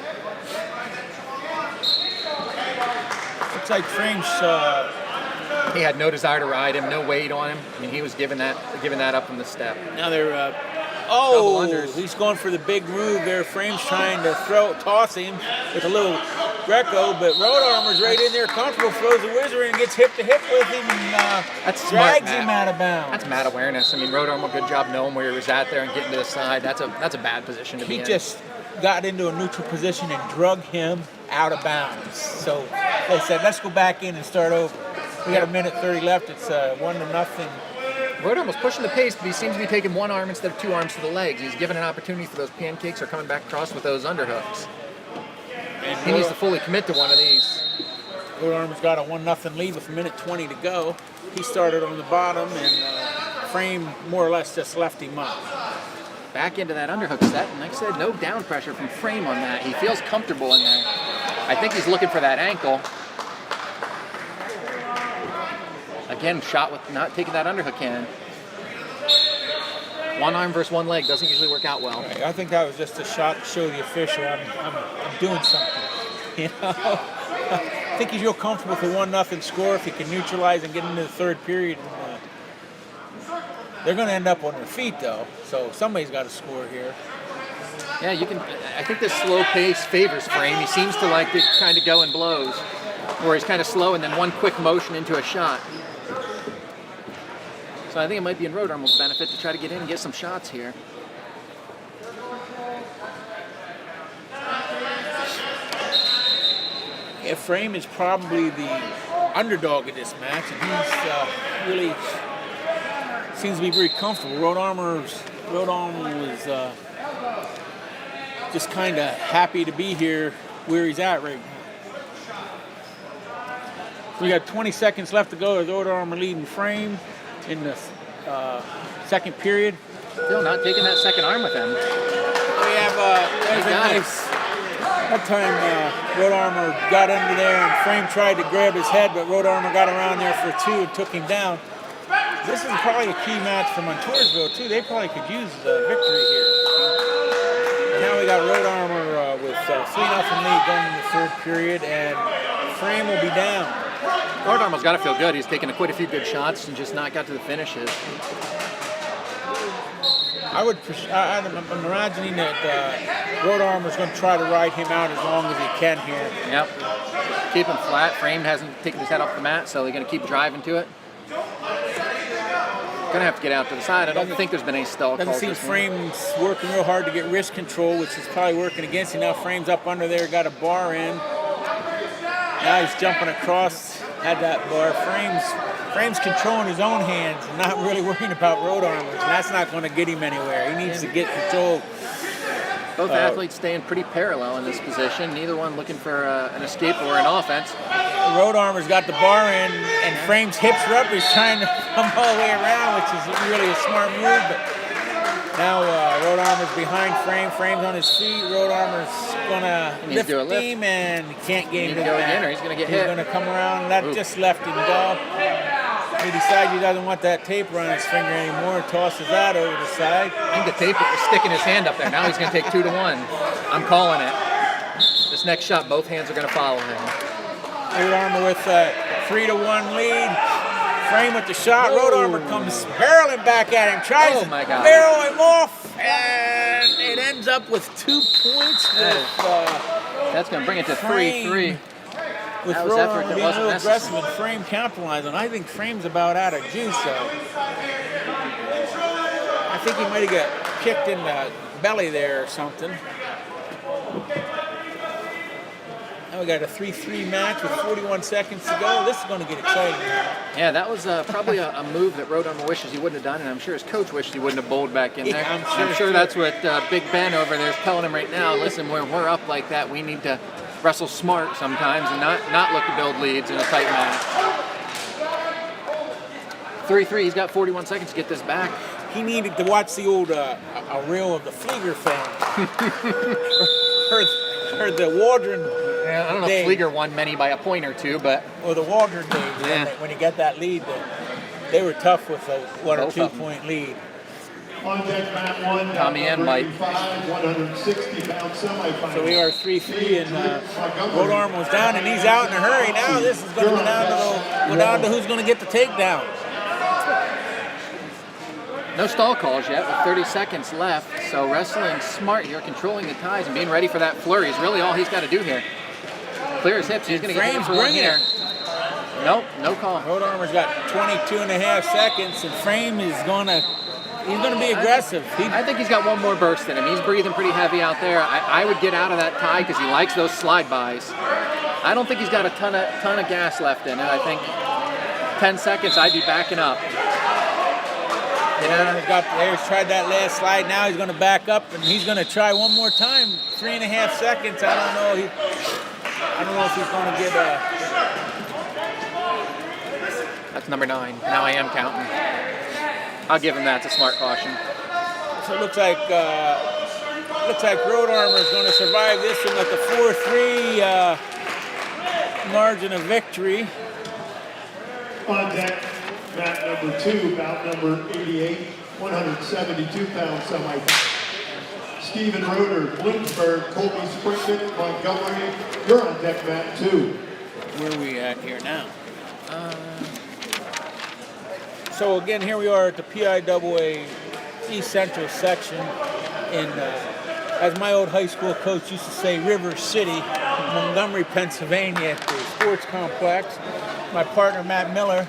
Speaker 2: Looks like Frame's
Speaker 3: He had no desire to ride him, no weight on him. I mean, he was giving that up from the step.
Speaker 2: now they're
Speaker 3: Double unders.
Speaker 2: he's going for the big move there. Frame's trying to toss him with a little Greco, but Road Armor's right in there, comfortable, throws the wizard and gets hip to hip with him and
Speaker 3: That's smart,
Speaker 2: drags him
Speaker 3: Matt.
Speaker 2: out of bounds.
Speaker 3: That's mat awareness. I mean, Road Armor, good job knowing where he was at there and getting to the side. That's a bad position to be
Speaker 2: He
Speaker 3: in.
Speaker 2: just got into a neutral position and drug him out of bounds. So they said, let's go back in and start over. We got a minute 30 left. It's 1-0.
Speaker 3: Road Armor's pushing the pace, but he seems to be taking one arm instead of two arms to the legs. He's given an opportunity for those pancakes or coming back across with those underhooks.
Speaker 2: And
Speaker 3: He needs to fully commit to one of these.
Speaker 2: Road Armor's got a 1-0 lead with a minute 20 to go. He started on the bottom, and Frame more or less just left him up.
Speaker 3: Back into that underhook set, and like I said, no down pressure from Frame on that. He feels comfortable in there. I think he's looking for that ankle. Again, shot with not taking that underhook in. One arm versus one leg doesn't usually work out well.
Speaker 2: I think that was just a shot to show the official I'm doing something. You know, I think he's real comfortable with a 1-0 score if he can neutralize and get into the third period. They're going to end up on their feet though, so somebody's got to score here.
Speaker 3: Yeah, you can. I think this slow pace favors Frame. He seems to like to kind of go in blows, where he's kind of slow and then one quick motion into a shot. So I think it might be in Road Armor's benefit to try to get in and get some shots here.
Speaker 2: Yeah, Frame is probably the underdog in this match, and he's really seems to be very comfortable. Road Armor was just kind of happy to be here where he's at right now. We got 20 seconds left to go. Road Armor leading Frame in the second period.
Speaker 3: Still not taking that second arm with him.
Speaker 2: We have there's a
Speaker 3: got it.
Speaker 2: nice. That time Road Armor got under there and Frame tried to grab his head, but Road Armor got around there for two and took him down. This is probably a key match for Montoursville too. They probably could use a victory here. And now we got Road Armor with 3-0 lead going in the third period, and Frame will be down.
Speaker 3: Road Armor's got to feel good. He's taken quite a few good shots and just not got to the finishes.
Speaker 2: I'm imagining that Road Armor's going to try to ride him out as long as he can here.
Speaker 3: Yep. Keep him flat. Frame hasn't taken his head off the mat, so they're going to keep driving to it. Going to have to get out to the side. I don't think there's been any stall calls.
Speaker 2: Doesn't seem Frame's working real hard to get wrist control, which is probably working against him. Now Frame's up under there, got a bar in. Now he's jumping across, had that bar. Frame's controlling his own hands and not really worrying about Road Armor's, and that's not going to get him anywhere. He needs to get control.
Speaker 3: Both athletes staying pretty parallel in this position. Neither one looking for an escape or an offense.
Speaker 2: Road Armor's got the bar in, and Frame's hips are up. He's trying to come all the way around, which is really a smart move. But now Road Armor's behind Frame. Frame's on his feet. Road Armor's going to lift him, and he can't get him to the mat.
Speaker 3: Or he's going to get hit.
Speaker 2: He's going to come around. That just left him go. He decides he doesn't want that tape on his finger anymore. Tosses that over the side.
Speaker 3: I think the tape was sticking his hand up there. Now he's going to take 2-1. I'm calling it. This next shot, both hands are going to follow him.
Speaker 2: Road Armor with a 3-1 lead. Frame with the shot. Road Armor comes barreling back at him. Tries to barrel him off, and it ends up with 2 points.
Speaker 3: That's going to bring it to 3-3.
Speaker 2: With Road Armor being a little aggressive and Frame capitalizing. I think Frame's about out of juice, though. I think he might have got kicked in the belly there or something. Now we got a 3-3 match with 41 seconds to go. This is going to get exciting.
Speaker 3: Yeah, that was probably a move that Road Armor wishes he wouldn't have done, and I'm sure his coach wished he wouldn't have bowled back in there. I'm sure that's what Big Ben over there is telling him right now. Listen, when we're up like that, we need to wrestle smart sometimes and not look to build leads in a tight match. 3-3, he's got 41 seconds to get this back.
Speaker 2: He needed to watch the old a reel of the Flieger film. or the Waldron.
Speaker 3: Yeah, I don't know if Flieger won many by a point or two, but...
Speaker 2: Or the Waldron days, when he got that lead, they were tough with a 1 or 2 point lead.
Speaker 1: On deck, Mat 1,
Speaker 3: Tommy and Mike.
Speaker 1: 160-pound semifinal.
Speaker 2: So we are 3-3, and Road Armor was down, and he's out in a hurry now. This is going to go down to who's going to get the takedown.
Speaker 3: No stall calls yet with 30 seconds left, so wrestling smart here, controlling the ties and being ready for that flurry is really all he's got to do here. Clear his hips, he's going to get him for one here. Nope, no call.
Speaker 2: Road Armor's got 22.5 seconds, and Frame is going to be aggressive.
Speaker 3: I think he's got one more burst in him. He's breathing pretty heavy out there. I would get out of that tie because he likes those slide bys. I don't think he's got a ton of gas left in it. I think 10 seconds, I'd be backing up.
Speaker 2: He's tried that last slide. Now he's going to back up, and he's going to try one more time. 3.5 seconds. I don't know if he's going to get
Speaker 3: That's number 9. Now I am counting. I'll give him that. It's a smart caution.
Speaker 2: So it looks like Road Armor is going to survive this one with a 4-3 margin of victory.
Speaker 1: On deck, Mat number 2, bout number 88, 172-pound semifinal. Stephen Roeder, Bloomsburg, Colby Springton, Montgomery. You're on deck, Mat 2.
Speaker 2: Where are we at here now? So again, here we are at the PIAA East Central section in, as my old high school coach used to say, River City, Montgomery, Pennsylvania, at the sports complex. My partner, Matt Miller.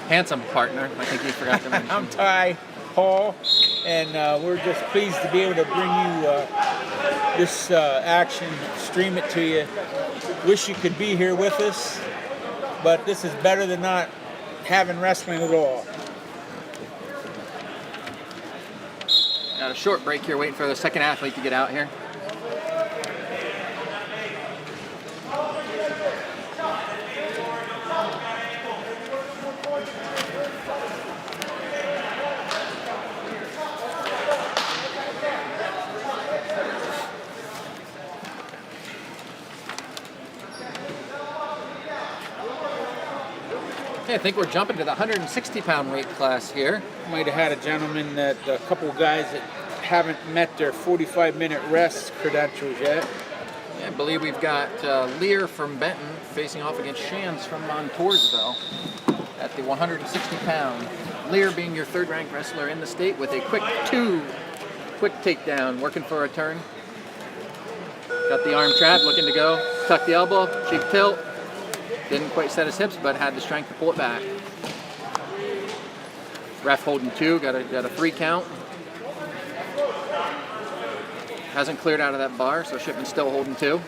Speaker 3: Handsome partner, I think you forgot to mention.
Speaker 2: I'm Ty Hall, and we're just pleased to be able to bring you this action, stream it to you. Wish you could be here with us, but this is better than not having wrestling at all.
Speaker 3: Got a short break here, waiting for the second athlete to get out here. I think we're jumping to the 160-pound weight class here.
Speaker 2: Might have had a gentleman a couple of guys that haven't met their 45-minute rest credentials yet.
Speaker 3: Yeah, I believe we've got Lear from Benton facing off against Shans from Montoursville at the 160-pound. Lear being your third-ranked wrestler in the state with a quick takedown, working for a turn. Got the arm trap, looking to go. Tuck the elbow, cheek tilt. Didn't quite set his hips, but had the strength to pull it back. Ref holding 2, got a 3 count. Hasn't cleared out of that bar, so Shipman's still holding 2.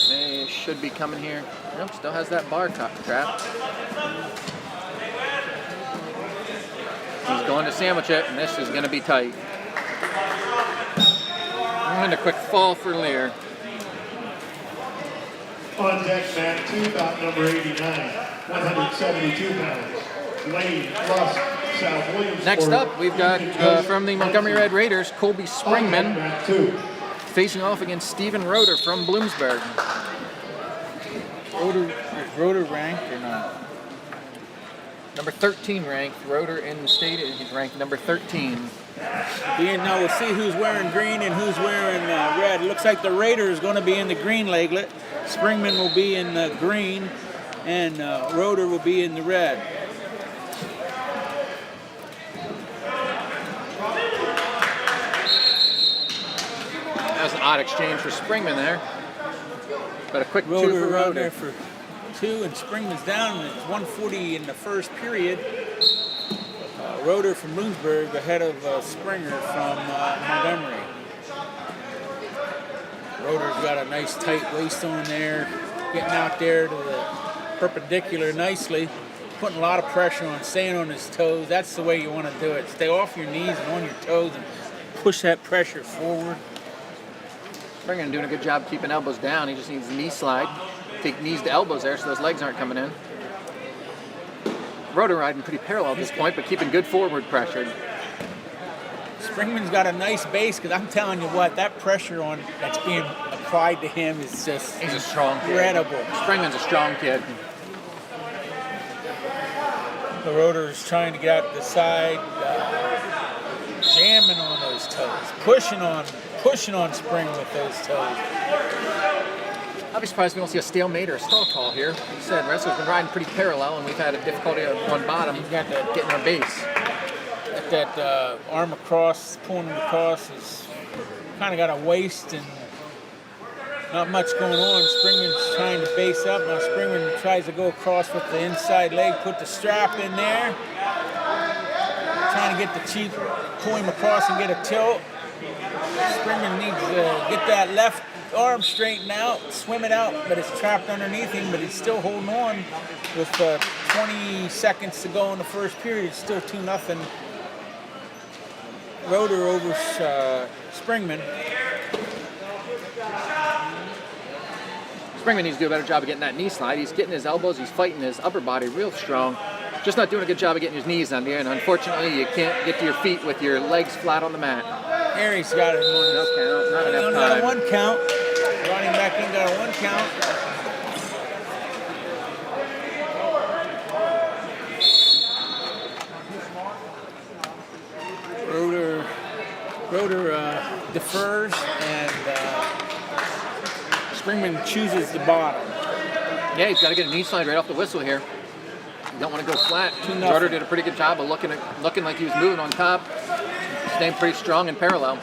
Speaker 3: They should be coming here. Nope, still has that bar trap. He's going to sandwich it, and this is going to be tight. And a quick fall for Lear.
Speaker 1: On deck, Mat 2, bout number 89, 172 pounds. Lane, Russ, South Williams.
Speaker 3: Next up, we've got from the Montgomery Red Raiders, Colby Springman,
Speaker 1: Mat 2.
Speaker 3: facing off against Steven Roeder from Bloomsburg.
Speaker 2: Is Roeder ranked or not?
Speaker 3: Number 13 ranked. Roeder in the state, he's ranked number 13.
Speaker 2: Now we'll see who's wearing green and who's wearing red. It looks like the Raider is going to be in the green leglet. Springman will be in the green, and Roeder will be in the red.
Speaker 3: That was an odd exchange for Springman there. But a quick 2
Speaker 2: Roeder
Speaker 3: for
Speaker 2: around
Speaker 3: Roeder.
Speaker 2: there for 2, and Springman's down, and it's 140 in the first period. Roeder from Bloomsburg ahead of Springer from Montgomery. Roeder's got a nice tight waist on there, getting out there to the perpendicular nicely, putting a lot of pressure on, staying on his toes. That's the way you want to do it. Stay off your knees and on your toes and push that pressure forward.
Speaker 3: Springer doing a good job keeping elbows down. He just needs the knee slide. Take knees to elbows there so those legs aren't coming in. Roeder riding pretty parallel at this point, but keeping good forward pressure.
Speaker 2: Springman's got a nice base, because I'm telling you what, that pressure that's being applied to him is just
Speaker 3: He's a strong kid.
Speaker 2: incredible.
Speaker 3: Springman's a strong kid.
Speaker 2: The Roeder is trying to get out to the side, jamming on those toes, pushing on Spring with those toes.
Speaker 3: I'll be surprised if we don't see a stalemate or a stall call here. Like I said, wrestlers been riding pretty parallel, and we've had a difficulty on bottom getting our base.
Speaker 2: That arm across, pulling it across, is kind of got a waist and not much going on. Springman's trying to base up. Now Springman tries to go across with the inside leg, put the strap in there. Trying to get the cheek, pull him across and get a tilt. Springman needs to get that left arm straightened out, swim it out, but it's trapped underneath him, but he's still holding on with 20 seconds to go in the first period. It's still 2-0. Roeder over Springman.
Speaker 3: Springman needs to do a better job of getting that knee slide. He's getting his elbows, he's fighting his upper body real strong. Just not doing a good job of getting his knees under, and unfortunately you can't get to your feet with your legs flat on the mat.
Speaker 2: There he's got it.
Speaker 3: No count, not enough
Speaker 2: Got a
Speaker 3: time.
Speaker 2: 1 count. Running back in, got a 1 count. Roeder defers, and Springman chooses the bottom.
Speaker 3: Yeah, he's got to get a knee slide right off the whistle here. You don't want to go flat.
Speaker 2: 2-0.
Speaker 3: Roeder did a pretty good job of looking like he was moving on top, staying pretty strong and parallel.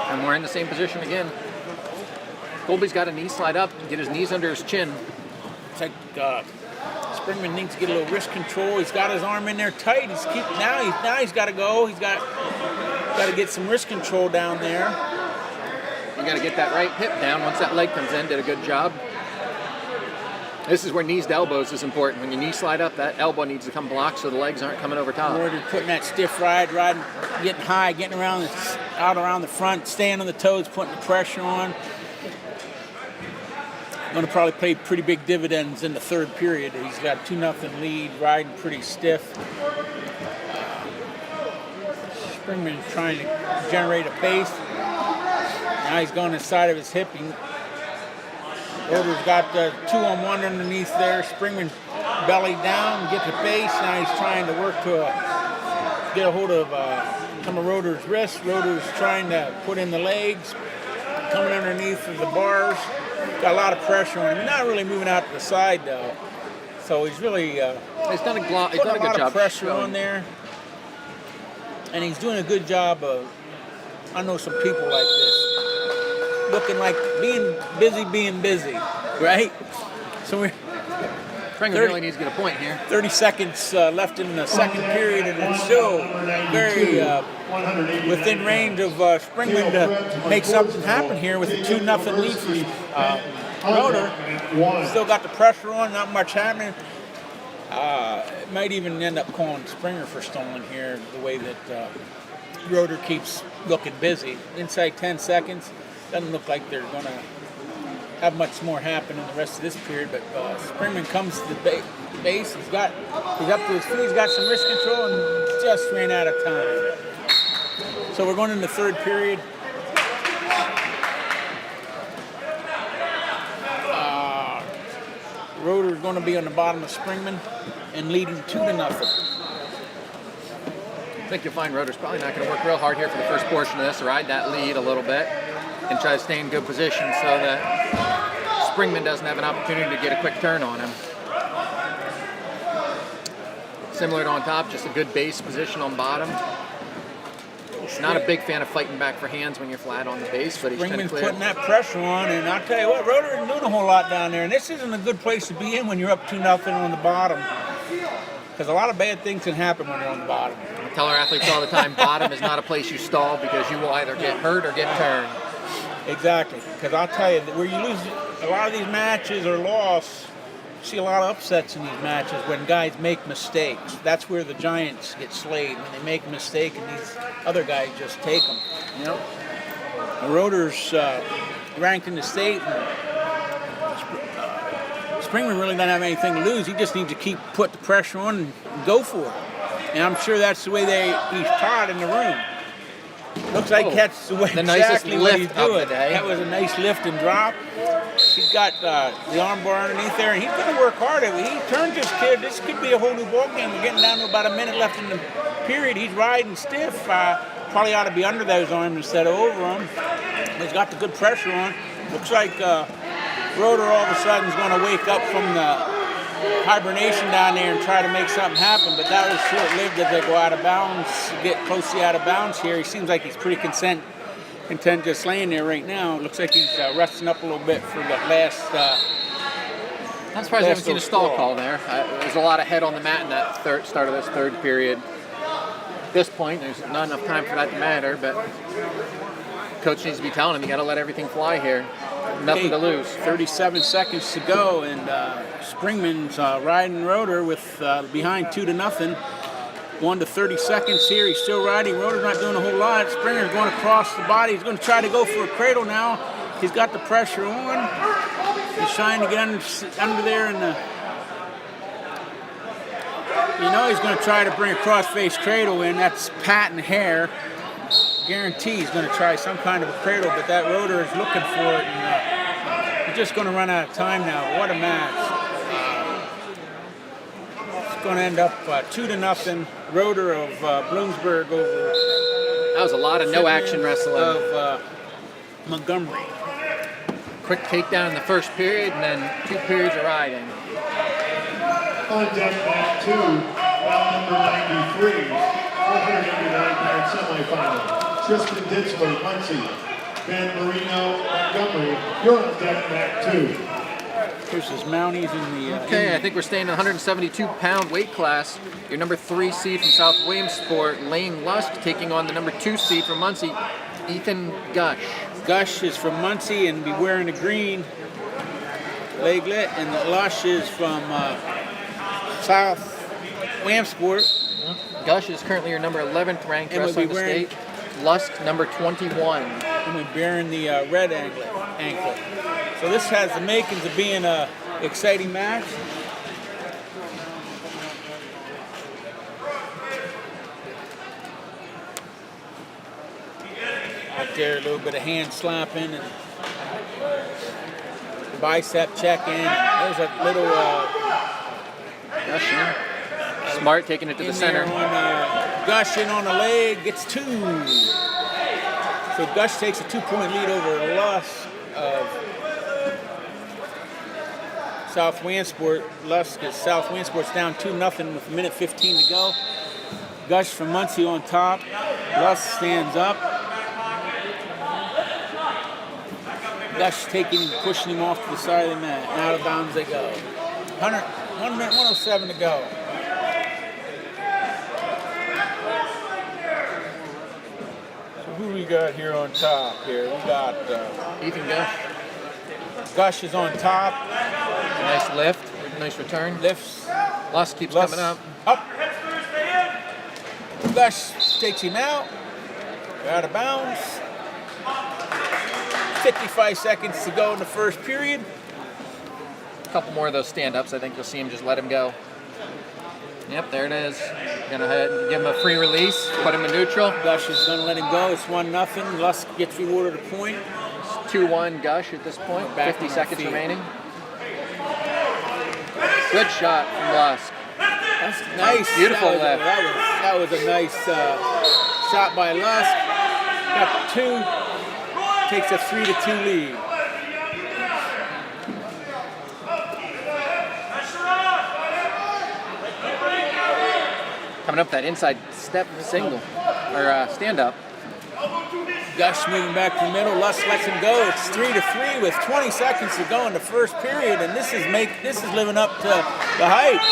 Speaker 3: And we're in the same position again. Colby's got a knee slide up, get his knees under his chin.
Speaker 2: It's like Springman needs to get a little wrist control. He's got his arm in there tight. Now he's got to go. He's got to get some wrist control down there.
Speaker 3: You got to get that right hip down once that leg comes in. Did a good job. This is where knees to elbows is important. When you knee slide up, that elbow needs to come blocked so the legs aren't coming over top.
Speaker 2: Roeder putting that stiff riding, getting high, getting out around the front, staying on the toes, putting the pressure on. Going to probably pay pretty big dividends in the third period. He's got a 2-0 lead, riding pretty stiff. Springman's trying to generate a base. Now he's going inside of his hip. Roeder's got the 2-on-1 underneath there. Springman belly down, get the base. Now he's trying to work to get a hold of some of Roeder's wrist. Roeder's trying to put in the legs, coming underneath of the bars. Got a lot of pressure on him. He's not really moving out to the side though. So he's really
Speaker 3: He's done a
Speaker 2: putting a
Speaker 3: good
Speaker 2: lot
Speaker 3: job
Speaker 2: of pressure
Speaker 3: showing.
Speaker 2: on there. And he's doing a good job of, I know some people like this, looking like being busy, right? So we're
Speaker 3: Springman
Speaker 2: 30
Speaker 3: really needs to get a point here.
Speaker 2: 30 seconds left in the second period, and it's still very within range of Springman to make something happen here with a 2-0 lead for Rotor. Still got the pressure on, not much happening. It might even end up calling Springer for stolen here, the way that Rotor keeps looking busy. Inside 10 seconds, doesn't look like they're going to have much more happen in the rest of this period, but Springman comes to the base. He's up to his feet. He's got some wrist control and just ran out of time. So we're going into the third period. Rotor is going to be on the bottom of Springman and leading 2-0.
Speaker 3: I think you'll find Rotor's probably not going to work real hard here for the first portion of this, ride that lead a little bit and try to stay in good position so that Springman doesn't have an opportunity to get a quick turn on him. Similar to on top, just a good base position on bottom. Not a big fan of fighting back for hands when you're flat on the base, but he's trying to
Speaker 2: Springman's
Speaker 3: clear.
Speaker 2: putting that pressure on, and I'll tell you what, Rotor isn't doing a whole lot down there, and this isn't a good place to be in when you're up 2-0 on the bottom, because a lot of bad things can happen when you're on the bottom.
Speaker 3: I tell our athletes all the time, bottom is not a place you stall because you will either get hurt or get turned.
Speaker 2: Exactly, because I'll tell you, where you lose a lot of these matches or loss, you see a lot of upsets in these matches when guys make mistakes. That's where the Giants get slayed, when they make a mistake and these other guys just take them. You know, the Rotor's ranked in the state, and Springman really doesn't have anything to lose. He just needs to put the pressure on and go for it. And I'm sure that's the way he's taught in the room. Looks like that's the way exactly what he's doing. That was a nice lift and drop. He's got the arm bar underneath there, and he's going to work hard at it. He turns this kid. This could be a whole new ball game. We're getting down to about a minute left in the period. He's riding stiff. Probably ought to be under those arms instead of over them. He's got the good pressure on. Looks like Rotor all of a sudden is going to wake up from the hibernation down there and try to make something happen, but that was short-lived as they go out of bounds, get closely out of bounds here. He seems like he's pretty content just laying there right now. It looks like he's resting up a little bit for the last.
Speaker 3: I'm surprised I haven't seen a stall call there. There's a lot of head on the mat in that start of this third period. At this point, there's not enough time for that to matter, but coach needs to be telling him you got to let everything fly here. Nothing to lose.
Speaker 2: 37 seconds to go, and Springman's riding Rotor with behind 2-0. 1 to 30 seconds here. He's still riding. Rotor's not doing a whole lot. Springer's going across the body. He's going to try to go for a cradle now. He's got the pressure on. He's trying to get under there, and he's going to try to bring a cross-face cradle in. That's patent hair. Guarantee he's going to try some kind of a cradle, but that Rotor is looking for it, and he's just going to run out of time now. What a match. It's going to end up 2-0. Rotor of Bloomsburg over.
Speaker 3: That was a lot of no-action wrestling.
Speaker 2: Of Montgomery.
Speaker 3: Quick takedown in the first period, and then 2 periods of riding.
Speaker 1: On deck mat 2, round number 93, 489-pound semifinal. Tristan Ditzler, Muncie, Ben Marino, Montgomery. You're on deck mat 2.
Speaker 2: Here's his Mounties in the.
Speaker 3: Okay, I think we're staying in the 172-pound weight class. Your number 3 seed from South Williamsport, Lane Lusk, taking on the number 2 seed from Muncie, Ethan Gush.
Speaker 2: Gush is from Muncie and be wearing the green leglet, and Lush is from South Williamsport.
Speaker 3: Gush is currently your number 11th ranked wrestler in the state. Lusk, number 21.
Speaker 2: And we're bearing the red anklet. So this has the makings of being an exciting match. Out there, a little bit of hand slapping and bicep checking. There's a little
Speaker 3: Smart taking it to the center.
Speaker 2: Gushing on the leg, gets 2. So Gush takes a 2-point lead over Lusk of South Wansport. Lusk is South Wansport's down 2-0 with 1:15 to go. Gush from Muncie on top. Lusk stands up. Gush pushing him off to the side of the mat. And out of bounds they go. 1 minute 107 to go. So who we got here on top here? We got
Speaker 3: Ethan Gush.
Speaker 2: Gush is on top.
Speaker 3: Nice lift. Nice return.
Speaker 2: Lifts.
Speaker 3: Lusk keeps
Speaker 2: Lusk
Speaker 3: coming up.
Speaker 2: Up. Gush takes him out. Out of bounds. 55 seconds to go in the first period.
Speaker 3: A couple more of those stand-ups. I think you'll see him just let him go. Yep, there it is. Gonna give him a free release, put him in neutral.
Speaker 2: Gush is going to let him go. It's 1-0. Lusk gets rewarded a point.
Speaker 3: It's 2-1 Gush at this point.
Speaker 2: Back
Speaker 3: 50
Speaker 2: on our
Speaker 3: seconds
Speaker 2: feet.
Speaker 3: remaining. Good shot from Lusk.
Speaker 2: That's nice.
Speaker 3: Beautiful
Speaker 2: that was,
Speaker 3: left.
Speaker 2: That was a nice shot by Lusk. Got 2. Takes a 3-2 lead.
Speaker 3: Coming up that inside step single, or stand-up.
Speaker 2: Gush moving back to the middle. Lusk lets him go. It's 3-3 with 20 seconds to go in the first period, and this is living up to the hype.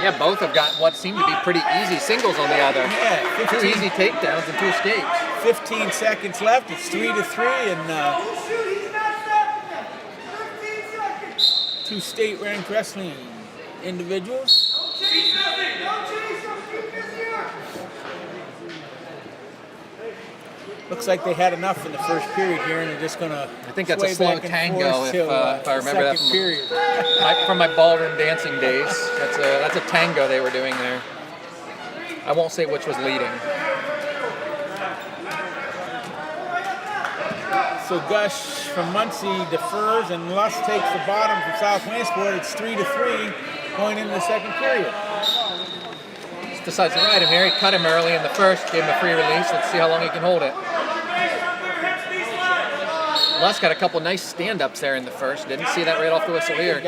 Speaker 3: Yeah, both have got what seem to be pretty easy singles on the other.
Speaker 2: Yeah,
Speaker 3: 2 easy takedowns and 2 escapes.
Speaker 2: 15 seconds left. It's 3-3, and 2 state-ranked wrestling individuals. Looks like they had enough in the first period here, and they're just going to.
Speaker 3: I think that's a slow tango if I remember that from,
Speaker 2: period.
Speaker 3: from my ballroom dancing days. That's a tango they were doing there. I won't say which was leading.
Speaker 2: So Gush from Muncie defers, and Lusk takes the bottom from South Wansport. It's 3-3 going into the second period.
Speaker 3: Just decides to ride him here. He cut him early in the first, gave him a free release. Let's see how long he can hold it. Lusk got a couple nice stand-ups there in the first. Didn't see that right off the whistle here.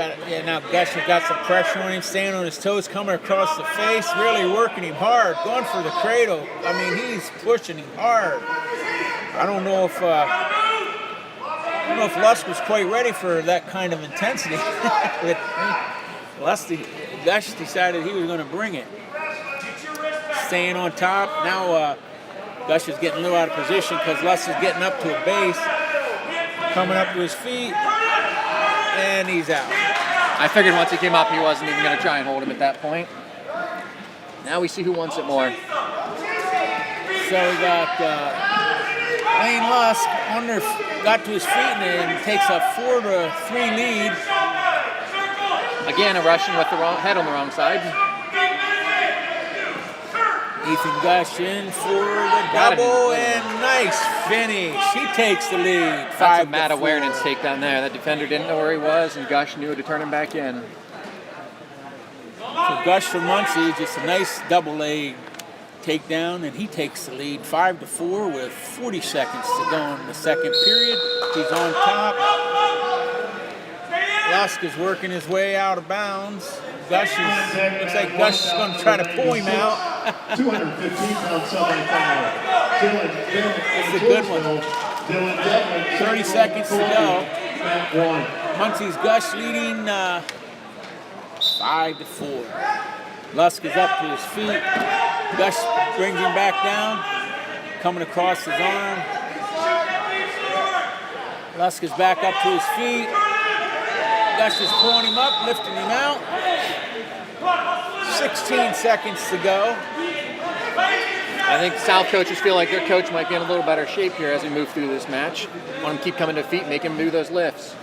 Speaker 2: Now Gush has got some pressure on him, staying on his toes, coming across the face, really working him hard, going for the cradle. I mean, he's pushing him hard. I don't know if Lusk was quite ready for that kind of intensity. Gush decided he was going to bring it. Staying on top. Now Gush is getting a little out of position because Lusk is getting up to a base. Coming up to his feet, and he's out.
Speaker 3: I figured once he came up, he wasn't even going to try and hold him at that point. Now we see who wants it more.
Speaker 2: So we got Lane Lusk got to his feet and takes a 4-3 lead.
Speaker 3: Again, a Russian with the head on the wrong side.
Speaker 2: Ethan Gush in for the double, and nice finish. He takes the lead.
Speaker 3: That's a Mat awareness takedown there. That defender didn't know where he was, and Gush knew to turn him back in.
Speaker 2: So Gush from Muncie, just a nice double leg takedown, and he takes the lead 5-4 with 40 seconds to go in the second period. He's on top. Lusk is working his way out of bounds. Looks like Gush is going to try to pull him out.
Speaker 1: 215-pound semifinal.
Speaker 2: That's a good one. 30 seconds to go. Muncie's Gush leading 5-4. Lusk is up to his feet. Gush brings him back down, coming across his arm. Lusk is back up to his feet. Gush is pulling him up, lifting him out. 16 seconds to go.
Speaker 3: I think South coaches feel like their coach might be in a little better shape here as we move through this match. Want him to keep coming to feet, make him do those lifts.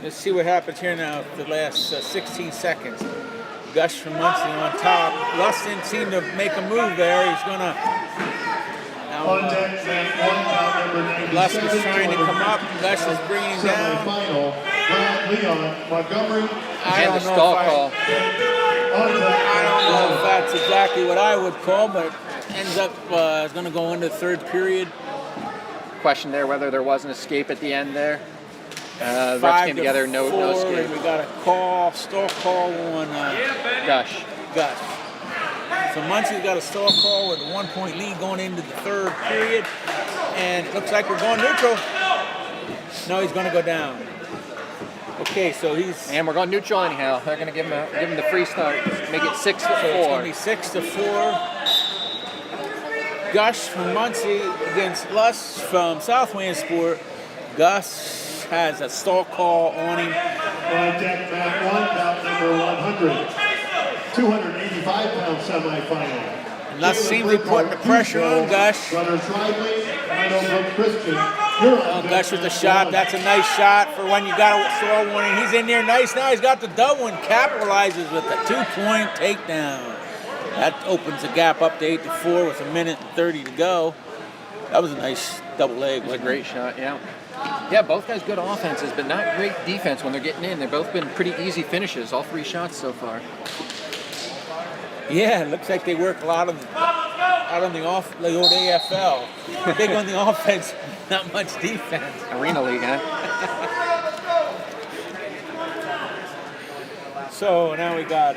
Speaker 2: Let's see what happens here now for the last 16 seconds. Gush from Muncie on top. Lusk didn't seem to make a move there. He's going to... Lusk is trying to come up. Gush is bringing him down.
Speaker 1: Leon Montgomery.
Speaker 3: And the stall call.
Speaker 2: I don't know if that's exactly what I would call, but ends up going to go into the third period.
Speaker 3: Question there whether there was an escape at the end there. The refs
Speaker 2: 5
Speaker 3: came
Speaker 2: to
Speaker 3: together, no
Speaker 2: 4,
Speaker 3: skate.
Speaker 2: and we got a stall call on
Speaker 3: Gush.
Speaker 2: Gus. So Muncie's got a stall call with a 1-point lead going into the third period, and it looks like we're going neutral. No, he's going to go down. Okay, so
Speaker 3: And we're going neutral anyhow. They're going to give him the free start. Make it 6 to 4.
Speaker 2: So it's going to be 6 to 4. Gush from Muncie against Luss from South Williamsport. Gus has a stall call on him.
Speaker 1: On deck, mat 1, bout number 100. 285-pound semifinal.
Speaker 2: And Luss seems to be putting the pressure on Gush.
Speaker 1: Runners right lane, Meadowbrook Christian. You're on deck,
Speaker 2: Gush with the
Speaker 1: mat
Speaker 2: shot.
Speaker 1: 1.
Speaker 2: That's a nice shot for when you got a stall warning. He's in there nice. Now he's got the double and capitalizes with a 2-point takedown. That opens the gap up to 8 to 4 with 1:30 to go. That was a nice double leg.
Speaker 3: It was a great shot, yeah. Yeah, both guys good offenses, but not great defense when they're getting in. They've both been pretty easy finishes, all 3 shots so far.
Speaker 2: Yeah, it looks like they work a lot out on the old AFL. Big on the offense, not much defense.
Speaker 3: Arena League, huh?
Speaker 2: So now we got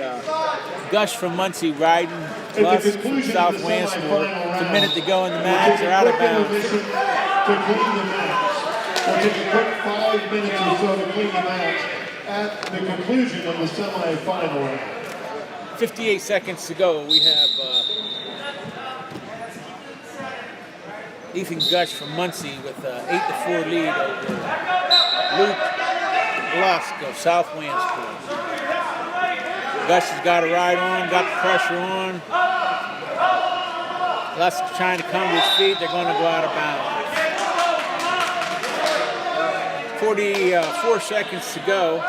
Speaker 2: Gush from Muncie riding Luss from South Williamsport. It's a minute to go in the match. They're out of bounds.
Speaker 1: To clean the match. We'll take a quick 5 minutes or so to clean the match at the conclusion of the semifinal round.
Speaker 2: 58 seconds to go. We have Ethan Gush from Muncie with an 8 to 4 lead over Luke Lusk of South Williamsport. Gush has got a ride on, got the pressure on. Lusk trying to come to his feet. They're going to go out of bounds. 44 seconds to go.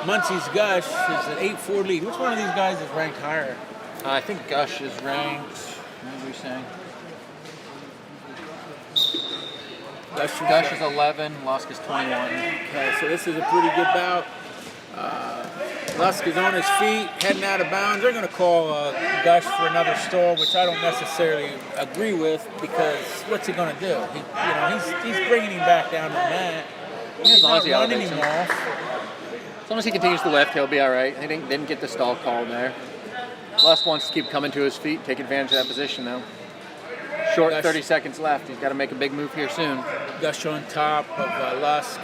Speaker 2: Muncie's Gush is an 8-4 lead. Which one of these guys is ranked higher?
Speaker 3: I think Gush is ranked, what are we saying? Gush is 11, Lusk is 21.
Speaker 2: Okay, so this is a pretty good bout. Lusk is on his feet, heading out of bounds. They're going to call Gush for another stall, which I don't necessarily agree with, because what's he going to do? He's bringing him back down to the mat. He's not running him off.
Speaker 3: As long as he continues to lift, he'll be all right. They didn't get the stall call there. Lusk wants to keep coming to his feet, take advantage of that position though. Short,
Speaker 2: Gush.
Speaker 3: 30 seconds left. He's got to make a big move here soon.
Speaker 2: Gush on top of Lusk.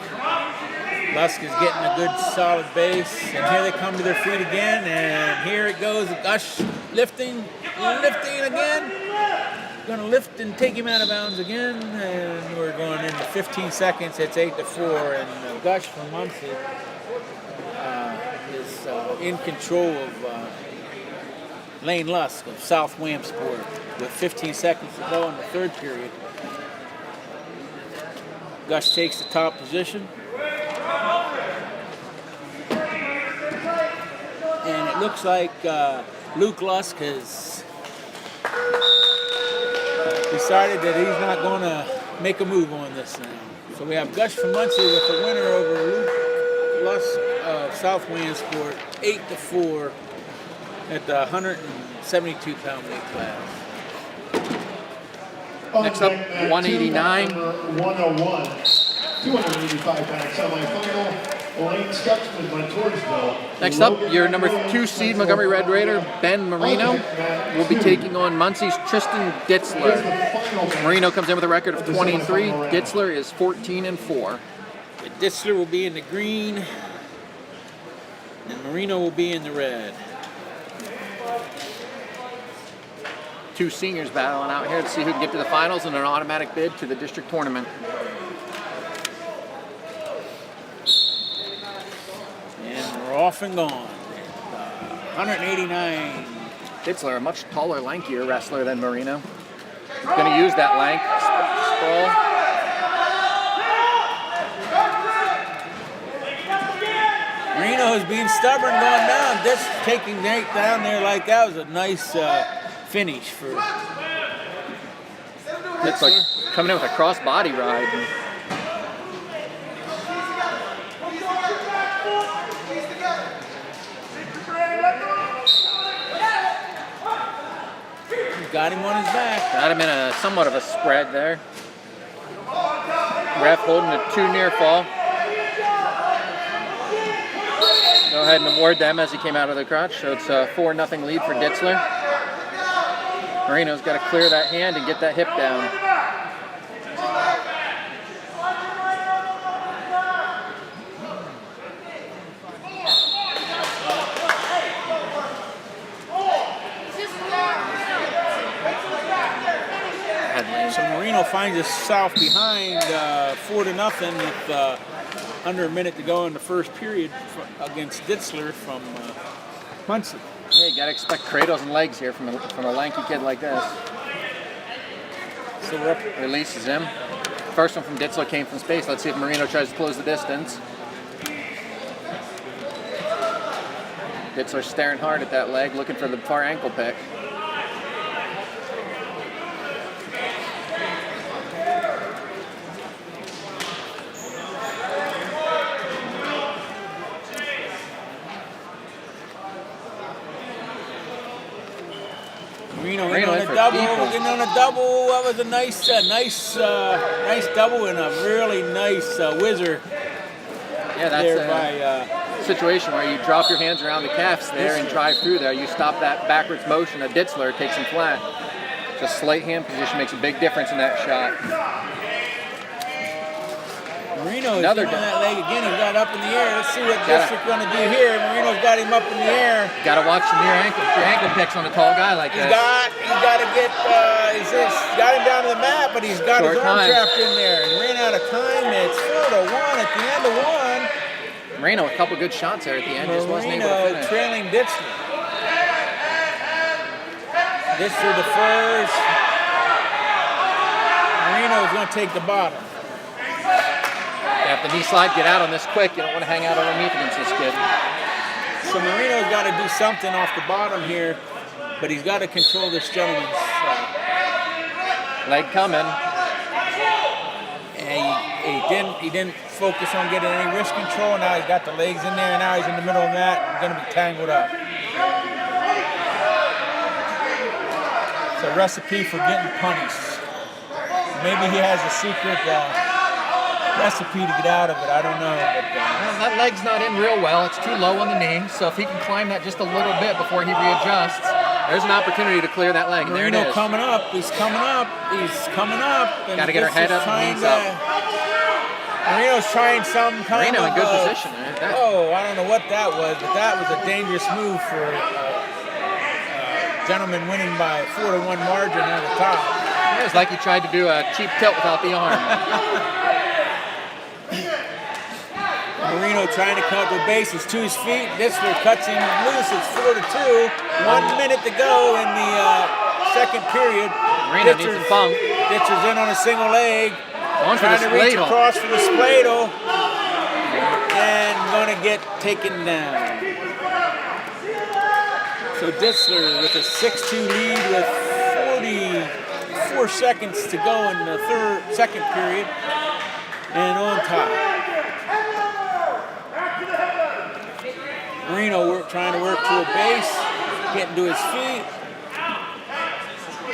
Speaker 2: Lusk is getting a good solid base, and here they come to their feet again, and here it goes. Gush lifting again. Going to lift and take him out of bounds again, and we're going into 15 seconds. It's 8 to 4, and Gush from Muncie is in control of Lane Lusk of South Williamsport with 15 seconds to go in the third period. Gush takes the top position. And it looks like Luke Lusk has decided that he's not going to make a move on this now. So we have Gush from Muncie with the winner over Luke Lusk of South Williamsport, 8 to 4 at the 172-pound weight class.
Speaker 3: Next up, 189.
Speaker 1: 101. 285-pound semifinal. Lane Stutzman by Torresville.
Speaker 3: Next up, your number 2 seed Montgomery Red Raider, Ben Marino, will be taking on Muncie's Tristan Ditzler. Marino comes in with a record of 23. Ditzler is 14-4.
Speaker 2: Ditzler will be in the green, and Marino will be in the red.
Speaker 3: 2 seniors battling out here to see who can get to the finals and an automatic bid to the district tournament.
Speaker 2: And we're off and gone. 189.
Speaker 3: Ditzler, a much taller, lankier wrestler than Marino. Going to use that length. Sprawl.
Speaker 2: Marino is being stubborn going down. Just taking Nate down there like that was a nice finish for
Speaker 3: Ditzler coming in with a cross body ride.
Speaker 2: Got him on his back.
Speaker 3: Got him in a somewhat of a spread there. Ref holding a 2 near fall. go ahead and award them as he came out of the crotch. So it's a 4-0 lead for Ditzler. Marino's got to clear that hand and get that hip down.
Speaker 2: So Marino finds himself behind 4-0 with under a minute to go in the first period against Ditzler from Muncie.
Speaker 3: Yeah, you gotta expect cradles and legs here from a lanky kid like this.
Speaker 2: So we're up.
Speaker 3: Releases him. First one from Ditzler came from space. Let's see if Marino tries to close the distance. Ditzler staring hard at that leg, looking for the far ankle pick.
Speaker 2: Marino
Speaker 3: Marino
Speaker 2: in
Speaker 3: in
Speaker 2: on
Speaker 3: for
Speaker 2: a double.
Speaker 3: deep one.
Speaker 2: Getting on a double. That was a nice double and a really nice whizzer
Speaker 3: Yeah,
Speaker 2: there
Speaker 3: that's
Speaker 2: by.
Speaker 3: a situation where you drop your hands around the calves there and drive through there. You stop that backwards motion of Ditzler, takes him flat. Just slight hand position makes a big difference in that shot.
Speaker 2: Marino is
Speaker 3: Another
Speaker 2: on
Speaker 3: double.
Speaker 2: that leg again. He got up in the air. Let's see what District's going to do here. Marino's got him up in the air.
Speaker 3: Got to watch some your ankle picks on a tall guy like
Speaker 2: He's
Speaker 3: this.
Speaker 2: got to get. Got him down to the mat, but he's got
Speaker 3: Short
Speaker 2: his arm
Speaker 3: time.
Speaker 2: trapped in there. He ran out of time. It's 4-1 at the end of one.
Speaker 3: Marino, a couple good shots there at the end, just wasn't able to
Speaker 2: Marino
Speaker 3: finish.
Speaker 2: trailing Ditzler. Ditzler the first. Marino is going to take the bottom.
Speaker 3: If the knee slide, get out on this quick. You don't want to hang out underneath against this kid.
Speaker 2: So Marino's got to do something off the bottom here, but he's got to control this gentleman's.
Speaker 3: Leg coming.
Speaker 2: And he didn't focus on getting any wrist control. Now he's got the legs in there, and now he's in the middle of that. Going to be tangled up. It's a recipe for getting punished. Maybe he has a secret recipe to get out of it. I don't know. But,
Speaker 3: Well, that leg's not in real well. It's too low on the knee. So if he can climb that just a little bit before he readjusts, there's an opportunity to clear that leg. And there it
Speaker 2: Marino
Speaker 3: is.
Speaker 2: coming up. He's coming up. He's coming up.
Speaker 3: Got to get her head up and knees up.
Speaker 2: Marino's trying some kind
Speaker 3: Marino
Speaker 2: of.
Speaker 3: in good position. Right?
Speaker 2: Oh, I don't know what that was, but that was a dangerous move for gentleman winning by 4-1 margin on the top.
Speaker 3: It was like he tried to do a cheap tilt without the arm.
Speaker 2: Marino trying to cover bases to his feet. Ditzler cuts him loose. It's 4-2. 1 minute to go in the second period.
Speaker 3: Marino needs a funk.
Speaker 2: Ditzler's in on a single leg.
Speaker 3: Going for
Speaker 2: Trying
Speaker 3: the
Speaker 2: to reach
Speaker 3: spladle.
Speaker 2: across for the spladle. And going to get taken down. So Ditzler with a 6-2 lead with 44 seconds to go in the second period. And on top. Marino trying to work to a base, getting to his feet.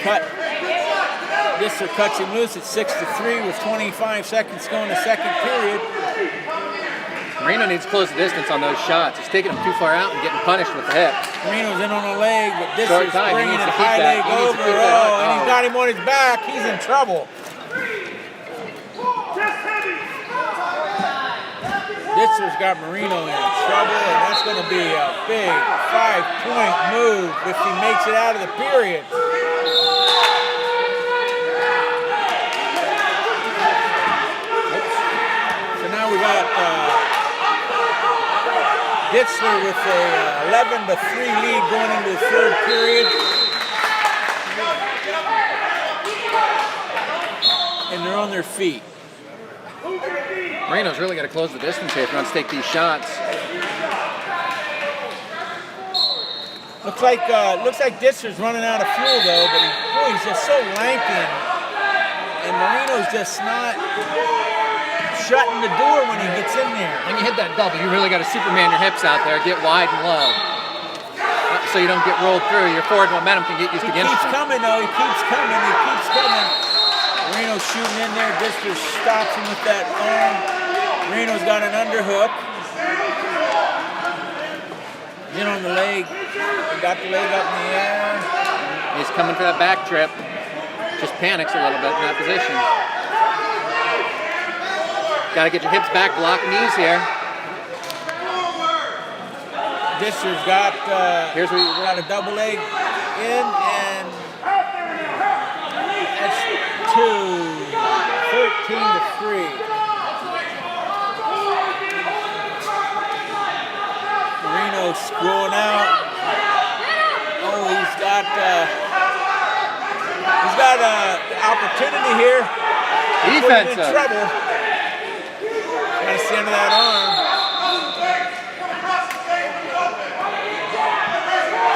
Speaker 2: Cut. Ditzler cuts him loose at 6-3 with 25 seconds to go in the second period.
Speaker 3: Marino needs to close the distance on those shots. He's taking them too far out and getting punished with the hip.
Speaker 2: Marino's in on a leg, but
Speaker 3: Short
Speaker 2: Ditzler's
Speaker 3: time. He
Speaker 2: bringing
Speaker 3: needs
Speaker 2: it
Speaker 3: to keep
Speaker 2: high
Speaker 3: that.
Speaker 2: leg
Speaker 3: He needs to
Speaker 2: over.
Speaker 3: keep that up.
Speaker 2: And he's got him on his back. He's in trouble. Ditzler's got Marino in trouble, and that's going to be a big 5-point move if he makes it out of the period. So now we got Ditzler with a 11-3 lead going into the third period. And they're on their feet.
Speaker 3: Marino's really got to close the distance here if he wants to take these shots.
Speaker 2: Looks like Ditzler's running out of fuel though, but he's just so lanky, and Marino's just not shutting the door when he gets in there.
Speaker 3: When you hit that double, you really got to Superman your hips out there, get wide and low, so you don't get rolled through. Your forward momentum can get used
Speaker 2: He
Speaker 3: against
Speaker 2: keeps
Speaker 3: you.
Speaker 2: coming though. He keeps coming. Marino's shooting in there. Ditzler stops him with that arm. Marino's got an underhook. in on the leg. He got the leg up in the air.
Speaker 3: He's coming for that back trip. Just panics a little bit in that position. Got to get your hips back, block knees here.
Speaker 2: Disher's got
Speaker 3: Here's where you
Speaker 2: got a double leg in, and that's 13-3. Marino's scrolling out. Oh, he's got the opportunity here. Put him in
Speaker 3: Defensive.
Speaker 2: trouble. Got to center that arm.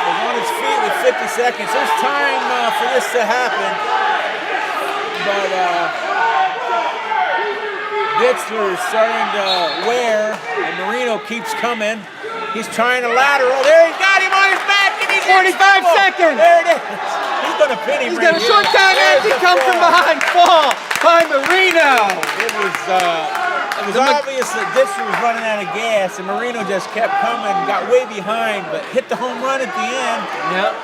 Speaker 2: He's on his feet with 50 seconds. There's time for this to happen, but Ditzler is starting to wear, and Marino keeps coming. He's trying to lateral. There, he's got him on his back, and he's
Speaker 3: 45
Speaker 2: in trouble.
Speaker 3: seconds.
Speaker 2: There it is. He's going to pin him.
Speaker 3: He's
Speaker 2: right
Speaker 3: got a
Speaker 2: here.
Speaker 3: short time
Speaker 2: There's
Speaker 3: as he
Speaker 2: the
Speaker 3: comes from
Speaker 2: fall.
Speaker 3: behind. Fall by Marino.
Speaker 2: It was obvious that Ditzler was running out of gas, and Marino just kept coming, got way behind, but hit the home run at the end.
Speaker 3: Yep.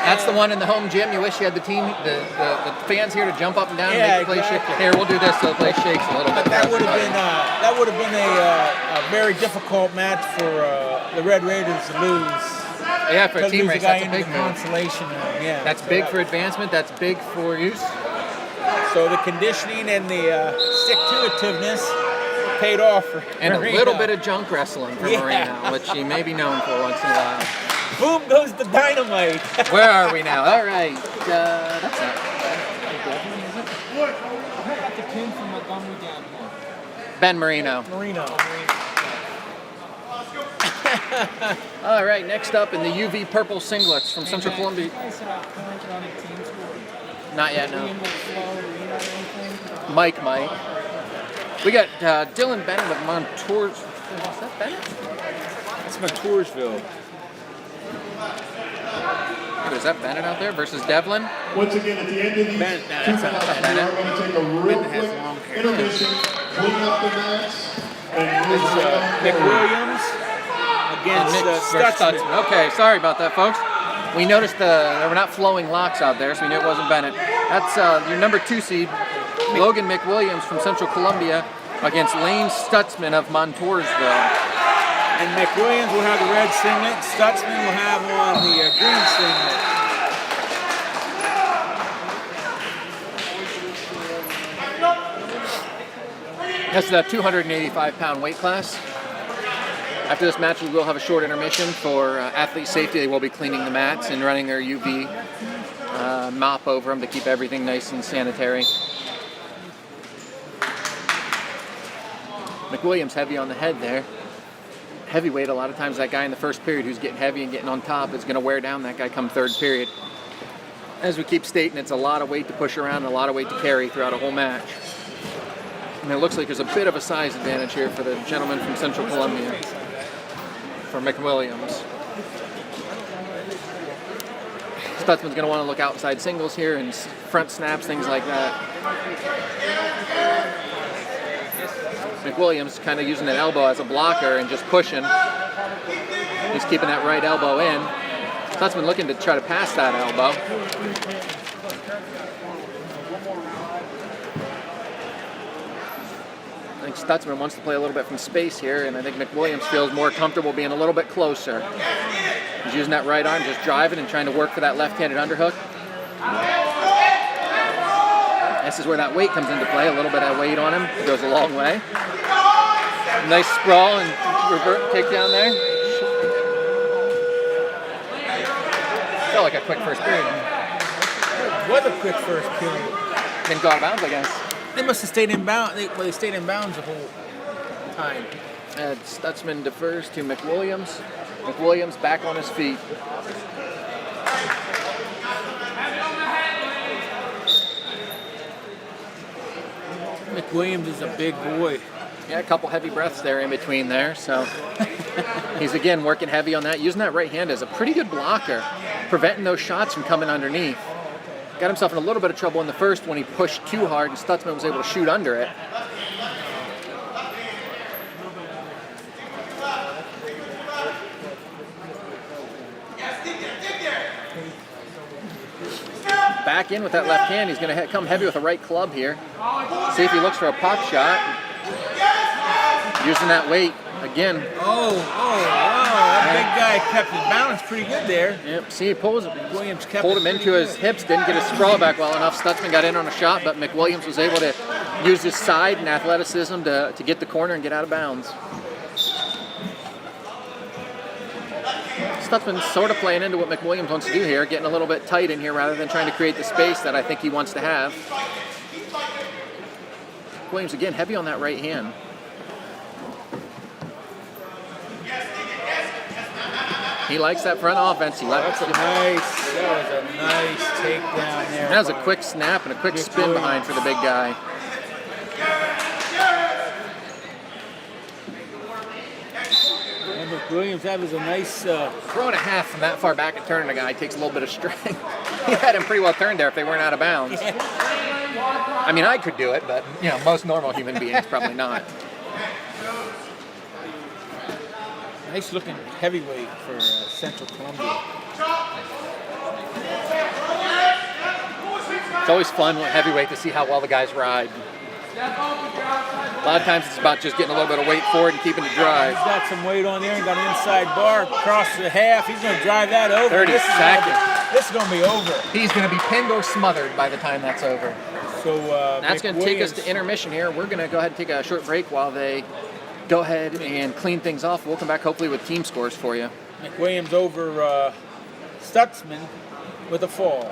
Speaker 3: That's the one in the home gym. You wish you had the team, the fans here to jump up and down
Speaker 2: Yeah,
Speaker 3: and make the place
Speaker 2: exactly.
Speaker 3: shake. Here, we'll do this so the place shakes a little bit.
Speaker 2: But that
Speaker 3: for
Speaker 2: would have
Speaker 3: everybody.
Speaker 2: been a very difficult match for the Red Raiders to lose.
Speaker 3: Yeah, for a
Speaker 2: To
Speaker 3: team
Speaker 2: lose
Speaker 3: race,
Speaker 2: guy
Speaker 3: that's a
Speaker 2: into
Speaker 3: big
Speaker 2: the
Speaker 3: move.
Speaker 2: Consolation Round. Yeah,
Speaker 3: That's big for advancement. That's big for use.
Speaker 2: So the conditioning and the stick-to-itiveness paid off for
Speaker 3: And
Speaker 2: Marino.
Speaker 3: a little bit of junk wrestling for
Speaker 2: Yeah.
Speaker 3: Marino, which he may be known for once in a while.
Speaker 2: Boom goes the dynamite.
Speaker 3: Where are we now? All right. That's not Ben Marino.
Speaker 2: Marino.
Speaker 3: All right, next up in the UV purple singlets from Central Columbia. Not yet, no. Mike might. We got Dylan Bennett of Montours. Is that Bennett?
Speaker 2: It's Montoursville.
Speaker 3: Is that Bennett out there versus Devlin?
Speaker 1: Once again, at the end of these
Speaker 2: Ben-
Speaker 1: two
Speaker 2: that's not
Speaker 1: matches, we
Speaker 3: Bennett.
Speaker 1: are going to take a real
Speaker 2: Ben has
Speaker 1: quick
Speaker 2: long hair.
Speaker 1: intermission, clean up the mats, and move
Speaker 2: It's Nick
Speaker 1: forward.
Speaker 2: Williams against
Speaker 3: Nick versus
Speaker 2: Stutzman.
Speaker 3: Stutzman. Okay, sorry about that, folks. We noticed there were not flowing locks out there, so we knew it wasn't Bennett. That's your number 2 seed, Logan McWilliams from Central Columbia, against Lane Stutzman of Montoursville.
Speaker 2: And McWilliams will have the red singlet. Stutzman will have on the green singlet.
Speaker 3: That's the 285-pound weight class. After this match, we will have a short intermission for athlete safety. They will be cleaning the mats and running their UV mop over them to keep everything nice and sanitary. McWilliams heavy on the head there. Heavyweight, a lot of times that guy in the first period who's getting heavy and getting on top is going to wear down that guy come third period. As we keep stating, it's a lot of weight to push around and a lot of weight to carry throughout a whole match. And it looks like there's a bit of a size advantage here for the gentleman from Central Columbia, for McWilliams. Stutzman's going to want to look outside singles here and front snaps, things like that. McWilliams kind of using that elbow as a blocker and just pushing. He's keeping that right elbow in. Stutzman looking to try to pass that elbow. I think Stutzman wants to play a little bit from space here, and I think McWilliams feels more comfortable being a little bit closer. He's using that right arm, just driving and trying to work for that left-handed underhook. This is where that weight comes into play. A little bit of weight on him. It goes a long way. Nice sprawl and revert takedown there. Felt like a quick first period.
Speaker 2: What a quick first period.
Speaker 3: Didn't go out of bounds, I guess.
Speaker 2: They must have stayed in bounds. They stayed in bounds the whole time.
Speaker 3: Stutzman defers to McWilliams. McWilliams back on his feet.
Speaker 2: McWilliams is a big boy.
Speaker 3: Yeah, a couple heavy breaths there in between there. So he's again working heavy on that, using that right hand as a pretty good blocker, preventing those shots from coming underneath. Got himself in a little bit of trouble in the first when he pushed too hard and Stutzman was able to shoot under it. back in with that left hand. He's going to come heavy with a right club here. See if he looks for a pop shot. Using that weight again.
Speaker 2: Wow. That big guy kept his balance pretty good there.
Speaker 3: Yep, see, he pulled
Speaker 2: Williams kept
Speaker 3: him
Speaker 2: it
Speaker 3: into
Speaker 2: pretty
Speaker 3: his
Speaker 2: good.
Speaker 3: hips, didn't get his sprawl back well enough. Stutzman got in on a shot, but McWilliams was able to use his side and athleticism to get the corner and get out of bounds. Stutzman's sort of playing into what McWilliams wants to do here, getting a little bit tight in here rather than trying to create the space that I think he wants to have. Williams again, heavy on that right hand. He likes that front offense. He likes
Speaker 2: That was a nice takedown there.
Speaker 3: That was a quick snap and a quick spin behind for the big guy.
Speaker 2: And McWilliams, that was a nice.
Speaker 3: Throw and a half from that far back and turning a guy takes a little bit of strength. He had him pretty well turned there if they weren't out of bounds. I mean, I could do it, but most normal human beings probably not.
Speaker 2: Nice looking heavyweight for Central Columbia.
Speaker 3: It's always fun with heavyweight to see how well the guys ride. A lot of times it's about just getting a little bit of weight forward and keeping it dry.
Speaker 2: He's got some weight on there and got an inside bar across the half. He's going to drive that over.
Speaker 3: 30 seconds.
Speaker 2: This is going to be over.
Speaker 3: He's going to be pinned or smothered by the time that's over.
Speaker 2: So
Speaker 3: That's going to take us to intermission here. We're going to go ahead and take a short break while they go ahead and clean things off. We'll come back hopefully with team scores for you.
Speaker 2: McWilliams over Stutzman with a fall.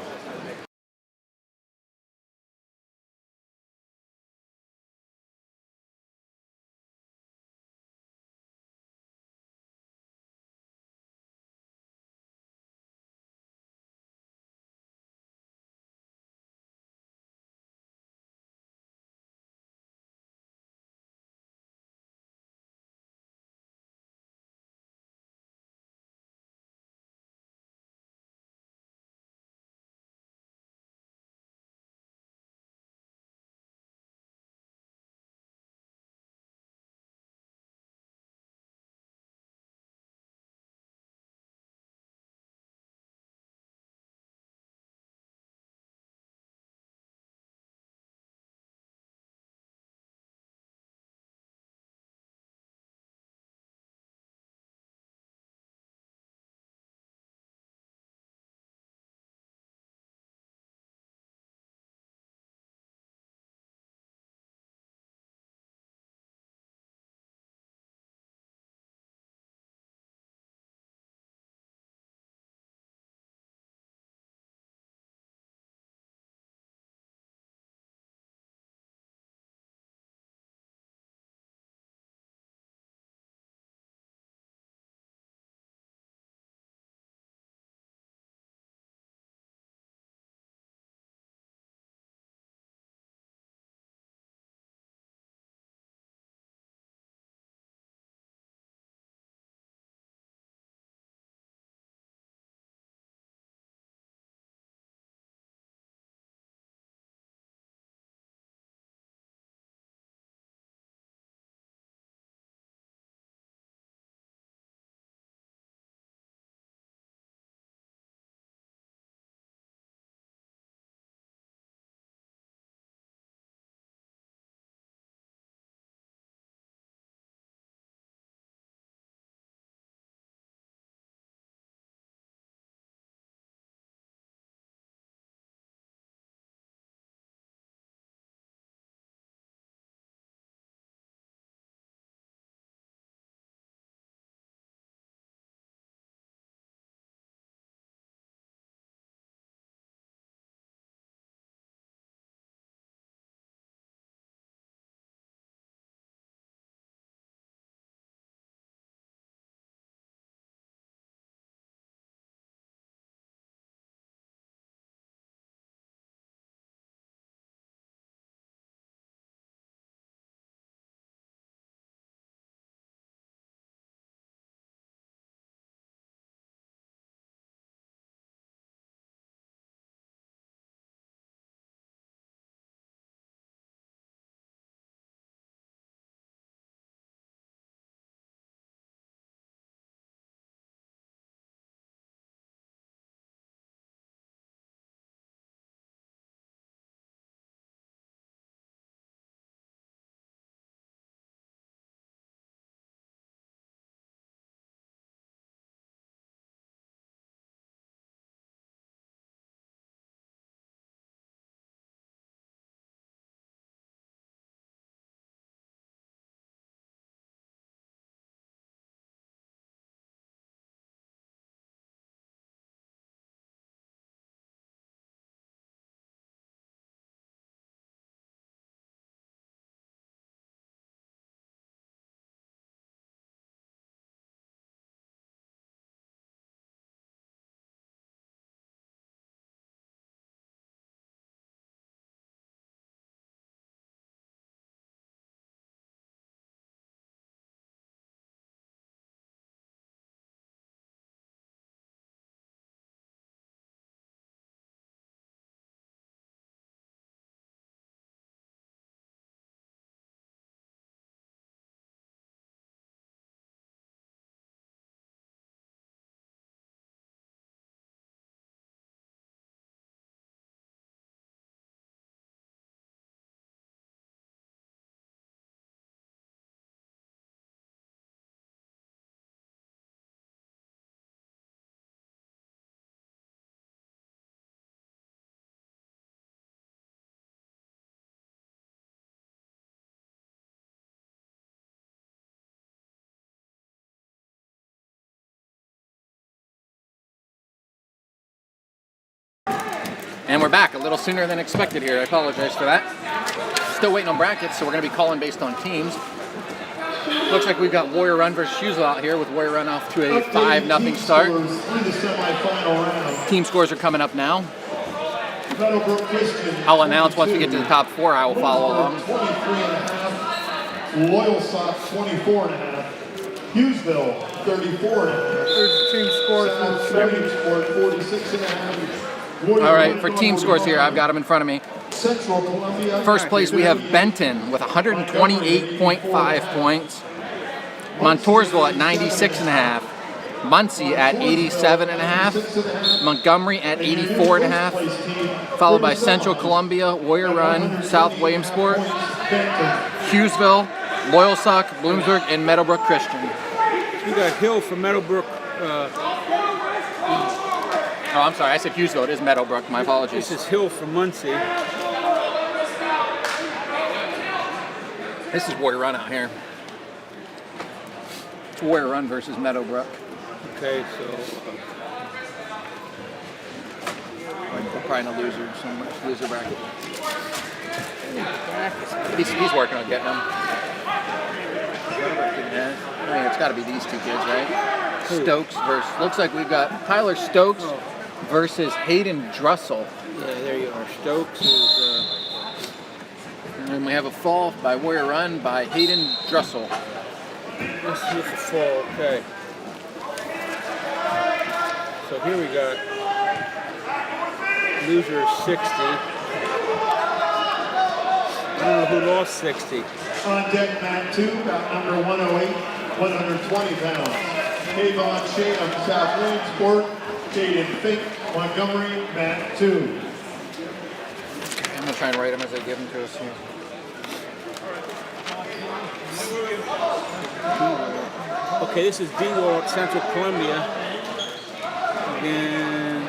Speaker 3: And we're back a little sooner than expected here. I apologize for that. Still waiting on brackets, so we're going to be calling based on teams. Looks like we've got Warrior Run versus Hughes out here with Warrior Run off to a 5-0 start.
Speaker 1: Through the semifinal round.
Speaker 3: Team scores are coming up now.
Speaker 1: Meadowbrook Christian.
Speaker 3: I'll announce once we get to the top 4. I will follow along.
Speaker 1: 23.5. Loyal Sock 24.5. Hughesville 34.5.
Speaker 6: There's team scores
Speaker 1: South
Speaker 6: from
Speaker 1: Williamsport 46.5.
Speaker 3: All right, for team scores here, I've got them in front of me.
Speaker 1: Central Columbia.
Speaker 3: First place, we have Benton with 128.5 points. Montoursville at 96.5. Muncie at 87.5. Montgomery at 84.5. Followed by Central Columbia, Warrior Run, South Williamsport, Hughesville, Loyal Sock, Bloomsburg, and Meadowbrook Christian.
Speaker 2: We got Hill from Meadowbrook.
Speaker 3: Oh, I'm sorry, I said Hughesville. It is Meadowbrook. My apologies.
Speaker 2: This is Hill from Muncie.
Speaker 3: This is Warrior Run out here. It's Warrior Run versus Meadowbrook.
Speaker 2: Okay, so
Speaker 3: We're probably in a loser bracket. He's working on getting them. Yeah, I mean, it's got to be these two kids, right? Stokes versus. Looks like we've got Tyler Stokes versus Hayden Drussel.
Speaker 2: yeah, there you are. Stokes is.
Speaker 3: And then we have a fall by Warrior Run by Hayden Drussel.
Speaker 2: Let's see if it's fall. Okay. So here we got loser 60. I don't know who lost 60.
Speaker 1: On deck, Mat 2, bout number 108, 120 pounds. Kayvon Shea of South Williamsport, Jaden Fink, Montgomery, Mat 2.
Speaker 3: I'm going to try and write them as they give them to us here.
Speaker 2: Okay, this is D-Wall at Central Columbia. Again.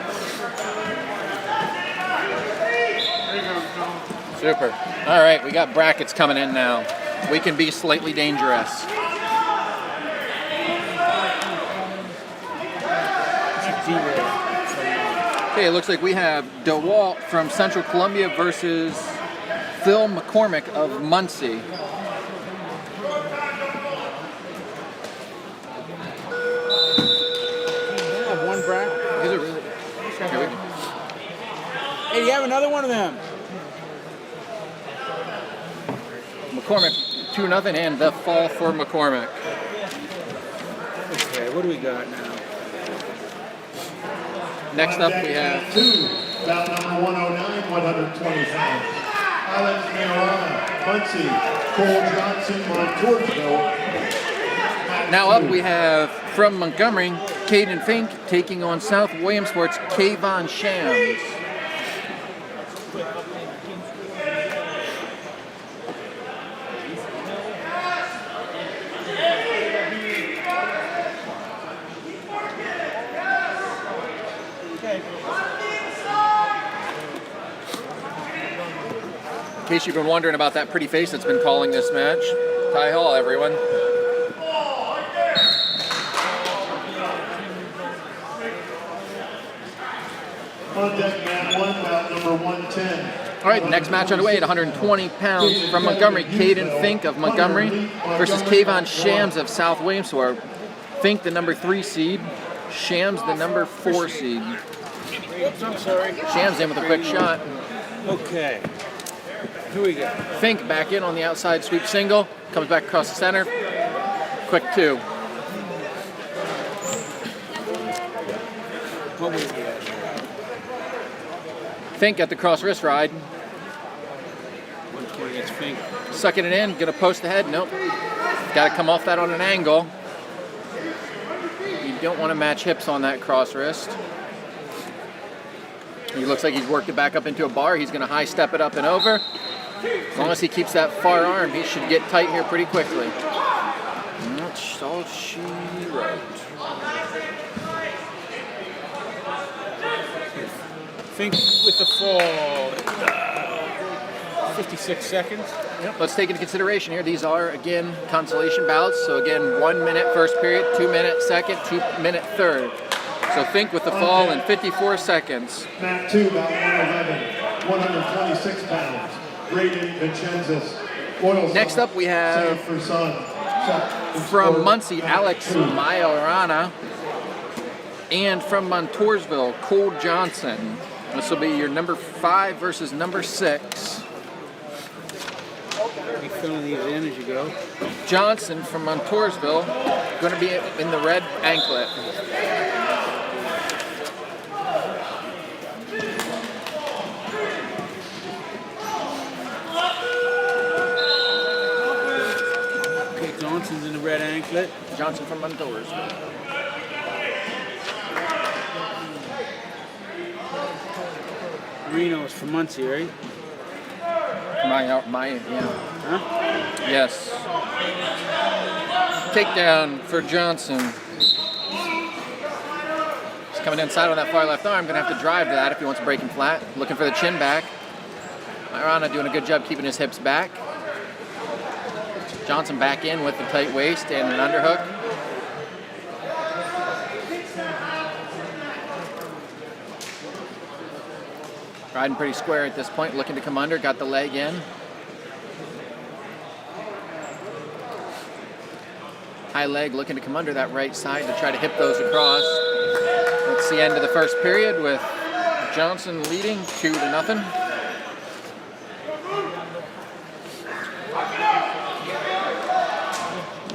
Speaker 3: Super. All right, we got brackets coming in now. We can be slightly dangerous. Okay, it looks like we have DeWalt from Central Columbia versus Phil McCormick of Muncie.
Speaker 2: One bracket.
Speaker 3: These are really good.
Speaker 2: Hey, do you have another one of them?
Speaker 3: McCormick 2-0 and the fall for McCormick.
Speaker 2: Okay, what do we got now?
Speaker 3: Next up we have
Speaker 1: Two, bout number 109, 120 pounds. Alex Mayorana, Muncie, Cole Johnson, Montoursville.
Speaker 3: Now up we have from Montgomery, Caden Fink taking on South Williamsport's Kayvon Shams. In case you've been wondering about that pretty face that's been calling this match, Ty Hall, everyone.
Speaker 1: On deck, Mat 1, bout number 110.
Speaker 3: All right, next match underway at 120 pounds from Montgomery, Caden Fink of Montgomery versus Kayvon Shams of South Williamsport. Fink, the number 3 seed. Shams, the number 4 seed.
Speaker 2: Oops, I'm sorry.
Speaker 3: Shams in with a quick shot.
Speaker 2: Okay. Here we go.
Speaker 3: Fink back in on the outside sweep single. Comes back across the center. Quick 2.
Speaker 2: What was it?
Speaker 3: Fink at the cross wrist ride.
Speaker 2: 120, it's Fink.
Speaker 3: Sucking it in. Gonna post ahead. Nope. Got to come off that on an angle. You don't want to match hips on that cross wrist. He looks like he's worked it back up into a bar. He's going to high step it up and over. As long as he keeps that far arm, he should get tight here pretty quickly. That's all she wrote.
Speaker 2: Fink with the fall. 56 seconds.
Speaker 3: Yep. Let's take into consideration here. These are, again, consolation bouts. So, again, 1 minute first period, 2 minute second, 2 minute third. So Fink with the fall in 54 seconds.
Speaker 1: Mat 2, about 111, 126 pounds. Braden Vincenzus.
Speaker 3: Next up we have
Speaker 1: for son.
Speaker 3: from Muncie, Alex Majorana. And from Montoursville, Cole Johnson. This will be your number 5 versus number 6.
Speaker 2: Be filling these in as you go.
Speaker 3: Johnson from Montoursville, going to be in the red anklet.
Speaker 2: Okay, Johnson's in the red anklet.
Speaker 3: Johnson from Montoursville.
Speaker 2: Reno's from Muncie, right?
Speaker 3: Yeah.
Speaker 2: Huh?
Speaker 3: Yes. Takedown for Johnson. He's coming inside on that far left arm. Going to have to drive to that if he wants to break him flat. Looking for the chin back. Majorana doing a good job keeping his hips back. Johnson back in with the tight waist and an underhook. Riding pretty square at this point, looking to come under, got the leg in. High leg looking to come under that right side to try to hip those across. That's the end of the first period with Johnson leading 2-0.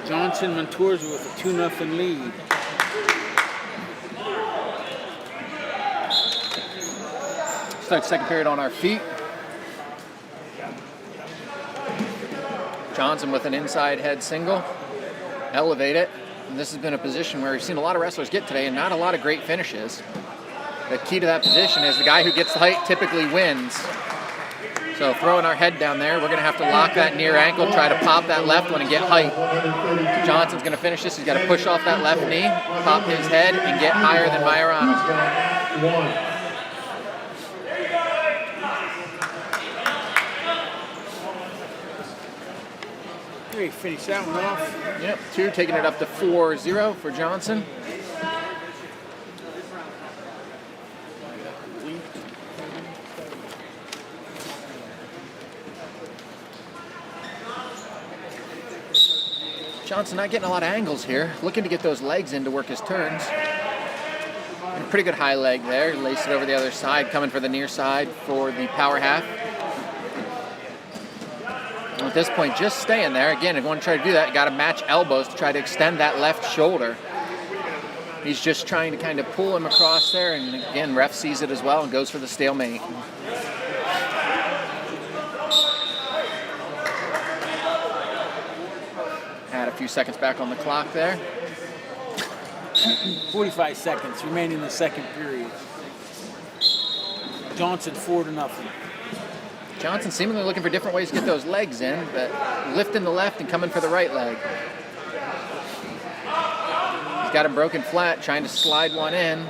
Speaker 2: Johnson Montoursville with a 2-0 lead.
Speaker 3: Start second period on our feet. Johnson with an inside head single. Elevate it. And this has been a position where we've seen a lot of wrestlers get today and not a lot of great finishes. The key to that position is the guy who gets the height typically wins. So throwing our head down there, we're going to have to lock that near ankle, try to pop that left one and get height. Johnson's going to finish this. He's got to push off that left knee, pop his head, and get higher than Majorana.
Speaker 2: Hey, finish that one off.
Speaker 3: Yep, 2, taking it up to 4-0 for Johnson. Johnson not getting a lot of angles here. Looking to get those legs in to work his turns. And a pretty good high leg there. Lace it over the other side, coming for the near side for the power half. And at this point, just staying there. Again, if you want to try to do that, you got to match elbows to try to extend that left shoulder. He's just trying to kind of pull him across there. And again, ref sees it as well and goes for the stalemate. Add a few seconds back on the clock there.
Speaker 2: 45 seconds remaining in the second period. Johnson 4-0.
Speaker 3: Johnson seemingly looking for different ways to get those legs in, but lifting the left and coming for the right leg. He's got him broken flat, trying to slide one in.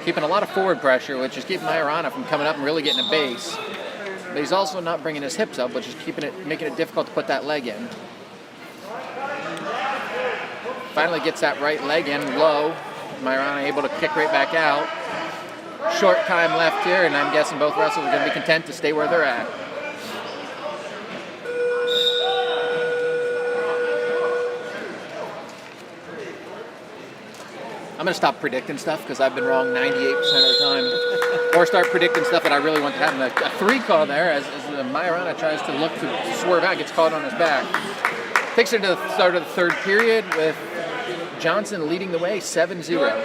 Speaker 3: Keeping a lot of forward pressure, which is keeping Majorana from coming up and really getting a base. But he's also not bringing his hips up, which is making it difficult to put that leg in. Finally gets that right leg in low. Majorana able to kick right back out. Short time left here, and I'm guessing both wrestlers are going to be content to stay where they're at. I'm going to stop predicting stuff because I've been wrong 98% of the time. Or start predicting stuff that I really want to happen. A 3 call there as Majorana tries to look to swerve out, gets caught on his back. Takes it to the start of the third period with Johnson leading the way 7-0.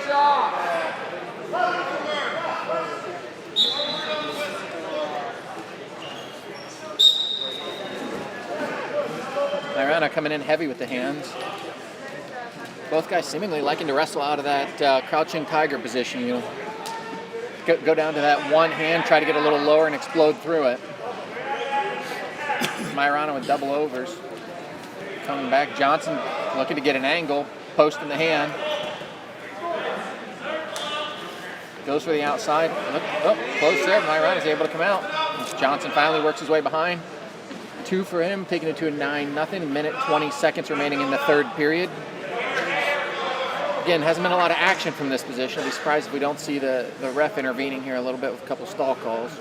Speaker 3: Majorana coming in heavy with the hands. Both guys seemingly liking to wrestle out of that crouching tiger position. You know, go down to that one hand, try to get a little lower and explode through it. Majorana with double overs. Coming back, Johnson looking to get an angle, post in the hand. Goes for the outside. Oh, close there. Majorana's able to come out. Johnson finally works his way behind. 2 for him, taking it to a 9-0. A minute 20 seconds remaining in the third period. Again, hasn't been a lot of action from this position. I'd be surprised if we don't see the ref intervening here a little bit with a couple stall calls.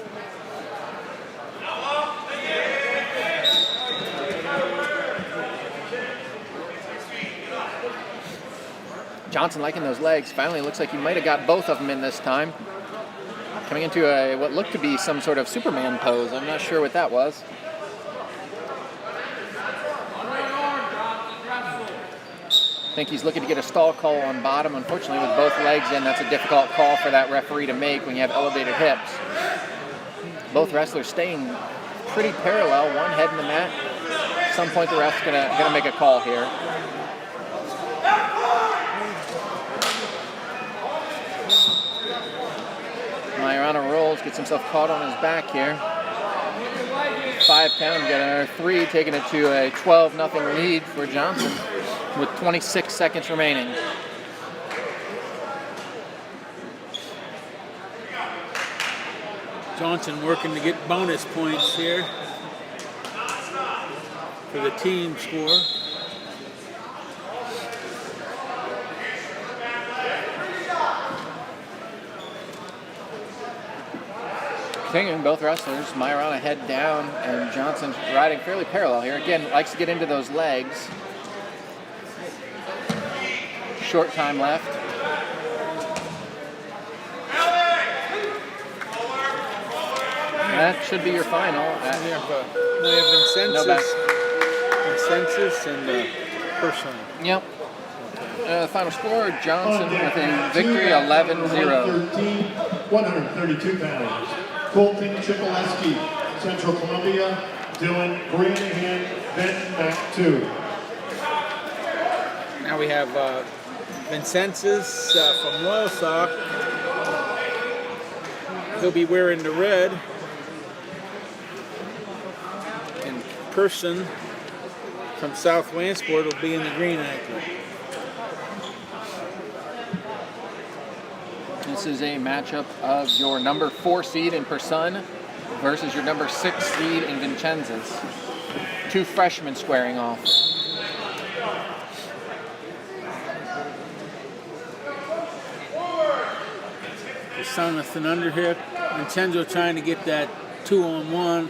Speaker 3: Johnson liking those legs. Finally, looks like he might have got both of them in this time. Coming into what looked to be some sort of Superman pose. I'm not sure what that was. I think he's looking to get a stall call on bottom. Unfortunately, with both legs in, that's a difficult call for that referee to make when you have elevated hips. Both wrestlers staying pretty parallel, one head in the mat. At some point, the ref's gonna make a call here. Majorana rolls, gets himself caught on his back here. 5 count, got another 3, taking it to a 12-0 lead for Johnson with 26 seconds remaining.
Speaker 2: Johnson working to get bonus points here for the team score.
Speaker 3: Continuing, both wrestlers, Majorana head down and Johnson riding fairly parallel here. Again, likes to get into those legs. Short time left. That should be your final.
Speaker 2: We have Vincenzus and Person.
Speaker 3: Yep. Final score, Johnson with a victory, 11-0.
Speaker 1: 132 pounds. Colton Chipolesky, Central Columbia, Dylan Granahan, Benton Mac 2.
Speaker 2: Now we have Vincenzus from Loyalsock. He'll be wearing the red. And Person from South Wansport will be in the green ankle.
Speaker 3: This is a matchup of your number 4 seed in Person versus your number 6 seed in Vincenzus. 2 freshmen squaring off.
Speaker 2: Person with an underhook. Vincenzo trying to get that 2-on-1.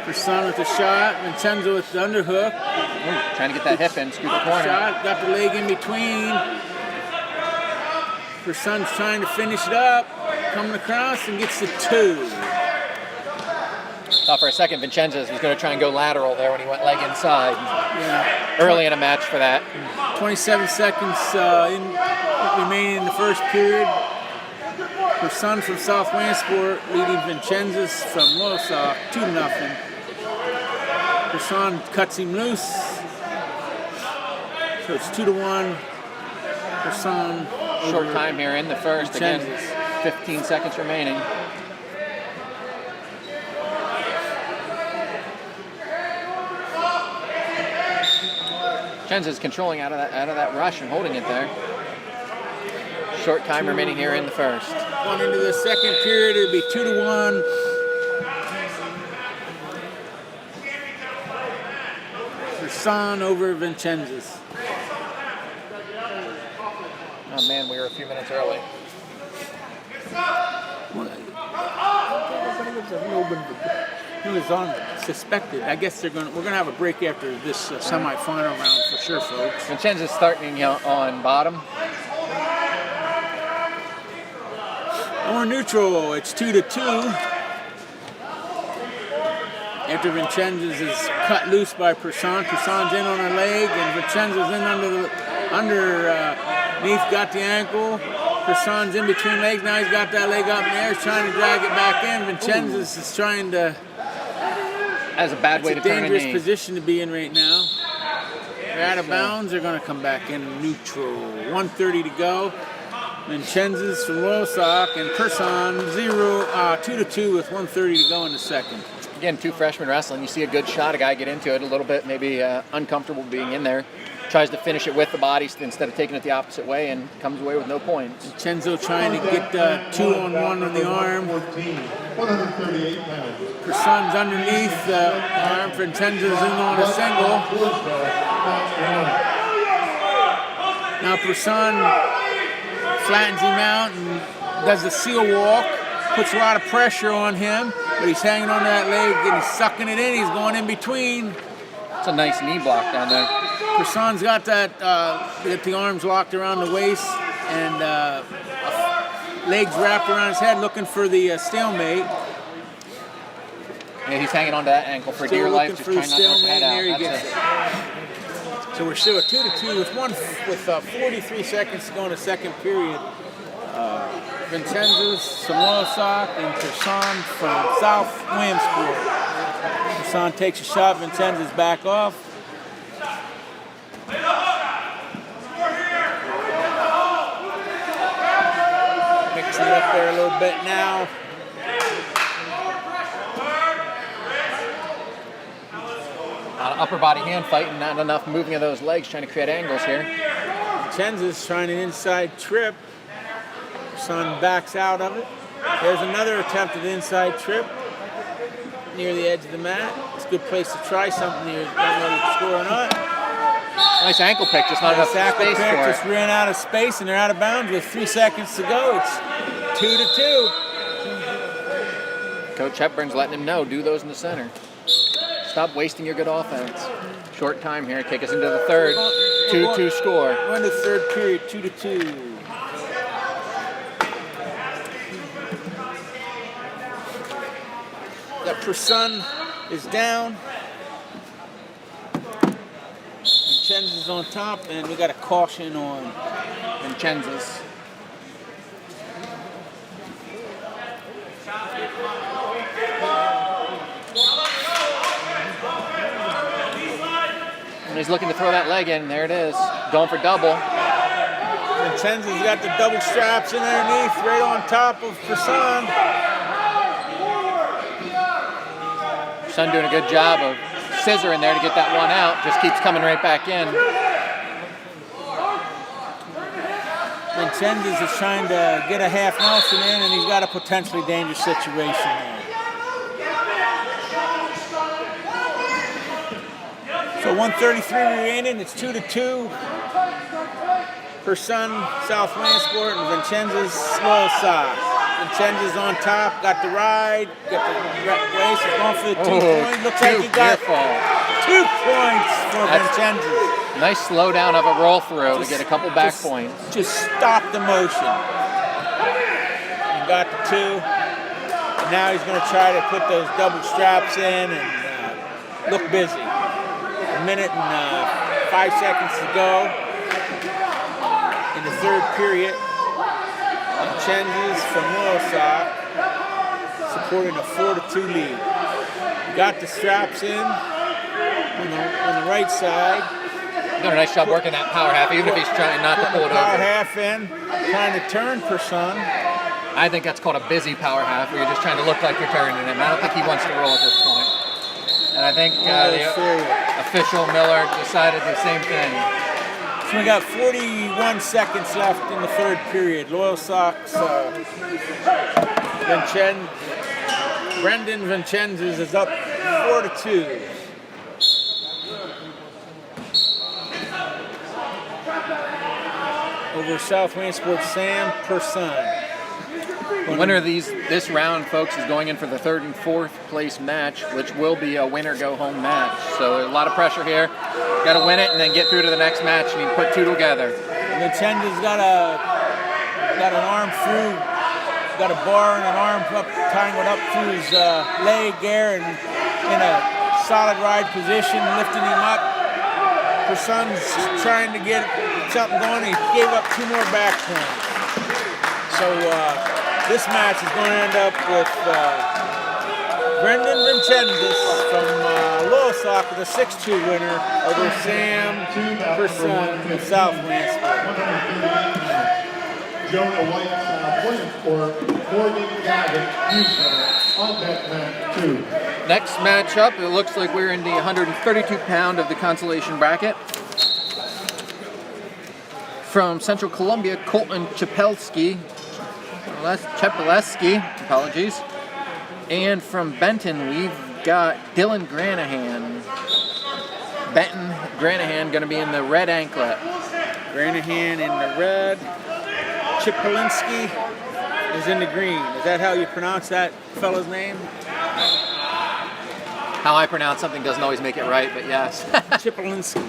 Speaker 2: Person with the shot, Vincenzo with the underhook.
Speaker 3: Ooh, trying to get that hip in, scoop the corner.
Speaker 2: Shot, got the leg in between. Person's trying to finish it up, coming across and gets the 2.
Speaker 3: Thought for a second Vincenzus was going to try and go lateral there when he went leg inside.
Speaker 2: Yeah.
Speaker 3: Early in a match for that.
Speaker 2: 27 seconds remaining in the first period. Person from South Wansport leading Vincenzus from Loyalsock 2-0. Person cuts him loose. So it's 2-1. Person.
Speaker 3: Short time here in the first.
Speaker 2: Vincenzus.
Speaker 3: Again, 15 seconds remaining. Vincenzus controlling out of that rush and holding it there. Short time remaining here in the first.
Speaker 2: Going into the second period, it'll be 2-1. Person over Vincenzus.
Speaker 3: Oh man, we were a few minutes early.
Speaker 2: He was on suspected. I guess we're gonna have a break after this semifinal round for sure, folks.
Speaker 3: Vincenzus starting on bottom.
Speaker 2: Or neutral, it's 2-2. After Vincenzus is cut loose by Person. Person's in on her leg, and Vincenzus in underneath, got the ankle. Person's in between legs, now he's got that leg up in the air, he's trying to drag it back in. Vincenzus is trying to...
Speaker 3: That's a bad way to turn a knee.
Speaker 2: Dangerous position to be in right now. They're out of bounds, they're going to come back in neutral. 1:30 to go. Vincenzus from Loyalsock and Person 2-2 with 1:30 to go in the second.
Speaker 3: Again, 2 freshmen wrestling. You see a good shot, a guy get into it a little bit, maybe uncomfortable being in there. tries to finish it with the body instead of taking it the opposite way and comes away with no points.
Speaker 2: Vincenzo trying to get 2-on-1 on the arm.
Speaker 1: 138 pounds.
Speaker 2: Person's underneath the arm. Vincenzo's in on a single. Now Person flattens him out and does the seal walk. Puts a lot of pressure on him, but he's hanging on that leg and he's sucking it in. He's going in between.
Speaker 3: It's a nice knee block down there.
Speaker 2: Person's got that, got the arms locked around the waist and legs wrapped around his head, looking for the stalemate.
Speaker 3: Yeah, he's hanging on to that ankle for
Speaker 2: Still
Speaker 3: dear life,
Speaker 2: looking
Speaker 3: just
Speaker 2: for the
Speaker 3: trying not to
Speaker 2: stalemate,
Speaker 3: head
Speaker 2: and there he
Speaker 3: out.
Speaker 2: gets it. So we're still at 2-2 with 43 seconds to go in the second period. Vincenzo, Samosak, and Person from South Williamsport. Person takes a shot, Vincenzo's back off. Mixing it up there a little bit now.
Speaker 3: Upper body hand fighting, not enough moving of those legs, trying to create angles here.
Speaker 2: Vincenzo's trying an inside trip. Son backs out of it. There's another attempt at an inside trip near the edge of the mat. It's a good place to try something you don't know if you score or not.
Speaker 3: Nice ankle pick, just not enough space for
Speaker 2: Just
Speaker 3: it.
Speaker 2: ran out of space and they're out of bounds with 3 seconds to go. It's 2-2.
Speaker 3: Coach Hepburn's letting him know, do those in the center. Stop wasting your good offense. Short time here, take us into the third. 2-2 score.
Speaker 2: We're in the third period, 2-2. That Person is down. Vincenzo's on top, and we got a caution on
Speaker 3: Vincenzo's. And he's looking to throw that leg in. There it is. Going for double.
Speaker 2: Vincenzo's got the double straps in underneath, right on top of Person.
Speaker 3: Son doing a good job of scissoring there to get that one out. Just keeps coming right back in.
Speaker 2: Vincenzo's is trying to get a half Nelson in, and he's got a potentially dangerous situation there. So 133 remaining, it's 2-2. Person, South Williamsport, and Vincenzo's slow side. Vincenzo's on top, got the ride, got the race, he's going for the 2 points. Looks like he got 2 points for Vincenzo.
Speaker 3: Nice slow down of a roll through to get a couple back points.
Speaker 2: Just stop the motion. He got the 2. And now he's going to try to put those double straps in and look busy. 1 minute and 5 seconds to go in the third period. Vincenzo's from Loyola supporting a 4-2 lead. Got the straps in on the right side.
Speaker 3: Doing a nice job working that power half, even if he's trying not to pull it
Speaker 2: Power
Speaker 3: over.
Speaker 2: half in, trying to turn Person.
Speaker 3: I think that's called a busy power half, where you're just trying to look like you're turning him. I don't think he wants to roll at this point. And I think the official Miller decided the same thing.
Speaker 2: So we got 41 seconds left in the third period. Loyal Sox, Brendan Vincenzo's is up 4-2. Over South Williamsport, Sam Person.
Speaker 3: The winner of this round, folks, is going in for the third and fourth place match, which will be a winner-go-home match. So there's a lot of pressure here. Got to win it and then get through to the next match. You need to put 2 together.
Speaker 2: Vincenzo's got an arm through, got a bar and an arm up, tying it up through his leg there, and in a solid ride position, lifting him up. Person's trying to get something going. He gave up 2 more back points. So this match is going to end up with Brendan Vincenzo from Loyola with a 6-2 winner over Sam Person of South Williamsport.
Speaker 1: Jonah White, Williamsport, Morgan Gavin, Houston, on deck mat 2.
Speaker 3: Next matchup, it looks like we're in the 132-pound of the consolation bracket. From Central Columbia, Colton Chepelski, apologies. And from Benton, we've got Dylan Granahan. Benton Granahan going to be in the red anklet.
Speaker 2: Granahan in the red. Chipolinski is in the green. Is that how you pronounce that fellow's name?
Speaker 3: How I pronounce something doesn't always make it right, but yes.
Speaker 2: Chipolinski.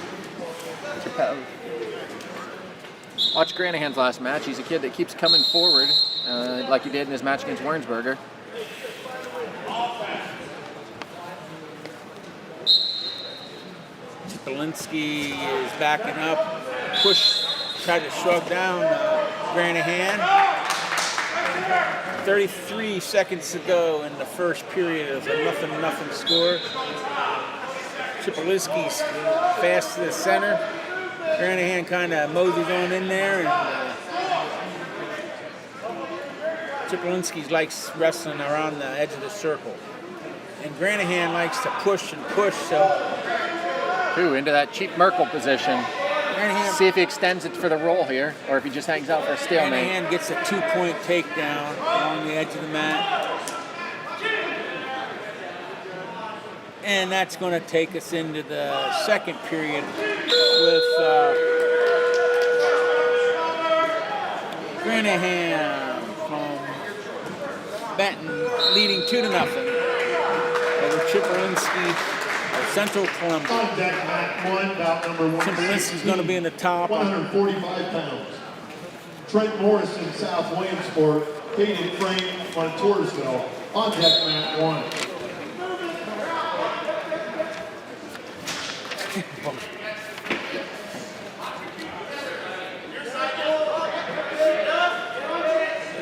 Speaker 3: Watch Granahan's last match. He's a kid that keeps coming forward, like he did in his match against Wernsberger.
Speaker 2: Chipolinski is backing up. Tried to shrug down Granahan. 33 seconds to go in the first period of a 0-0 score. Chipolinski's fast to the center. Granahan kind of moseys on in there, and Chipolinski likes wrestling around the edge of the circle. And Granahan likes to push and push, so...
Speaker 3: Ooh, into that cheap Merkel position.
Speaker 2: Granahan,
Speaker 3: See if he extends it for the roll here, or if he just hangs out for a stalemate.
Speaker 2: Granahan gets a 2-point takedown along the edge of the mat. And that's going to take us into the second period with Granahan from Benton leading 2-0 over Chipolinski of Central Columbia.
Speaker 1: On deck, mat 1, bout number 1.
Speaker 2: Chipolinski's going to be in the top.
Speaker 1: 145 pounds. Trent Morrison, South Williamsport. Caden Frame, Montoursville. On deck, mat 1.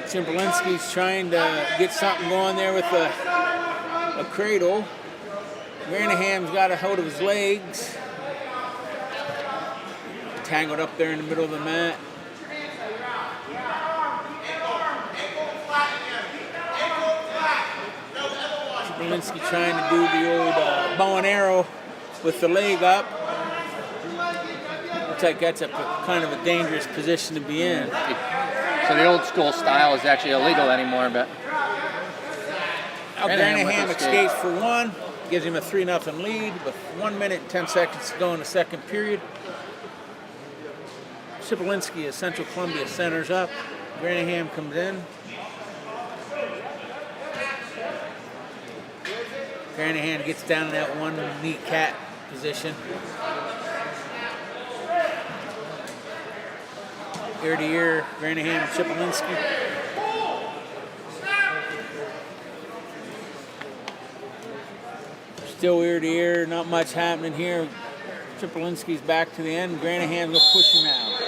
Speaker 2: Chipolinski's trying to get something going there with a cradle. Granahan's got a hold of his legs. Tangled up there in the middle of the mat. Chipolinski trying to do the old bow and arrow with the leg up. Looks like that's a kind of a dangerous position to be in.
Speaker 3: So the old school style is actually illegal anymore, but...
Speaker 2: Granahan escapes for one, gives him a 3-0 lead with 1 minute and 10 seconds to go in the second period. Chipolinski of Central Columbia centers up. Granahan comes in. Granahan gets down in that one knee cat position. Ear to ear, Granahan and Chipolinski. Still ear to ear, not much happening here. Chipolinski's back to the end. Granahan will push him out.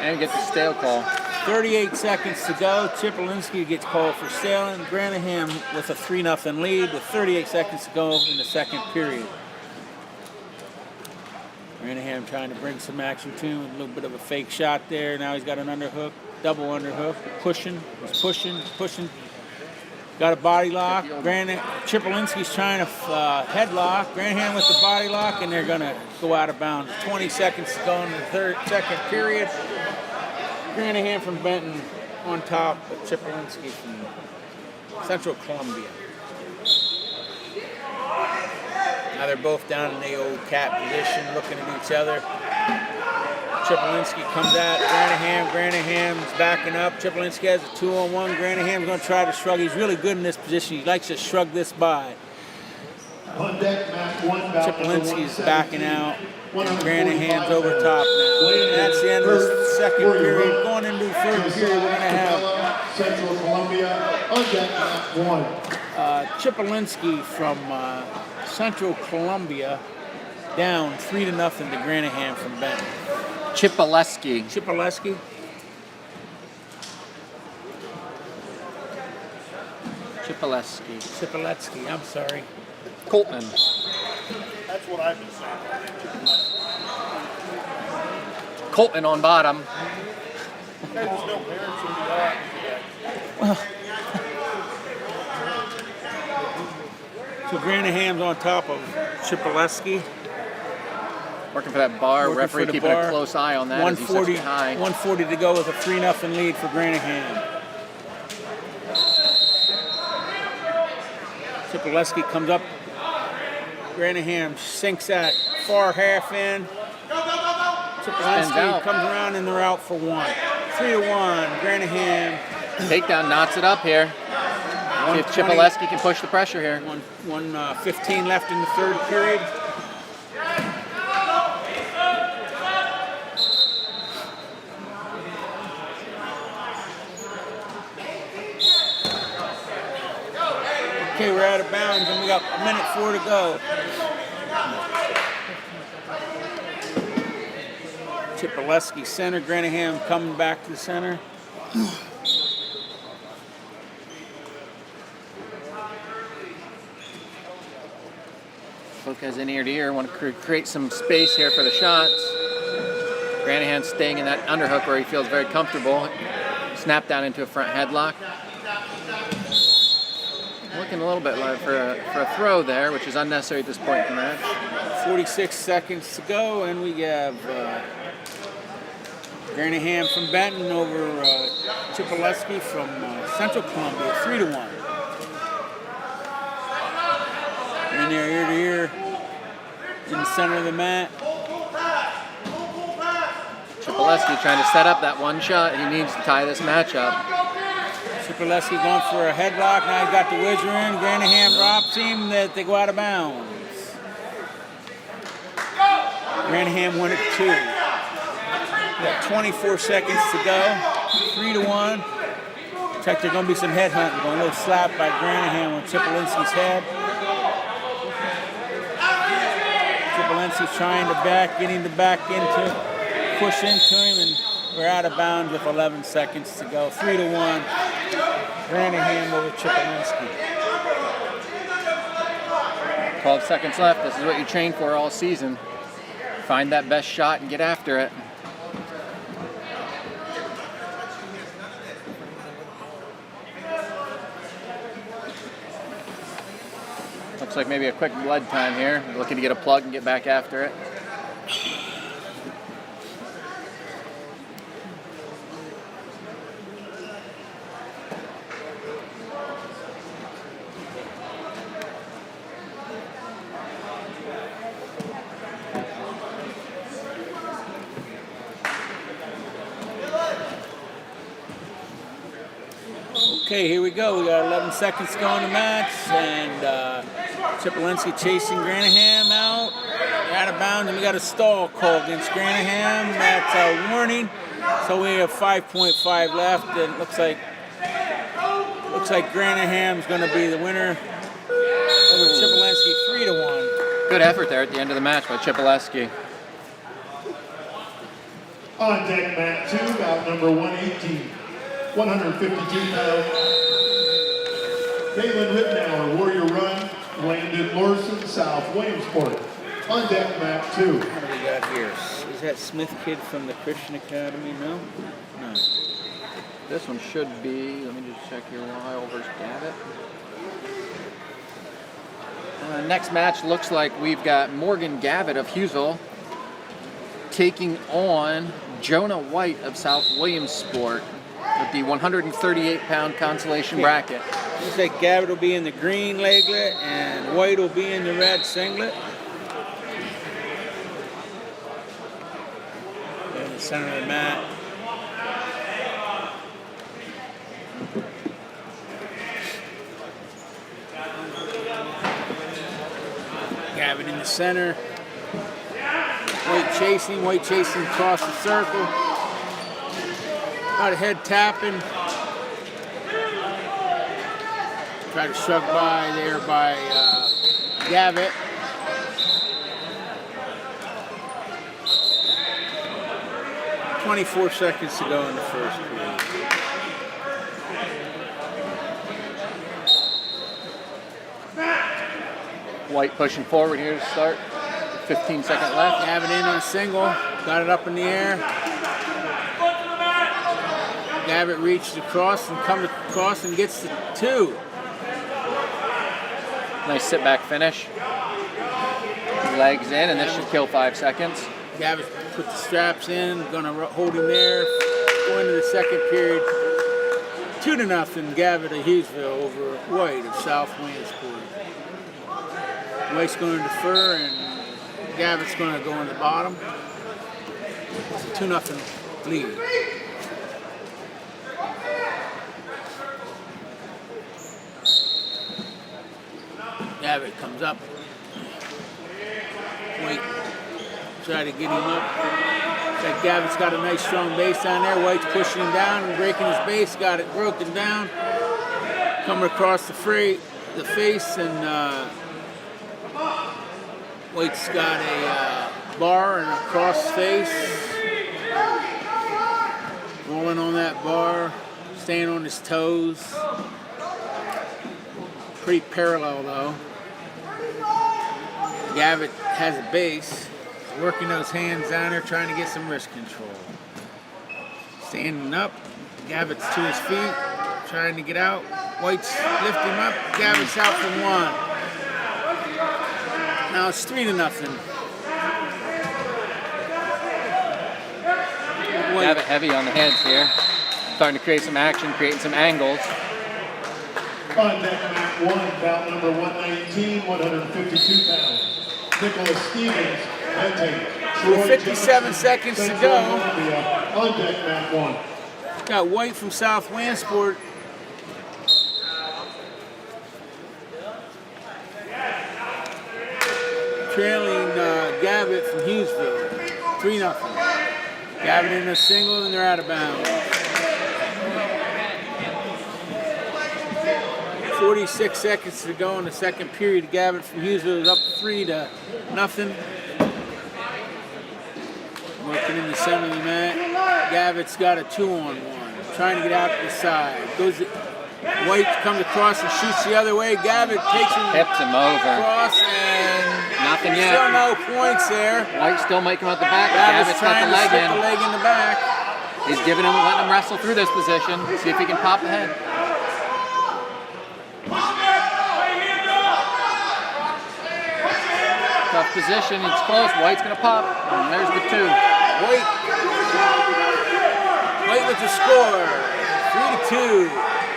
Speaker 3: And get the stale call.
Speaker 2: 38 seconds to go. Chipolinski gets called for sailing. Granahan with a 3-0 lead with 38 seconds to go in the second period. Granahan trying to bring some action to him. A little bit of a fake shot there. Now he's got an underhook, double underhook. Pushing, he's pushing. Got a body lock. Chipolinski's trying to headlock. Granahan with the body lock, and they're going to go out of bounds. 20 seconds to go in the second period. Granahan from Benton on top, but Chipolinski from Central Columbia. Now they're both down in the old cat position, looking at each other. Chipolinski comes out, Granahan's backing up. Chipolinski has a 2-on-1. Granahan's going to try to shrug. He's really good in this position. He likes to shrug this by.
Speaker 1: On deck, mat 1, bout
Speaker 2: Chipolinski's
Speaker 1: number
Speaker 2: backing out.
Speaker 1: 145
Speaker 2: Granahan's over top now. And that's the end of the second period. Going into the third period, we're going to have
Speaker 1: Central Columbia. On deck, mat 1.
Speaker 2: Chipolinski from Central Columbia down 3-0 to Granahan from Benton.
Speaker 3: Chipoleski.
Speaker 2: Chipoleski. Chipoleski, I'm sorry.
Speaker 3: Colton.
Speaker 1: That's what I've been saying.
Speaker 3: Colton on bottom.
Speaker 1: There's no parents in the
Speaker 2: So Granahan's on top of Chipoleski.
Speaker 3: Working for that bar.
Speaker 2: Working
Speaker 3: Referee
Speaker 2: for the
Speaker 3: keeping a
Speaker 2: bar.
Speaker 3: close eye on that as he's such a high.
Speaker 2: 140 to go with a 3-0 lead for Granahan. Chipileski comes up. Granahan sinks that far half in. Chipileski comes around and they're out for 1. 3-1. Granahan.
Speaker 3: Takedown knocks it up here. See if Chipileski can push the pressure here.
Speaker 2: 1:15 left in the third period. Okay, we're out of bounds and we got 1:04 to go. Chipileski center, Granahan coming back to the center.
Speaker 3: Both guys in ear to ear. Want to create some space here for the shots. Granahan staying in that underhook where he feels very comfortable. Snap down into a front headlock. Looking a little bit like for a throw there, which is unnecessary at this point in the match.
Speaker 2: 46 seconds to go, and we have Granahan from Benton over Chipileski from Central Columbia, 3-1. In there, ear to ear, in the center of the mat.
Speaker 3: Chipileski trying to set up that one shot. He needs to tie this match up.
Speaker 2: Chipileski going for a headlock. Now he's got the whizzer in. Granahan drops him. They go out of bounds. Granahan won it 2. We got 24 seconds to go. 3-1. Looks like there's going to be some head hunting. Going a little slap by Granahan on Chipileski's head. Chipileski's trying to getting the back into, push into him, and we're out of bounds with 11 seconds to go. 3-1. Granahan over Chipileski.
Speaker 3: 12 seconds left. This is what you train for all season. Find that best shot and get after it. Looks like maybe a quick blood time here. Looking to get a plug and get back after it.
Speaker 2: Okay, here we go. We got 11 seconds to go in the match, and Chipileski chasing Granahan out of bounds, and we got a stall call against Granahan. That's a warning. So we have 5.5 left, and it looks like Granahan's going to be the winner over Chipileski, 3-1.
Speaker 3: Good effort there at the end of the match by Chipileski.
Speaker 1: On deck, mat 2, bout number 118. 152-pound. Galen Rittenauer, Warrior Run, Landon Lorson, South Williamsport. On deck, mat 2.
Speaker 2: What do we got here? Is that Smith kid from the Christian Academy? No? No.
Speaker 3: This one should be, let me just check here, Lyle versus Gavitt. Next match looks like we've got Morgan Gavitt of Hughesville taking on Jonah White of South Williamsport with the 138-pound consolation bracket.
Speaker 2: Looks like Gavitt will be in the green leglet and White will be in the red singlet. In the center of the mat. Gavitt in the center. White chasing across the circle. Got a head tapping. Try to shrug by there by Gavitt. "24 seconds to go in the first period.
Speaker 3: White pushing forward here to start. 15 seconds left.
Speaker 2: Gavitt in on a single. Got it up in the air. Gavitt reached across and comes across and gets the 2.
Speaker 3: Nice sit back finish. Legs in, and this should kill 5 seconds.
Speaker 2: Gavitt put the straps in, gonna hold him there. Going to the second period. 2-0 Gavitt of Hughesville over White of South Williamsport. White's going to defer, and Gavitt's going to go in the bottom. It's a 2-0 lead. Gavitt comes up. White try to get him up. Like Gavitt's got a nice strong base down there. White's pushing him down and breaking his base. Got it broken down. Coming across the face, and White's got a bar and a cross face. Rolling on that bar, staying on his toes. Pretty parallel though. Gavitt has a base. Working those hands down there, trying to get some wrist control. Standing up, Gavitt's to his feet, trying to get out. White's lifting him up, Gavitt's out for 1. Now it's 3-0.
Speaker 3: Gavitt heavy on the heads here. Starting to create some action, creating some angles.
Speaker 1: On deck mat 1, bout number 119, 152 pounds. Nicholas Stevens.
Speaker 2: With 57 seconds to go.
Speaker 1: On deck mat 1.
Speaker 2: Got White from South Williamsport. Trailing Gavitt from Hughesville. 3-0. Gavitt in a single, and they're out of bounds. 46 seconds to go in the second period. Gavitt from Hughesville is up 3-0. Working in the center of the mat. Gavitt's got a 2-on-1. Trying to get out to the side. White comes across and shoots the other way. Gavitt takes him,
Speaker 3: Tips him over.
Speaker 2: across, and
Speaker 3: Nothing yet.
Speaker 2: still no points there.
Speaker 3: White still making him out the back.
Speaker 2: Gavitt's
Speaker 3: Gavitt's got
Speaker 2: trying
Speaker 3: the
Speaker 2: to
Speaker 3: leg
Speaker 2: slip
Speaker 3: in.
Speaker 2: the leg in the back.
Speaker 3: He's letting him wrestle through this position. See if he can pop the head. Tough position. It's close. White's gonna pop. And there's the 2.
Speaker 2: White with the score. 3-2.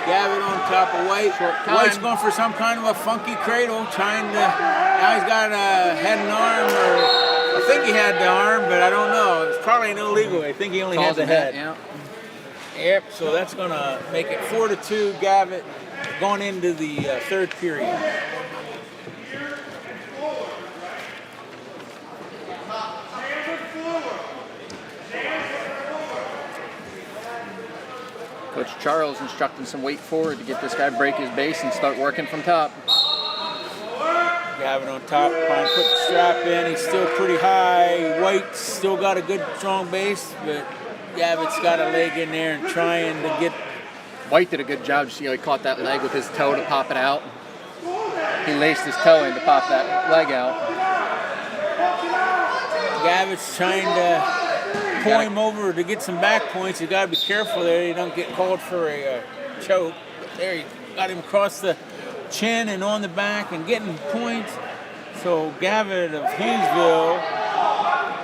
Speaker 2: Gavitt on top of White.
Speaker 3: Short time.
Speaker 2: White's going for some kind of a funky cradle, trying to. Now he's got a head and arm, or I think he had the arm, but I don't know. It's probably an illegal. I think he only had
Speaker 3: Calls
Speaker 2: the
Speaker 3: it
Speaker 2: head.
Speaker 3: Yeah.
Speaker 2: Yep. So that's going to make it 4-2. Gavitt going into the third period.
Speaker 3: Coach Charles instructing some weight forward to get this guy break his base and start working from top.
Speaker 2: Gavitt on top, trying to put the strap in. He's still pretty high. White's still got a good strong base, but Gavitt's got a leg in there and trying to get.
Speaker 3: White did a good job. See how he caught that leg with his toe to pop it out. He laced his toe in to pop that leg out.
Speaker 2: Gavitt's trying to pull him over to get some back points. You got to be careful there. You don't get called for a choke. But there, you got him across the chin and on the back and getting points. So Gavitt of Hughesville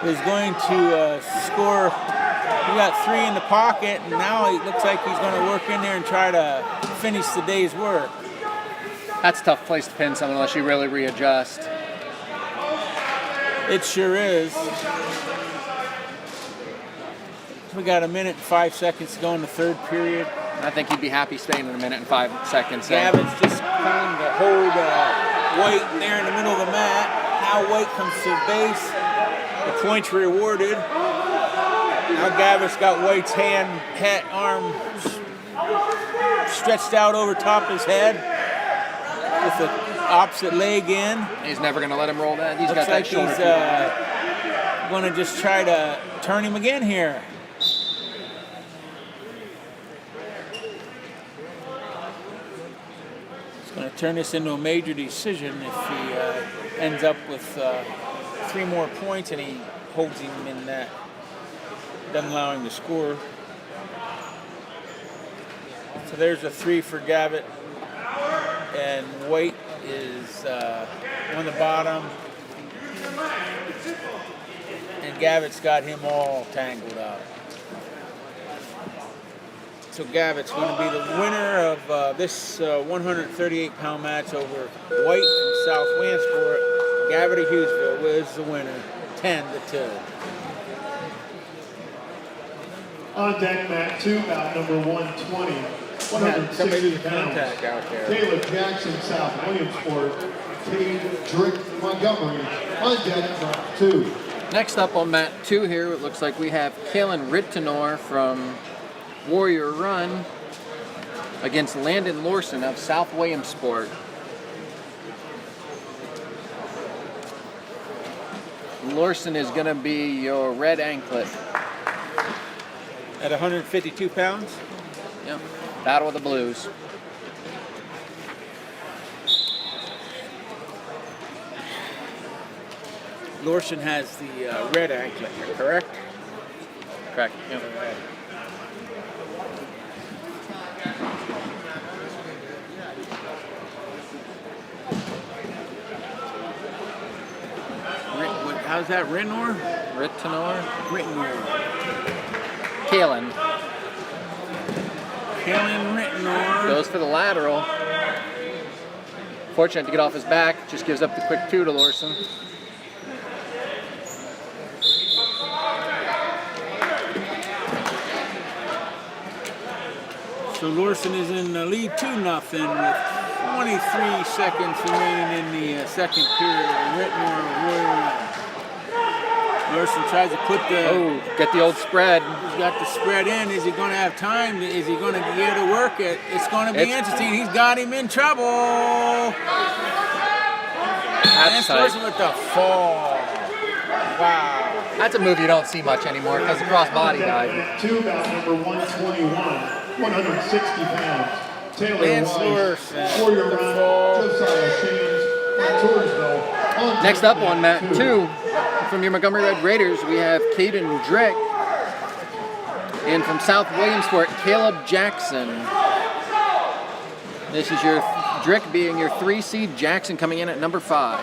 Speaker 2: is going to score. He got 3 in the pocket, and now it looks like he's going to work in there and try to finish the day's work.
Speaker 3: That's a tough place to pin someone unless you really readjust.
Speaker 2: It sure is. We got 1 minute and 5 seconds to go in the third period.
Speaker 3: I think he'd be happy staying in 1 minute and 5 seconds.
Speaker 2: Gavitt's just trying to hold White there in the middle of the mat. Now White comes to the base. The point's rewarded. Now Gavitt's got White's arm stretched out over top his head with the opposite leg in.
Speaker 3: He's never going to let him roll that. He's
Speaker 2: Looks
Speaker 3: got
Speaker 2: like
Speaker 3: that shoulder.
Speaker 2: he's going to just try to turn him again here. He's going to turn this into a major decision if he ends up with 3 more points and he holds him in that. Doesn't allow him to score. So there's a 3 for Gavitt. And White is on the bottom. And Gavitt's got him all tangled up. So Gavitt's going to be the winner of this 138-pound match over White from South Williamsport. Gavitt of Hughesville is the winner, 10-2.
Speaker 1: On deck, Mat 2, bout number 120.
Speaker 2: Somebody do
Speaker 1: 160
Speaker 2: the
Speaker 1: pounds.
Speaker 2: contact out there.
Speaker 1: Caleb Jackson, South Williamsport. Cade Drick, Montgomery. On deck, Mat 2.
Speaker 3: Next up on mat 2 here, it looks like we have Kalen Rittenor from Warrior Run against Landon Lorson of South Williamsport. Lorson is going to be your red anklet.
Speaker 2: At 152 pounds?
Speaker 3: Yep. Battle of the Blues.
Speaker 2: Lorson has the red anklet, correct?
Speaker 3: Correct. Yep.
Speaker 2: How's that, Rittenor?
Speaker 3: Rittenor.
Speaker 2: Kalen
Speaker 3: Kalen.
Speaker 2: Rittenor.
Speaker 3: Goes for the lateral. Fortunate to get off his back. Just gives up the quick 2 to Lorson.
Speaker 2: So Lorson is in the lead 2-0 with 23 seconds remaining in the second period. Rittenor Warrior. Lorson tries to put the...
Speaker 3: Oh, get the old spread.
Speaker 2: He's got the spread in. Is he going to have time? Is he going to be able to work it? It's going to be interesting. He's got him in trouble.
Speaker 3: That's
Speaker 2: Lorson with the fall. Wow.
Speaker 3: That's a move you don't see much anymore because of cross-body dive.
Speaker 1: Mat 2, bout number 121. 160 pounds. Taylor
Speaker 2: Lance
Speaker 1: Weiss.
Speaker 2: Lorson.
Speaker 1: Warrior Run. Josiah Shanes. From Toursville. On
Speaker 3: Next
Speaker 1: deck,
Speaker 3: up on mat 2, from your Montgomery Red Raiders, we have Caden Drick. And from South Williamsport, Caleb Jackson. This is your Drick being your 3 seed, Jackson coming in at number 5.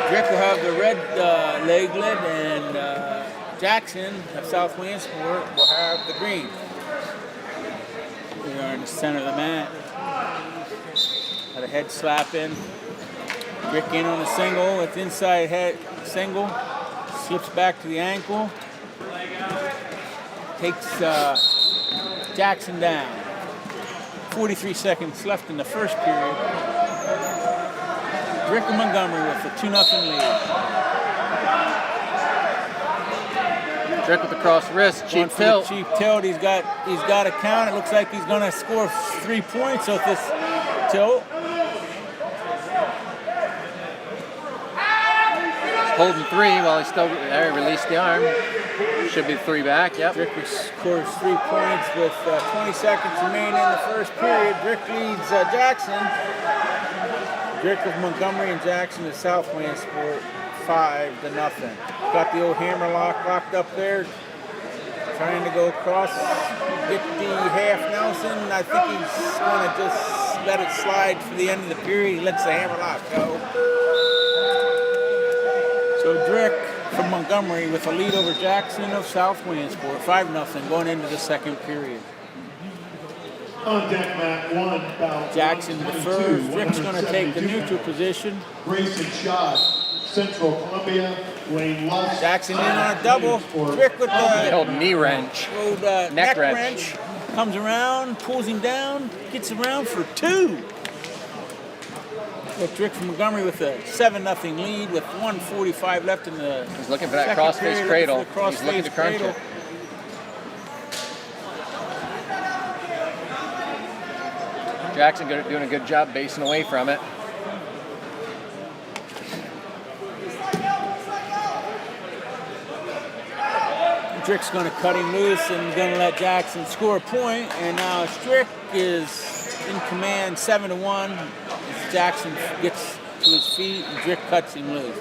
Speaker 2: Drick will have the red leglet, and Jackson of South Williamsport will have the green. We are in the center of the mat. Got a head slap in. Drick in on a single with inside head single. Slips back to the ankle. Takes Jackson down. 43 seconds left in the first period. Drick of Montgomery with a 2-0 lead.
Speaker 3: Drick with the cross wrist, cheap
Speaker 2: Going for the
Speaker 3: tilt.
Speaker 2: cheap tilt. He's got a count. It looks like he's going to score 3 points with this tilt.
Speaker 3: Holding 3 while he's still there. Release the arm. Should be 3 back. Yep.
Speaker 2: Drick scores 3 points with 20 seconds remaining in the first period. Drick leads Jackson. Drick of Montgomery and Jackson to South Williamsport 5-0. Got the old hammer locked up there. Trying to go across, get the half Nelson. I think he's going to just let it slide for the end of the period. He lets the hammer lock go. So Drick from Montgomery with a lead over Jackson of South Williamsport, 5-0 going into the second period.
Speaker 1: On deck, Mat 1, bout
Speaker 2: Jackson defers. Drick's going to take the
Speaker 1: 172
Speaker 2: neutral
Speaker 1: pounds.
Speaker 2: position.
Speaker 1: Grayson Schott, Central Columbia. Lane Lust.
Speaker 2: Jackson in on a double. Drick with
Speaker 3: The
Speaker 2: the
Speaker 3: old knee wrench.
Speaker 2: old neck wrench. Comes around, pulls him down, gets around for 2. With Drick from Montgomery with a 7-0 lead with 1:45 left in the
Speaker 3: He's looking for that
Speaker 2: second
Speaker 3: crossface
Speaker 2: period,
Speaker 3: cradle.
Speaker 2: looking for the
Speaker 3: He's looking to crunch
Speaker 2: cradle.
Speaker 3: it. Jackson doing a good job basing away from it.
Speaker 2: Drick's going to cut him loose and going to let Jackson score a point. And now Strick is in command 7-1 as Jackson gets to his feet and Drick cuts him loose.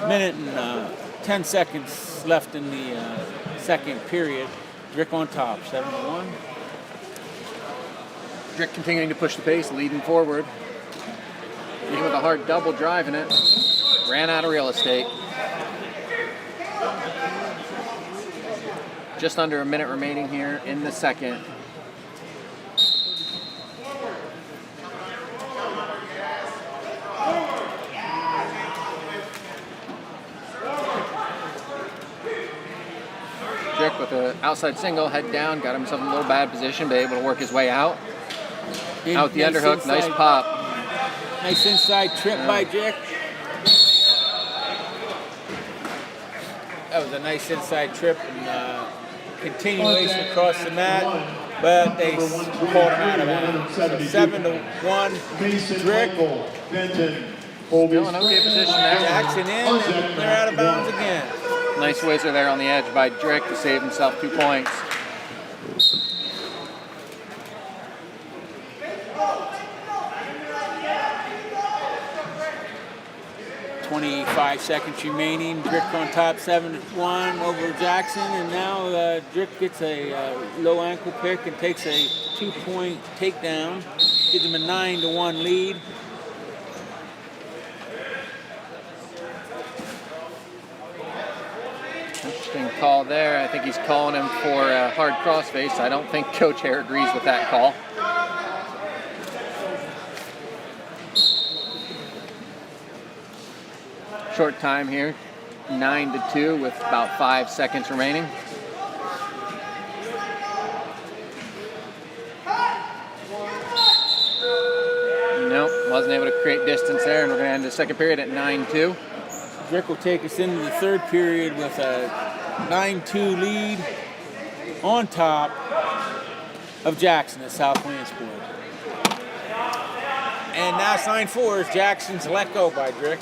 Speaker 2: Minute and 10 seconds left in the second period. Drick on top, 7-1.
Speaker 3: Drick continuing to push the pace, leading forward. Even with a hard double driving it, ran out of real estate. Just under a minute remaining here in the second. Drick with an outside single, head down, got himself in a little bad position, but able to work his way out. Out the underhook, nice pop.
Speaker 2: Nice inside trip by Drick. That was a nice inside trip and continuation across the mat, but they pulled him out of bounds. So 7-1, Drick.
Speaker 3: Still in okay position there.
Speaker 2: Jackson in, and they're out of bounds again.
Speaker 3: Nice whizzer there on the edge by Drick to save himself 2 points.
Speaker 2: 25 seconds remaining. Drick on top, 7-1 over Jackson, and now Drick gets a low ankle pick and takes a 2-point takedown. Gives him a 9-1 lead.
Speaker 3: Interesting call there. I think he's calling him for a hard crossface. I don't think Coach Hare agrees with that call. Short time here, 9-2 with about 5 seconds remaining. Nope, wasn't able to create distance there, and we're going to end the second period at 9-2.
Speaker 2: Drick will take us into the third period with a 9-2 lead on top of Jackson at South Williamsport. And now sign 4 is Jackson's let go by Drick.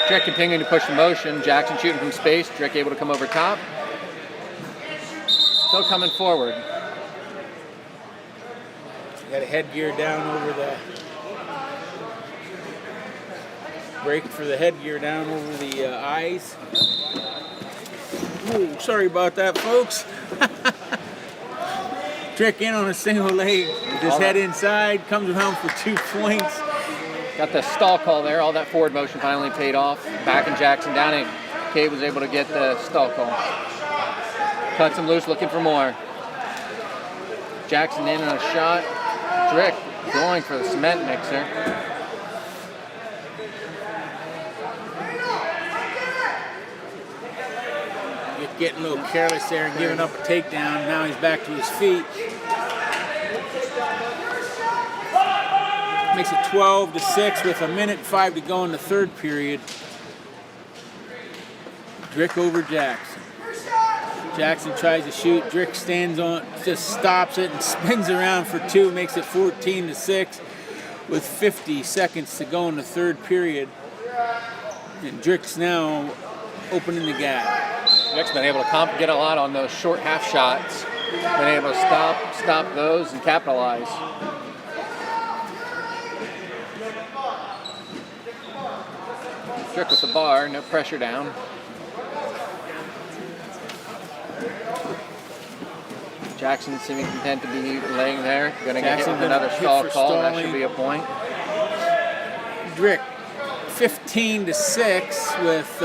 Speaker 3: Drick continuing to push the motion. Jackson shooting from space. Drick able to come over top. Still coming forward.
Speaker 2: Got a headgear down over the break for the headgear down over the eyes. Ooh, sorry about that, folks. Drick in on a single leg with his head inside, comes home for 2 points.
Speaker 3: Got the stall call there. All that forward motion finally paid off. Backing Jackson down, and Cade was able to get the stall call. Cuts him loose, looking for more. Jackson in on a shot. Drick going for the cement mixer.
Speaker 2: Getting a little careless there and giving up a takedown. Now he's back to his feet. Makes it 12-6 with 1:05 to go in the third period. Drick over Jackson. Jackson tries to shoot. Drick stands on, just stops it and spins around for 2. Makes it 14-6 with 50 seconds to go in the third period. And Drick's now opening the gap.
Speaker 3: Drick's been able to get a lot on those short half shots. Been able to stop those and capitalize. Drick with the bar, no pressure down. Jackson seeming content to be laying there. Gonna get hit with another stall call, and that should be a point.
Speaker 2: Drick 15-6 with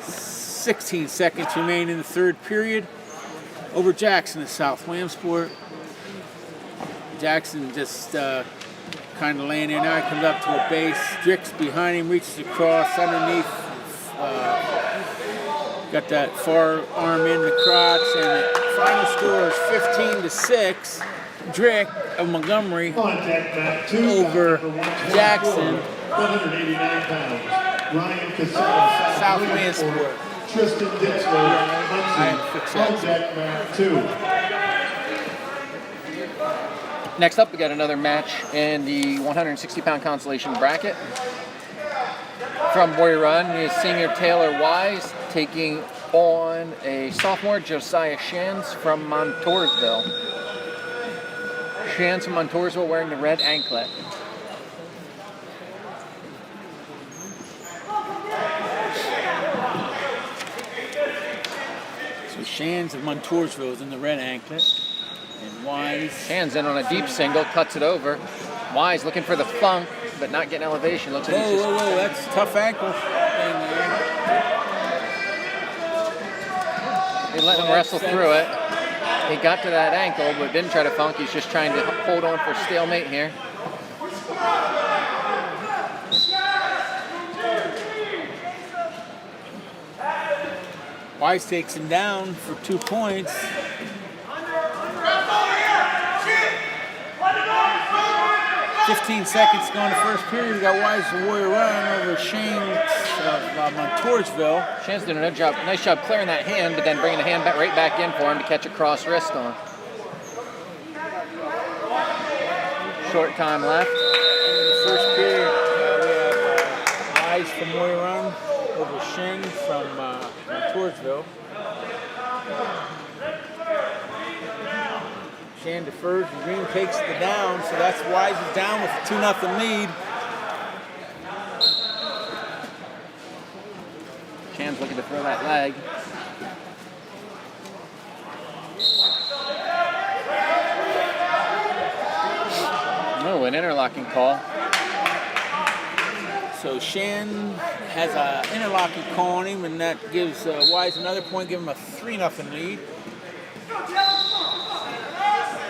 Speaker 2: 16 seconds remain in the third period over Jackson at South Williamsport. Jackson just kind of laying there now. He comes up to a base. Drick's behind him, reaches across underneath. Got that far arm in the crotch, and the final score is 15-6. Drick of Montgomery over Jackson.
Speaker 1: 189 pounds. Ryan Casella,
Speaker 2: South Williamsport.
Speaker 1: Tristan Ditzler, on deck mat 2.
Speaker 3: Next up, we got another match in the 160-pound consolation bracket. From Warrior Run is senior Taylor Wise taking on a sophomore Josiah Shands from Montoursville. Shands from Montoursville wearing the red anklet.
Speaker 2: Shands of Montoursville is in the red anklet. And Wise.
Speaker 3: Shands in on a deep single, cuts it over. Wise looking for the funk, but not getting elevation. Looks like he's just...
Speaker 2: Whoa, that's a tough ankle thing there.
Speaker 3: They let him wrestle through it. He got to that ankle, but didn't try to funk. He's just trying to hold on for stalemate here.
Speaker 2: Wise takes him down for 2 points. 15 seconds to go in the first period. We got Wise the Warrior Run over Shands of Montoursville.
Speaker 3: Shands did a nice job clearing that hand, but then bringing the hand right back in for him to catch a cross wrist on. Short time left.
Speaker 2: First period, we have Wise from Warrior Run over Shands from Montoursville. Shan defers, and Green takes the down, so that's Wise is down with a 2-0 lead.
Speaker 3: Shan's looking to throw that leg. Oh, an interlocking call.
Speaker 2: So Shan has an interlocking call on him, and that gives Wise another point, give him a 3-0 lead.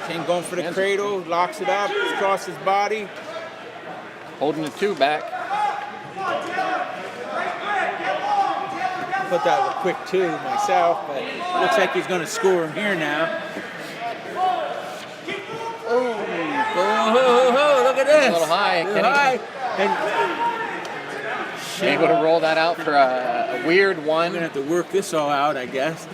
Speaker 2: Shan going for the cradle, locks it up, across his body.
Speaker 3: Holding the 2 back.
Speaker 2: Put that with a quick 2 myself, but it looks like he's going to score him here now. Oh, look at this.
Speaker 3: A little high. Able to roll that out for a weird one.
Speaker 2: I'm going to have to work this all out, I guess.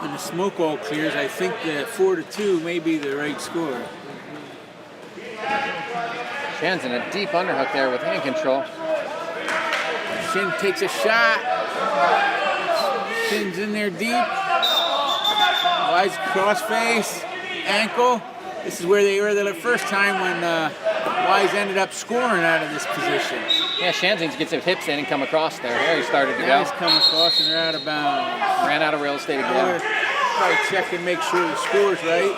Speaker 2: When the smoke all clears, I think that 4-2 may be the right score.
Speaker 3: Shan's in a deep underhook there with hand control.
Speaker 2: Shin takes a shot. Shin's in there deep. Wise crossface, ankle. This is where they were the first time when Wise ended up scoring out of this position.
Speaker 3: Yeah, Shan needs to get his hips in and come across there. There he started to
Speaker 2: Now
Speaker 3: go.
Speaker 2: he's come across and they're out of bounds.
Speaker 3: Ran out of real estate
Speaker 2: Now we're
Speaker 3: again.
Speaker 2: probably check and make sure the score's right.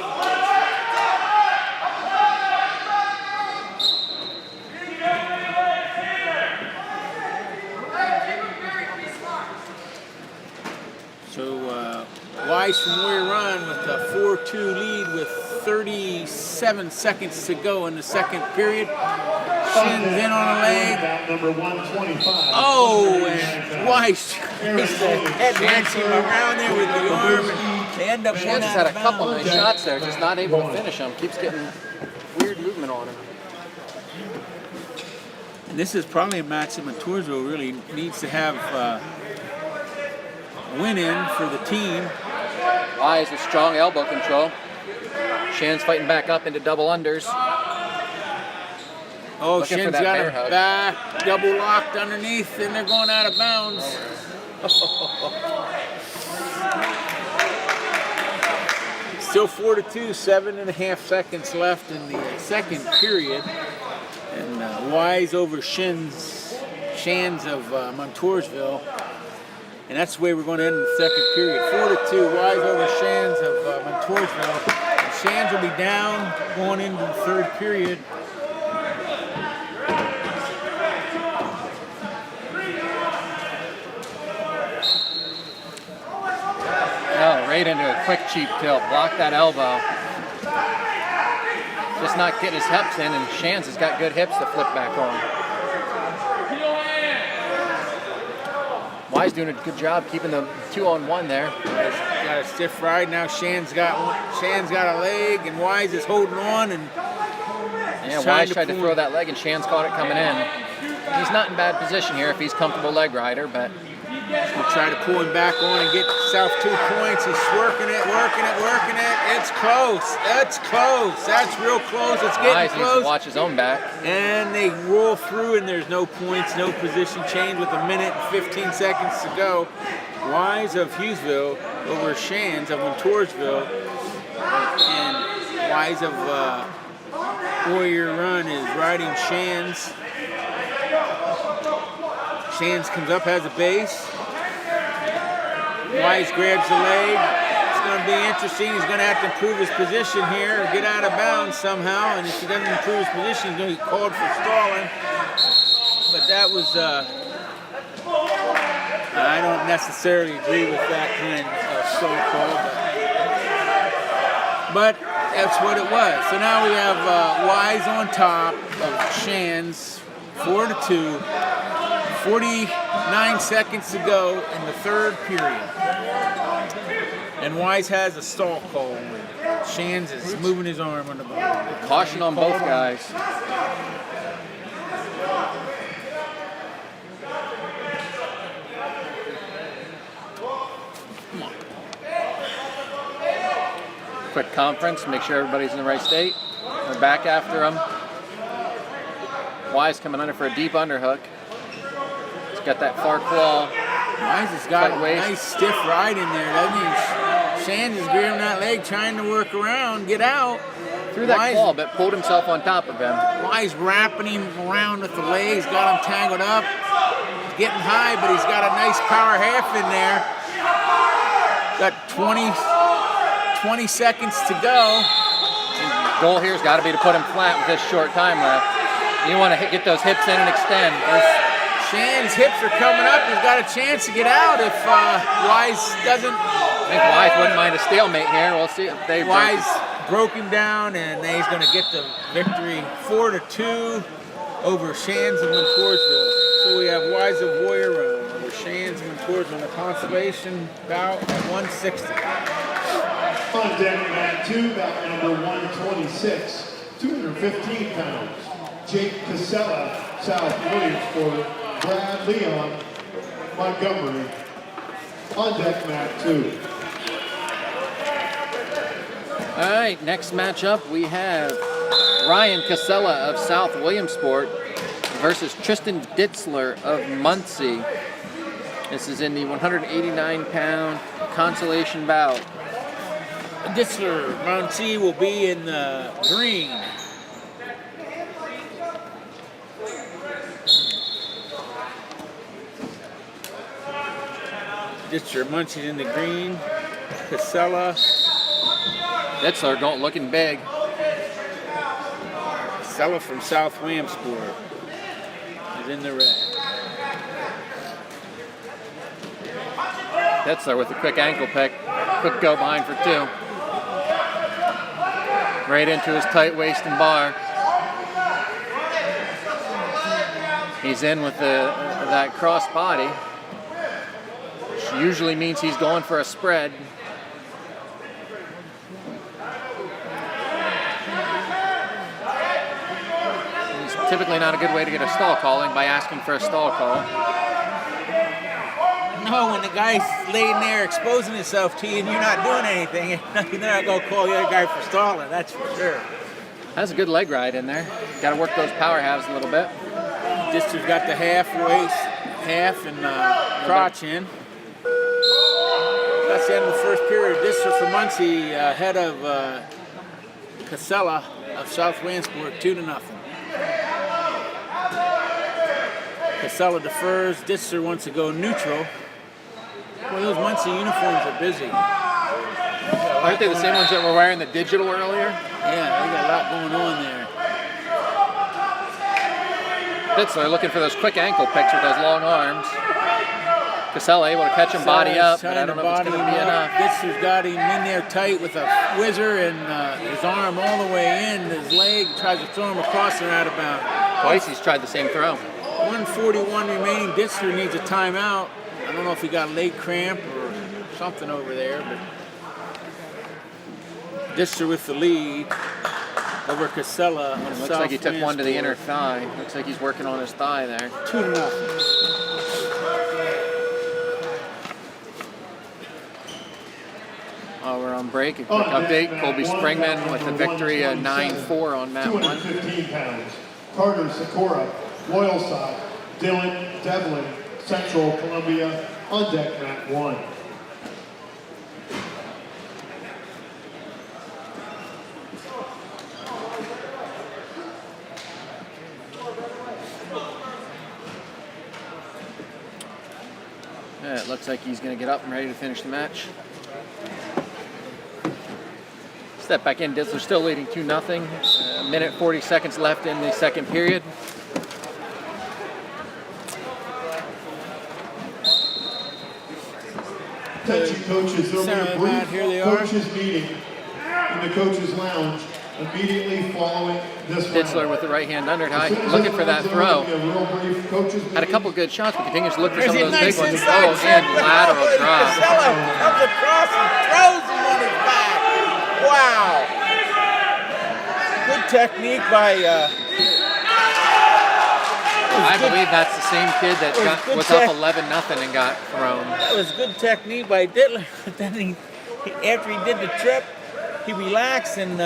Speaker 2: So Wise from Warrior Run with a 4-2 lead with 37 seconds to go in the second period. Shin's in on a leg.
Speaker 1: Number 125.
Speaker 2: Oh, and Wise is the head wrenching around there with the arm. And they end up
Speaker 3: Shan just had a couple nice shots there, just not able to finish them. Keeps getting weird movement on him.
Speaker 2: And this is probably a match that Montoursville really needs to have a win in for the team.
Speaker 3: Wise with strong elbow control. Shan's fighting back up into double unders.
Speaker 2: Oh,
Speaker 3: Looking for
Speaker 2: Shin's
Speaker 3: that
Speaker 2: got
Speaker 3: bear
Speaker 2: him
Speaker 3: hug.
Speaker 2: back, double locked underneath, and they're going out of bounds. Still 4-2, 7.5 seconds left in the second period. And Wise over Shands of Montoursville. And that's the way we're going to end the second period. 4-2, Wise over Shands of Montoursville. And Shands will be down going into the third period.
Speaker 3: Oh, right into a quick cheap tilt. Block that elbow. Just not getting his hips in, and Shan's has got good hips to flip back on. Wise doing a good job keeping the 2-on-1 there.
Speaker 2: Got a stiff ride now. Shan's got a leg, and Wise is holding on. And
Speaker 3: yeah, Wise tried to throw that leg, and Shan's caught it coming in. He's not in bad position here if he's comfortable leg rider, but
Speaker 2: we'll try to pull him back on and get himself 2 points. He's working it. It's close. That's close. That's real close. It's getting
Speaker 3: Wise
Speaker 2: close.
Speaker 3: needs to watch his own back.
Speaker 2: And they roll through, and there's no points, no position change with 1 minute and 15 seconds to go. Wise of Hughesville over Shands of Montoursville. And Wise of Warrior Run is riding Shands. Shands comes up, has a base. Wise grabs the leg. It's going to be interesting. He's going to have to improve his position here or get out of bounds somehow. And if he doesn't improve his position, he's going to get called for stalling. But that was, I don't necessarily agree with that kind of stall call. But that's what it was. So now we have Wise on top of Shands, 4-2. 49 seconds to go in the third period. And Wise has a stall call. Shands is moving his arm on the ball.
Speaker 3: Caution on both guys. Quick conference, make sure everybody's in the right state. We're back after him. Wise coming under for a deep underhook. He's got that far claw.
Speaker 2: Wise has got a nice stiff ride in there, doesn't he? Shands is grabbing that leg, trying to work around, get out.
Speaker 3: Threw that claw, but pulled himself on top of him.
Speaker 2: Wise wrapping him around with the legs, got him tangled up. He's getting high, but he's got a nice power half in there. Got 20 seconds to go.
Speaker 3: The goal here's got to be to put him flat with this short time left. You want to get those hips in and extend.
Speaker 2: Shands' hips are coming up. He's got a chance to get out if Wise doesn't.
Speaker 3: I think Wise wouldn't mind a stalemate here. We'll see if they
Speaker 2: Wise broke him down, and he's going to get the victory 4-2 over Shands and Montoursville. So we have Wise of Warrior Round over Shands and Montoursville in the consolation bout at 160.
Speaker 1: On deck, mat 2, bout number 126, 215 pounds. Jake Casella, South Williamsport. Brad Leon, Montgomery. On deck, mat 2.
Speaker 3: All right, next matchup we have Ryan Casella of South Williamsport versus Tristan Ditzler of Muncie. This is in the 189-pound consolation bout.
Speaker 2: Ditzler, Muncie will be in the green. Ditzler, Muncie's in the green. Casella.
Speaker 3: Ditzler looking big.
Speaker 2: Casella from South Williamsport is in the red.
Speaker 3: Ditzler with a quick ankle pick. Quick go behind for 2. Right into his tight waist and bar. He's in with that cross body, which usually means he's going for a spread. It's typically not a good way to get a stall calling by asking for a stall call.
Speaker 2: No, when the guy's laying there exposing himself to you and you're not doing anything, you're not going to call the other guy for stalling, that's for sure.
Speaker 3: That's a good leg ride in there. Got to work those power halves a little bit.
Speaker 2: Dister's got the half and crotch in. That's the end of the first period. Dister for Muncie ahead of Casella of South Williamsport 2-0. Casella defers. Dister wants to go neutral. Boy, those Muncie uniforms are busy.
Speaker 3: Aren't they the same ones that were wearing the digital earlier?
Speaker 2: Yeah, they got a lot going on there.
Speaker 3: Ditzler looking for those quick ankle picks with those long arms. Casella able to catch him body up, but I don't know if it's going to be enough.
Speaker 2: Ditzler's got him in there tight with a whizzer and his arm all the way in. His leg tries to throw him across and out of bounds.
Speaker 3: Twice he's tried the same throw.
Speaker 2: 1:41 remaining. Ditzler needs a timeout. I don't know if he got leg cramp or something over there, but Ditzler with the lead over Casella.
Speaker 3: Looks like he took one to the inner thigh. Looks like he's working on his thigh there.
Speaker 2: 2-0.
Speaker 3: We're on break. A quick update. Colby Springman with the victory, 9-4 on mat 1.
Speaker 1: 215 pounds. Carter Sikora, Loyalside. Dylan Devlin, Central Columbia. On deck, mat 1.
Speaker 3: It looks like he's going to get up and ready to finish the match. Step back in. Ditzler still leading 2-0. A minute 40 seconds left in the second period.
Speaker 1: Attention coaches, there will be a
Speaker 2: Center mat, here they
Speaker 1: brief
Speaker 2: are.
Speaker 1: coaches meeting in the coaches lounge immediately following this
Speaker 3: Ditzler
Speaker 1: round.
Speaker 3: with the right hand under
Speaker 1: As
Speaker 3: high,
Speaker 1: soon as
Speaker 3: looking for
Speaker 1: everyone's
Speaker 3: that
Speaker 1: over,
Speaker 3: throw.
Speaker 1: there'll be a real brief coaches
Speaker 3: Had a
Speaker 1: meeting.
Speaker 3: couple good shots, but continues to look for
Speaker 2: There's
Speaker 3: some of
Speaker 2: a
Speaker 3: those
Speaker 2: nice
Speaker 3: big ones.
Speaker 2: inside
Speaker 3: Oh, and lateral drop.
Speaker 2: Casella comes across and throws him on his back. Wow. Good technique by
Speaker 3: I believe that's the same kid that was up 11-0 and got thrown.
Speaker 2: that was good technique by Dittler. But then after he did the trip, he relaxed and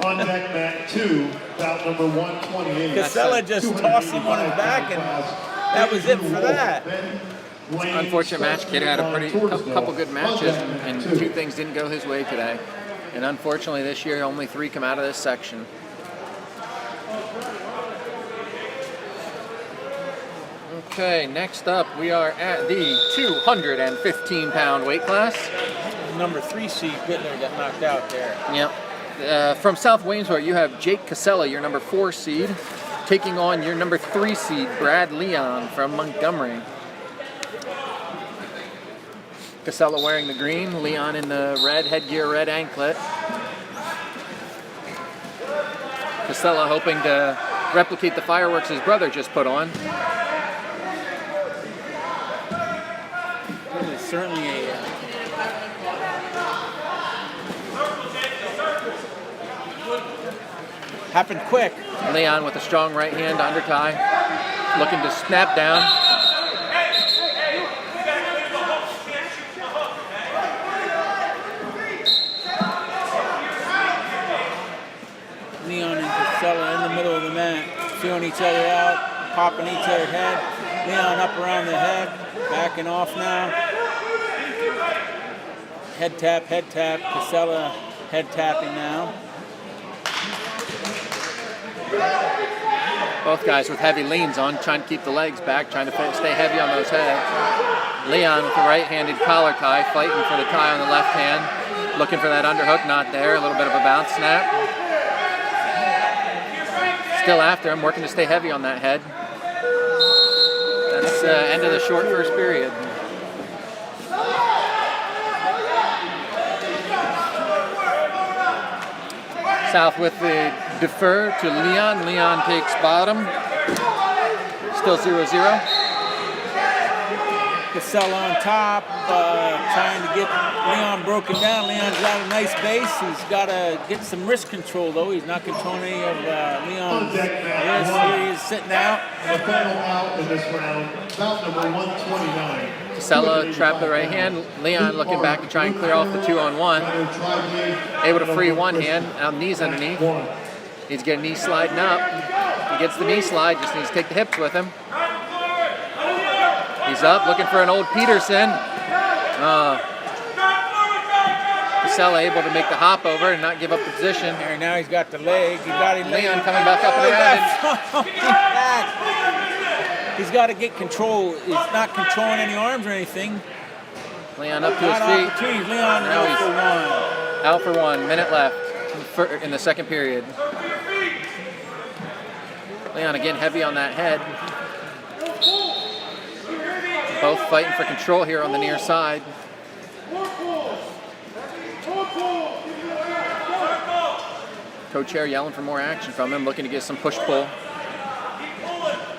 Speaker 1: On deck mat 2, bout number 128.
Speaker 2: Casella just tossed him on his back, and that was it for that.
Speaker 3: Unfortunate match. Kid had a couple good matches, and two things didn't go his way today. And unfortunately, this year only 3 come out of this section. Okay, next up we are at the 215-pound weight class.
Speaker 2: Number 3 seed Dittler got knocked out there.
Speaker 3: Yep. From South Waynesboro, you have Jake Casella, your number 4 seed, taking on your number 3 seed, Brad Leon from Montgomery. Casella wearing the green, Leon in the red headgear, red anklet. Casella hoping to replicate the fireworks his brother just put on.
Speaker 2: It was certainly a happened quick.
Speaker 3: Leon with a strong right hand under tie, looking to snap down.
Speaker 2: Leon and Casella in the middle of the mat, feeling each other out, popping each other's head. Leon up around the head, backing off now. Head tap, Casella head tapping now.
Speaker 3: Both guys with heavy leans on, trying to keep the legs back, trying to stay heavy on those heads. Leon with the right-handed collar tie, fighting for the tie on the left hand, looking for that underhook, not there, a little bit of a bounce snap. Still after him, working to stay heavy on that head. That's end of the short first period. South with the defer to Leon. Leon takes bottom. Still 0-0.
Speaker 2: Casella on top, trying to get Leon broken down. Leon's got a nice base. He's got to get some wrist control, though. He's not controlling any of Leon's wrist. Here he is sitting out.
Speaker 1: The final out in this round, bout number 129.
Speaker 3: Casella trapped the right hand. Leon looking back to try and clear off the 2-on-1. Able to free one hand, out knees underneath. Needs to get a knee sliding up. He gets the knee slide, just needs to take the hips with him. He's up, looking for an old Peterson. Casella able to make the hop over and not give up the position.
Speaker 2: Here, now he's got the leg. He got him.
Speaker 3: Leon coming back up and around.
Speaker 2: He's got to get control. He's not controlling any arms or anything.
Speaker 3: Leon up to
Speaker 2: Got
Speaker 3: his feet.
Speaker 2: opportunities. Leon
Speaker 3: Now
Speaker 2: out
Speaker 3: he's
Speaker 2: for one.
Speaker 3: out for 1 minute left in the second period. Leon again heavy on that head. Both fighting for control here on the near side. Coach Hare yelling for more action from him, looking to get some push-pull.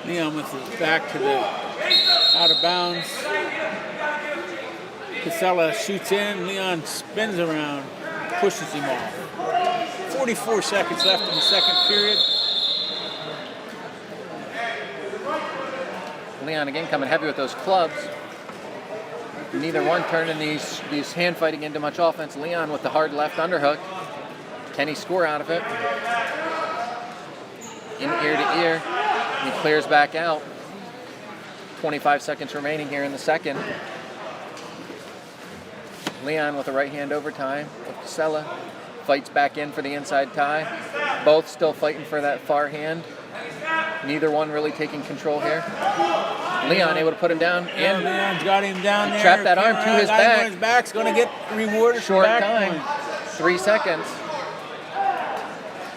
Speaker 2: Leon with his back to the out of bounds. Casella shoots in. Leon spins around, pushes him off. 44 seconds left in the second period.
Speaker 3: Leon again coming heavy with those clubs. Neither one turning these hand fighting into much offense. Leon with the hard left underhook. Can he score out of it? In ear to ear. He clears back out. 25 seconds remaining here in the second. Leon with a right hand overtime with Casella. Fights back in for the inside tie. Both still fighting for that far hand. Neither one really taking control here. Leon able to put him down.
Speaker 2: And Leon's got him down there.
Speaker 3: Trapped that arm to his back.
Speaker 2: On his back's going to get rewarded.
Speaker 3: Short
Speaker 2: back
Speaker 3: time.
Speaker 2: points.
Speaker 3: 3 seconds.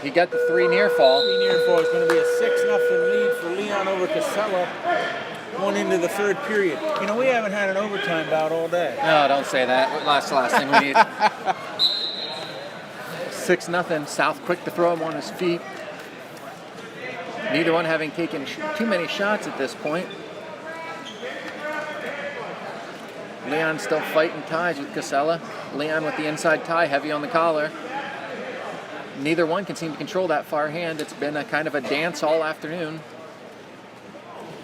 Speaker 3: He got the 3 near fall.
Speaker 2: 3 near fall. It's going to be a 6-0 lead for Leon over Casella going into the third period. You know, we haven't had an overtime bout all day.
Speaker 3: No, don't say that. That's the last thing we need. 6-0. South quick to throw him on his feet. Neither one having taken too many shots at this point. Leon still fighting ties with Casella. Leon with the inside tie, heavy on the collar. Neither one can seem to control that far hand. It's been a kind of a dance all afternoon.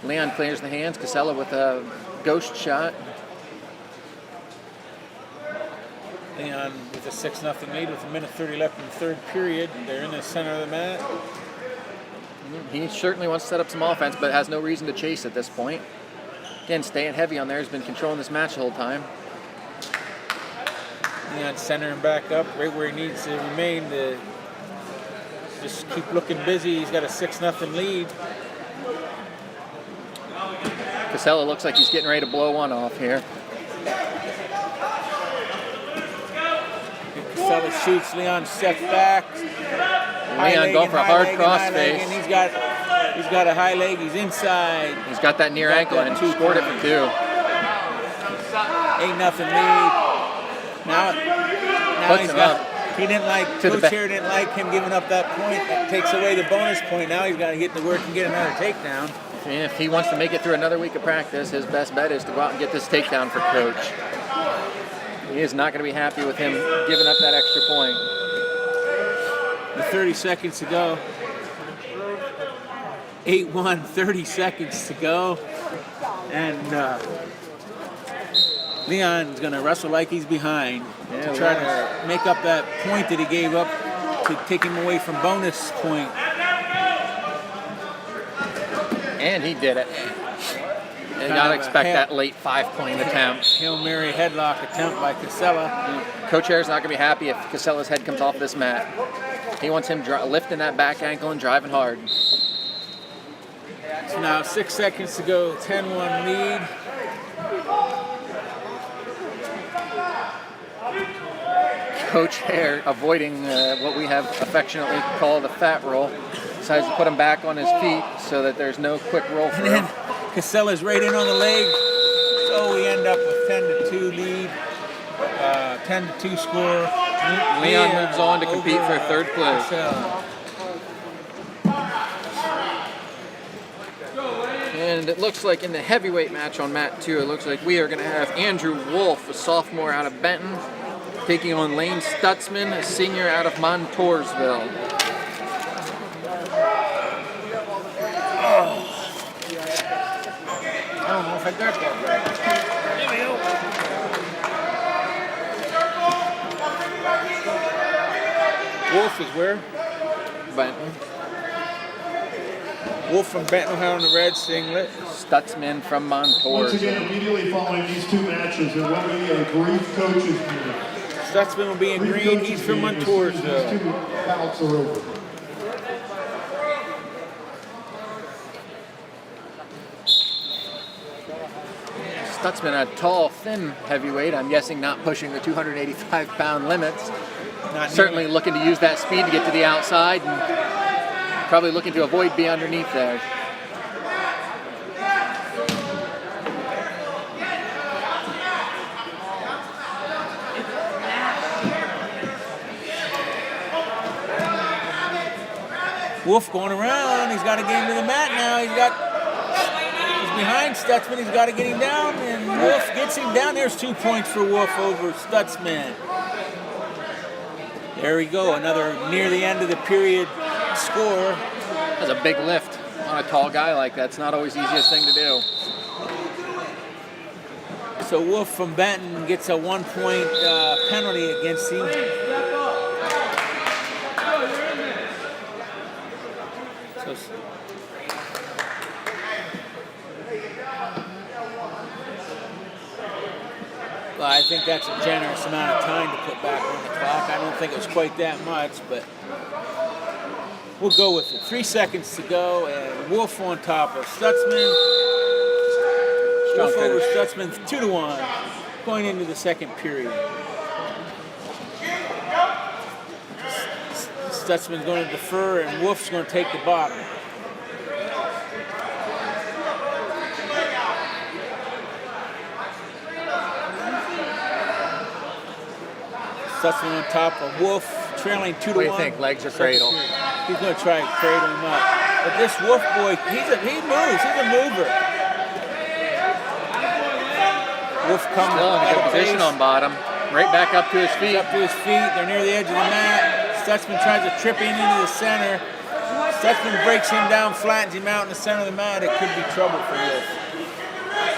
Speaker 3: Leon clears the hands. Casella with a ghost shot.
Speaker 2: Leon with a 6-0 lead with 1:30 left in the third period. They're in the center of the mat.
Speaker 3: He certainly wants to set up some offense, but has no reason to chase at this point. Again, staying heavy on there. Has been controlling this match the whole time.
Speaker 2: Leon centering back up right where he needs to remain to just keep looking busy. He's got a 6-0 lead.
Speaker 3: Casella looks like he's getting ready to blow one off here.
Speaker 2: Casella shoots. Leon steps back.
Speaker 3: Leon going for a hard crossface.
Speaker 2: And he's got a high leg. He's inside.
Speaker 3: He's got that near ankle and scored it for 2.
Speaker 2: 8-0 lead. Now
Speaker 3: Puts
Speaker 2: he's
Speaker 3: him
Speaker 2: got.
Speaker 3: up.
Speaker 2: He didn't like. Coach here didn't like him giving up that point. That takes away the bonus point. Now he's got to get to work and get another takedown.
Speaker 3: And if he wants to make it through another week of practice, his best bet is to go out and get this takedown for Coach. He is not going to be happy with him giving up that extra point.
Speaker 2: With 30 seconds to go. 8-1, 30 seconds to go. And Leon's going to wrestle like he's behind to try to make up that point that he gave up to take him away from bonus point.
Speaker 3: And he did it. And you gotta expect that late 5-point attempt.
Speaker 2: Hail Mary headlock attempt by Casella.
Speaker 3: Coach Hare's not gonna be happy if Casella's head comes off this mat. He wants him lifting that back ankle and driving hard.
Speaker 2: So now 6 seconds to go, 10-1 lead.
Speaker 3: Coach Hare, avoiding what we have affectionately called a fat roll, decides to put him back on his feet so that there's no quick roll for him.
Speaker 2: Casella's right in on the leg. So we end up with 10-2 lead. 10-2 score.
Speaker 3: Leon moves on to compete for third place. And it looks like in the heavyweight match on mat 2, it looks like we are going to have Andrew Wolf, a sophomore out of Benton, taking on Lane Stutzman, a senior out of Montoursville.
Speaker 2: I don't know if I got that right. Here we go. Wolf is where?
Speaker 3: Benton.
Speaker 2: Wolf from Benton on the red singlet.
Speaker 3: Stutzman from
Speaker 1: Once
Speaker 3: Montoursville.
Speaker 1: again, immediately following these 2 matches, there will be a brief coaches meeting.
Speaker 2: Stutzman will be in green. He's from Montoursville.
Speaker 1: These 2 bouts are over.
Speaker 3: Stutzman, a tall, thin heavyweight. I'm guessing not pushing the 285-pound limits. Certainly looking to use that speed to get to the outside and probably looking to avoid being underneath there.
Speaker 2: Wolf going around. He's got to get him to the mat now. He's behind Stutzman. He's got to get him down, and Wolf gets him down. There's 2 points for Wolf over Stutzman. There we go. Another near the end of the period score.
Speaker 3: That's a big lift on a tall guy like that. It's not always the easiest thing to do.
Speaker 2: So Wolf from Benton gets a 1-point penalty against him. So, well, I think that's a generous amount of time to put back on the clock. I don't think it was quite that much, but We'll go with it. 3 seconds to go, and Wolf on top of Stutzman.
Speaker 3: Strong
Speaker 2: Wolf over
Speaker 3: finish.
Speaker 2: Stutzman, 2-1, going into the second period. Stutzman's going to defer, and Wolf's going to take the bottom. Stutzman on top of Wolf, trailing 2-1.
Speaker 3: What do you think? Legs or cradle?
Speaker 2: He's going to try to cradle him up. But this Wolf boy, he moves. He's a mover. Wolf comes
Speaker 3: Still in a good position on bottom. Right back up to his feet.
Speaker 2: Up to his feet. They're near the edge of the mat. Stutzman tries to trip in into the center. Stutzman breaks him down, flattens him out in the center of the mat. It could be trouble for Wolf.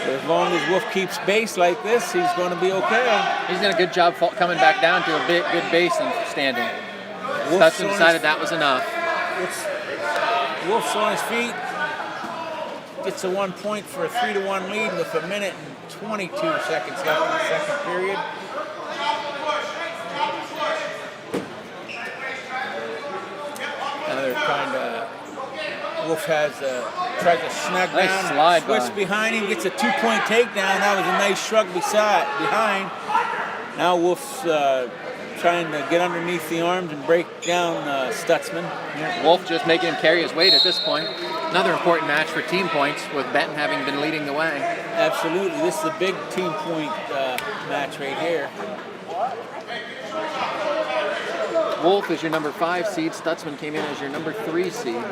Speaker 2: But as long as Wolf keeps base like this, he's going to be okay.
Speaker 3: He's done a good job coming back down to a good base and standing. Stutzman decided that was enough.
Speaker 2: Wolf's on his feet. Gets a 1 point for a 3-1 lead with 1 minute and 22 seconds left in the second period. Now they're trying to. Wolf tries to snag
Speaker 3: Nice
Speaker 2: down,
Speaker 3: slide
Speaker 2: twists
Speaker 3: by.
Speaker 2: behind him, gets a 2-point takedown. That was a nice shrug behind. Now Wolf's trying to get underneath the arms and break down Stutzman.
Speaker 3: Wolf just making him carry his weight at this point. Another important match for team points, with Benton having been leading the way.
Speaker 2: Absolutely, this is a big team point match right here.
Speaker 3: Wolf is your number 5 seed. Stutzman came in as your number 3 seed.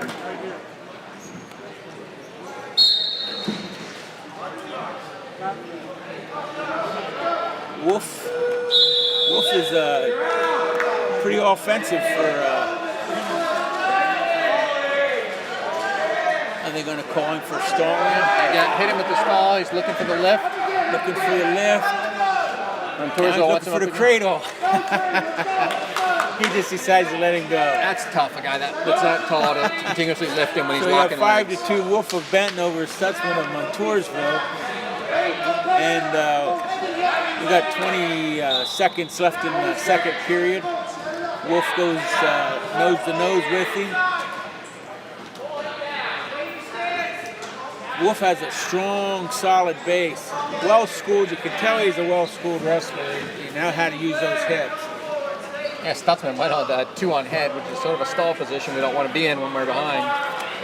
Speaker 2: Wolf is pretty offensive for. Are they going to call him for stalling?
Speaker 3: Hit him with the stall. He's looking for the lift.
Speaker 2: Looking for the lift.
Speaker 3: And
Speaker 2: Now
Speaker 3: Torzo
Speaker 2: he's
Speaker 3: wants
Speaker 2: looking
Speaker 3: him
Speaker 2: for
Speaker 3: up
Speaker 2: the
Speaker 3: again.
Speaker 2: cradle. He just decides to let him go.
Speaker 3: That's tough. A guy that's that tall to continuously lift him when he's
Speaker 2: So we have
Speaker 3: locking legs.
Speaker 2: 5-2 Wolf of Benton over Stutzman of Montoursville. And we got 20 seconds left in the second period. Wolf goes nose to nose with him. Wolf has a strong, solid base. Well-schooled. You can tell he's a well-schooled wrestler. He knows how to use those hips.
Speaker 3: Yeah, Stutzman went on the 2 on head, which is sort of a stall position we don't want to be in when we're behind.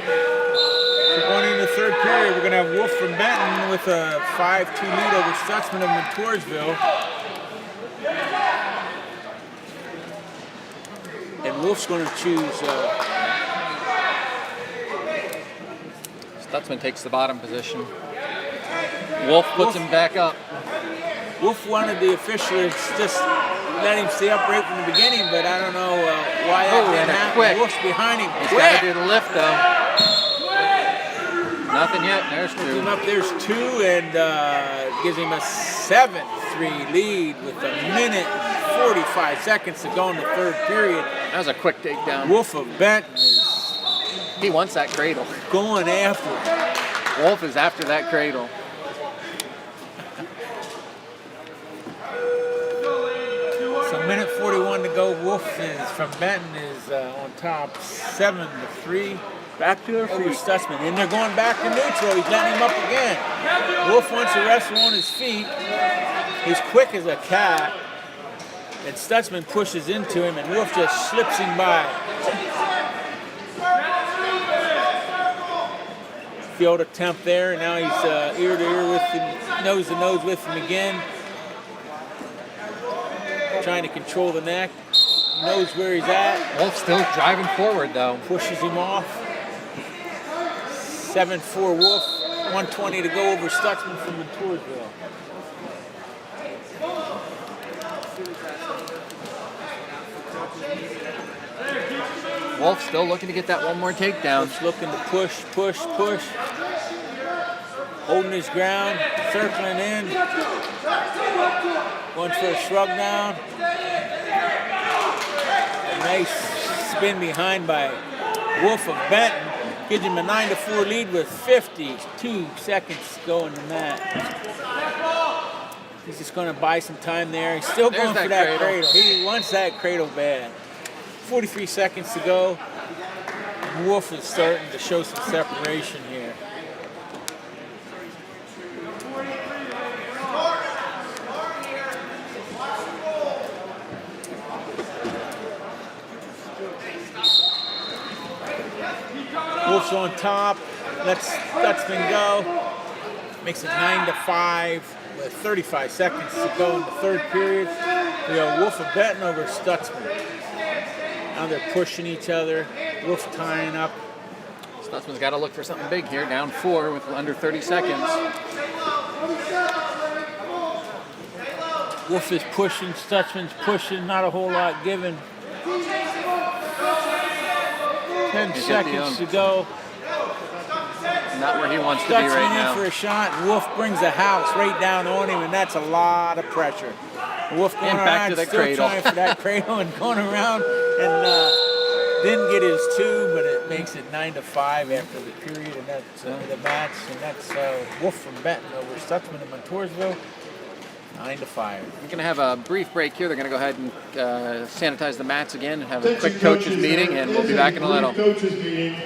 Speaker 2: So going into the third period, we're going to have Wolf from Benton with a 5-2 lead over Stutzman of Montoursville. And Wolf's going to choose.
Speaker 3: Stutzman takes the bottom position. Wolf puts him back up.
Speaker 2: Wolf wanted the officials just let him stay upright from the beginning, but I don't know why that
Speaker 3: Oh,
Speaker 2: didn't
Speaker 3: and a
Speaker 2: happen.
Speaker 3: quick.
Speaker 2: Wolf's behind him.
Speaker 3: He's got to do the lift, though. Nothing yet. There's
Speaker 2: Puts him
Speaker 3: 2.
Speaker 2: up, there's 2, and gives him a 7-3 lead with 1 minute and 45 seconds to go in the third period.
Speaker 3: That was a quick takedown.
Speaker 2: Wolf of Benton is
Speaker 3: He wants that cradle.
Speaker 2: going after it.
Speaker 3: Wolf is after that cradle.
Speaker 2: So 1 minute 41 to go. Wolf is from Benton is on top 7-3. Back to over Stutzman. And they're going back to neutral. He's letting him up again. Wolf wants to wrestle on his feet. He's quick as a cat. And Stutzman pushes into him, and Wolf just slips him by. Field attempt there, and now he's ear to ear with him, nose to nose with him again. Trying to control the neck. He knows where he's at.
Speaker 3: Wolf still driving forward, though.
Speaker 2: Pushes him off. 7-4 Wolf. 120 to go over Stutzman from Montoursville.
Speaker 3: Wolf still looking to get that one more takedown.
Speaker 2: Wolf's looking to push. Holding his ground, circling in. Going for a shrug down. A nice spin behind by Wolf of Benton. Gives him a 9-4 lead with 52 seconds to go in the mat. He's just going to buy some time there. He's still
Speaker 3: There's
Speaker 2: going for
Speaker 3: that
Speaker 2: that
Speaker 3: cradle.
Speaker 2: cradle. He wants that cradle bad. 43 seconds to go. Wolf is starting to show some separation here. Wolf's on top. Lets Stutzman go. Makes it 9-5 with 35 seconds to go in the third period. We got Wolf and Benton over Stutzman. Now they're pushing each other. Wolf tying up.
Speaker 3: Stutzman's got to look for something big here. Down 4 with under 30 seconds.
Speaker 2: Wolf is pushing. Stutzman's pushing. Not a whole lot given. 10 seconds to go.
Speaker 3: Not where he wants to be right
Speaker 2: Stutzman in
Speaker 3: now.
Speaker 2: for a shot. And Wolf brings the house right down on him, and that's a lot of pressure. Wolf going
Speaker 3: And back
Speaker 2: around,
Speaker 3: to the
Speaker 2: still
Speaker 3: cradle.
Speaker 2: trying for that cradle and going around, and didn't get his 2, but it makes it 9-5 after the period, and that's the match, and that's Wolf from Benton over Stutzman in Montoursville, 9-5.
Speaker 3: We're going to have a brief break here. They're going to go ahead and sanitize the mats again and have a quick coaches meeting, and we'll be back in a little.
Speaker 1: Coaches meeting.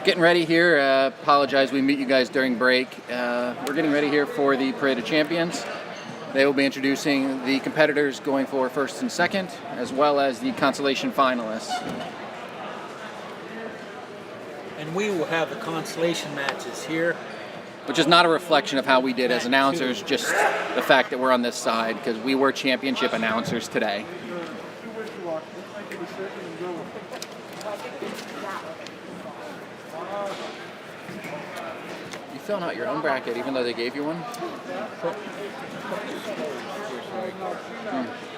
Speaker 3: Getting ready here. Apologize we meet you guys during break. We're getting ready here for the Parade of Champions. They will be introducing the competitors going for first and second, as well as the Consolation finalists.
Speaker 2: And we will have the consolation matches here.
Speaker 3: Which is not a reflection of how we did as announcers, just the fact that we're on this side, because we were championship announcers today. You filling out your own bracket, even though they gave you one?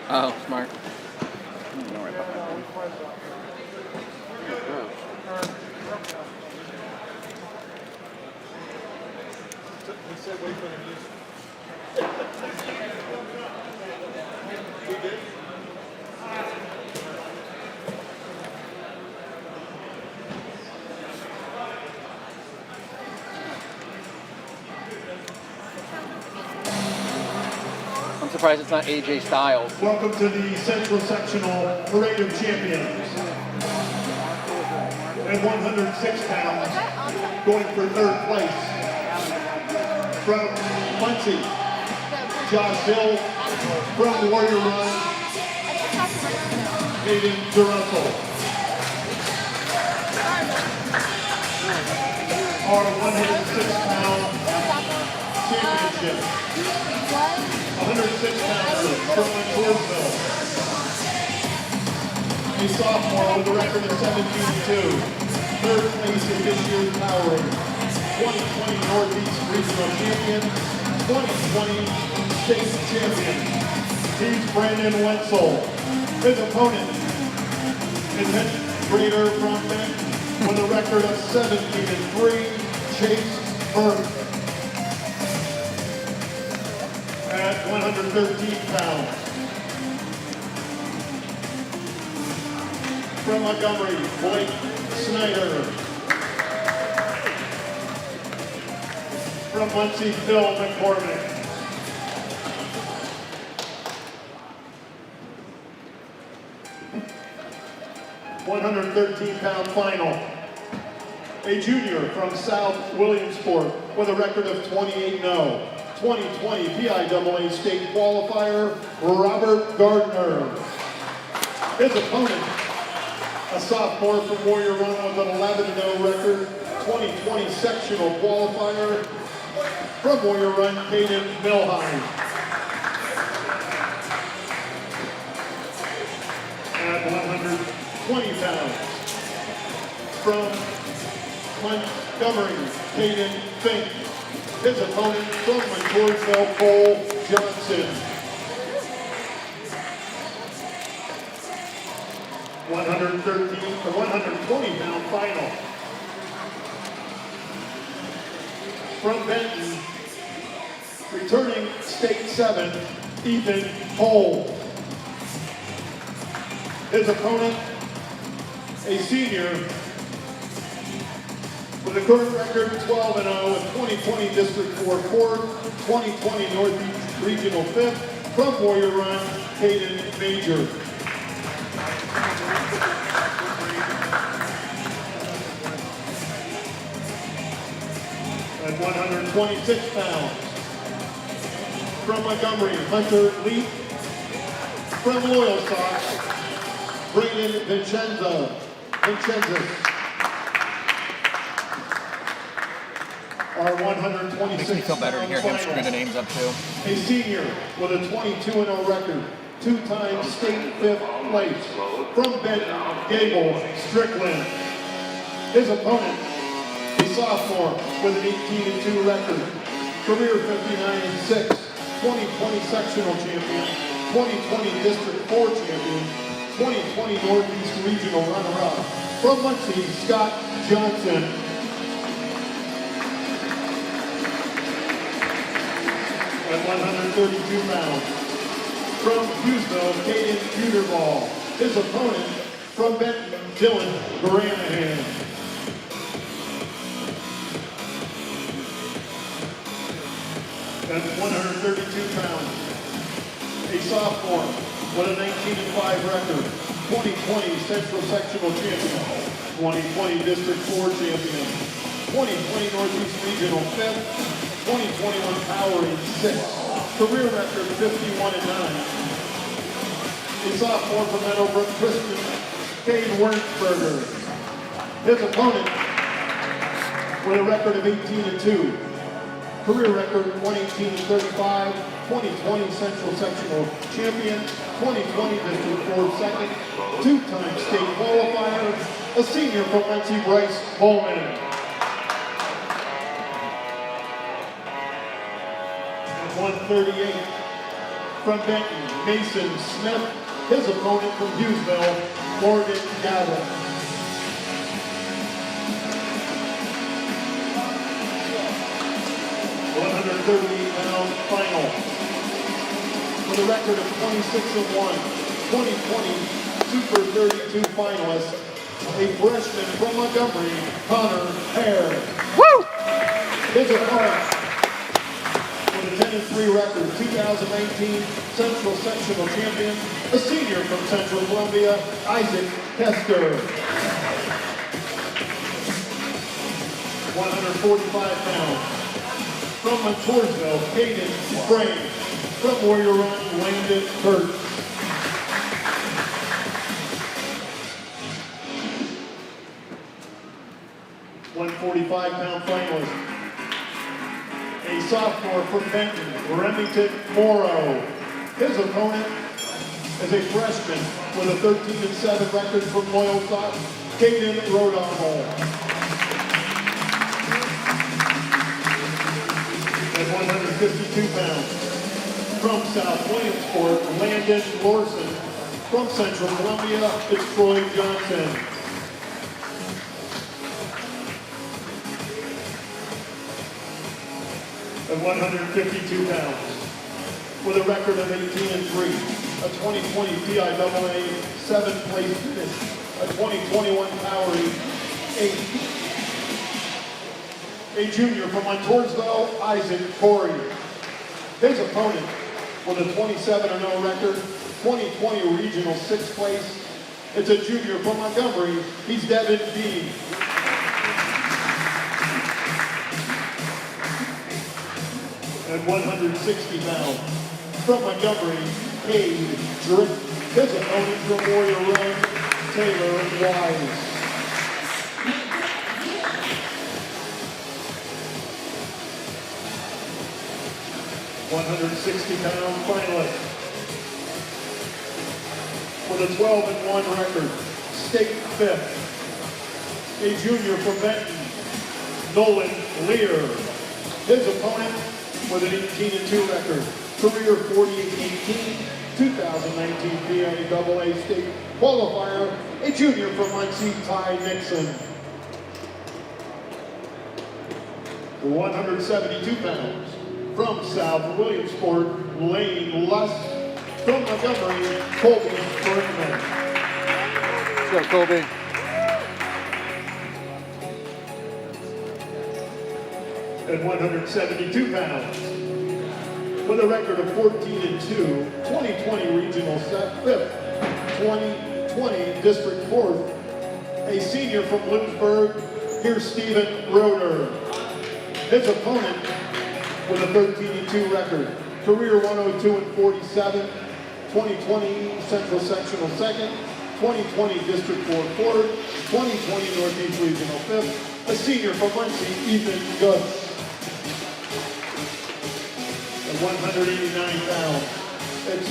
Speaker 3: Oh, smart. Don't worry about that. I'm surprised it's not AJ Styles.
Speaker 1: Welcome to the Central Sectional Parade of Champions. At 106 pounds, going for third place. From Muncie, Josh Hill. From Warrior Run, Hayden Durrussell. Our 106-pound championship. 106-pounder from Montoursville. A sophomore with a record of 17-2. Third place in this year's Power 2020 Northeast Regional Champion. 2020 State Champion. He's Brandon Wenzel. His opponent is 10th grader from Benton with a record of 17-3. Chase Burke. At 113 pounds. From Montgomery, Blake Snyder. From Muncie, Phil McCormick. £113 final. A junior from South Williamsport with a record of 28-0. 2020 PIAA State Qualifier, Robert Gardner. His opponent, a sophomore from Warrior Run with an 11-0 record, 2020 Sectional Qualifier, from Warrior Run, Caden Milheim. At 120 pounds. From Montgomery, Caden Fink. His opponent from Montoursville, Cole Johnson. 120-pound final. From Benton, returning state 7, Ethan Cole. His opponent, a senior, with a current record 12-0 in 2020 District 4 4th, 2020 Northeast Regional 5th, from Warrior Run, Caden Major. At 126 pounds. From Montgomery, Hunter Leap. From Loyalsock, Brayden Vincenzus. Our 126
Speaker 3: Makes me feel better to hear him screw the names up too.
Speaker 1: A senior with a 22-0 record, two-time state 5th place. From Benton, Gable Strickland. His opponent, a sophomore with an 18-2 record, career 59-6, 2020 sectional champion, 2020 District 4 champion, 2020 Northeast Regional runner-up. From Muncie, Scott Johnson. At 132 pounds. From Hughesville, Caden Buterball. His opponent from Benton, Dylan Granahan. At 132 pounds. A sophomore with a 19-5 record. 2020 Central Sectional Champion, 2020 District 4 Champion, 2020 Northeast Regional 5th, 2021 Power in 6th, career record 51-9. A sophomore from Meadowbrook Christian, Cade Wernsberger. His opponent with a record of 18-2. Career record 118-35, 2020 Central Sectional Champion, 2020 District 4 second, two-time state qualifier, a senior from Muncie, Bryce Holman. 138 from Benton, Mason Smith. His opponent from Hughesville, Morgan Gavin. 138-pound final. With a record of 26-1, 2020 Super 32 finalist, a freshman from Montgomery, Connor Hare.
Speaker 3: Woo!
Speaker 1: His opponent with a 10-3 record, 2019 Central Sectional Champion, a senior from Central Columbia, Isaac Kester. 145 pounds. From Montoursville, Caden Frame. From Warrior Run, Landon Kurt. £145 finalist. A sophomore from Benton, Remington Morrow. His opponent is a freshman with a 13-7 record from Loyalsock, Caden Rodonhole. At 152 pounds. From South Williamsport, Landon Lorson. From Central Columbia, it's Troy Johnson. At 152 pounds. With a record of 18-3, a 2020 PIAA 7th place finish, a 2021 Powery 8. A junior from Montoursville, Isaac Corey. His opponent with a 27-0 record, 2020 Regional 6th place. It's a junior from Montgomery, he's Devin Dean. At 160 pounds, from Montgomery, Cade Drake. His opponent from Warrior Run, Taylor Wise. 160-pound finalist with a 12-1 record, state 5th. A junior from Benton, Nolan Lear. His opponent with an 18-2 record, career 48-18, 2019 PIAA state qualifier, a junior from Muncie, Ty Nixon. 172 pounds. From South Williamsport, Lane Lusk. From Montgomery, Colby Bergman.
Speaker 3: Let's go, Colby.
Speaker 1: At 172 pounds. With a record of 14-2, 2020 Regional 5th, 2020 District 4th. A senior from Bloomsburg, here's Stephen Roeder. His opponent with a 13-2 record, career 102-47, 2020 Central Sectional 2nd, 2020 District 4 4th, 2020 Northeast Regional 5th, a senior from Muncie, Ethan Gus. At 189 pounds, it's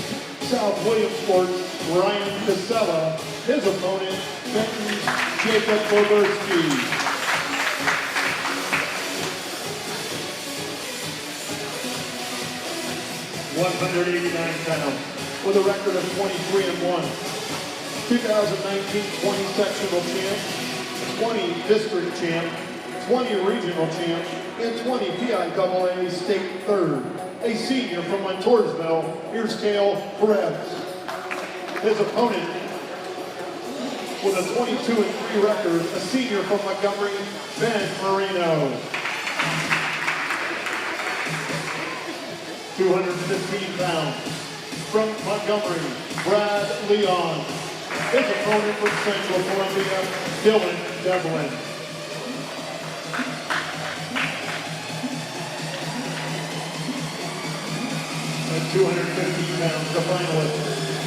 Speaker 1: South Williamsport, Ryan Casella. His opponent, Benton Jacob Boberski. 189 pounds, with a record of 23-1. 2019 20 sectional champ, 20 district champ, 20 regional champ, and 20 PIAA state third. A senior from Montoursville, here's Cale Perez. His opponent with a 22-3 record, a senior from Montgomery, Ben Marino. 215 pounds. From Montgomery, Brad Leon. His opponent from Central Columbia, Dylan Devlin. At 215 pounds, the finalist,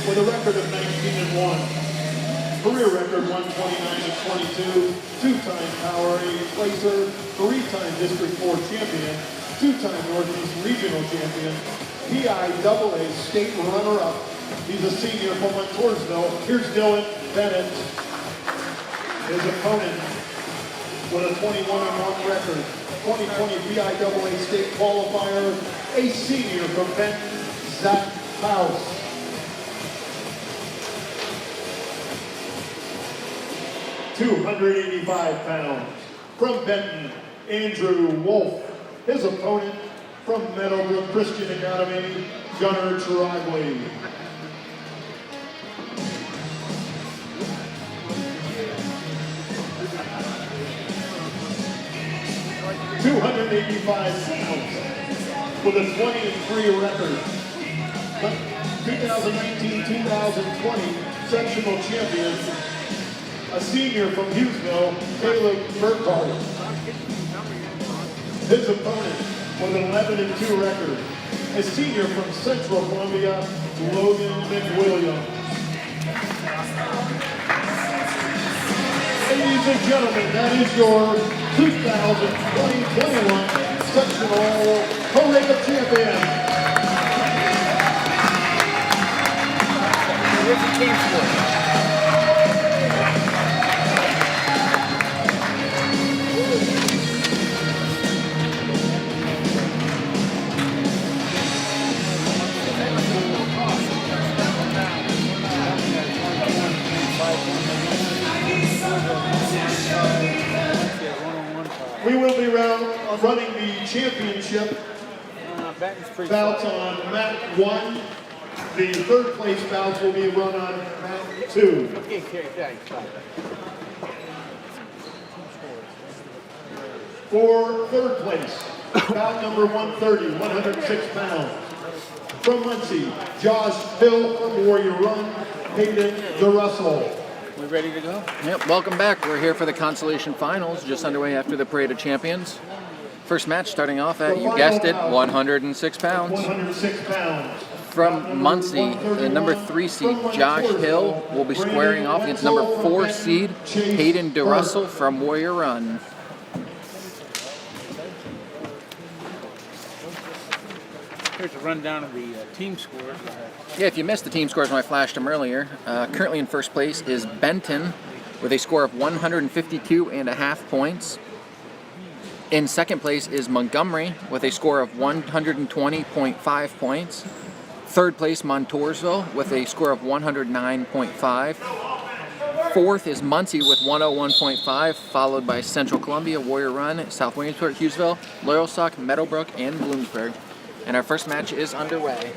Speaker 1: with a record of 19-1. Career record 129-22, two-time Power 8 placer, three-time District 4 champion, two-time Northeast Regional champion, PIAA state runner-up. He's a senior from Montoursville. Here's Dylan Bennett. His opponent with a 21-1 record, 2020 PIAA state qualifier, a senior from Benton, Zach House. $285 from Benton, Andrew Wolf. His opponent from Meadowbrook Christian Academy, Gunnar Chiragli. $285 with a 20-3 record. 2019-2020 sectional champion, a senior from Hughesville, Caleb Burkhart. His opponent with an 11-2 record, a senior from Central Columbia, Logan McWilliams. Ladies and gentlemen, that is your 2020-21 sectional Parade of Champions.
Speaker 2: Here's the team score.
Speaker 1: We will be running the championship bouts on mat 1. The third place bouts will be run on mat 2. For third place, bout number 130, 106 pounds. From Muncie, Josh Hill from Warrior Run, Hayden DeRussell.
Speaker 2: We ready to go?
Speaker 3: Yep, welcome back. We're here for the Consolation Finals, just underway after the Parade of Champions. First match starting off at, you guessed it, 106 pounds.
Speaker 1: 106 pounds.
Speaker 3: From Muncie, the number 3 seed, Josh Hill, will be squaring off against number 4 seed, Hayden DeRussell from Warrior Run.
Speaker 2: Here's a rundown of the team scores.
Speaker 3: Yeah, if you missed the team scores when I flashed them earlier, currently in first place is Benton with a score of 152.5 points. In second place is Montgomery with a score of 120.5 points. Third place, Montoursville with a score of 109.5. Fourth is Muncie with 101.5, followed by Central Columbia, Warrior Run, South Williamsport, Hughesville, Loyalsock, Meadowbrook, and Bloomsburg. And our first match is underway.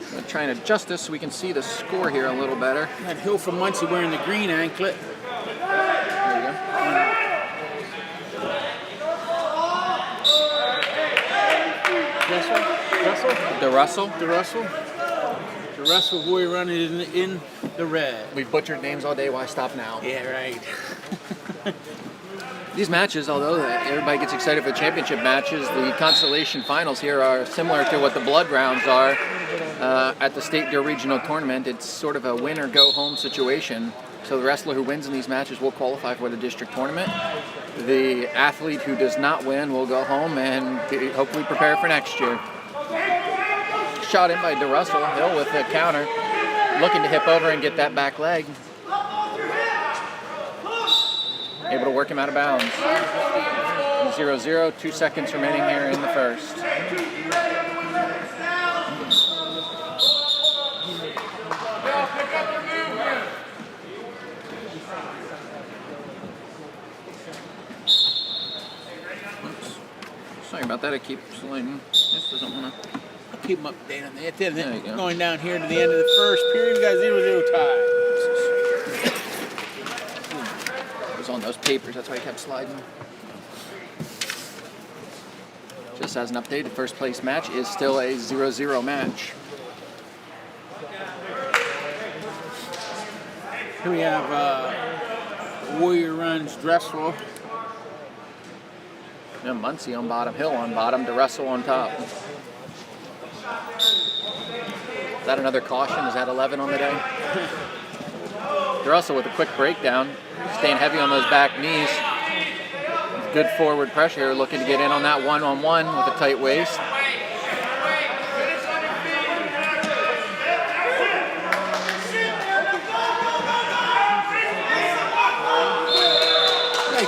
Speaker 3: I'm going to try and adjust this so we can see the score here a little better.
Speaker 2: That Hill from Muncie wearing the green anklet.
Speaker 3: There you go.
Speaker 2: DeRussell. DeRussell Warrior Run is in the red.
Speaker 3: We butchered names all day, why stop now?
Speaker 2: Yeah, right.
Speaker 3: These matches, although everybody gets excited for the championship matches, the Consolation Finals here are similar to what the blood rounds are at the state regional tournament. It's sort of a win or go home situation. So the wrestler who wins in these matches will qualify for the district tournament. The athlete who does not win will go home and hopefully prepare for next year. Shot in by DeRussell. Hill with the counter, looking to hip over and get that back leg. Able to work him out of bounds. 0-0, 2 seconds remaining here in the first. Oops. Sorry about that, I keep sliding. This doesn't want to...
Speaker 2: Keep them updated on that.
Speaker 3: There you go.
Speaker 2: Going down here to the end of the first period, we got 0-0 tie.
Speaker 3: It was on those papers, that's why I kept sliding. Just as an update, the first place match is still a 0-0 match.
Speaker 2: Here we have Warrior Run's Dressel.
Speaker 3: Yeah, Muncie on bottom, Hill on bottom, DeRussell on top. Is that another caution? Is that 11 on the day? DeRussell with a quick breakdown, staying heavy on those back knees. Good forward pressure, looking to get in on that one-on-one with a tight waist.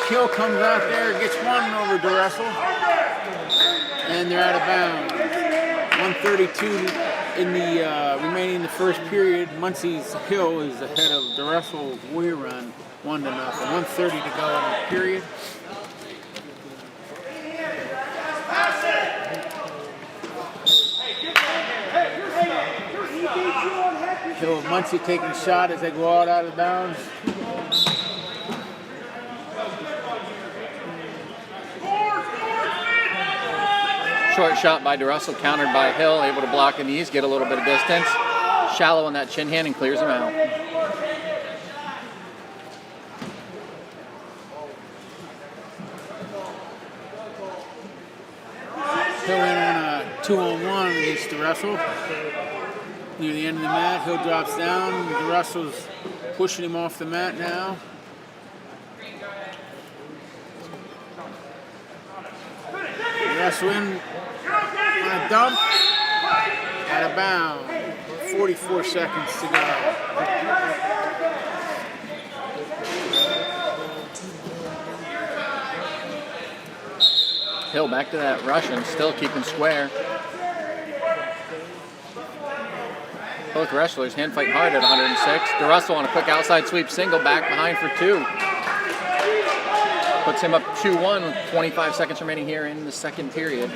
Speaker 2: Hill comes out there, gets one over DeRussell, and they're out of bounds. 132 in the remaining in the first period. Muncie's Hill is ahead of DeRussell Warrior Run, 1-0. 1:30 to go in the period. Hill of Muncie taking a shot as they go out of bounds.
Speaker 3: Short shot by DeRussell, countered by Hill, able to block the knees, get a little bit of distance. Shallow on that chin hand and clears him out.
Speaker 2: Hill in on a 2-on-1 against DeRussell. Near the end of the mat, Hill drops down. DeRussell's pushing him off the mat now. DeRussell in on a dump. Out of bounds. 44 seconds to go.
Speaker 3: Hill back to that Russian, still keeping square. Both wrestlers hand fighting hard at 106. DeRussell on a quick outside sweep single, back behind for 2. Puts him up 2-1 with 25 seconds remaining here in the second period.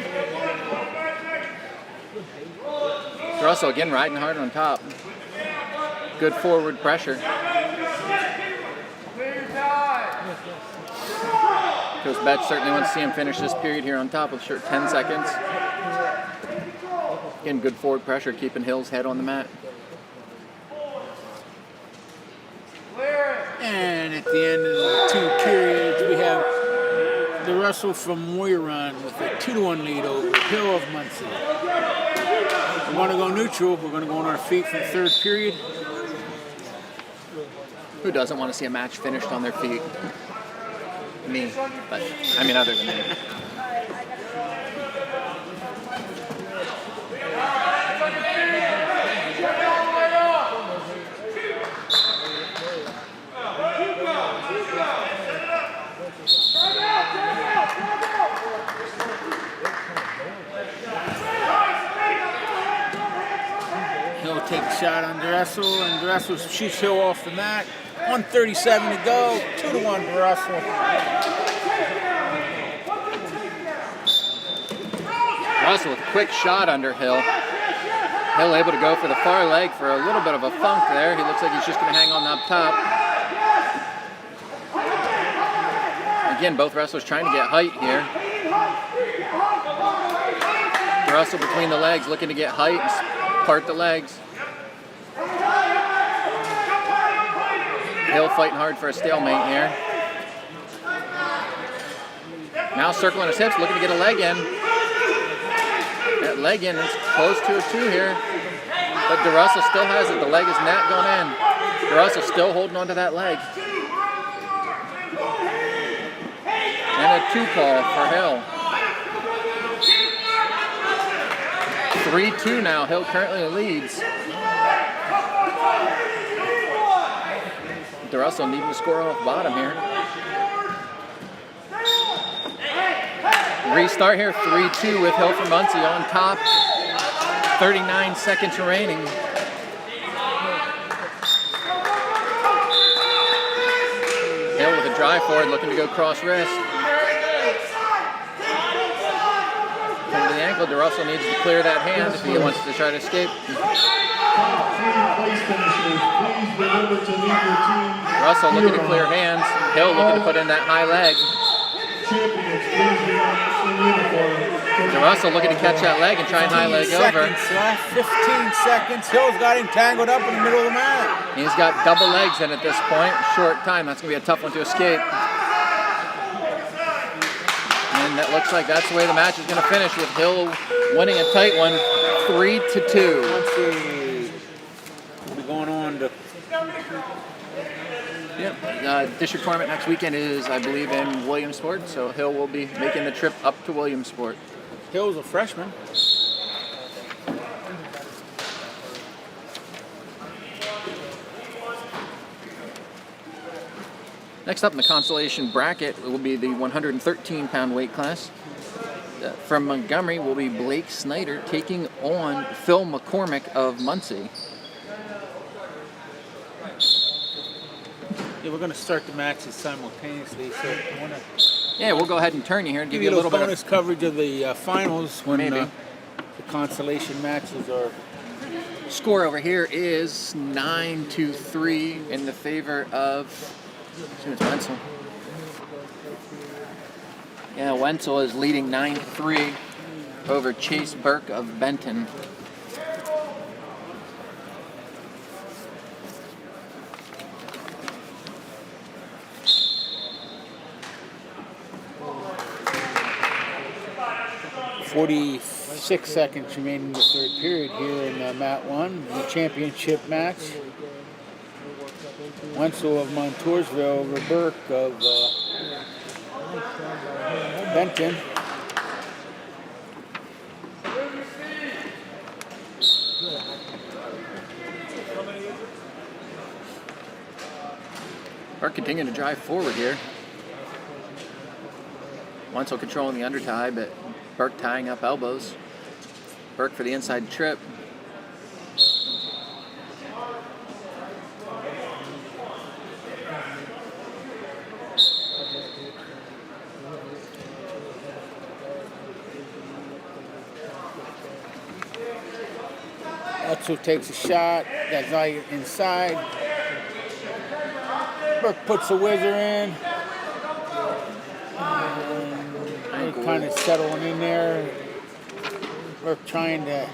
Speaker 3: DeRussell again riding hard on top. Good forward pressure. Coach Betch certainly wants to see him finish this period here on top with short 10 seconds. Again, good forward pressure, keeping Hill's head on the mat.
Speaker 2: And at the end of the 2 periods, we have DeRussell from Warrior Run with a 2-1 lead over Hill of Muncie. We want to go neutral. We're going to go on our feet for the 3rd period.
Speaker 3: Who doesn't want to see a match finished on their feet? Me, but I mean other than me.
Speaker 2: Hill takes a shot on DeRussell, and DeRussell shoots Hill off the mat. 1:37 to go, 2-1 DeRussell.
Speaker 3: Russell with a quick shot under Hill. Hill able to go for the far leg for a little bit of a funk there. He looks like he's just going to hang on up top. Again, both wrestlers trying to get height here. DeRussell between the legs, looking to get height and part the legs. Hill fighting hard for a stalemate here. Now circling his hips, looking to get a leg in. That leg in is close to a 2 here. But DeRussell still has it. The leg is not going in. DeRussell still holding onto that leg. And a 2 call for Hill. 3-2 now. Hill currently leads. DeRussell needing to score off bottom here. Restart here, 3-2 with Hill from Muncie on top. 39 seconds remaining. Hill with a drive forward, looking to go cross wrist. Coming to the ankle, DeRussell needs to clear that hand if he wants to try to escape. Russell looking to clear hands. Hill looking to put in that high leg.
Speaker 1: champions, please be in uniform.
Speaker 3: DeRussell looking to catch that leg and try and high leg over.
Speaker 2: 15 seconds. Hill's got him tangled up in the middle of the mat.
Speaker 3: He's got double legs in at this point. Short time. That's going to be a tough one to escape. And that looks like that's the way the match is going to finish, with Hill winning a tight one, 3-2.
Speaker 2: Let's see. We'll be going on to...
Speaker 3: Yep. District tournament next weekend is, I believe, in Williamsport, so Hill will be making the trip up to Williamsport.
Speaker 2: Hill's a freshman.
Speaker 3: Next up in the consolation bracket will be the 113-pound weight class. From Montgomery will be Blake Snyder taking on Phil McCormick of Muncie.
Speaker 2: Yeah, we're going to start the matches simultaneously, so I want to
Speaker 3: Yeah, we'll go ahead and turn you here and
Speaker 2: give
Speaker 3: give you a little bit
Speaker 2: bonus
Speaker 3: of...
Speaker 2: coverage of the finals when
Speaker 3: Maybe.
Speaker 2: the consolation matches are...
Speaker 3: Score over here is 9-3 in the favor of... It's Wenzel. Yeah, Wenzel is leading 9-3 over Chase Burke of Benton.
Speaker 2: .46 seconds remaining in the third period here in Mat 1, the championship match. Wenzel of Montoursville over Burke of Benton.
Speaker 3: Burke continuing to drive forward here. Wenzel controlling the undertie, but Burke tying up elbows. Burke for the inside trip.
Speaker 2: Wenzel takes a shot, that's right inside. Burke puts the whizzer in. Kind of settling in there. Burke trying to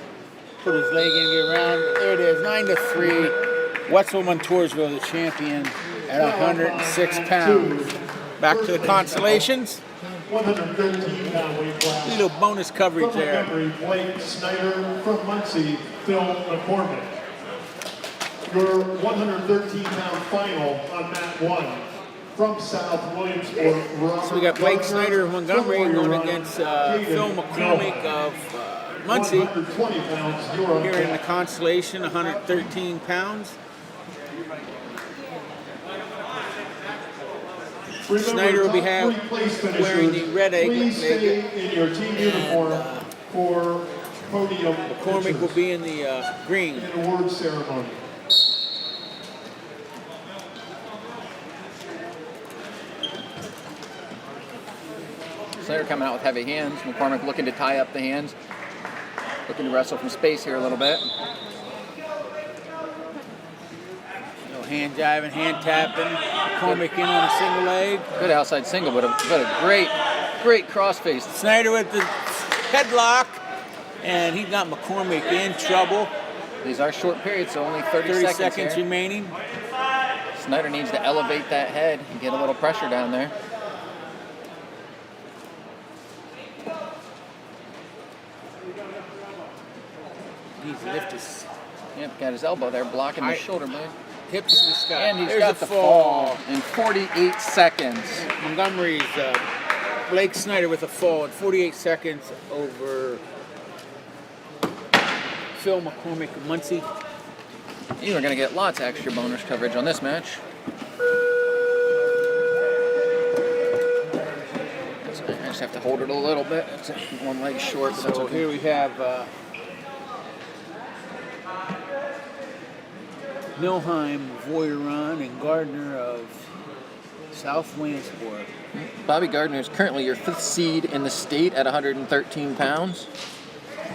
Speaker 2: put his leg in and get around. There it is, 9-3. Wetzel Montoursville, the champion at 106 pounds. Back to the consolations.
Speaker 1: 113-pound weight class.
Speaker 2: Little bonus coverage
Speaker 1: From
Speaker 2: there.
Speaker 1: Montgomery, Blake Snyder. From Muncie, Phil McCormick. Your 113-pound final on Mat 1. From South Williamsport, Robert
Speaker 2: So we got Blake
Speaker 1: Gardner.
Speaker 2: Snyder of Montgomery
Speaker 1: From
Speaker 2: going
Speaker 1: Warrior
Speaker 2: against
Speaker 1: Run,
Speaker 2: Phil
Speaker 1: Caden
Speaker 2: McCormick
Speaker 1: Milham.
Speaker 2: of Muncie.
Speaker 1: 120 pounds, you're on
Speaker 2: Here in the
Speaker 1: top.
Speaker 2: consolation, 113 pounds.
Speaker 1: Remember,
Speaker 2: Snyder will be
Speaker 1: top three place
Speaker 2: wearing the
Speaker 1: finishers,
Speaker 2: red
Speaker 1: please stay
Speaker 2: egg.
Speaker 1: in your team uniform for podium
Speaker 2: McCormick will
Speaker 1: pictures
Speaker 2: be in the green.
Speaker 1: and award ceremony.
Speaker 3: Snyder coming out with heavy hands. McCormick looking to tie up the hands. Looking to wrestle from space here a little bit.
Speaker 2: No hand jiving, hand tapping. McCormick in on a single leg.
Speaker 3: Good outside single, but a great crossface.
Speaker 2: Snyder with the headlock. And he got McCormick in trouble.
Speaker 3: These are short periods, so only 30
Speaker 2: 30
Speaker 3: seconds
Speaker 2: seconds
Speaker 3: here.
Speaker 2: remaining.
Speaker 3: Snyder needs to elevate that head and get a little pressure down there.
Speaker 2: Needs to lift his
Speaker 3: Yep, got his elbow there blocking the
Speaker 2: High-
Speaker 3: shoulder blade.
Speaker 2: hips to the sky.
Speaker 3: And he's
Speaker 2: There's
Speaker 3: got
Speaker 2: a
Speaker 3: the fall in 48 seconds.
Speaker 2: Montgomery's Blake Snyder with a fall in 48 seconds over Phil McCormick of Muncie.
Speaker 3: You are going to get lots of extra bonus coverage on this match. I just have to hold it a little bit. It's one leg short, but that's
Speaker 2: So
Speaker 3: okay.
Speaker 2: here we have Milheim, Voyron, and Gardner of South Williamsport.
Speaker 3: Bobby Gardner is currently your 5th seed in the state at 113 pounds.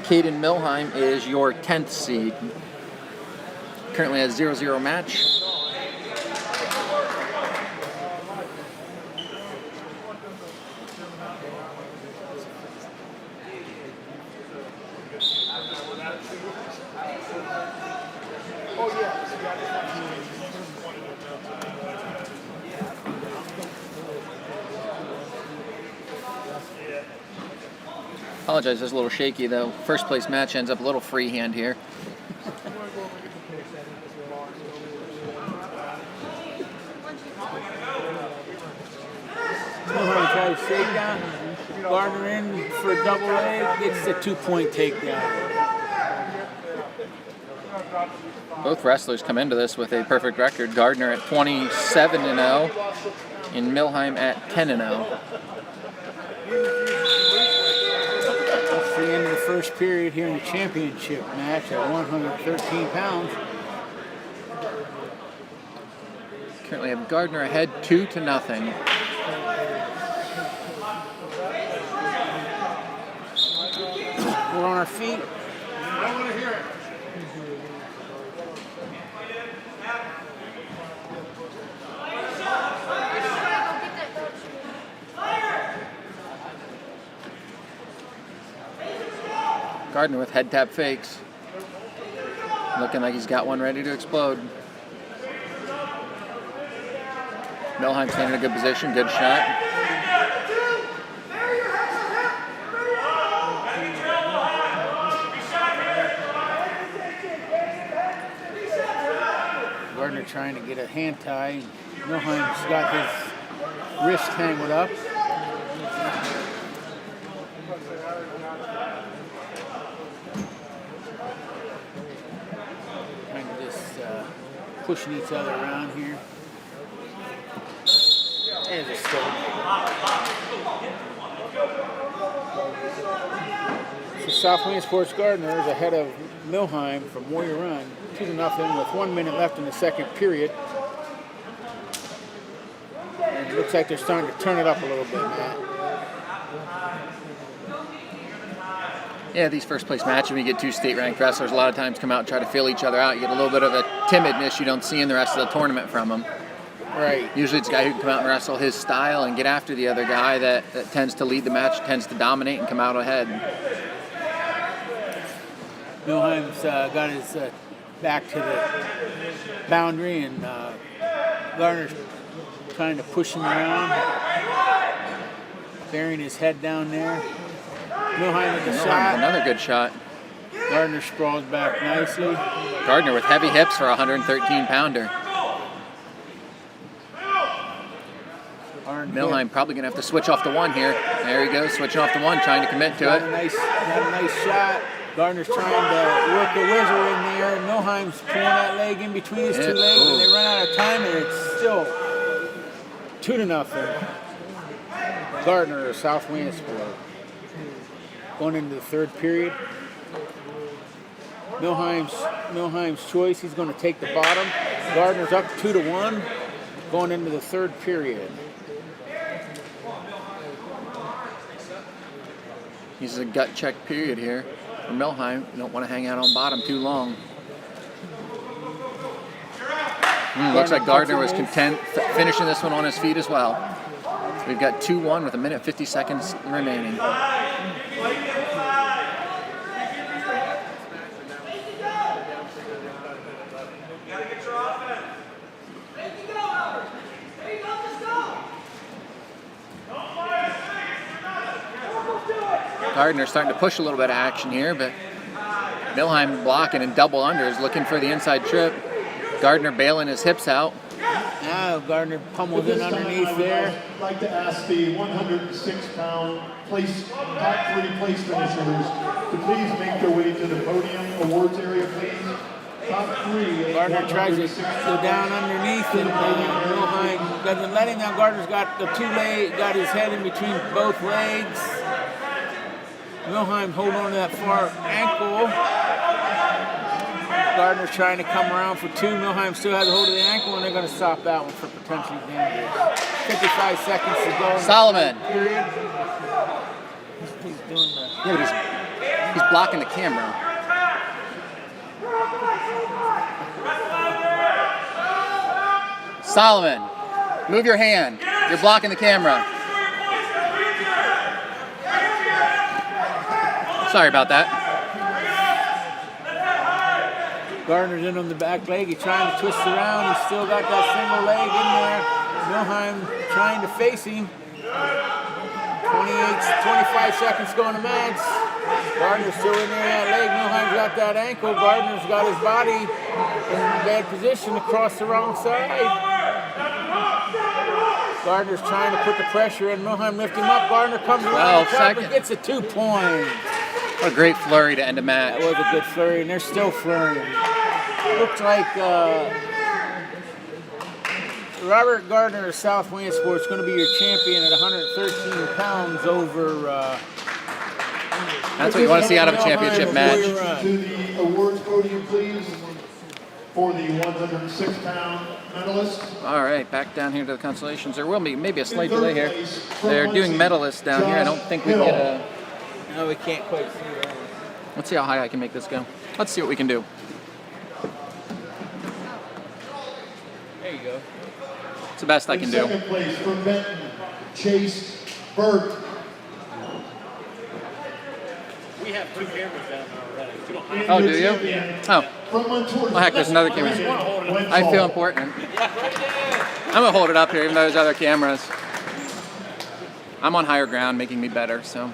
Speaker 3: Caden Milheim is your 10th seed. Currently has 0-0 match. Apologize, it's a little shaky though. First place match ends up a little freehand here.
Speaker 2: Milheim tries to shake down. Gardner in for a double leg. Gets the 2-point takedown.
Speaker 3: Both wrestlers come into this with a perfect record. Gardner at 27-0 and Milheim at 10-0.
Speaker 2: That's the end of the first period here in the championship match at 113 pounds.
Speaker 3: Currently have Gardner ahead 2-0.
Speaker 2: We're on our feet.
Speaker 3: Gardner with head tap fakes. Looking like he's got one ready to explode. Milheim staying in a good position, good shot.
Speaker 2: Gardner trying to get a hand tie. Milheim's got his wrist tangled up. Kind of just pushing each other around here. There's a stop. So Southwind Sports Gardner is ahead of Milheim from Warrior Run, 2-0 with 1 minute left in the second period. And it looks like they're starting to turn it up a little bit, Matt.
Speaker 3: Yeah, these first place matches, when you get two state-ranked wrestlers, a lot of times come out and try to feel each other out. You get a little bit of a timidness you don't see in the rest of the tournament from them.
Speaker 2: Right.
Speaker 3: Usually it's a guy who can come out and wrestle his style and get after the other guy that tends to lead the match, tends to dominate and come out ahead.
Speaker 2: Milheim's got his back to the boundary, and Gardner's trying to push him around, burying his head down there. Milheim with the shot.
Speaker 3: Another good shot.
Speaker 2: Gardner sprawls back nicely.
Speaker 3: Gardner with heavy hips for a 113-pounder. Milheim probably going to have to switch off to one here. There he goes, switching off to one, trying to commit to
Speaker 2: got
Speaker 3: it.
Speaker 2: a nice shot. Gardner's trying to work the wizard in there. Milheim's pulling that leg in between his two legs, and they run out of time, and it's still 2-0. Gardner, South Williamsport. Going into the third period. Milheim's choice. He's going to take the bottom. Gardner's up 2-1. Going into the third period.
Speaker 3: This is a gut check period here for Milheim. You don't want to hang out on bottom too long. Looks like Gardner was content finishing this one on his feet as well. So we've got 2-1 with 1 minute 50 seconds remaining. Gardner starting to push a little bit of action here, but Milheim blocking and double unders, looking for the inside trip. Gardner bailing his hips out.
Speaker 2: Now Gardner pummels in underneath there.
Speaker 1: I'd like to ask the 106-pound top three place finishers to please make their way to the podium awards area, please. Top three.
Speaker 2: Gardner tries to go down underneath, and Milheim doesn't let him. Now Gardner's got the got his head in between both legs. Milheim holding on to that far ankle. Gardner's trying to come around for two. Milheim still has a hold of the ankle, and they're going to stop that one for potentially damages. 55 seconds to go.
Speaker 3: Solomon.
Speaker 2: He's doing the...
Speaker 3: Yeah, but he's blocking the camera. Solomon, move your hand. You're blocking the camera. Sorry about that.
Speaker 2: Gardner's in on the back leg. He's trying to twist around. He's still got that single leg in there. Milheim trying to face him. 25 seconds going to Mats. Gardner's still in there that leg. Milheim's got that ankle. Gardner's got his body in a bad position across the wrong side. Gardner's trying to put the pressure in. Milheim lift him up. Gardner comes around the top and gets a 2 point.
Speaker 3: What a great flurry to end a match.
Speaker 2: That was a good flurry, and they're still flurrying. Looks like Robert Gardner of South Wayne Sports is going to be your champion at 113 pounds over.
Speaker 3: That's what you want to see out of a championship match.
Speaker 1: To the awards podium, please, for the 106-pound medalist.
Speaker 3: All right, back down here to the consolations. There will be maybe a slight delay here. They're doing medalists down here. I don't think we get a...
Speaker 2: No, we can't quite see that.
Speaker 3: Let's see how high I can make this go. Let's see what we can do.
Speaker 2: There you go.
Speaker 3: It's the best I can do.
Speaker 1: Second place for Benton, Chase Burt.
Speaker 6: We have 2 cameras down there already. We don't have
Speaker 3: Oh, do you? Oh. Well, heck, there's another camera. I feel important. I'm going to hold it up here, even though there's other cameras. I'm on higher ground, making me better, so...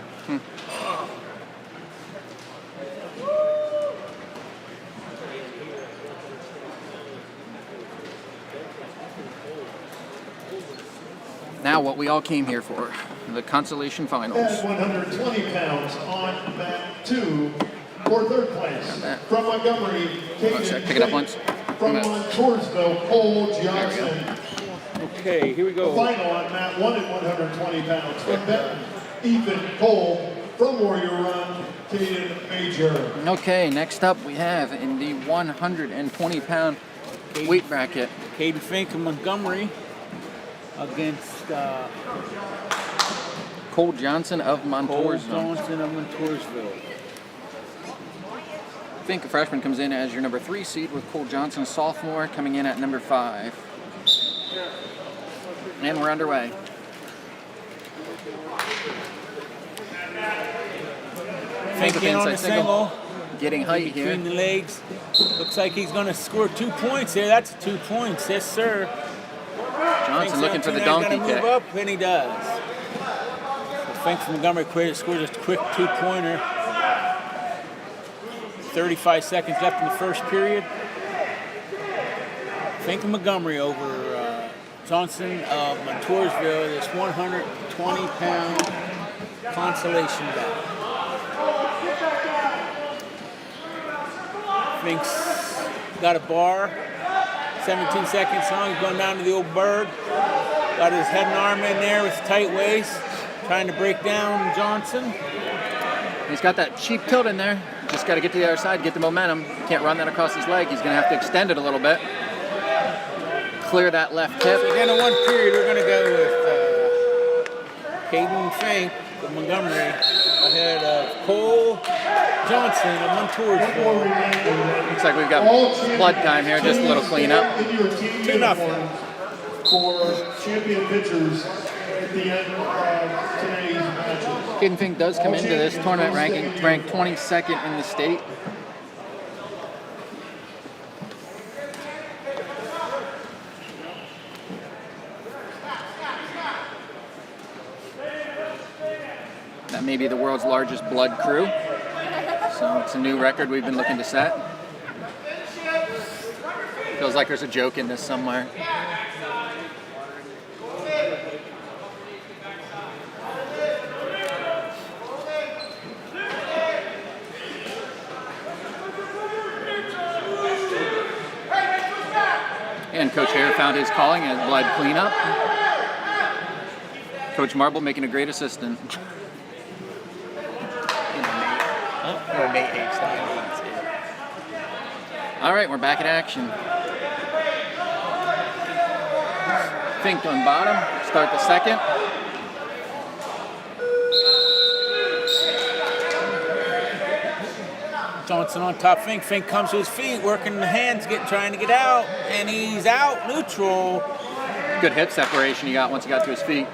Speaker 3: Now what we all came here for, the Consolation Finals.
Speaker 1: At 120 pounds on mat 2 for third place. From Montgomery,
Speaker 3: Pick it up once.
Speaker 1: From Montoursville, Cole Johnson.
Speaker 2: Okay, here we
Speaker 1: The
Speaker 2: go.
Speaker 1: final on mat 1 at 120 pounds. From Benton, Ethan Cole. From Warrior Run, Caden Major.
Speaker 3: Okay, next up we have in the 120-pound weight bracket.
Speaker 2: Caden Fink of Montgomery against
Speaker 3: Cole Johnson of
Speaker 2: Cole
Speaker 3: Montoursville.
Speaker 2: Johnson of Montoursville.
Speaker 3: Fink, a freshman, comes in as your number 3 seed, with Cole Johnson, sophomore, coming in at number 5. And we're underway.
Speaker 2: Fink in on the single.
Speaker 3: Getting height here.
Speaker 2: Between the legs. Looks like he's going to score 2 points there. That's 2 points. Yes, sir.
Speaker 3: Johnson looking for the
Speaker 2: Fink's
Speaker 3: donkey
Speaker 2: gonna
Speaker 3: kick.
Speaker 2: move up, and he does. So Fink from Montgomery scores a quick 2-pointer. 35 seconds left in the first period. Fink of Montgomery over Johnson of Montoursville. This 120-pound consolation bout. Fink's got a bar. 17 seconds long. He's going down to the old bird. Got his head and arm in there with tight waist. Trying to break down Johnson.
Speaker 3: He's got that cheap tilt in there. Just got to get to the other side, get the momentum. Can't run that across his leg. He's going to have to extend it a little bit. Clear that left hip.
Speaker 2: So again, in one period, we're going to go with Caden Fink of Montgomery ahead of Cole Johnson of Montoursville.
Speaker 3: Looks like we've got blood time here. Just a little cleanup.
Speaker 2: 2-0.
Speaker 1: For champion pitchers at the end of today's matches.
Speaker 3: Caden Fink does come into this tournament ranked 22nd in the state. That may be the world's largest blood crew. So it's a new record we've been looking to set. Feels like there's a joke in this somewhere. And Coach Hare found his calling as blood cleanup. Coach Marble making a great assistant. All right, we're back in action. Fink on bottom, start the second.
Speaker 2: Johnson on top. Fink comes to his feet, working the hands, trying to get out, and he's out neutral.
Speaker 3: Good hip separation he got once he got to his feet.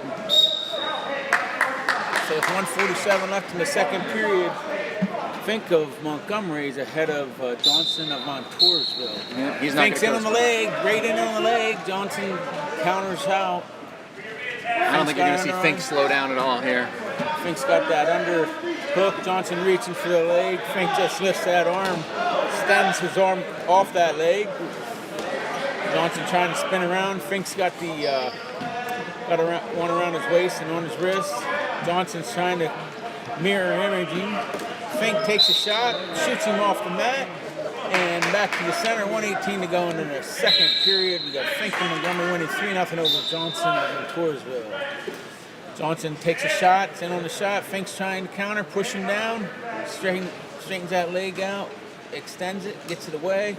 Speaker 2: So it's 1:47 left in the second period. Fink of Montgomery is ahead of Johnson of Montoursville.
Speaker 3: Yeah, he's not
Speaker 2: Fink's in on the leg, right in on the leg. Johnson counters out.
Speaker 3: I don't think you're going to see Fink slow down at all here.
Speaker 2: Fink's got that under hook. Johnson reaching for the leg. Fink just lifts that arm, extends his arm off that leg. Johnson trying to spin around. Fink's got the one around his waist and on his wrist. Johnson's trying to mirror imaging. Fink takes a shot, shoots him off the mat, and back to the center. 1:18 to go into the second period. We got Fink and Montgomery winning 3-0 over Johnson of Montoursville. Johnson takes a shot, it's in on the shot. Fink's trying to counter, push him down, straightens that leg out, extends it, gets it away.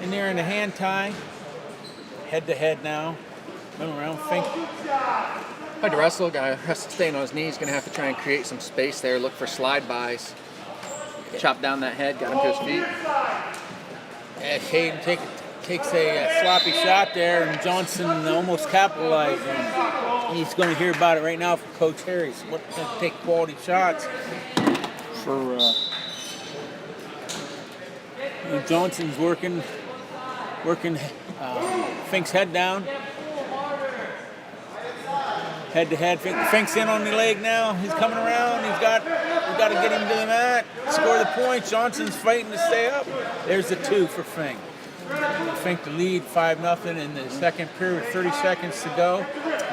Speaker 2: And they're in a hand tie. Head to head now. Middle round, Fink.
Speaker 3: But the wrestle guy has to stay on his knees. Going to have to try and create some space there. Look for slide bys. Chop down that head. Got him to his feet.
Speaker 2: Hayden takes a sloppy shot there, and Johnson almost capitalized on it. He's going to hear about it right now from Coach Harris. What's going to take quality shots for Johnson's working Fink's head down. Head to head. Fink's in on the leg now. He's coming around. We got to get him to the mat. Score the points. Johnson's fighting to stay up. There's the 2 for Fink. Fink to lead 5-0 in the second period. 30 seconds to go.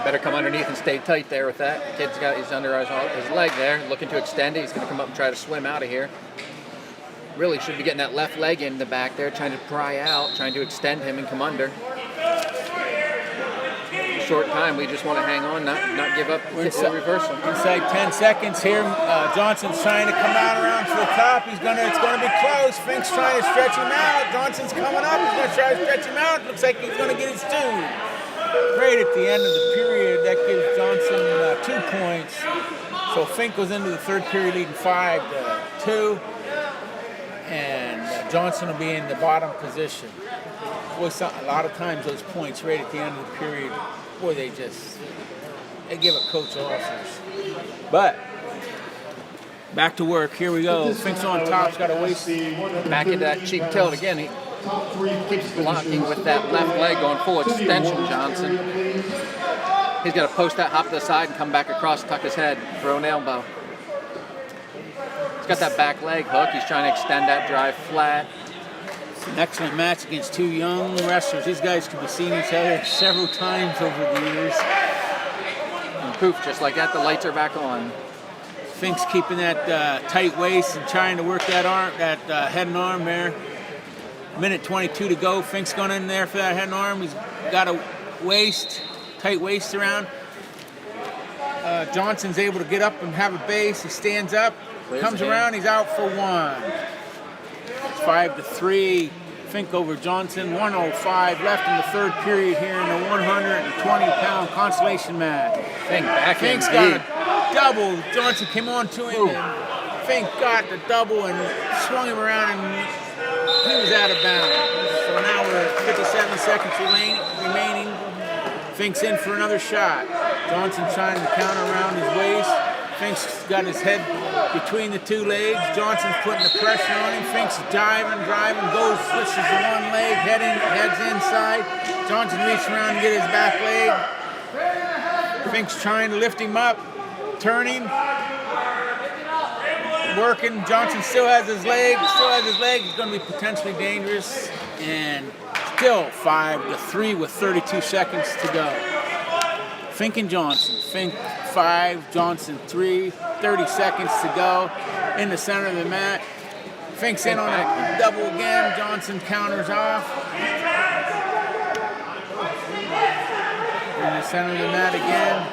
Speaker 3: Better come underneath and stay tight there with that. He's under his leg there, looking to extend it. He's going to come up and try to swim out of here. Really should be getting that left leg in the back there, trying to pry out, trying to extend him and come under. Short time, we just want to hang on, not give up the reversal.
Speaker 2: Inside 10 seconds here. Johnson's trying to come out around to the top. It's going to be close. Fink's trying to stretch him out. Johnson's coming up. He's going to try to stretch him out. Looks like he's going to get his 2. Right at the end of the period, that gives Johnson 2 points. So Fink goes into the third period leading 5-2. And Johnson will be in the bottom position. Boy, a lot of times those points right at the end of the period, boy, they give a coach losses. But back to work. Here we go. Fink's on top's got a waist.
Speaker 3: Back into that cheek tilt again. He keeps blocking with that left leg going full extension, Johnson. He's got to post that hop to the side and come back across, tuck his head, throw an elbow. He's got that back leg hook. He's trying to extend that drive flat.
Speaker 2: It's an excellent match against 2 young wrestlers. These guys could be seeing each other several times over the years.
Speaker 3: And poof, just like that, the lights are back on.
Speaker 2: Fink's keeping that tight waist and trying to work that arm, that head and arm there. Minute 22 to go. Fink's going in there for that head and arm. He's got a tight waist around. Johnson's able to get up and have a base. He stands up, comes around. He's out for 1. It's 5-3. Fink over Johnson. 1:05 left in the third period here in the 120-pound Consolation Mat.
Speaker 3: Fink's
Speaker 2: got a double. Johnson came on to him, and Fink got the double and swung him around, and he was out of bounds. So now we're at 57 seconds remaining. Fink's in for another shot. Johnson trying to counter around his waist. Fink's got his head between the 2 legs. Johnson's putting the pressure on him. Fink's driving, goes, switches to one leg, heads inside. Johnson reaches around to get his back leg. Fink's trying to lift him up, turning, working. Johnson still has his leg. He's going to be potentially dangerous. And still 5-3 with 32 seconds to go. Fink and Johnson. Fink 5, Johnson 3, 30 seconds to go. In the center of the mat. Fink's in on a double again. Johnson counters off. In the center of the mat again.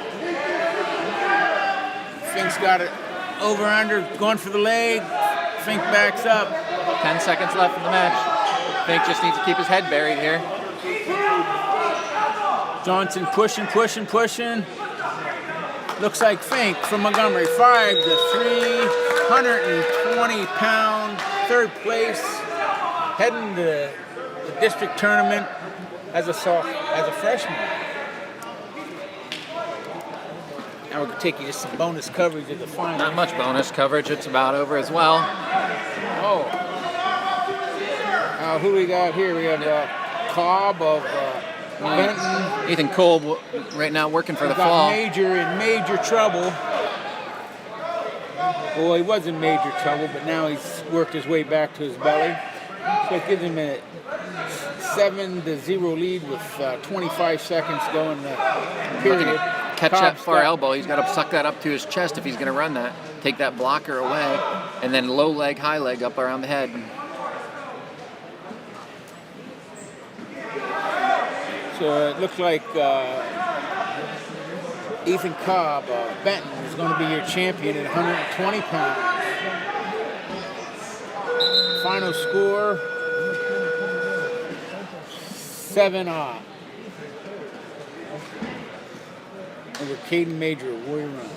Speaker 2: Fink's got it over under, going for the leg. Fink backs up.
Speaker 3: 10 seconds left in the match. Fink just needs to keep his head buried here.
Speaker 2: Johnson pushing. Looks like Fink from Montgomery, 5-3, 120-pound, third place, heading to the district tournament as a freshman. Now we're going to take you to some bonus coverage of the final.
Speaker 3: Not much bonus coverage. It's about over as well.
Speaker 2: Oh. Who we got here? We have Cobb of Benton.
Speaker 3: Ethan Cole right now working for the
Speaker 2: Got
Speaker 3: fall.
Speaker 2: Major in major trouble. Well, he was in major trouble, but now he's worked his way back to his belly. So it gives him a 7-0 lead with 25 seconds to go in the period.
Speaker 3: Catch that
Speaker 2: Cobb's
Speaker 3: far
Speaker 2: got-
Speaker 3: elbow. He's got to suck that up to his chest if he's going to run that. Take that blocker away, and then low leg, high leg up around the head.
Speaker 2: So it looks like Ethan Cobb of Benton is going to be your champion at 120 pounds. Final score, 7-0. Over Caden Major, Warrior Run.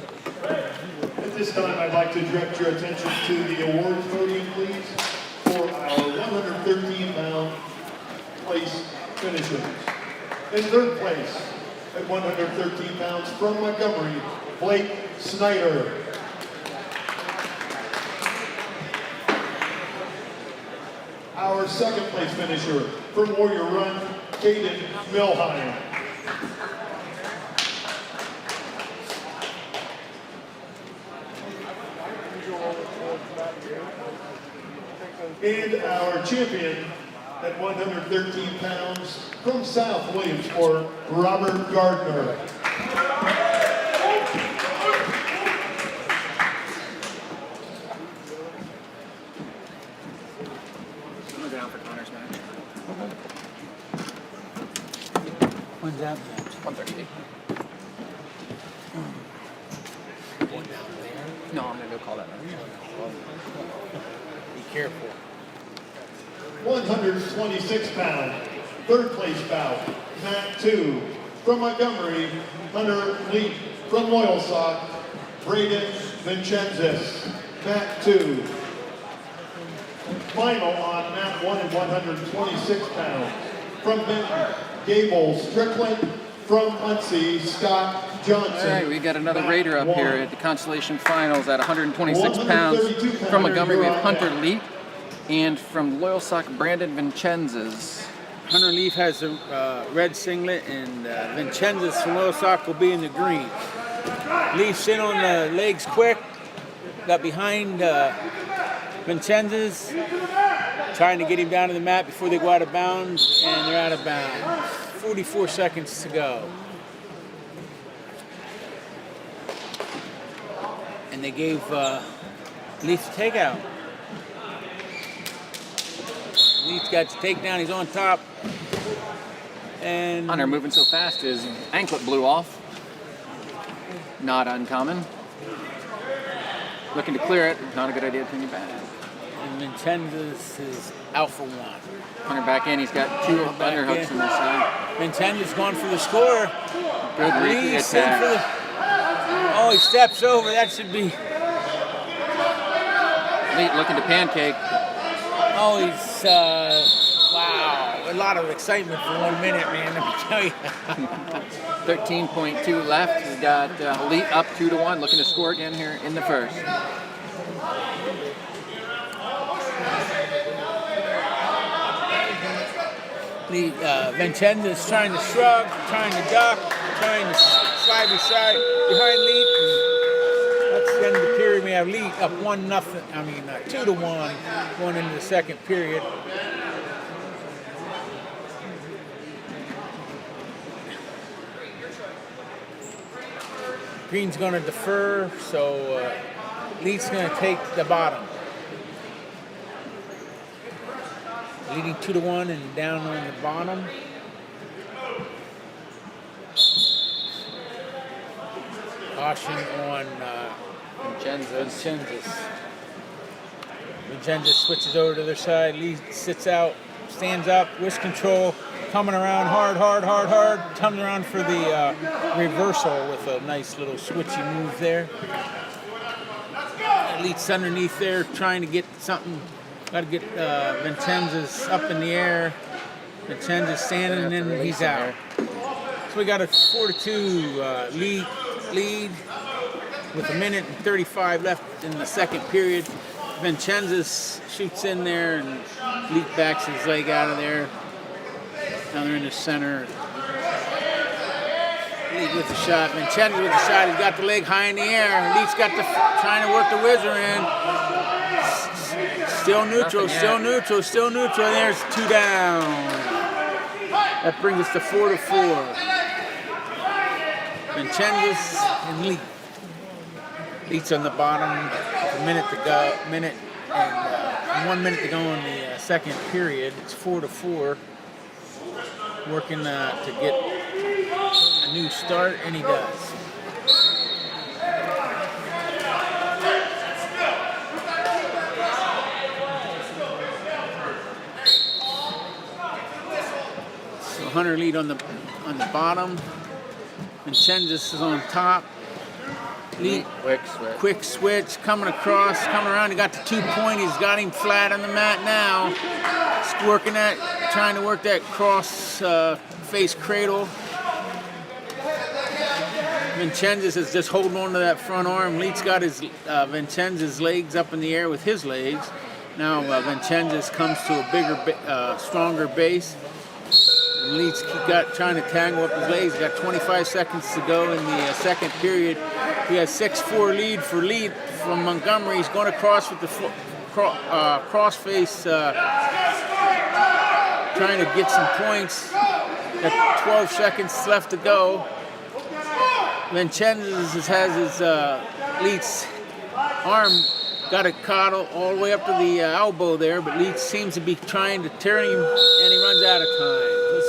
Speaker 1: At this time, I'd like to direct your attention to the awards podium, please, for our 113-pound place finishers. In third place, at 113 pounds, from Montgomery, Blake Snyder. Our second place finisher, from Warrior Run, Caden Milheim. And our champion at 113 pounds from South Williamsport, Robert Gardner.
Speaker 3: I'm going to go down for Connor's match.
Speaker 2: When's that match?
Speaker 3: 130. No, I'm going to go call that match.
Speaker 2: Be careful.
Speaker 1: 126 pound, third place bout, Mat 2. From Montgomery, Hunter Leap. From Loyalsock, Braden Vincenzis, Mat 2. Final on Mat 1 at 126 pounds. From Benton, Gable Strickland. From Muncie, Scott Johnson.
Speaker 3: All right, we got another
Speaker 1: Mat
Speaker 3: raider up
Speaker 1: 1.
Speaker 3: here at the Consolation Finals at 126 pounds.
Speaker 1: 132
Speaker 3: From Montgomery, we have
Speaker 1: pounder,
Speaker 3: Hunter Leap. And from Loyalsock, Brandon Vincenzis.
Speaker 2: Hunter Leaf has a red singlet, and Vincenzis from Loyalsock will be in the green. Leaf's in on the legs quick, got behind Vincenzis, trying to get him down to the mat before they go out of bounds, and they're out of bounds. 44 seconds to go. And they gave Leaf the takeout. Leaf's got the takedown, he's on top. And
Speaker 3: Hunter moving so fast, his anklet blew off. Not uncommon. Looking to clear it, not a good idea to turn you back.
Speaker 2: And Vincenzis is out for one.
Speaker 3: Hunter back in, he's got two underhooks on the side.
Speaker 2: Vincenzis going for the score.
Speaker 3: Good leaky
Speaker 2: Leaf's in
Speaker 3: attack.
Speaker 2: for the. Oh, he steps over. That should be.
Speaker 3: Leap looking to pancake.
Speaker 2: Oh, he's. Wow. A lot of excitement for 1 minute, man. Let me tell you.
Speaker 3: 13.2 left. He's got Elite up 2-1, looking to score again here in the first.
Speaker 2: Vincenzis trying to shrug, trying to duck, trying to slide beside behind Leet. That's the end of the period. We have Leet up 1-0. 2-1 going into the second period. Green's going to defer, so Leet's going to take the bottom. Leading 2-1 and down on the bottom. Caution on Vincenzis. Vincenzis switches over to their side. Lee sits out, stands up, wrist control, coming around hard. Comes around for the reversal with a nice little switchy move there. Leet's underneath there trying to get something. Got to get Vincenzis up in the air. Vincenzis standing, and then he's out. So we got a 4-2 lead. with 1:35 left in the second period. Vincenzo shoots in there and Leet backs his leg out of there. Now they're in the center. Leet with the shot. Vincenzo with the shot. He's got the leg high in the air. Leet's got the trying to work the whizzer in. Still neutral. There's 2 down. That brings us to 4-4. Vincenzo and Leet. Leet's on the bottom. A minute to go. 1 minute to go in the second period. It's 4-4. Working to get a new start, and he does. So Hunter Leet on the bottom. Vincenzo is on top. Leet, quick switch, coming around. He got the 2-point. He's got him flat on the mat now. He's working that, trying to work that cross face cradle. Vincenzo is just holding on to that front arm. Leet's got his Vincenzo's legs up in the air with his legs. Now Vincenzo comes to a bigger, stronger base. Leet's trying to tangle up his legs. He's got 25 seconds to go in the second period. He has 6-4 lead for Leet from Montgomery. He's going to cross with the cross face, trying to get some points. Got 12 seconds left to go. Vincenzo has his Leet's arm got it caught all the way up to the elbow there, but Leet seems to be trying to tear him, and he runs out of time. So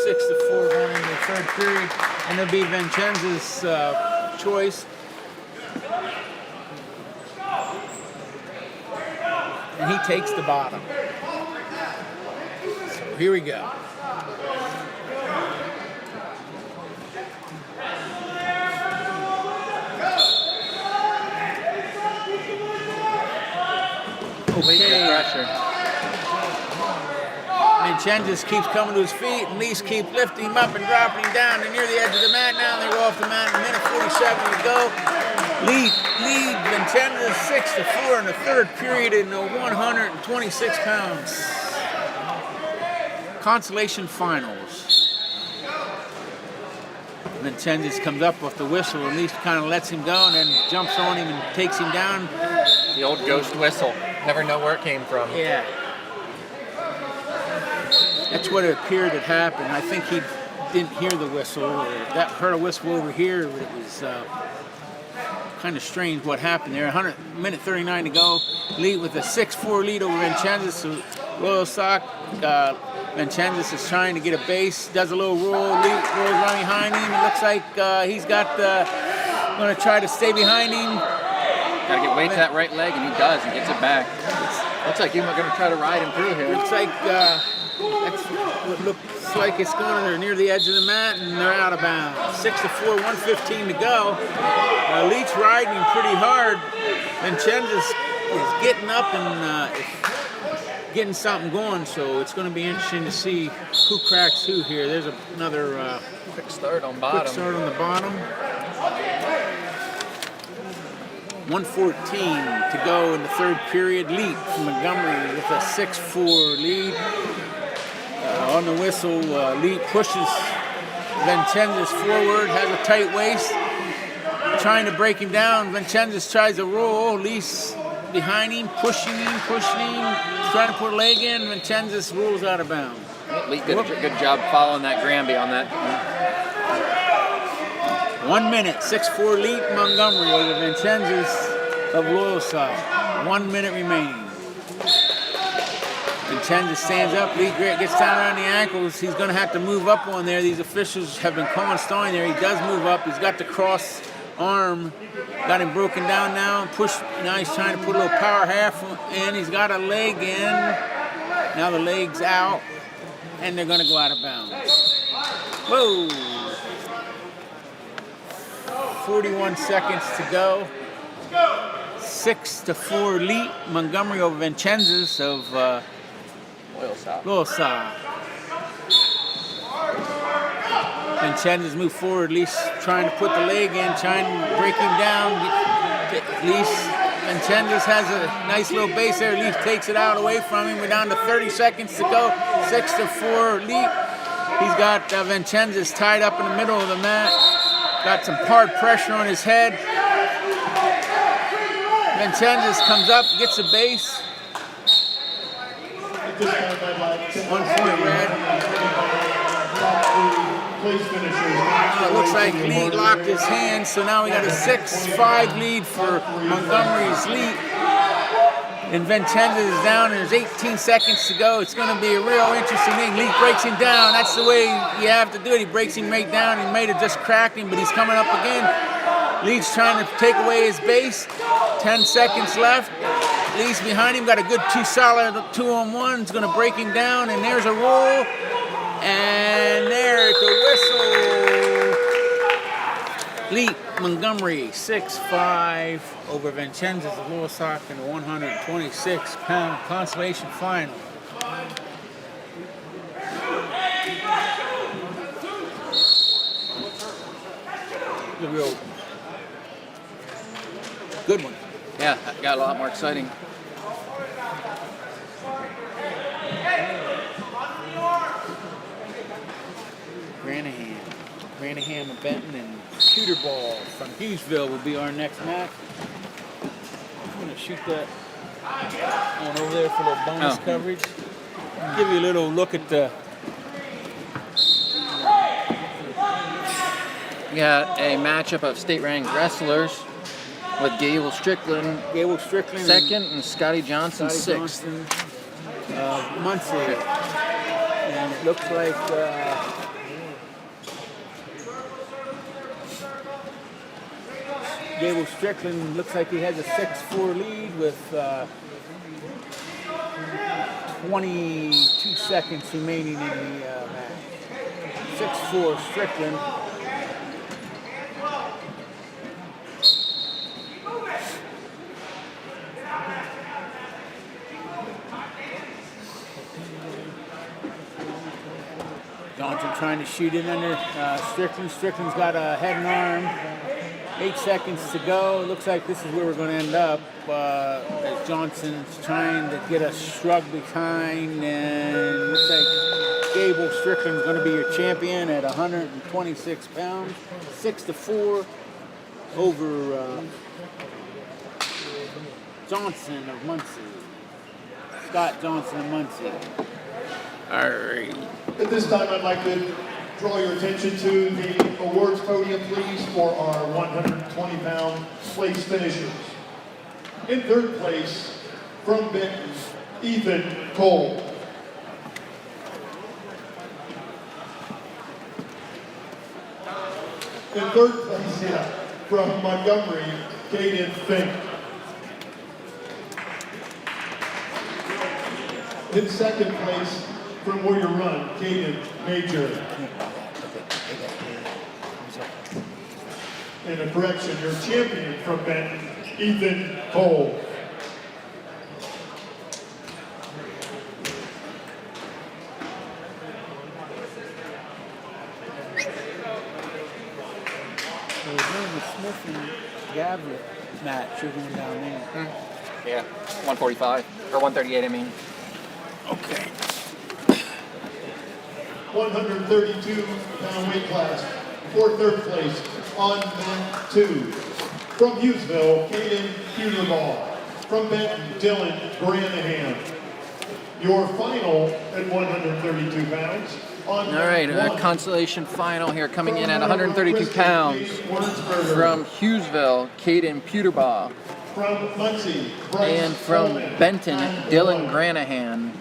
Speaker 2: 6-4 going into the third period, and it'll be Vincenzo's choice. And he takes the bottom. So here we go. Okay.
Speaker 3: Pressure.
Speaker 2: Vincenzo keeps coming to his feet, and Leet keeps lifting him up and dropping him down. They're near the edge of the mat now. They go off the mat. 1:47 to go. Lead Vincenzo 6-4 in the third period in the 126 pounds. Consolation Finals. Vincenzo comes up with the whistle, and Leet kind of lets him go, and then jumps on him and takes him down.
Speaker 3: The old ghost whistle. Never know where it came from.
Speaker 2: Yeah. That's what it appeared had happened. I think he didn't hear the whistle. That heard a whistle over here, but it was kind of strange what happened there. 1:39 to go. Leet with a 6-4 lead over Vincenzo. So Royal Sock. Vincenzo is trying to get a base. Does a little roll. Leet rolls right behind him. It looks like he's got going to try to stay behind him.
Speaker 3: Got to get weight to that right leg, and he does. He gets it back. Looks like he's going to try to ride him through here.
Speaker 2: Looks like that's what looks like it's going. They're near the edge of the mat, and they're out of bounds. 6-4, 1:15 to go. Leet's riding him pretty hard. Vincenzo is getting up and getting something going, so it's going to be interesting to see who cracks who here. There's another
Speaker 3: Quick start on bottom.
Speaker 2: quick start on the bottom. 1:14 to go in the third period. Leet from Montgomery with a 6-4 lead. On the whistle, Leet pushes Vincenzo forward, has a tight waist, trying to break him down. Vincenzo tries to roll. Leet's behind him, pushing him, trying to put a leg in. Vincenzo rolls out of bounds.
Speaker 3: Leet did a good job following that Granby on that.
Speaker 2: 1 minute, 6-4 Leet Montgomery over Vincenzo's of Loyal Side. 1 minute remaining. Vincenzo stands up. Leet gets down around the ankles. He's going to have to move up on there. These officials have been calling Stein there. He does move up. He's got the cross arm. Got him broken down now. Now he's trying to put a little power half in. He's got a leg in. Now the leg's out. And they're going to go out of bounds. Whoa. 41 seconds to go. 6-4 Leet Montgomery over Vincenzo's of Loyal Side. Vincenzo's move forward, at least trying to put the leg in, trying to break him down, Leaf Vincennes has a nice little base there. Leaf takes it out away from him. We're down to 30 seconds to go. 6-4 Leaf. He's got Vincennes tied up in the middle of the mat. Got some hard pressure on his head. Vincennes comes up, gets a base. 1 point red. Looks like Lee locked his hands, so now we got a 6-5 lead for Montgomery's Lee. And Vincennes is down, and there's 18 seconds to go. It's going to be a real interesting thing. Lee breaks him down. That's the way you have to do it. He breaks him right down. He might have just cracked him, but he's coming up again. Lee's trying to take away his base. 10 seconds left. Lee's behind him. Got a good solid 2-on-1. He's going to break him down, and there's a roll. And there's the whistle. Lee Montgomery, 6-5 over Vincennes as the lowest stock in the 126-pound Consolation Final. The real good one.
Speaker 3: Yeah, that got a lot more exciting.
Speaker 2: Granahan of Benton and Shooter Ball from Hughesville will be our next match. I'm going to shoot that on over there for a little bonus coverage. Give you a little look at the...
Speaker 3: We got a matchup of state-ranked wrestlers with Gable Strickland second and Scotty Johnson sixth.
Speaker 2: Muncie. And it looks like... Gable Strickland looks like he has a 6-4 lead with 22 seconds remaining in the match. 6-4 Strickland. Johnson trying to shoot in under Strickland. Strickland's got a head and arm. 8 seconds to go. It looks like this is where we're going to end up. As Johnson's trying to get a shrug behind, and looks like Gable Strickland's going to be your champion at 126 pounds. 6-4 over Johnson of Muncie. Scott Johnson of Muncie. All right.
Speaker 1: At this time, I'd like to draw your attention to the awards podium, please, for our 120-pound place finishers. In third place, from Benton, Ethan Cole. In third place, from Montgomery, Caden Fink. In second place, from Warrior Run, Caden Major. And a correction, your champion from Benton, Ethan Cole.
Speaker 2: So the Smith and Gavlet match, you're going down there.
Speaker 3: Yeah, 145 or 138. I mean.
Speaker 2: Okay.
Speaker 1: 132-pound weight class for third place on mat 2. From Hughesville, Caden Pewterball. From Benton, Dylan Granahan. Your final at 132 pounds. On
Speaker 3: All right, a Consolation Final here coming in at 132 pounds. From Hughesville, Caden Pewterball.
Speaker 1: From Muncie, Bryce
Speaker 3: And from
Speaker 1: Coleman.
Speaker 3: Benton, Dylan Granahan.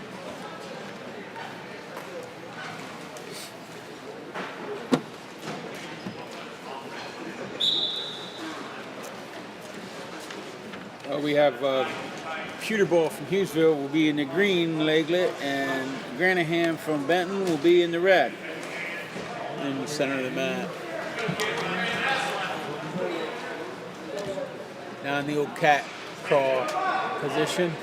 Speaker 2: We have Pewterball from Hughesville will be in the green leglet, and Granahan from Benton will be in the red in the center of the mat. Now in the old cat crawl position.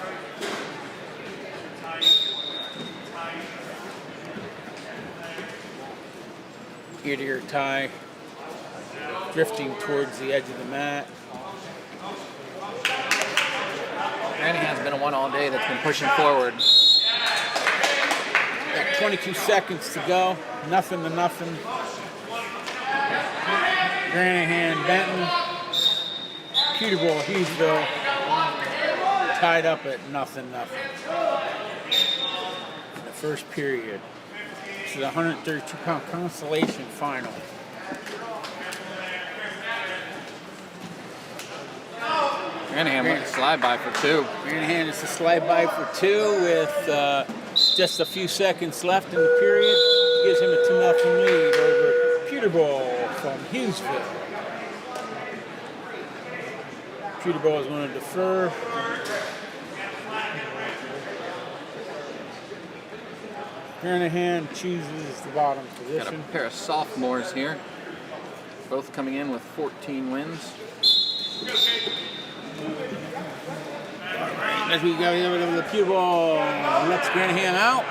Speaker 2: Ear-to-ear tie, drifting towards the edge of the mat.
Speaker 3: Granahan's been a one all day that's been pushing forward.
Speaker 2: Got 22 seconds to go. Nothing to nothing. Granahan, Benton, Peterborough, Hughesville tied up at nothing. In the first period. This is a 132-pound Consolation Final.
Speaker 3: Granahan with a slide by for 2.
Speaker 2: Granahan is a slide by for 2 with just a few seconds left in the period. Gives him a 2-0 lead over Peterborough from Hughesville. Peterborough is going to defer. Granahan chooses the bottom
Speaker 3: Got a
Speaker 2: position.
Speaker 3: pair of sophomores here, both coming in with 14 wins.
Speaker 2: As we go over the Peterborough, lets Granahan out.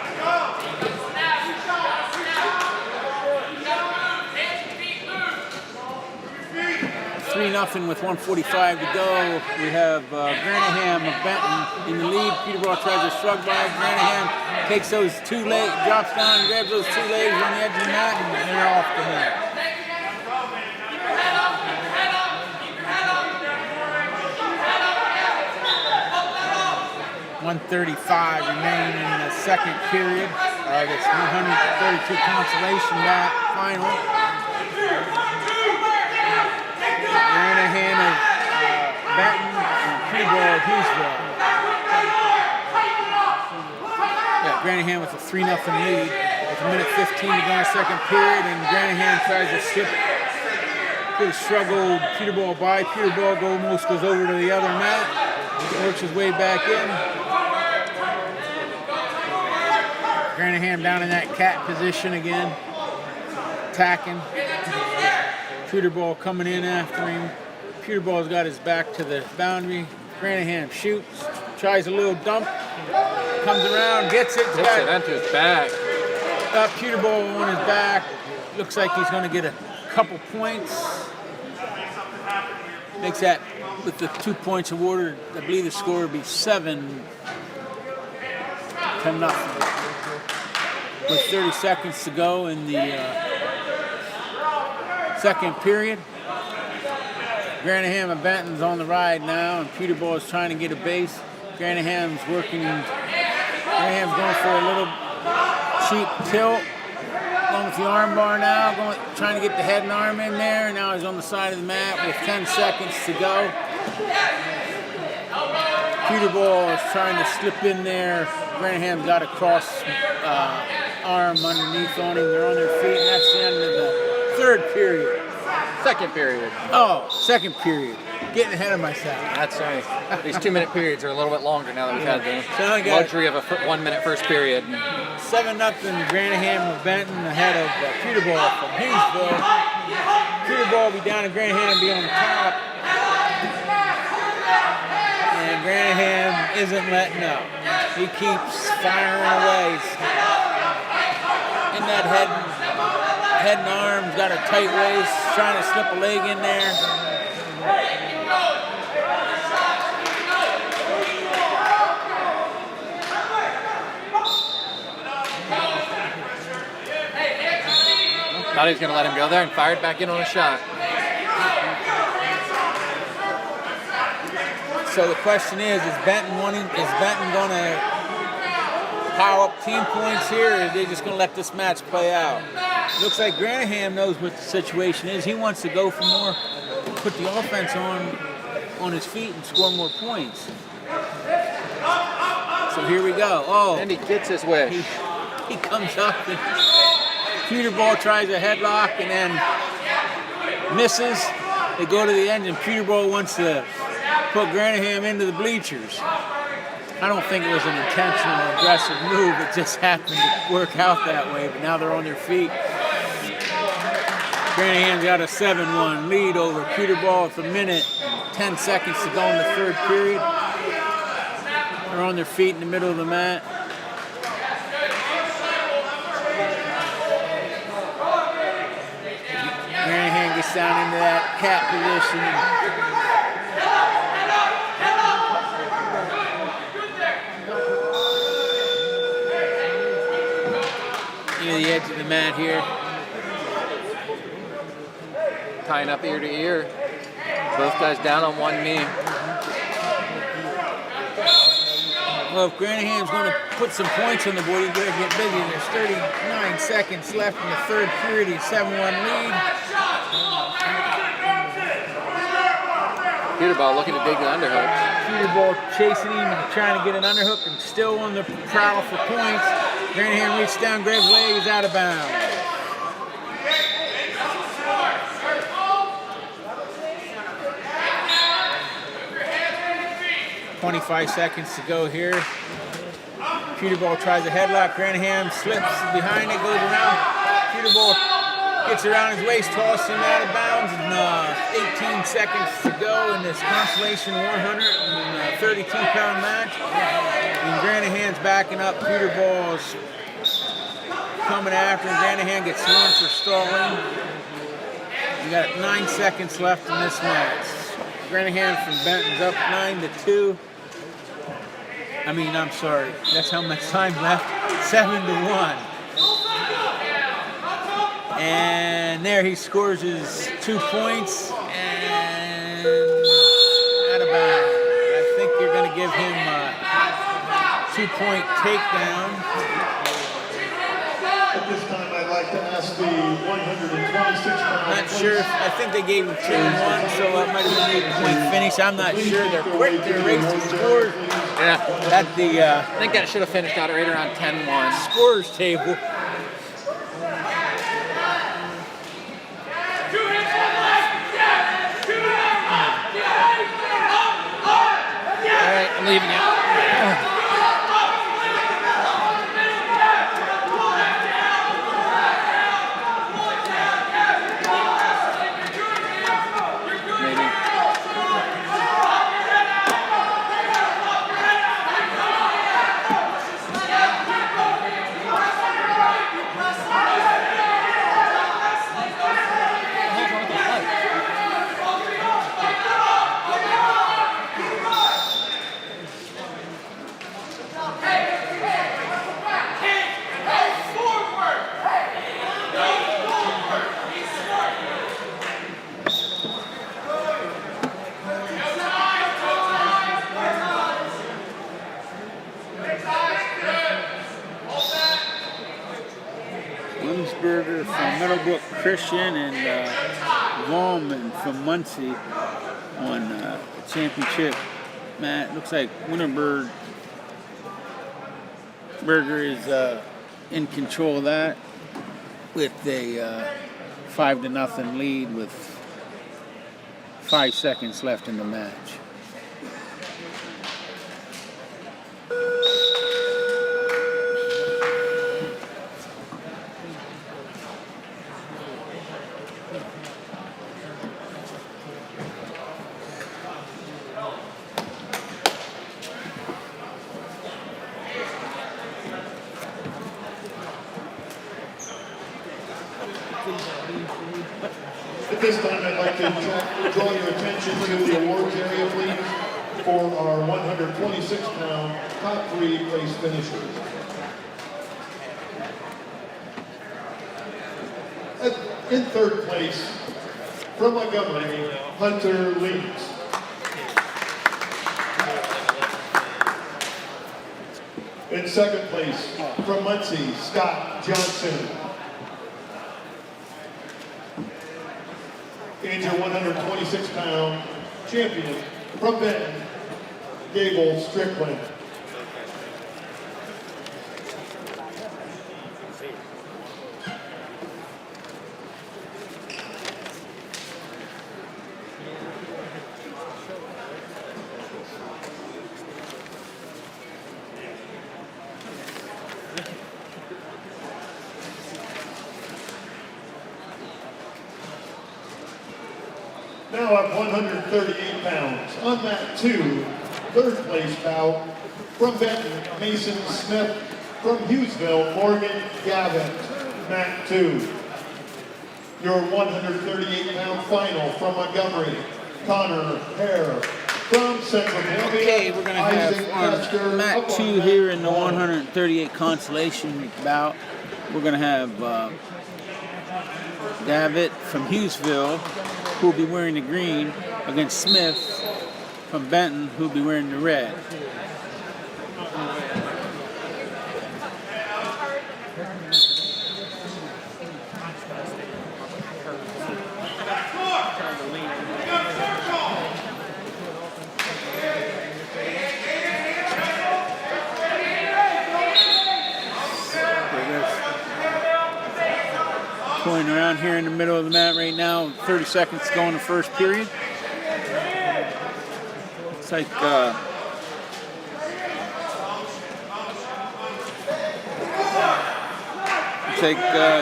Speaker 2: 3-0 with 1:45 to go. We have Granahan of Benton in the lead. Peterborough tries to shrug by. Granahan takes those 2 legs, drops down, grabs those 2 legs on the edge of the mat, and they're off the mat. .135 remaining in the second period of this 132 Consolation Mat Final. Granahan of Benton and Peterborough of Hughesville. Yeah, Granahan with a 3-0 lead with 1:15 to go in the second period, and Granahan tries to slip. Pretty struggled Peterborough by. Peterborough almost goes over to the other mat. Works his way back in. Granahan down in that cat position again. Attacking. Peterborough coming in after him. Peterborough's got his back to the boundary. Granahan shoots. Tries a little dump. Comes around, gets it.
Speaker 3: Gets it into his back.
Speaker 2: Peterborough on his back. Looks like he's going to get a couple points. Makes that, with the 2 points awarded, I believe the score would be 7-0. With 30 seconds to go in the second period. Granahan and Benton's on the ride now, and Peterborough is trying to get a base. Granahan's working. Granahan's going for a little cheap tilt. Going with the arm bar now, trying to get the head and arm in there. And now he's on the side of the mat with 10 seconds to go. Peterborough is trying to slip in there. Granahan's got a cross arm underneath on him. They're on their feet, and that's the end of the third period.
Speaker 3: Second period.
Speaker 2: Oh, second period. Getting ahead of myself.
Speaker 3: That's right. These 2-minute periods are a a little bit longer now that we've had the
Speaker 2: So I got
Speaker 3: luxury of a 1-minute first period.
Speaker 2: 7-0 Granahan with Benton ahead of Peterborough from Hughesville. Peterborough will be down and Granahan will be on the top. And Granahan isn't letting up. He keeps firing away. In that head and arms, got a tight waist, trying to slip a leg in there.
Speaker 3: Thought he was going to let him go there and fired back in on a shot.
Speaker 2: So the question is Benton going to pile up team points here, or are they just going to let this match play out? Looks like Granahan knows what the situation is. He wants to go for more, put the offense on his feet and score more points. So here we go. Oh,
Speaker 3: And he gets his wish.
Speaker 2: he comes up and Peterborough tries a headlock and then misses. They go to the end and Peterborough wants to put Granahan into the bleachers. I don't think it was an intentional or aggressive move. It just happened to work out that way, but now they're on their feet. Granahan's got a 7-1 lead over Peterborough with 1:10 to go in the third period. They're on their feet in the middle of the mat. Granahan gets down into that cat position. near the edge of the mat here.
Speaker 3: Tying up ear to ear. Both guys down on one knee.
Speaker 2: Well, if Granahan's going to put some points on the board, he's going to get busy. There's 39 seconds left in the third period. He's 7-1 lead.
Speaker 3: Peterball looking to dig the underhook.
Speaker 2: Peterball chasing him and trying to get an underhook and still on the prowl for points. Granahan reaches down, grabs leg, is out of bounds. 25 seconds to go here. Peterball tries a headlock. Granahan slips behind it, goes around. Peterball gets around his waist, tosses him out of bounds, and 18 seconds to go in this Consolation 132-pound match. And Granahan's backing up. Peterball's coming after him. Granahan gets one for stalling. We got 9 seconds left in this match. Granahan from Benton's up 9-2. I'm sorry. That's how much time left. 7-1. And there he scores his 2 points and out of bounds. I think you're going to give him a 2-point takedown.
Speaker 1: At this time, I'd like to ask the 126-pound.
Speaker 2: Not sure. I think they gave him 2-1, so it might have been an 8-point finish. I'm not sure. They're quick. They're racing scores
Speaker 3: Yeah.
Speaker 2: at the
Speaker 3: I think that should have finished out right around 10-1.
Speaker 2: scores table.
Speaker 3: All right, I'm leaving you.
Speaker 2: Winsberger from Meadowbrook Christian and Wallman from Muncie on the championship mat. Looks like Winterberger is in control of that with a 5-0 lead with 5 seconds left in the match.
Speaker 1: At this time, I'd like to draw your attention to the awards area, please, for our 126-pound top 3 place finishers. In third place, from Montgomery, Hunter Leeds. In second place, from Muncie, Scott Johnson. And your 126-pound champion from Benton, Gable Strickland. Now at 138 pounds, on mat 2, third place bout from Benton, Mason Smith, from Hughesville, Morgan Gavin, mat 2. Your 138-pound final from Montgomery, Connor Hare, from Central Columbia.
Speaker 2: Okay, we're going to have
Speaker 1: Isaac Pastor
Speaker 2: mat 2 here in the 138 Consolation bout. we're going to have Davitt from Hughesville, who will be wearing the green, against Smith from Benton, who will be wearing the red. Going around here in the middle of the mat right now, 30 seconds to go in the first period. It's like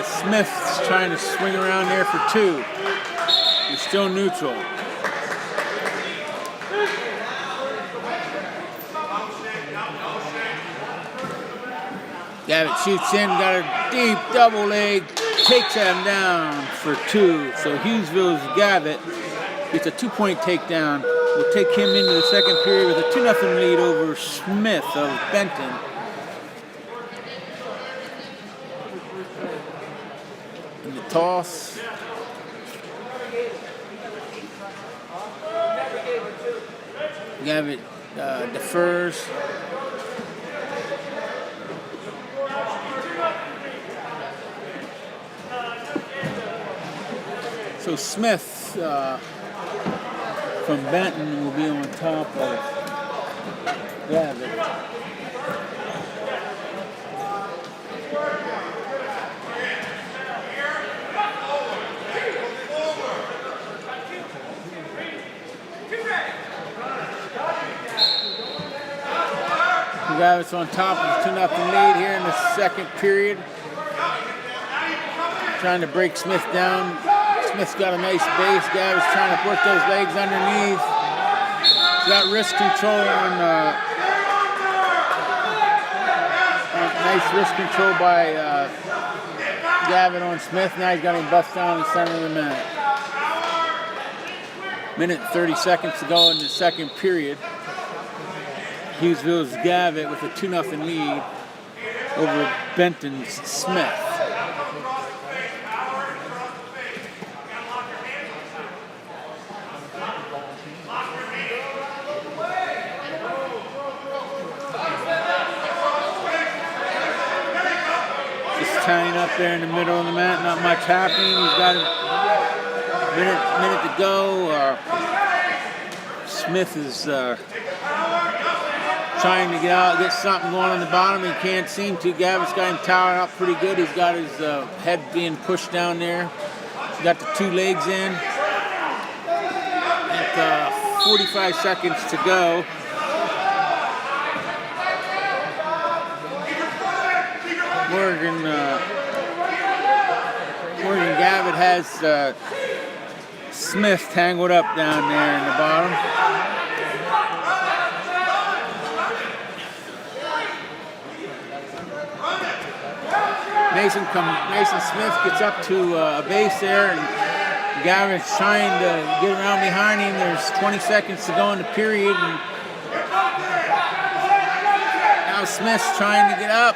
Speaker 2: Smith's trying to swing around there for two. He's still neutral. Davitt shoots in, got a deep double leg, takes him down for two. So Hughesville's Gavitt gets a 2-point takedown. Will take him into the second period with a 2-0 lead over Smith of Benton. And the toss. Gavitt defers. So Smith from Benton will be on top of Gavitt. Gavitt's on top of the 2-0 lead here in the second period. Trying to break Smith down. Smith's got a nice base. Gavitt's trying to put those legs underneath. He's got wrist control on nice wrist control by Gavitt on Smith. Now he's got him bust down in the center of the mat. Minute and 30 seconds to go in the second period. Hughesville's Gavitt with a 2-0 lead over Benton's Smith. Just tying up there in the middle of the mat, not much happening. He's got a minute to go. Smith is trying to get something going on the bottom. He can't seem to. Gavitt's got him towered up pretty good. He's got his head being pushed down there. He's got the two legs in. At 45 seconds to go. Morgan Gavitt has Smith tangled up down there in the bottom. Mason Smith gets up to a base there, and Gavitt's trying to get around behind him. There's 20 seconds to go in the period, and now Smith's trying to get up.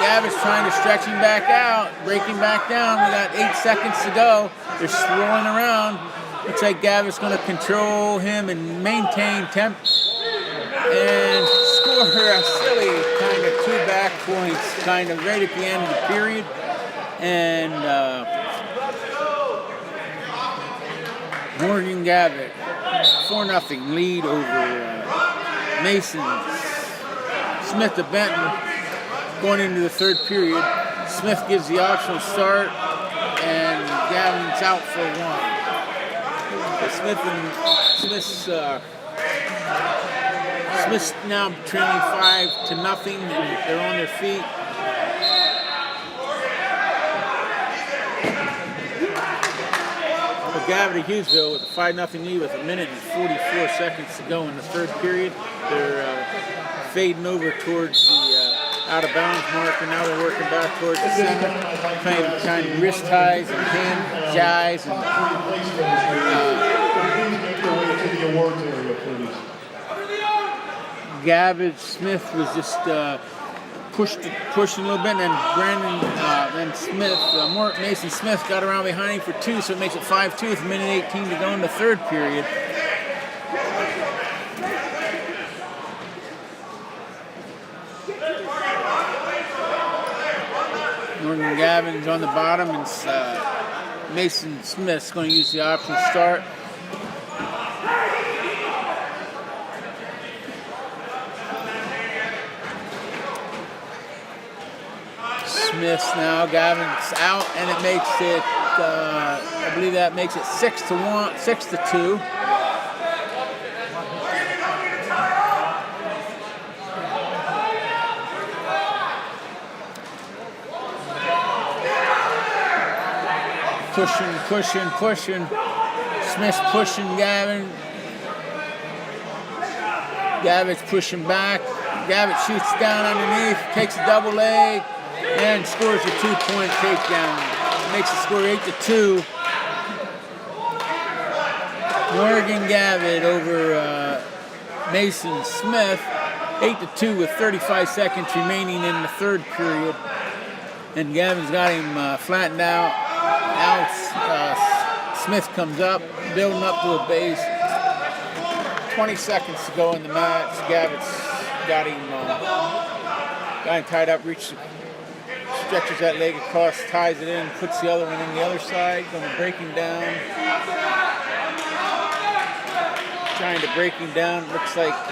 Speaker 2: Gavitt's trying to stretch him back out, break him back down. We got 8 seconds to go. They're swirling around. Looks like Gavitt's going to control him and maintain temp and score a silly kind of 2 back points kind of right at the end of the period. And Morgan Gavitt, 4-0 lead over Mason Smith of Benton going into the third period. Smith gives the optional start, and Gavin's out for 1. Smith's now trailing 5-0, and they're on their feet. For Gavitt of Hughesville with a 5-0 lead with 1 minute and 44 seconds to go in the third period. They're fading over towards the out of bounds marker. Now they're working back towards the center, kind of wrist ties and hand jies and Gavitt Smith was just pushed a little bit, and then Mason Smith got around behind him for 2, so it makes it 5-2 with a minute 18 to go in the third period. Morgan Gavin's on the bottom, and Mason Smith's going to use the option start. Smith now, Gavin's out, and it makes it, I believe that makes it 6-1, 6-2. Pushing. Smith's pushing Gavin. Gavin's pushing back. Gavin shoots down underneath, takes a double leg, and scores a 2-point takedown. Makes the score 8-2. Morgan Gavin over Mason Smith, 8-2 with 35 seconds remaining in the third period. And Gavin's got him flattened out. Now Smith comes up, building up to a base. 20 seconds to go in the match. Gavin's got him tied up, stretches that leg across, ties it in, puts the other one in the other side. Going to break him down. Trying to break him down. Looks like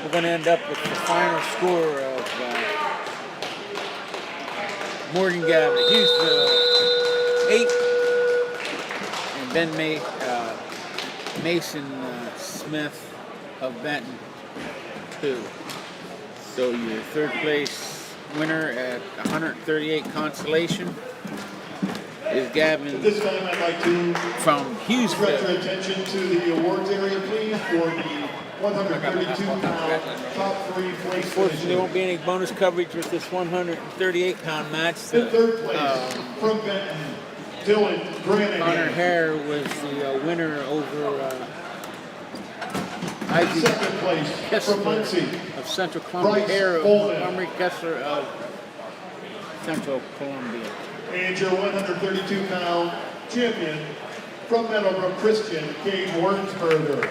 Speaker 2: we're going to end up with the final score of Morgan Gavin, Hughesville 8, and Ben Mason Smith of Benton 2. So your third place winner at 138 Consolation is Gavin
Speaker 1: This time I'd like to
Speaker 2: from
Speaker 1: direct
Speaker 2: Hughesville.
Speaker 1: your attention to the awards area, please, for the 132-pound top 3 place
Speaker 2: Unfortunately, there
Speaker 1: finisher.
Speaker 2: won't be any bonus coverage with this 138-pound match.
Speaker 1: In third place, from Benton, Dylan
Speaker 2: Connor
Speaker 1: Brannigan.
Speaker 2: Hare was the winner over Isaac
Speaker 1: Second place, from Muncie,
Speaker 2: Kessler of Central Columbia,
Speaker 1: Bryce
Speaker 2: Hare of
Speaker 1: Coleman.
Speaker 2: Montgomery, Kessler of Central Columbia.
Speaker 1: And your 132-pound champion, from Meadowbrook Christian, Cade Wernsberger.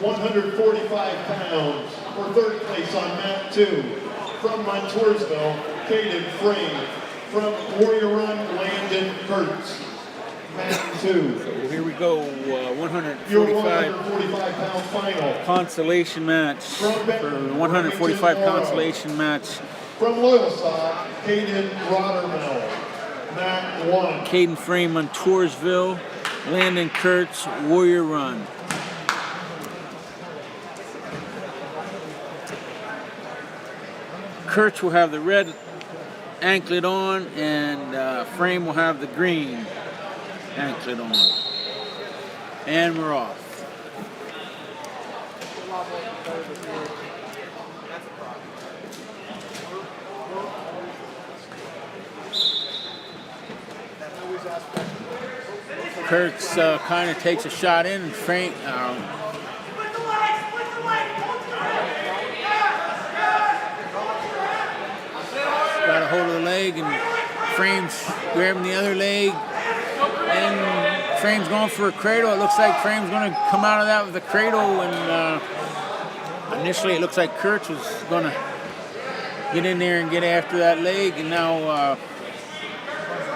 Speaker 1: £145 for third place on mat 2. From Montoursville, Caden Frame. From Warrior Run, Landon Kurtz. Mat 2.
Speaker 2: So here we go,
Speaker 1: Your
Speaker 2: 145
Speaker 1: 145-pound final.
Speaker 2: consolation match for the 145 consolation match.
Speaker 1: From Loyalsock, Caden Rottermel. Mat 1.
Speaker 2: Caden Frame on Toursville, Landon Kurtz, Warrior Run. Kurtz will have the red anklet on, and Frame will have the green anklet on. And we're off. Kurtz kind of takes a shot in, and Frame got a hold of the leg, and Frame's grabbing the other leg, and Frame's going for a cradle. It looks like Frame's going to come out of that with a cradle, and initially it looks like Kurtz was going to get in there and get after that leg, and now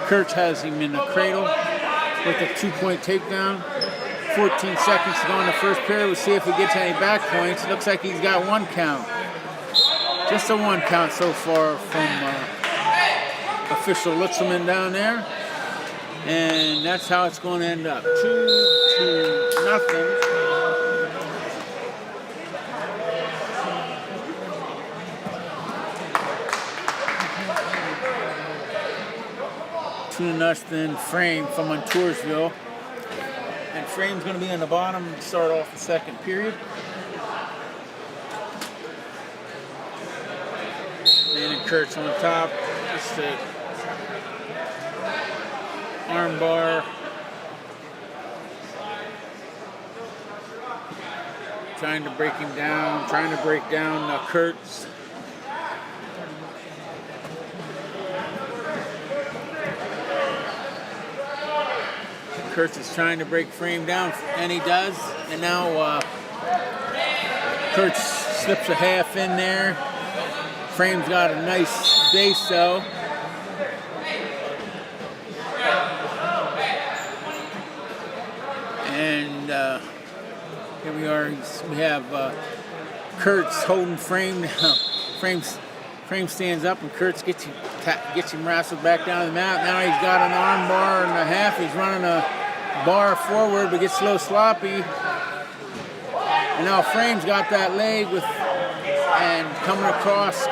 Speaker 2: Kurtz has him in a cradle with a 2-point takedown. 14 seconds to go in the first period. We'll see if he gets any back points. It looks like he's got 1 count. Just a 1 count so far from official Lutzelman down there. And that's how it's going to end up. 2-0. 2-0 Frame from Montoursville. And Frame's going to be on the bottom to start off the second period. Landon Kurtz on top. Just the arm bar. Trying to break him down, trying to break down Kurtz. Kurtz is trying to break Frame down, and he does. And now Kurtz slips a half in there. Frame's got a nice base though. And here we are. We have Kurtz holding Frame now. Frame stands up, and Kurtz gets him wrestled back down to the mat. Now he's got an arm bar and a half. He's running a bar forward, but gets a little sloppy. And now Frame's got that leg and coming across.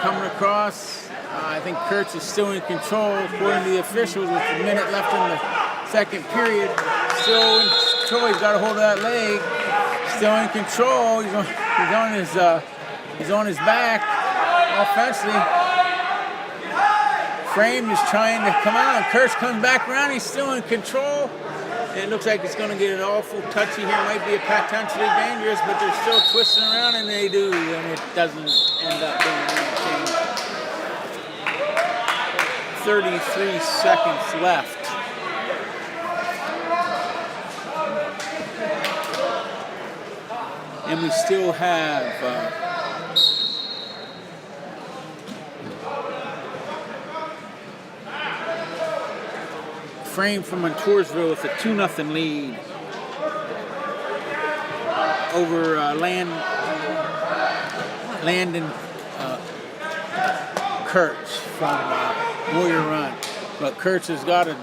Speaker 2: I think Kurtz is still in control, according to the officials, with a minute left in the second period. Still in control. He's got a hold of that leg. Still in control. He's on his back offensively. Frame is trying to come out. Kurtz comes back around. He's still in control. And it looks like it's going to get an awful touchy here. Might be potentially dangerous, but they're still twisting around, and they do, and it doesn't end up being anything. 33 seconds left. And we still have Frame from Montoursville with a 2-0 lead over Landon Kurtz from Warrior Run. But Kurtz has got a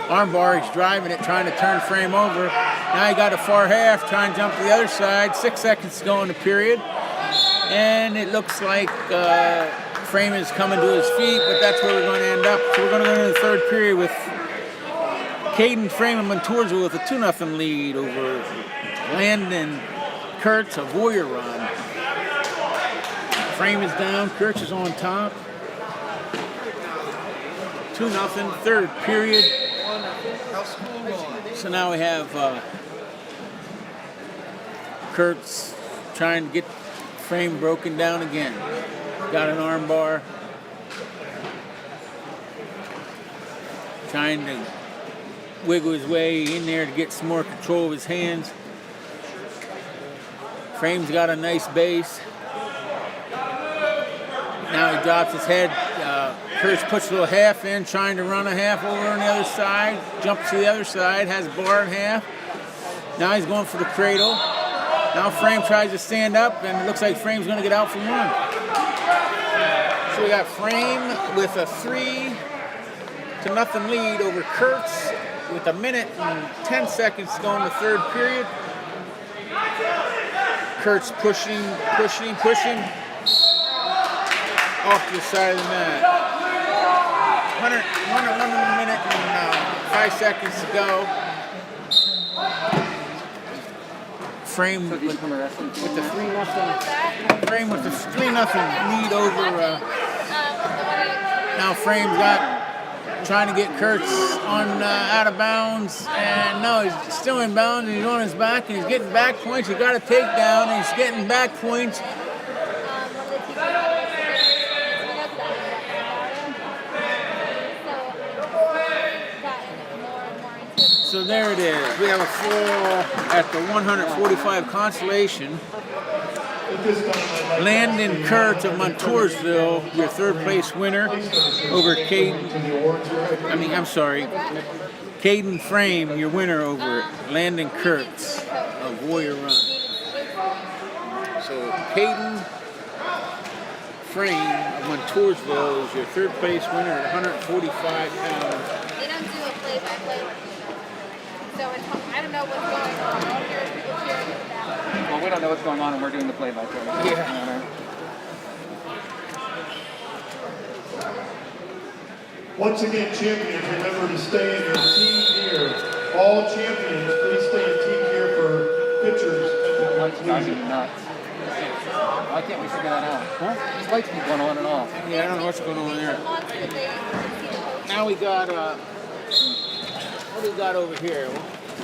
Speaker 2: arm bar. He's driving it, trying to turn Frame over. Now he got a far half, trying to jump to the other side. 6 seconds to go in the period. And it looks like Frame is coming to his feet, but that's where we're going to end up. So we're going to go into the third period with Caden Frame and Montoursville with a 2-0 lead over Landon Kurtz of Warrior Run. Frame is down, Kurtz is on top. 2-0, third period. So now we have Kurtz trying to get Frame broken down again. Got an arm bar. Trying to wiggle his way in there to get some more control of his hands. Frame's got a nice base. Now he drops his head. Kurtz puts a little half in, trying to run a half over on the other side. Jumps to the other side, has bar in half. Now he's going for the cradle. Now Frame tries to stand up, and it looks like Frame's going to get out for one. So we got Frame with a 3-0 lead over Kurtz with a minute and 10 seconds to go in the third period. Kurtz pushing off to the side of the mat. 1 minute and 5 seconds to go. Frame with the 3-0. Frame with the 3-0 lead over. Now Frame's trying to get Kurtz on out of bounds, and no, he's still in bounds. And he's on his back, and he's getting back points. He got a takedown, and he's getting back points. So there it is. We have a fall at the 145 Consolation. Landon Kurtz of Montoursville, your third place winner over Caden Frame, your winner over Landon Kurtz of Warrior Run. So Caden Frame of Montoursville is your third place winner at 145 pounds.
Speaker 5: They don't do a play-by-play. So I don't know what's going on. All here is people cheering for that.
Speaker 3: Well, we don't know what's going on, and we're doing the play-by-play.
Speaker 2: Yeah.
Speaker 1: Once again, champions, remember to stay in your team gear All champions, please stay in team here for pictures at the
Speaker 3: Lights driving me
Speaker 1: conclusion.
Speaker 3: nuts. Why can't we figure that out?
Speaker 2: Huh?
Speaker 3: These lights keep going on and off.
Speaker 2: Yeah, I don't know what's going on there.
Speaker 5: Once that they can see the coach.
Speaker 2: Now we got, what do we got over here? We'll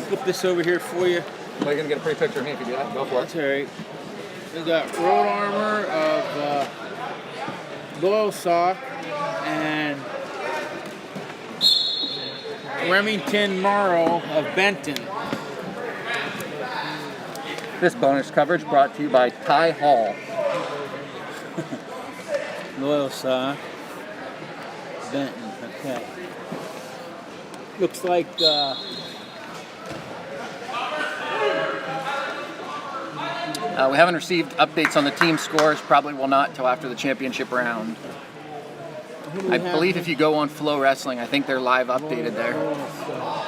Speaker 2: flip this over here for you.
Speaker 3: Well, you're gonna get a pretty picture of me if you do that. Go for
Speaker 2: That's
Speaker 3: it.
Speaker 2: all right. We got road armor of Loyal Sock and Remington Morrow of Benton.
Speaker 3: This bonus coverage brought to you by Ty Hall.
Speaker 2: Loyal Sock, Benton. Okay. Looks like
Speaker 3: We haven't received updates on the team scores. Probably will not till after the championship round.
Speaker 2: who do we
Speaker 3: I
Speaker 2: have
Speaker 3: believe
Speaker 2: here?
Speaker 3: if you go on Flow Wrestling, I think they're live updated there.
Speaker 2: Loyal Sock.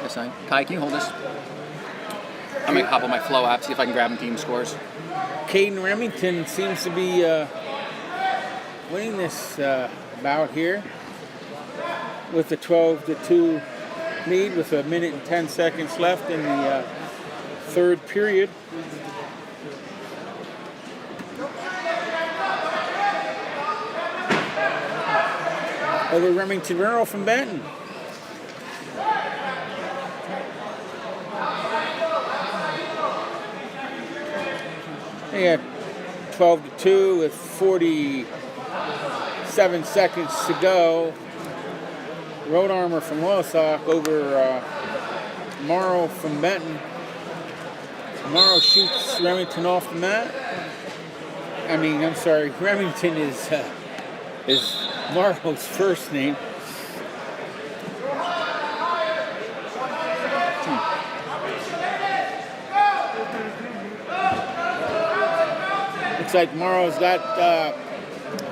Speaker 3: Yes, Kai, can you hold this? I'm gonna hop on my Flow app, see if I can grab them team scores.
Speaker 2: Caden Remington seems to be winning this bout here with a 12-2 lead with 1 minute and 10 seconds left in the third period. Over Remington Merrill from Benton. They got 12-2 with 47 seconds to go. Road Armor from Loyalsock over Morrow from Benton. Morrow shoots Remington off the mat. I'm sorry, Remington is Morrow's first name. Looks like Morrow's got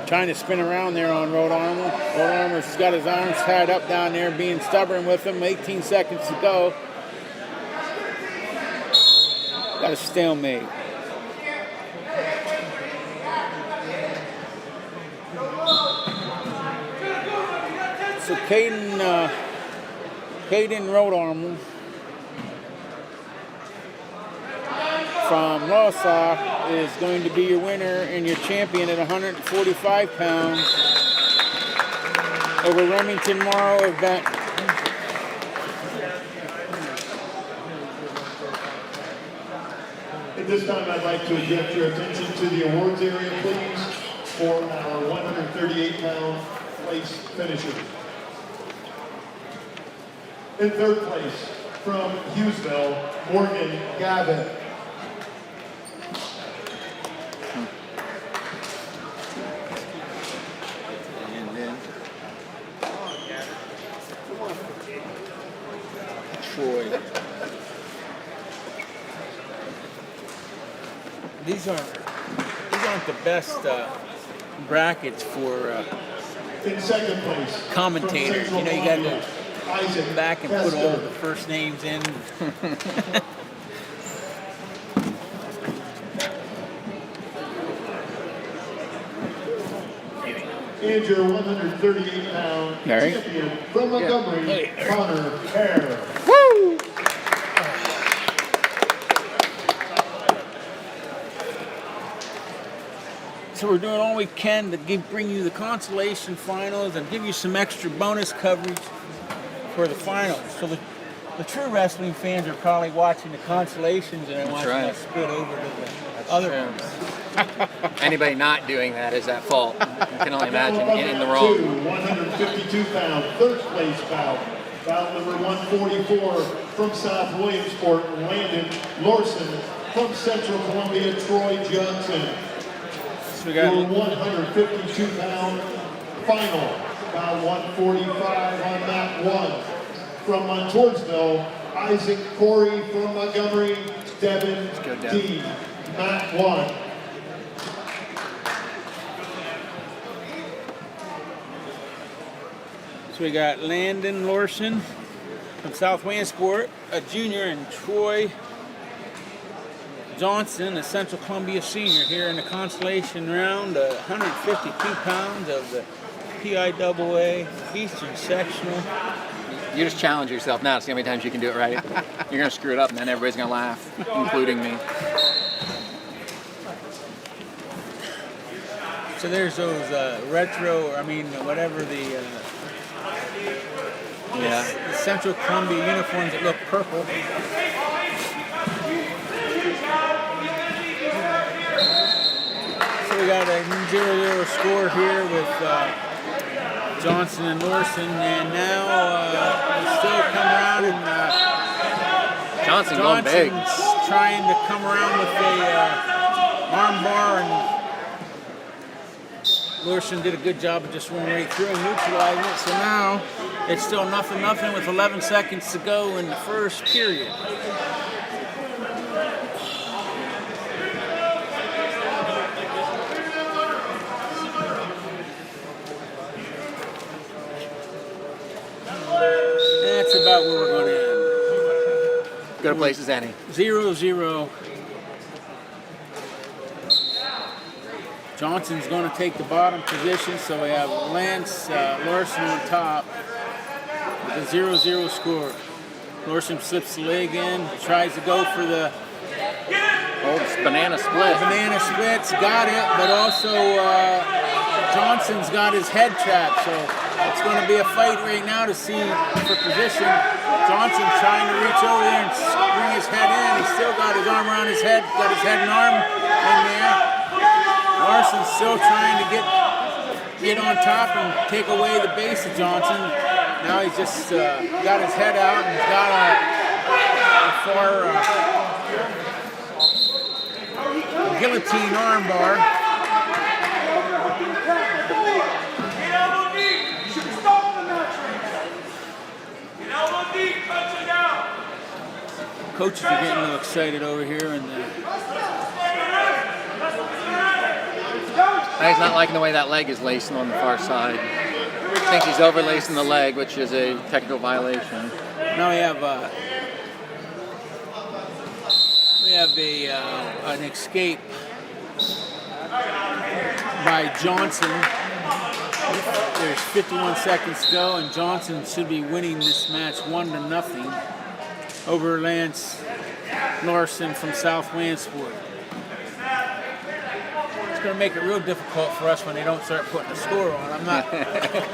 Speaker 2: trying to spin around there on Road Armor. Road Armor's got his arms tied up down there, being stubborn with him. 18 seconds to go. Got a stalemate. So Caden Road Armor from Loyalsock is going to be your winner and your champion at 145 pounds over Remington Morrow of Benton.
Speaker 1: At this time, I'd like to direct your attention to the awards area, please, for our 138-pound place finishers. In third place, from Hughesville, Morgan Gavin.
Speaker 2: And then Troy. These aren't the best brackets for
Speaker 1: In second place,
Speaker 2: commentators.
Speaker 1: from
Speaker 2: You know, you
Speaker 1: Central
Speaker 2: got to
Speaker 1: Isaac
Speaker 2: go back and put all
Speaker 1: Hester.
Speaker 2: the first names in.
Speaker 1: And your 138-pound
Speaker 2: All right.
Speaker 1: champion from Montgomery,
Speaker 2: Yeah.
Speaker 1: Connor Hare.
Speaker 2: Woo! So we're doing all we can to bring you the consolation finals and give you some extra bonus coverage for the finals. So the true wrestling fans are probably watching the consolations and they're watching
Speaker 3: right.
Speaker 2: us split over to the other ones.
Speaker 3: Anybody not doing that is at fault. I can only imagine in the
Speaker 1: Two,
Speaker 3: wrong.
Speaker 1: 152-pound third place bout. Bout number 144 from South Williamsport, Landon Lorson. From Central Columbia, Troy Johnson.
Speaker 2: So we
Speaker 1: Your
Speaker 2: got
Speaker 1: 152-pound final. Bout 145 on mat 1. From Montoursville, Isaac Corey. From Montgomery, Devin
Speaker 3: go, Dev.
Speaker 1: D. Mat 1.
Speaker 2: So we got Landon Lorson from South Williamsport, a junior, and Troy Johnson, a Central Columbia senior, here in the consolation round. 152 pounds of the PIAA, Eastern Sectional.
Speaker 3: You just challenge yourself now to see how many times you can do it right. You're going to screw it up, and then everybody's going to laugh, including me.
Speaker 2: So there's those whatever the Central Columbia uniforms that look purple. So we got a 0-0 score here with Johnson and Larson, and now we still come around, and
Speaker 3: Johnson's going big.
Speaker 2: Trying to come around with a arm bar, and Larson did a good job of just running right through and neutralizing it. So now it's still 0-0 with 11 seconds to go in the first period. That's about where we're going to end.
Speaker 3: Good a place as any.
Speaker 2: 0-0. Johnson's going to take the bottom position, so we have Lance Larson on top with a 0-0 score. Larson slips the leg in, tries to go for the
Speaker 3: old banana split.
Speaker 2: Banana splits, got it, but also Johnson's got his head trapped, so it's going to be a fight right now to see for position. Johnson's trying to reach over there and bring his head in. He's still got his arm around his head, got his head and arm in there. Larson's still trying to get on top and take away the base of Johnson. Now he's just got his head out and he's got a guillotine arm bar.
Speaker 4: Get elbow deep. You should stop the match. Get elbow deep. Punch it down.
Speaker 2: Coaches are getting a little excited over here, and
Speaker 3: He's not liking the way that leg is lacing on the far side. I think he's overlacing the leg, which is a technical violation.
Speaker 2: now we have an escape by Johnson. There's 51 seconds to go, and Johnson should be winning this match 1-0 over Lance Larson from South Lansport. It's going to make it real difficult for us when they don't start putting a score on. I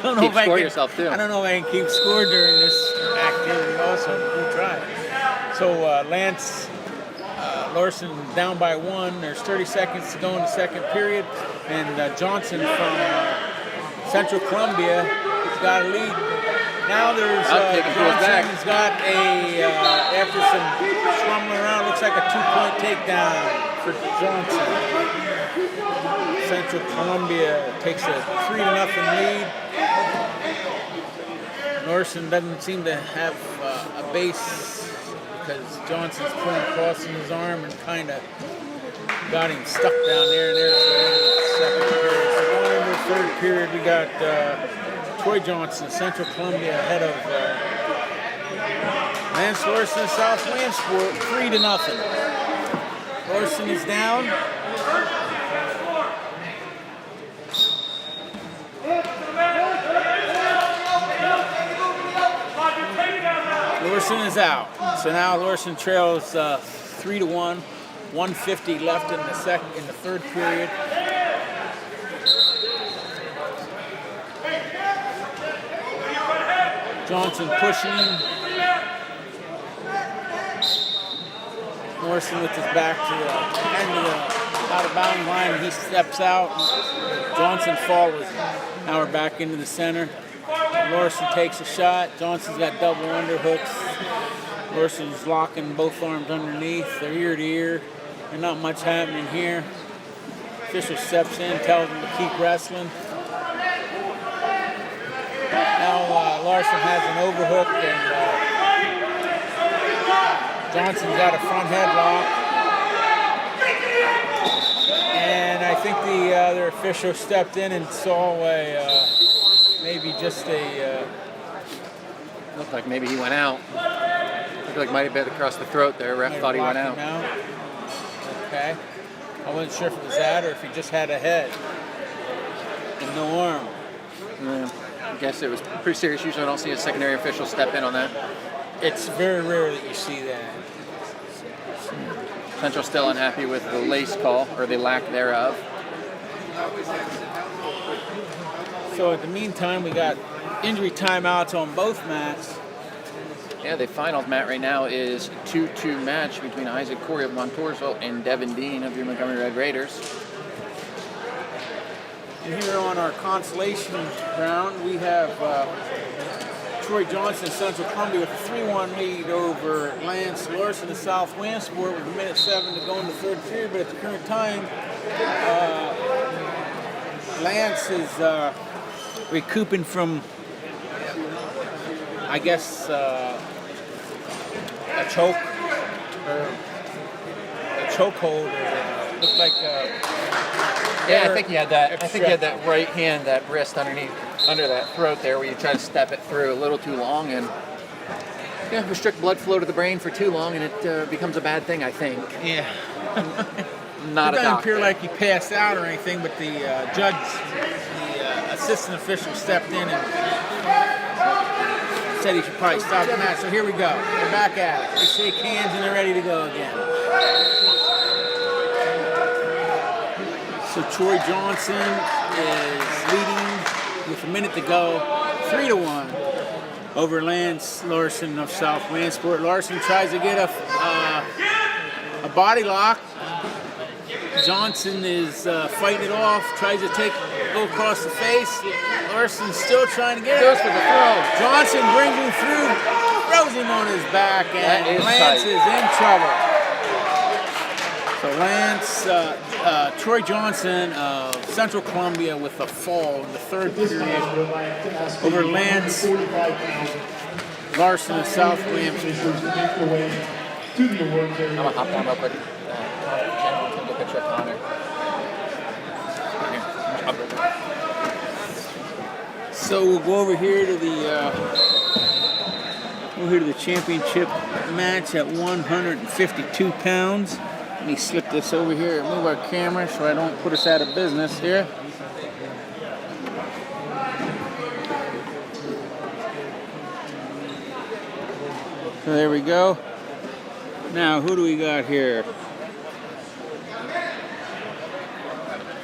Speaker 2: don't know
Speaker 3: Keep
Speaker 2: if I
Speaker 3: score
Speaker 2: can,
Speaker 3: yourself too.
Speaker 2: I don't know if I can keep score during this activity also, but we'll try. So Lance Larson down by 1. There's 30 seconds to go in the second period, and Johnson from Central Columbia has got a lead. Now there's Johnson's got after some scrambling around, looks like a 2-point takedown for Johnson. Central Columbia takes a 3-0 lead. Larson doesn't seem to have a base because Johnson's pulling across his arm and kind of got him stuck down there. And there's the second period. So going into the third period, we got Troy Johnson, Central Columbia, ahead of Lance Larson, South Lansport, 3-0. Larson is down. Larson is out. So now Larson trails 3-1. 1:50 left in the third period. Johnson pushing. Larson with his back to the end of the out of bounds line, and he steps out. Johnson follows him. Now we're back into the center. Larson takes a shot. Johnson's got double underhooks. Larson's locking both arms underneath. They're ear to ear. There's not much happening here. Official steps in, tells him to keep wrestling. Now Larson has an overhook, and Johnson's got a front headlock. And I think the other official stepped in and saw maybe just a...
Speaker 3: Looked like maybe he went out. Looked like might have been across the throat there. Ref thought he went out.
Speaker 2: Okay. I wasn't sure if it was that or if he just had a head and no arm.
Speaker 3: Yeah, I guess it was pretty serious. Usually I don't see a secondary official step in on that.
Speaker 2: It's very rare that you see that.
Speaker 3: Central still unhappy with the lace call, or the lack thereof.
Speaker 2: So at the meantime, we got injury timeouts on both mats.
Speaker 3: Yeah, the finals mat right now is 2-2 match between Isaac Corey of Montoursville and Devin Dean of your Montgomery Red Raiders.
Speaker 2: And here on our consolation round, we have Troy Johnson, Central Columbia, with a 3-1 lead over Lance Larson of South Williamsport with 1:07 to go in the third period. But at the current time, Lance is recouping from, I guess, a choke or a chokehold, or looked like.
Speaker 3: Yeah, I think he had that. I think he had that right hand, that wrist under that throat there, where you try to step it through a little too long and restrict blood flow to the brain for too long, and it becomes a bad thing. I think.
Speaker 2: Yeah.
Speaker 3: Not
Speaker 2: it
Speaker 3: a
Speaker 2: doesn't
Speaker 3: doctor.
Speaker 2: appear like he passed out or anything, but the judge, the assistant official, stepped in and said he should probably stop the match. So here we go. We're back at it. They shake hands and they're ready to go again. So Troy Johnson is leading with a minute to go, 3-1 over Lance Larson of South Williamsport. Larson tries to get a body lock. Johnson is fighting it off, tries to go across the face. Larson's still trying to get it.
Speaker 3: Goes for the throw.
Speaker 2: Johnson brings him through, throws him on his back,
Speaker 3: That
Speaker 2: and
Speaker 3: is
Speaker 2: Lance
Speaker 3: tight.
Speaker 2: is in trouble. So Lance, Troy Johnson of Central Columbia with a fall in the third period over Lance Larson of South Williamsport.
Speaker 1: To the awards area.
Speaker 3: I'm gonna hop down real quick. Take a picture of Connor.
Speaker 2: So we'll go over here to the championship match at 152 pounds. Let me slip this over here and move our camera so I don't put us out of business here. So there we go. Now, who do we got here?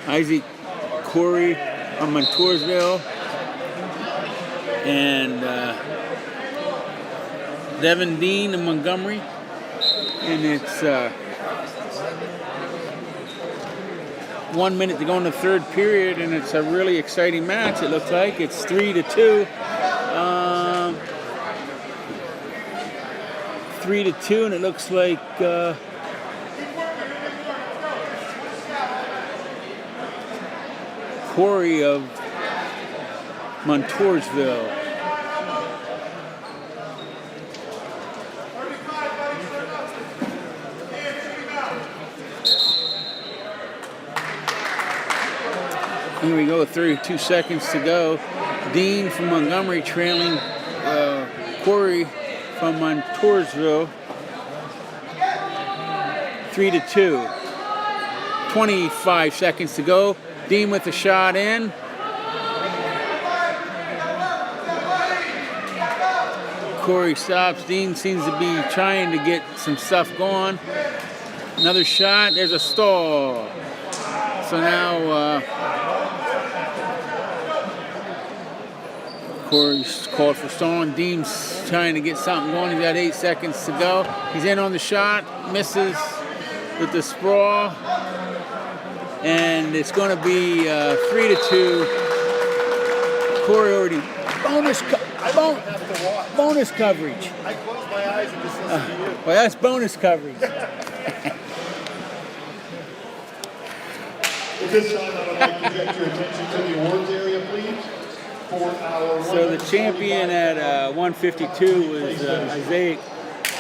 Speaker 2: Isaac Corey of Montoursville and Devin Dean of Montgomery. And it's 1 minute to go in the third period, and it's a really exciting match. It looks like it's 3-2. 3-2, and it looks like Corey of Montoursville. Here we go, 32 seconds to go. Dean from Montgomery trailing Corey from Montoursville 3-2. 25 seconds to go. Dean with the shot in. Corey stops. Dean seems to be trying to get some stuff going. Another shot. There's a stall. So now Corey's called for stalling. Dean's trying to get something going. He's got 8 seconds to go. He's in on the shot. Misses with the sprawl. And it's going to be 3-2. Corey already bonus coverage.
Speaker 1: I close my eyes and just listen to you.
Speaker 2: Well, that's bonus coverage.
Speaker 1: At this time, I would like to get your attention to the awards area, please. For our
Speaker 2: So the champion at 152 was Isaac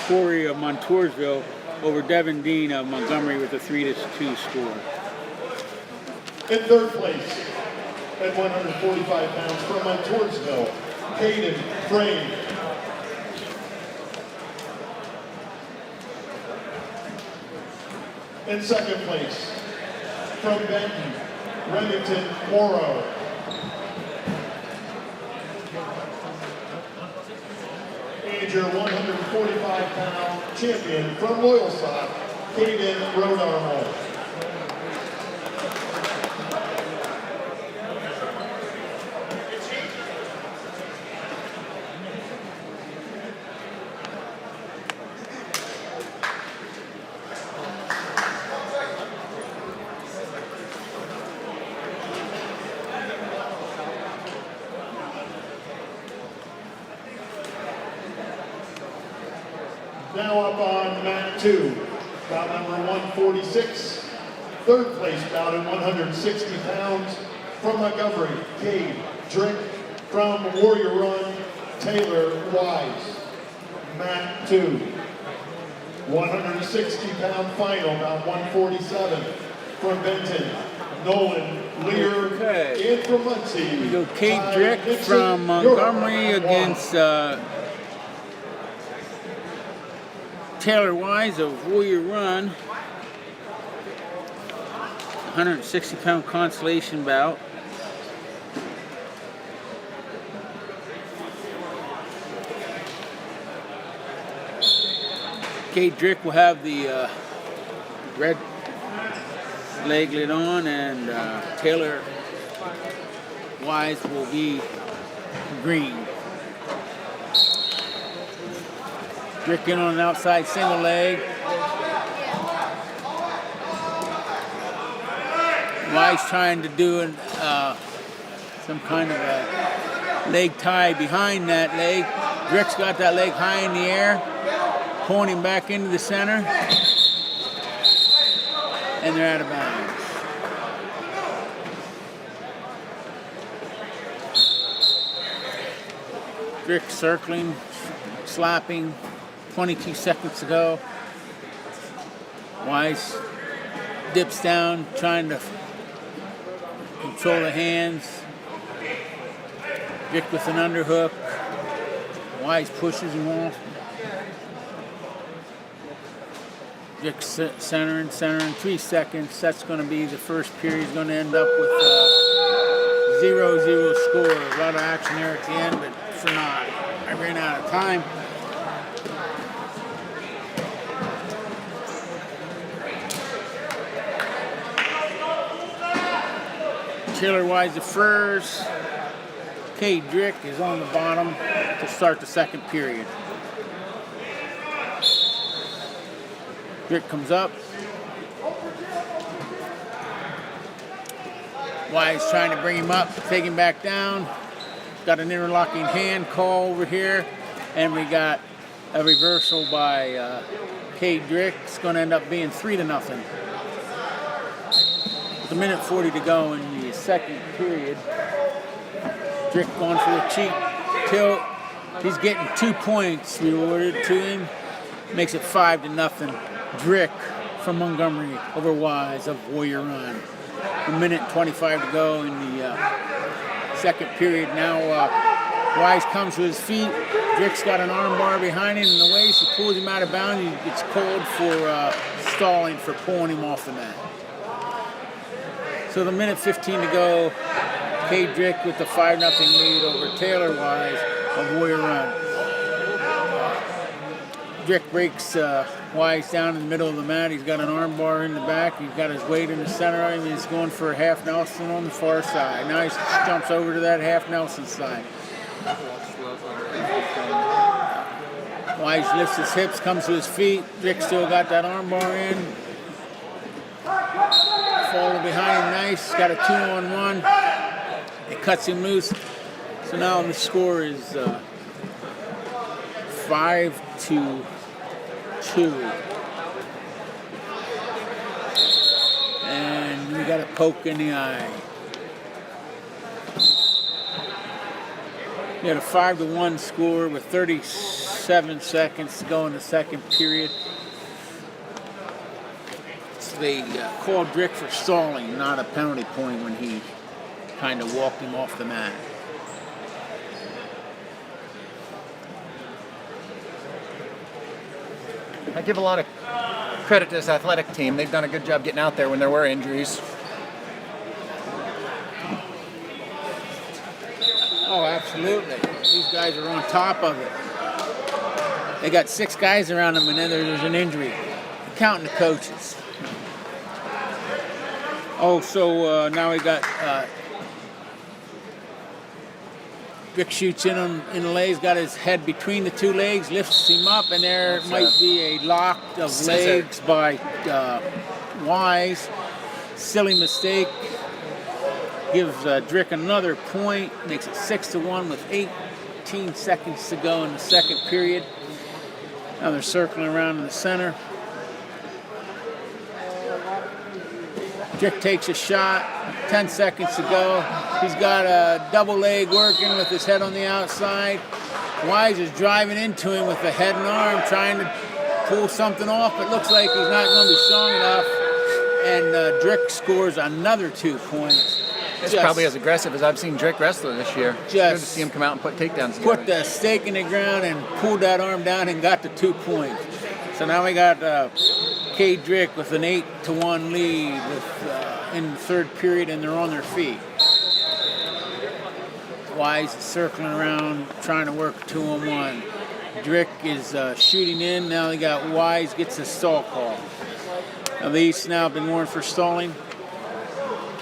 Speaker 2: Corey of Montoursville over Devin Dean of Montgomery with a 3-2 score.
Speaker 1: in third place at 145 pounds from Montoursville, Caden Frame. In second place, from Benton, Remington Morrow. major 145-pound champion from Loyalsock, Caden Rodarmo. Now up on mat 2, bout number 146, third place bout at 160 pounds from Montgomery, Cade Drick, from Warrior Run, Taylor Wise. Mat 2, 160-pound final, bout 147 from Benton, Nolan Lear,
Speaker 2: Okay.
Speaker 1: and from Muncie.
Speaker 2: We go Cade
Speaker 1: Ty
Speaker 2: Drick
Speaker 1: Nixon,
Speaker 2: from Montgomery
Speaker 1: York.
Speaker 2: against Taylor Wise of Warrior Run. 160-pound consolation bout. Cade Drick will have the red leglet on, and Taylor Wise will be green. Drick in on an outside single leg. Wise trying to do some kind of a leg tie behind that leg. Drick's got that leg high in the air, pulling him back into the center, and they're out of bounds. Drick circling, slapping, 22 seconds to go. Wise dips down, trying to control the hands. Drick with an underhook. Wise pushes him off. Drick centering, 3 seconds. That's going to be the first period. He's going to end up with a 0-0 score. A lot of action there at the end, but for not. I ran out of time. Taylor Wise the first. Cade Drick is on the bottom to start the second period. Drick comes up. Wise trying to bring him up, take him back down. Got an interlocking hand call over here, and we got a reversal by Cade Drick. It's going to end up being 3-0. With 1:40 to go in the second period. Drick going for a cheap tilt. He's getting 2 points rewarded to him. Makes it 5-0. Drick from Montgomery over Wise of Warrior Run. 1:25 to go in the second period. Now Wise comes to his feet. Drick's got an arm bar behind him in the waist. He pulls him out of bounds. He gets called for stalling for pulling him off the mat. So the 1:15 to go. Cade Drick with the 5-0 lead over Taylor Wise of Warrior Run. Drick breaks Wise down in the middle of the mat. He's got an arm bar in the back. He's got his weight in the center of him. He's going for a half Nelson on the far side. Now he jumps over to that half Nelson side. Wise lifts his hips, comes to his feet. Drick still got that arm bar in. Falling behind him nice. Got a 2-on-1. It cuts him loose. So now the score is 5-2. And we got a poke in the eye. We had a 5-1 score with 37 seconds to go in the second period. So they called Drick for stalling, not a penalty point when he kind of walked him off the mat.
Speaker 3: I give a lot of credit to this athletic team. They've done a good job getting out there when there were injuries.
Speaker 2: Oh, absolutely. These guys are on top of it. They got 6 guys around them, and then there's an injury. Counting the coaches. Oh, so now we got Rick shoots in the legs, got his head between the 2 legs, lifts him up, and there might be a lock of legs by Wise. Silly mistake. Gives Drick another point, makes it 6-1 with 18 seconds to go in the second period. Now they're circling around in the center. Drick takes a shot, 10 seconds to go. He's got a double leg working with his head on the outside. Wise is driving into him with the head and arm, trying to pull something off, but looks like he's not going to be strong enough. And Drick scores another 2 points.
Speaker 3: It's probably as aggressive as I've seen Drick wrestle this year. It's good to see him come out and put takedowns together.
Speaker 2: Put the stake in the ground and pulled that arm down and got the 2 points. So now we got K. Drick with an 8-1 lead in the third period, and they're on their feet. Wise is circling around, trying to work 2-on-1. Drick is shooting in. Now they got Wise gets a stall call. Now these now have been warned for stalling.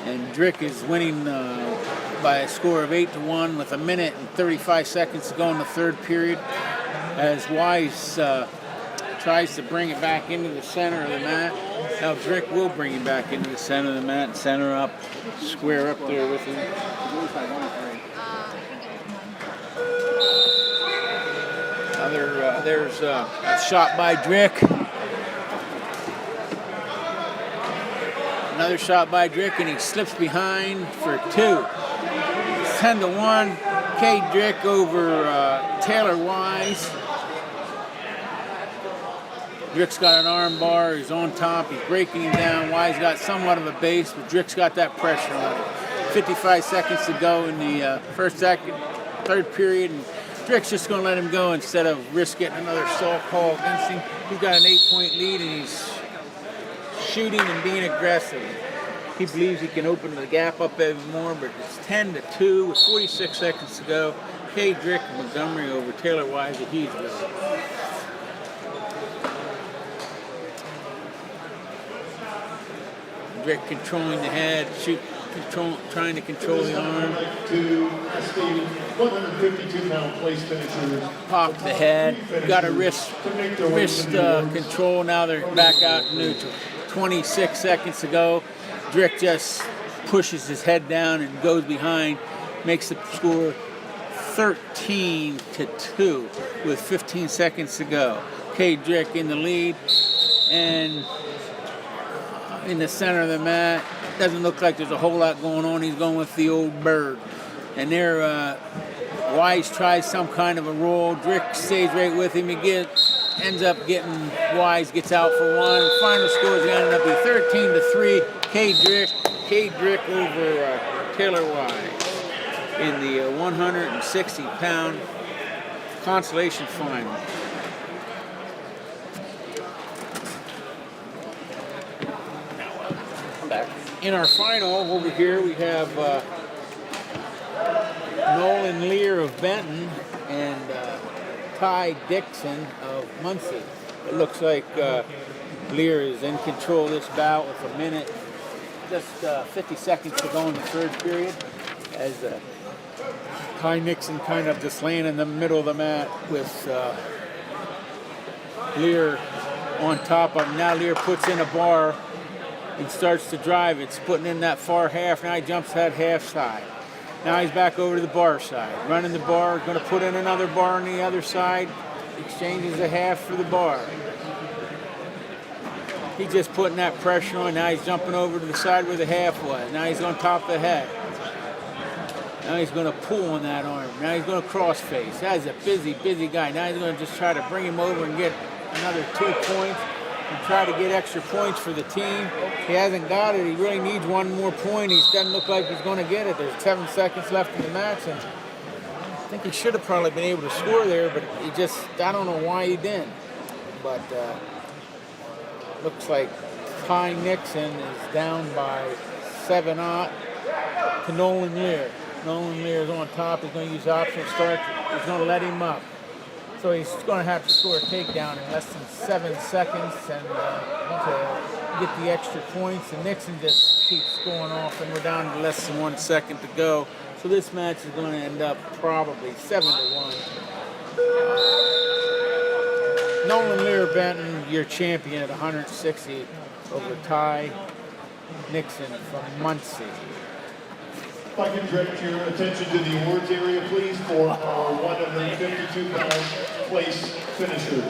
Speaker 2: And Drick is winning by a score of 8-1 with 1 minute and 35 seconds to go in the third period. As Wise tries to bring it back into the center of the mat. Now Drick will bring it back into the center of the mat, center up, square up there with him. There's a shot by Drick. Another shot by Drick, and he slips behind for 2. It's 10-1. K. Drick over Taylor Wise. Drick's got an arm bar. He's on top. He's breaking him down. Wise got somewhat of a base, but Drick's got that pressure on him. 55 seconds to go in the third period, and Drick's just going to let him go instead of risk getting another stall call against him. He's got an 8-point lead, and he's shooting and being aggressive. He believes he can open the gap up even more, but it's 10-2 with 46 seconds to go. K. Drick and Montgomery over Taylor Wise, a huge win. Drick controlling the head, trying to control the arm.
Speaker 1: 152-pound place finishers.
Speaker 2: Pop the head. Got a wrist control. Now they're back out neutral. 26 seconds to go. Drick just pushes his head down and goes behind. Makes the score 13-2 with 15 seconds to go. K. Drick in the lead. And in the center of the mat. Doesn't look like there's a whole lot going on. He's going with the old bird. And there, Wise tries some kind of a roll. Drick stays right with him. He ends up getting Wise, gets out for 1. The final score is going to end up being 13-3. K. Drick over Taylor Wise in the 160-pound Consolation Final. In our final over here, we have Nolan Lear of Benton and Ty Dixon of Muncie. It looks like Lear is in control of this bout with 1 minute, just 50 seconds to go in the third period, as Ty Nixon kind of just laying in the middle of the mat with Lear on top of him. Now Lear puts in a bar and starts to drive. It's putting in that far half. Now he jumps that half side. Now he's back over to the bar side. Running the bar, going to put in another bar on the other side. Exchanges the half for the bar. He's just putting that pressure on. Now he's jumping over to the side where the half was. Now he's on top of the head. Now he's going to pull on that arm. Now he's going to cross face. That's a busy guy. Now he's going to just try to bring him over and get another 2 points and try to get extra points for the team. He hasn't got it. He really needs 1 more point. He doesn't look like he's going to get it. There's 7 seconds left in the match, and I think he should have probably been able to score there, but he just, I don't know why he didn't. But looks like Ty Nixon is down by 7-0 to Nolan Lear. Nolan Lear is on top. He's going to use optional start. He's going to let him up. So he's going to have to score a takedown in less than 7 seconds and to get the extra points. And Nixon just keeps going off, and we're down to less than 1 second to go. So this match is going to end up probably 7-1. Nolan Lear Benton, your champion at 160 over Ty Nixon from Muncie.
Speaker 1: If I can direct your attention to the awards area, please, for our 152-pound place finishers.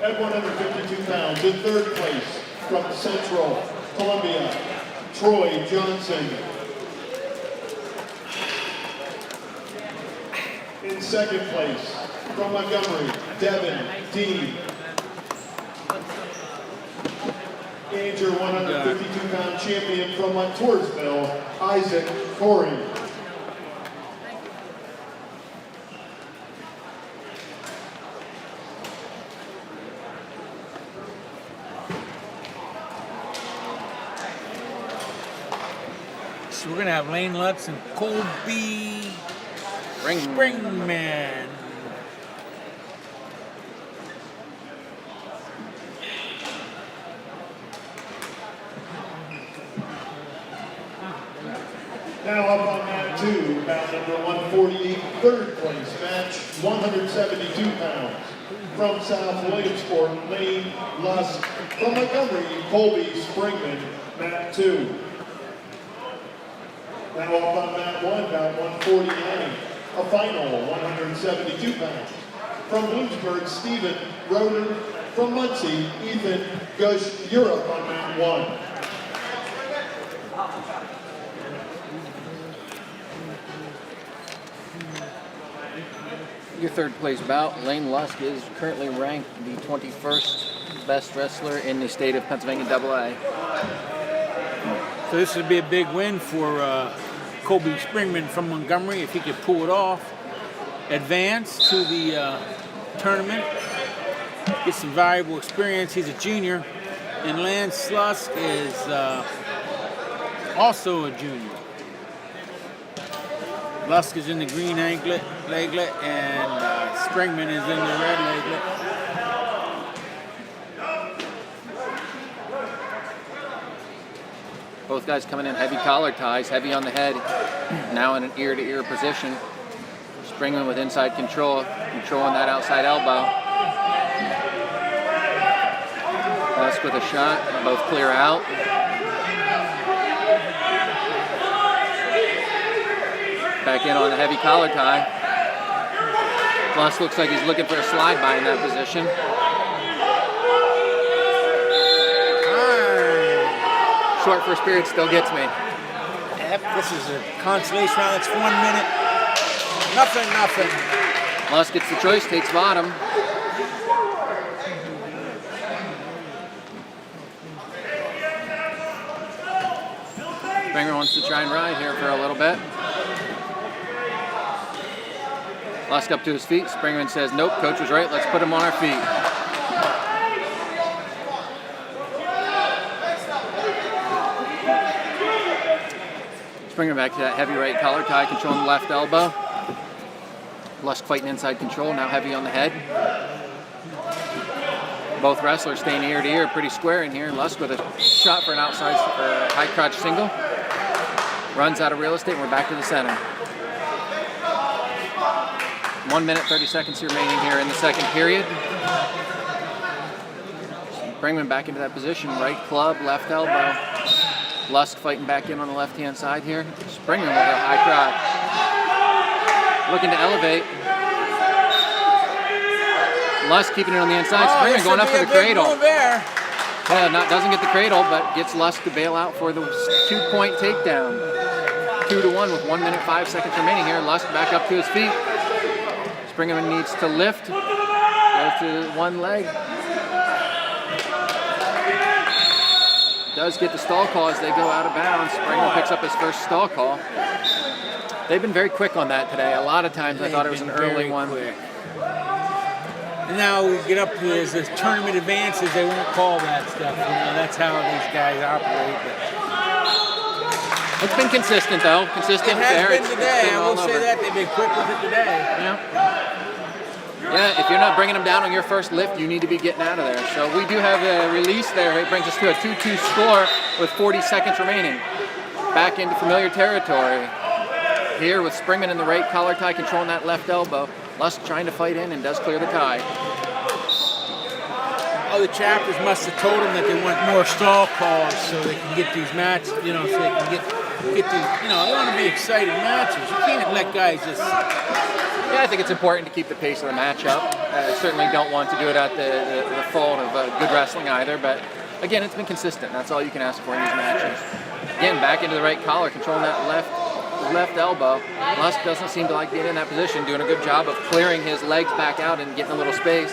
Speaker 1: At 152 pounds, in third place from Central Columbia, Troy Johnson. In second place from Montgomery, Devin Dean. And your 152-pound champion from Montoursville, Isaac Corey.
Speaker 2: So we're going to have Lane Lutz and Colby Springman.
Speaker 1: Now up on mat 2, bout number 148, third place match, 172 pounds. From South Williamsport, Lane Lusk. From Montgomery, Colby Springman, mat 2. Now up on mat 1, bout 149, a final, 172 pounds. From Bloomsburg, Stephen Roeder. From Muncie, Ethan Gush Europe on mat 1.
Speaker 3: Your third place bout, Lane Lusk is currently ranked the 21st best wrestler in the state of Pennsylvania AA.
Speaker 2: So this would be a big win for Colby Springman from Montgomery if he could pull it off. Advance to the tournament, get some valuable experience. He's a junior, and Lance Lusk is also a junior. Lusk is in the green leglet, and Springman is in the red leglet.
Speaker 3: Both guys coming in heavy collar ties, heavy on the head, now in an ear-to-ear position. Springman with inside control, controlling that outside elbow. Lusk with a shot, both clear out. Back in on the heavy collar tie. Lusk looks like he's looking for a slide by in that position. Short first period still gets me.
Speaker 2: Yep, this is a consolation round. It's 1 minute. Nothing.
Speaker 3: Lusk gets the choice, takes bottom. Springer wants to try and ride here for a little bit. Lusk up to his feet. Springman says, nope, coach was right. Let's put him on our feet. Springer back to that heavy right collar tie, controlling the left elbow. Lusk fighting inside control, now heavy on the head. Both wrestlers staying ear to ear, pretty square in here. Lusk with a shot for an outside high crotch single. Runs out of real estate, and we're back to the center. 1 minute, 30 seconds remaining here in the second period. Springman back into that position, right club, left elbow. Lusk fighting back in on the left-hand side here. Springman with a high crotch. Looking to elevate. Lusk keeping it on the inside. Springman going up for the cradle. Doesn't get the cradle, but gets Lusk to bail out for the 2-point takedown. 2-1 with 1 minute, 5 seconds remaining here. Lusk back up to his feet. Springman needs to lift. Goes to one leg. Does get the stall call as they go out of bounds. Springman picks up his first stall call. They've been very quick on that today. A lot of times I thought it was an early one.
Speaker 2: Quick. And now we get up to as the tournament advances, they won't call that stuff. You know, that's how these guys operate. But
Speaker 3: It's been consistent though. Consistent
Speaker 2: It has
Speaker 3: there.
Speaker 2: been
Speaker 3: It's
Speaker 2: today.
Speaker 3: been
Speaker 2: I
Speaker 3: all
Speaker 2: will say
Speaker 3: over.
Speaker 2: that they've been quick with it today.
Speaker 3: Yeah, if you're not bringing them down on your first lift, you need to be getting out of there. So we do have a release there. It brings us to a 2-2 score with 40 seconds remaining. Back into familiar territory. Here with Springman in the right collar tie, controlling that left elbow. Lusk trying to fight in and does clear the tie.
Speaker 2: Oh, the chapters must have told them that they want more stall calls so they can get these matches, so they can get these, they want to be exciting matches. You can't let guys just...
Speaker 3: Yeah, I think it's important to keep the pace of the match up. Certainly don't want to do it at the fault of good wrestling either, but again, it's been consistent. That's all you can ask for in these matches. Again, back into the right collar, controlling that left elbow. Lusk doesn't seem to like being in that position, doing a good job of clearing his legs back out and getting a little space.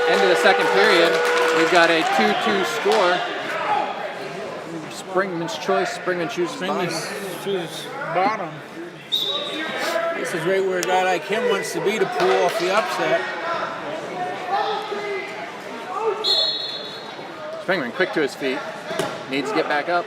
Speaker 3: End of the second period, we've got a 2-2 score. Springman's choice. Springman chooses bottom.
Speaker 2: chooses bottom. This is right where a guy like him wants to be to pull off the upset.
Speaker 3: Springman quick to his feet. Needs to get back up.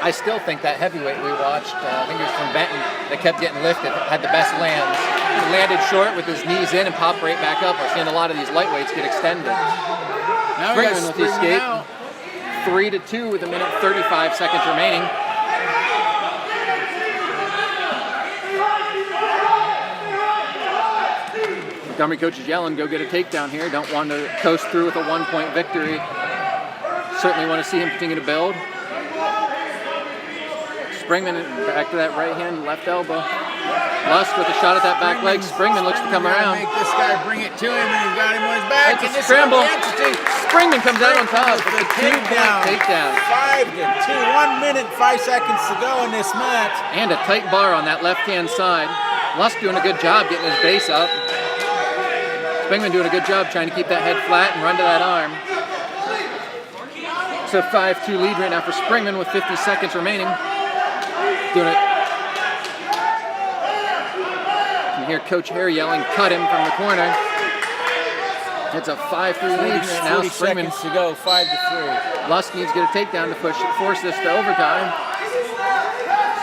Speaker 3: I still think that heavyweight we watched, I think it was from Benton, that kept getting lifted, had the best lands. He landed short with his knees in and popped right back up. We're seeing a lot of these lightweights get extended.
Speaker 2: Now we got
Speaker 3: Springman with the
Speaker 2: Springman
Speaker 3: escape.
Speaker 2: out.
Speaker 3: 3-2 with 1:35 seconds remaining. Montgomery coach is yelling, go get a takedown here. Don't want to coast through with a 1-point victory. Certainly want to see him continue to build. Springman back to that right hand, left elbow. Lusk with a shot at that back leg. Springman looks to come around.
Speaker 2: Make this guy bring it to him, and he's got him on his back.
Speaker 3: It's a
Speaker 2: and this
Speaker 3: scramble.
Speaker 2: is interesting.
Speaker 3: Springman comes out on top
Speaker 2: With
Speaker 3: with
Speaker 2: the
Speaker 3: a 2-point takedown.
Speaker 2: 5-2. 1 minute, 5 seconds to go in this match.
Speaker 3: And a tight bar on that left-hand side. Lusk doing a good job getting his base up. Springman doing a good job trying to keep that head flat and run to that arm. It's a 5-2 lead right now for Springman with 50 seconds remaining. Doing it. You can hear Coach Hare yelling, cut him from the corner. It's a 5-3 lead right now.
Speaker 2: 40 seconds to go, 5-3.
Speaker 3: Lusk needs to get a takedown to force this to overtime.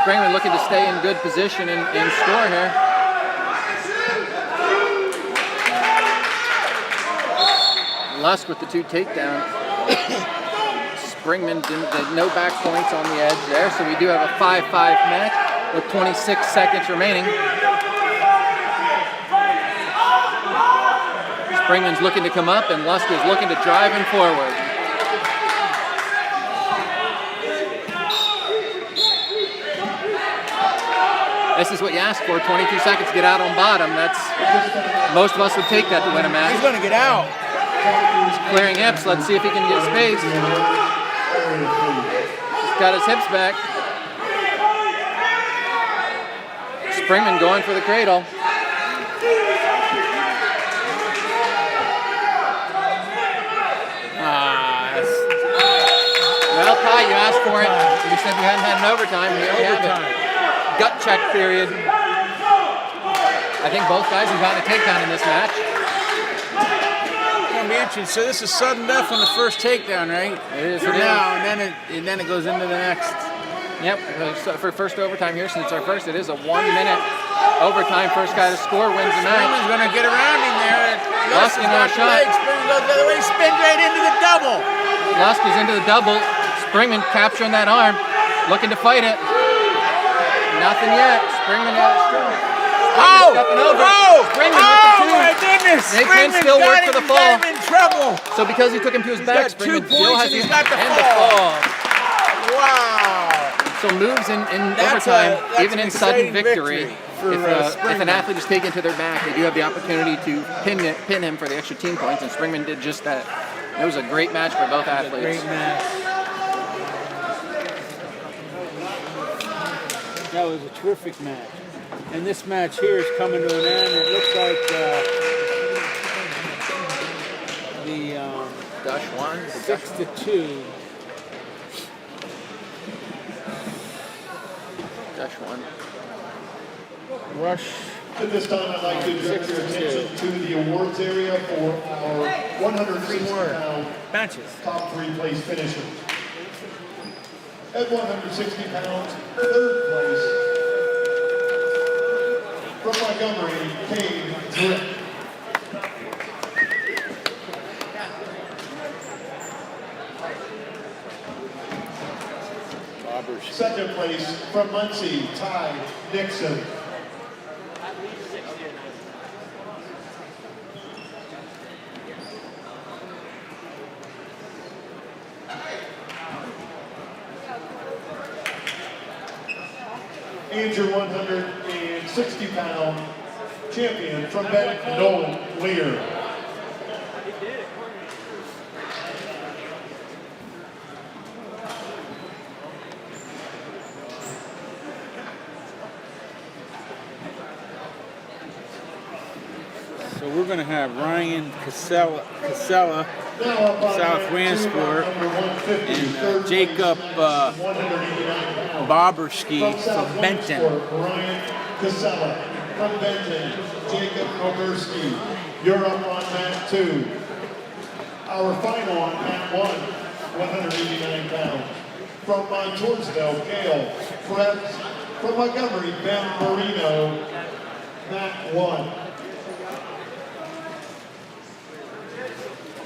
Speaker 3: Springman looking to stay in good position and score here. Lusk with the 2 takedowns. Springman did no back points on the edge there, so we do have a 5-5 match with 26 seconds remaining. Springman's looking to come up, and Lusk is looking to drive him forward. This is what you ask for, 22 seconds to get out on bottom. Most of us would take that to win a match.
Speaker 2: He's going to get out.
Speaker 3: He's clearing hips. Let's see if he can get space. He's got his hips back. Springman going for the cradle. Well, Ty, you asked for it. You said we hadn't had an overtime. Here we have it. Gut check period. I think both guys have gotten a takedown in this match.
Speaker 2: It's going to be interesting. So this is sudden death on the first takedown, right?
Speaker 3: It is.
Speaker 2: For now, and then it goes into the next.
Speaker 3: Yep, so for first overtime here, since our first, it is a 1-minute overtime. First guy to score wins the match.
Speaker 2: Springman's going to get around him there.
Speaker 3: Lusk in a shot.
Speaker 2: Springman goes the other way, spins right into the double.
Speaker 3: Lusk is into the double. Springman capturing that arm, looking to fight it. Nothing yet. Springman got it strong. Stepping over. Springman with the 2.
Speaker 2: My goodness.
Speaker 3: They can still work for the fall.
Speaker 2: Got him in trouble.
Speaker 3: So because he took him to his back,
Speaker 2: He's got 2
Speaker 3: Springman still
Speaker 2: points
Speaker 3: has
Speaker 2: and he's got the
Speaker 3: and
Speaker 2: fall. Wow.
Speaker 3: So moves in
Speaker 2: That's
Speaker 3: overtime,
Speaker 2: that's
Speaker 3: even
Speaker 2: an
Speaker 3: in sudden
Speaker 2: exciting
Speaker 3: victory.
Speaker 2: for,
Speaker 3: If an
Speaker 2: Springman. athlete
Speaker 3: is taken to their back, they do have the opportunity to pin him for the extra team points, and Springman did just that. It was a great match for both athletes.
Speaker 2: Great match. That was a terrific match. And this match here is coming to an end. It looks like
Speaker 3: Dash one.
Speaker 2: 6-2.
Speaker 3: Dash one.
Speaker 2: Rush
Speaker 1: At this time, I'd like to direct your attention to the awards area for our 160-pound
Speaker 2: Matches.
Speaker 1: top 3 place finishers. At 160 pounds, 3rd place, from Montgomery, Cade Drip. Second place, from Muncie, Ty Nixon. And your 160-pound champion from Benton, Nolan Lear.
Speaker 2: So we're going to have Ryan Casella, South Ransport, and Jacob Boberski from Benton.
Speaker 1: Ryan Casella from Benton, Jacob Boberski. You're up on mat 2. Our final on mat 1, 189 pounds. From Montoursville, Gail Krebs. From Montgomery, Ben Marino, mat 1.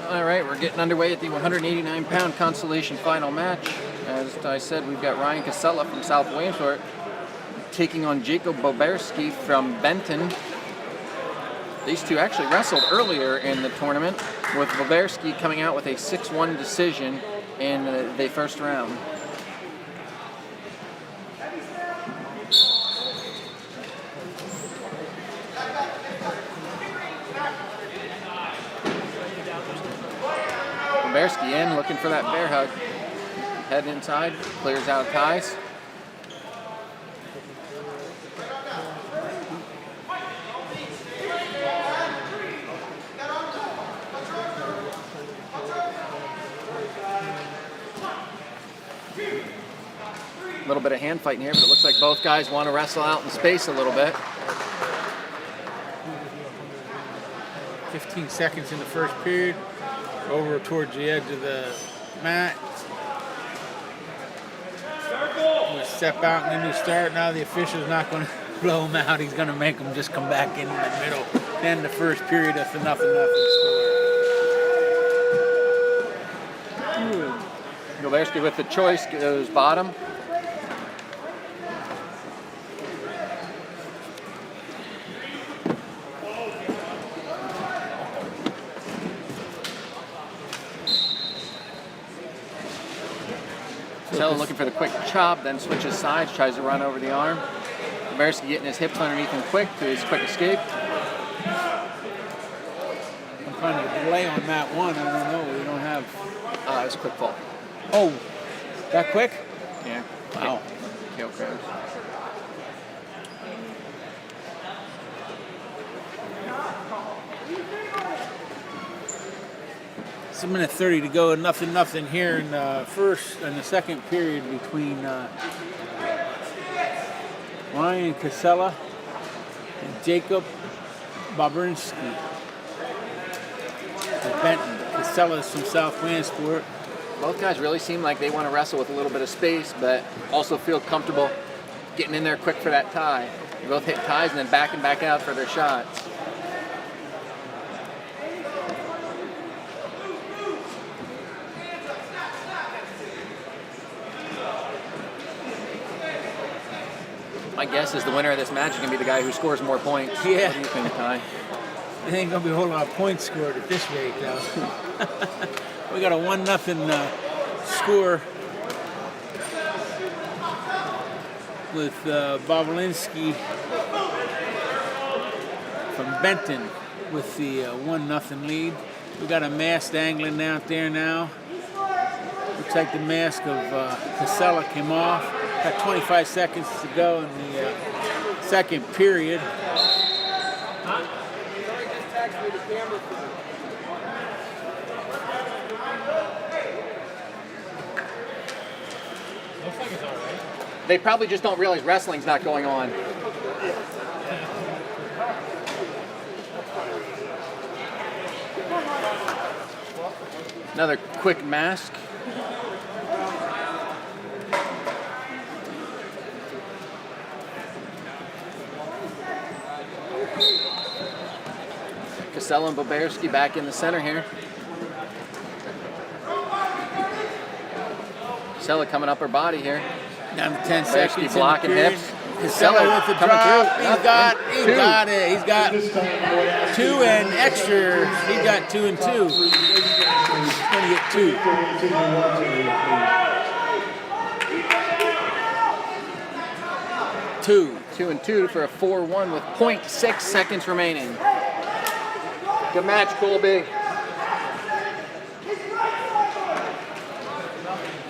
Speaker 3: All right, we're getting underway at the 189-pound Consolation Final match. As I said, we've got Ryan Casella from South Williamsport taking on Jacob Boberski from Benton. These two actually wrestled earlier in the tournament, with Boberski coming out with a 6-1 decision in the first round. Boberski in, looking for that bear hug. Head inside, clears out ties. A little bit of hand fighting here, but it looks like both guys want to wrestle out in space a little bit.
Speaker 2: 15 seconds in the first period. Over towards the edge of the mat. We'll step out and then we start. Now the official's not going to blow him out. He's going to make him just come back in the middle. Then the first period, that's a nothing score.
Speaker 3: Boberski with the choice goes bottom. Looking for the quick chop, then switches sides, tries to run over the arm. Boberski getting his hips underneath him quick to his quick escape.
Speaker 2: I'm trying to delay on mat 1. I don't know. We don't have.
Speaker 3: It's a quick fall.
Speaker 2: Oh, that quick?
Speaker 3: Yeah.
Speaker 2: Wow.
Speaker 3: Kale crabs.
Speaker 2: It's a minute 30 to go, and nothing here in the second period between Ryan Casella and Jacob Boberski from Benton. Casella's from South Ransport.
Speaker 3: Both guys really seem like they want to wrestle with a little bit of space, but also feel comfortable getting in there quick for that tie. They both hit ties and then back and back out for their shots. My guess is the winner of this match is going to be the guy who scores more points.
Speaker 2: Yeah.
Speaker 3: What do you think, Ty?
Speaker 2: There ain't going to be a whole lot of points scored at this rate, though. We got a 1-0 score with Boberski from Benton with the 1-0 lead. We got a mask dangling out there now. Looks like the mask of Casella came off. Got 25 seconds to go in the second period.
Speaker 3: They probably just don't realize wrestling's not going on. Another quick mask. Casella and Boberski back in the center here. Casella coming up her body here.
Speaker 2: Down to 10
Speaker 3: Boberski
Speaker 2: seconds. in the
Speaker 3: blocking
Speaker 2: period.
Speaker 3: hips.
Speaker 2: Casella with the
Speaker 3: coming
Speaker 2: drop.
Speaker 3: through.
Speaker 2: He's got it. He's got
Speaker 1: This time I would ask
Speaker 2: 2
Speaker 1: you
Speaker 2: and
Speaker 1: to
Speaker 2: extra. He got 2 and 2. He's going to get 2.
Speaker 1: go into the awards area, please.
Speaker 2: 2.
Speaker 3: 2 and 2 for a 4-1 with 0.6 seconds remaining. Good match, Colby.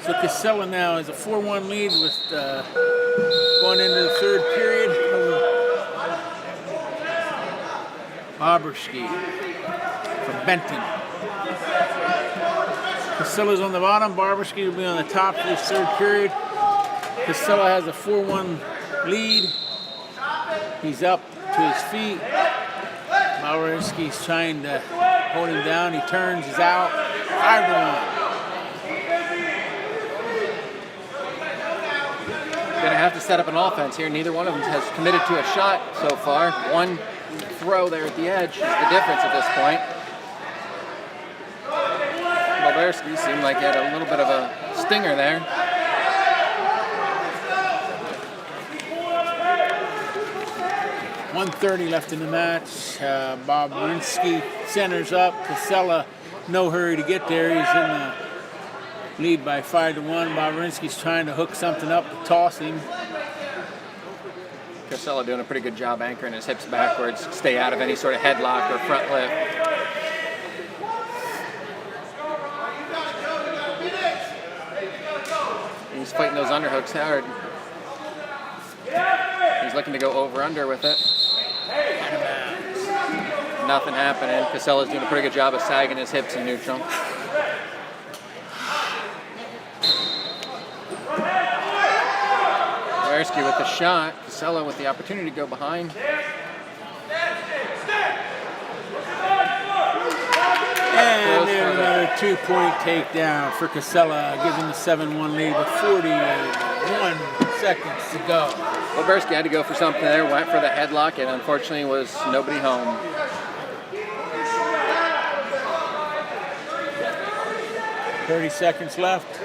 Speaker 2: So Casella now is a 4-1 lead with going into the third period. Boberski from Benton. Casella's on the bottom. Boberski will be on the top for this third period. Casella has a 4-1 lead. He's up to his feet. Boberski's trying to hold him down. He turns, he's out. 5-1.
Speaker 3: Gonna have to set up an offense here. Neither one of them has committed to a shot so far. One throw there at the edge is the difference at this point. Boberski seemed like he had a little bit of a stinger there.
Speaker 2: .130 left in the match. Boberski centers up. Casella, no hurry to get there. He's in the lead by 5-1. Boberski's trying to hook something up to toss him.
Speaker 3: Casella doing a pretty good job anchoring his hips backwards, stay out of any sort of headlock or front lift. He's fighting those underhooks hard. He's looking to go over-under with it. Nothing happening. Casella's doing a pretty good job of sagging his hips in neutral. Boberski with the shot. Casella with the opportunity to go behind.
Speaker 2: And there's another 2-point takedown for Casella, giving the 7-1 lead with 41 seconds to go.
Speaker 3: Boberski had to go for something there, went for the headlock, and unfortunately was nobody home.
Speaker 2: .30 seconds left.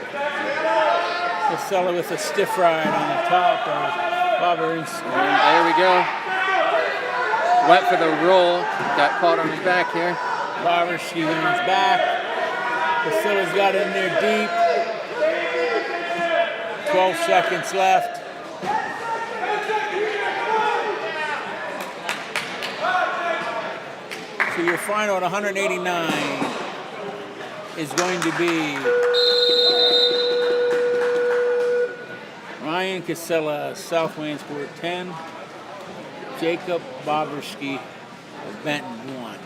Speaker 2: Casella with a stiff ride on the top of Boberski.
Speaker 3: And there we go. Went for the roll, got caught on his back here.
Speaker 2: Boberski leans back. Casella's got in there deep. 12 seconds left. So your final at 189 is going to be Ryan Casella, South Waynesboro 10, Jacob Boberski of Benton 1.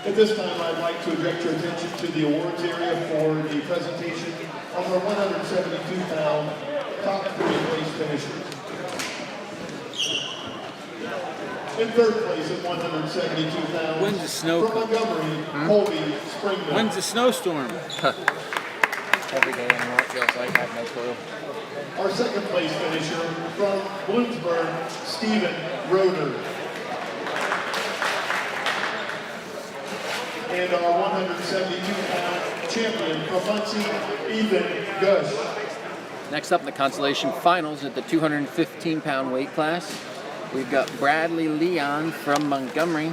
Speaker 1: At this time, I'd like to direct your attention to the awards area for the presentation of our 172-pound top 3 place finishers. In third place at 172 pounds.
Speaker 2: When's the snow
Speaker 1: from
Speaker 2: come?
Speaker 1: Montgomery, Colby Springdale.
Speaker 2: When's the snowstorm?
Speaker 3: Every day anymore, it feels like, I have no clue.
Speaker 1: Our second place finisher from Bloomsburg, Stephen Roeder. And our 172-pound champion from Muncie, Ethan Gush.
Speaker 3: Next up in the Consolation Finals at the 215-pound weight class, we've got Bradley Leon from Montgomery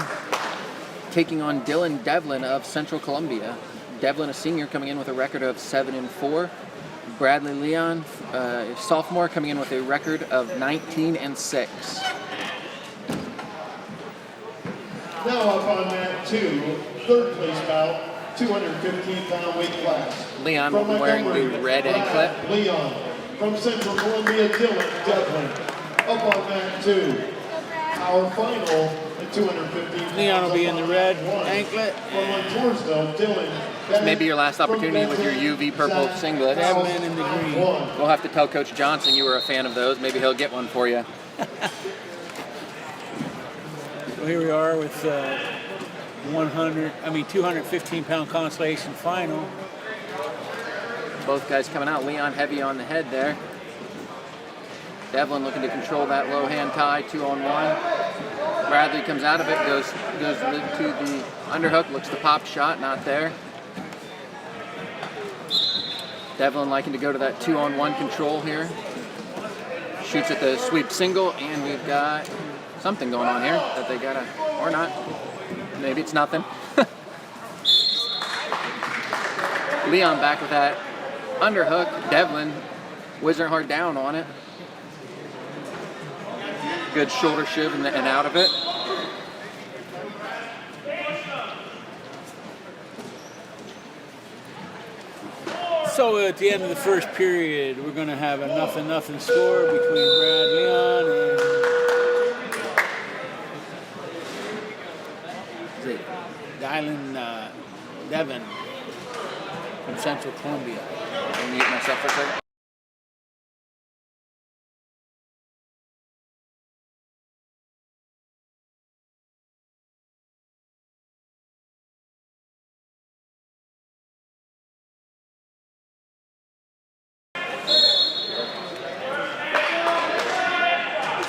Speaker 3: taking on Dylan Devlin of Central Columbia. Devlin, a senior, coming in with a record of 7-4. Bradley Leon, a sophomore, coming in with a record of 19-6.
Speaker 1: Now up on mat 2, third place bout, 215-pound weight class.
Speaker 3: Leon will be wearing the red anklet.
Speaker 1: Leon. From Central Columbia, Dylan Devlin. Up on mat 2. Our final at 215 pounds.
Speaker 2: Leon will be in the red
Speaker 1: One.
Speaker 2: anklet.
Speaker 1: From Montoursville, Dylan.
Speaker 3: Maybe your last opportunity with your UV purple singlet.
Speaker 2: Devlin in the green.
Speaker 3: We'll have to tell Coach Johnson you were a fan of those. Maybe he'll get one for you.
Speaker 2: So here we are with 215-pound Consolation Final.
Speaker 3: Both guys coming out. Leon heavy on the head there. Devlin looking to control that low hand tie, 2-on-1. Bradley comes out of it, goes to the underhook, looks to pop shot, not there. Devlin liking to go to that 2-on-1 control here. Shoots at the sweep single, and we've got something going on here that they gotta, or not. Maybe it's nothing. Leon back with that underhook. Devlin whizzing hard down on it. Good shoulder shiv and out of it.
Speaker 2: So at the end of the first period, we're going to have a 0-0 score between Brad Leon and Dylan Devin from Central Columbia.
Speaker 3: I'll mute myself for a second.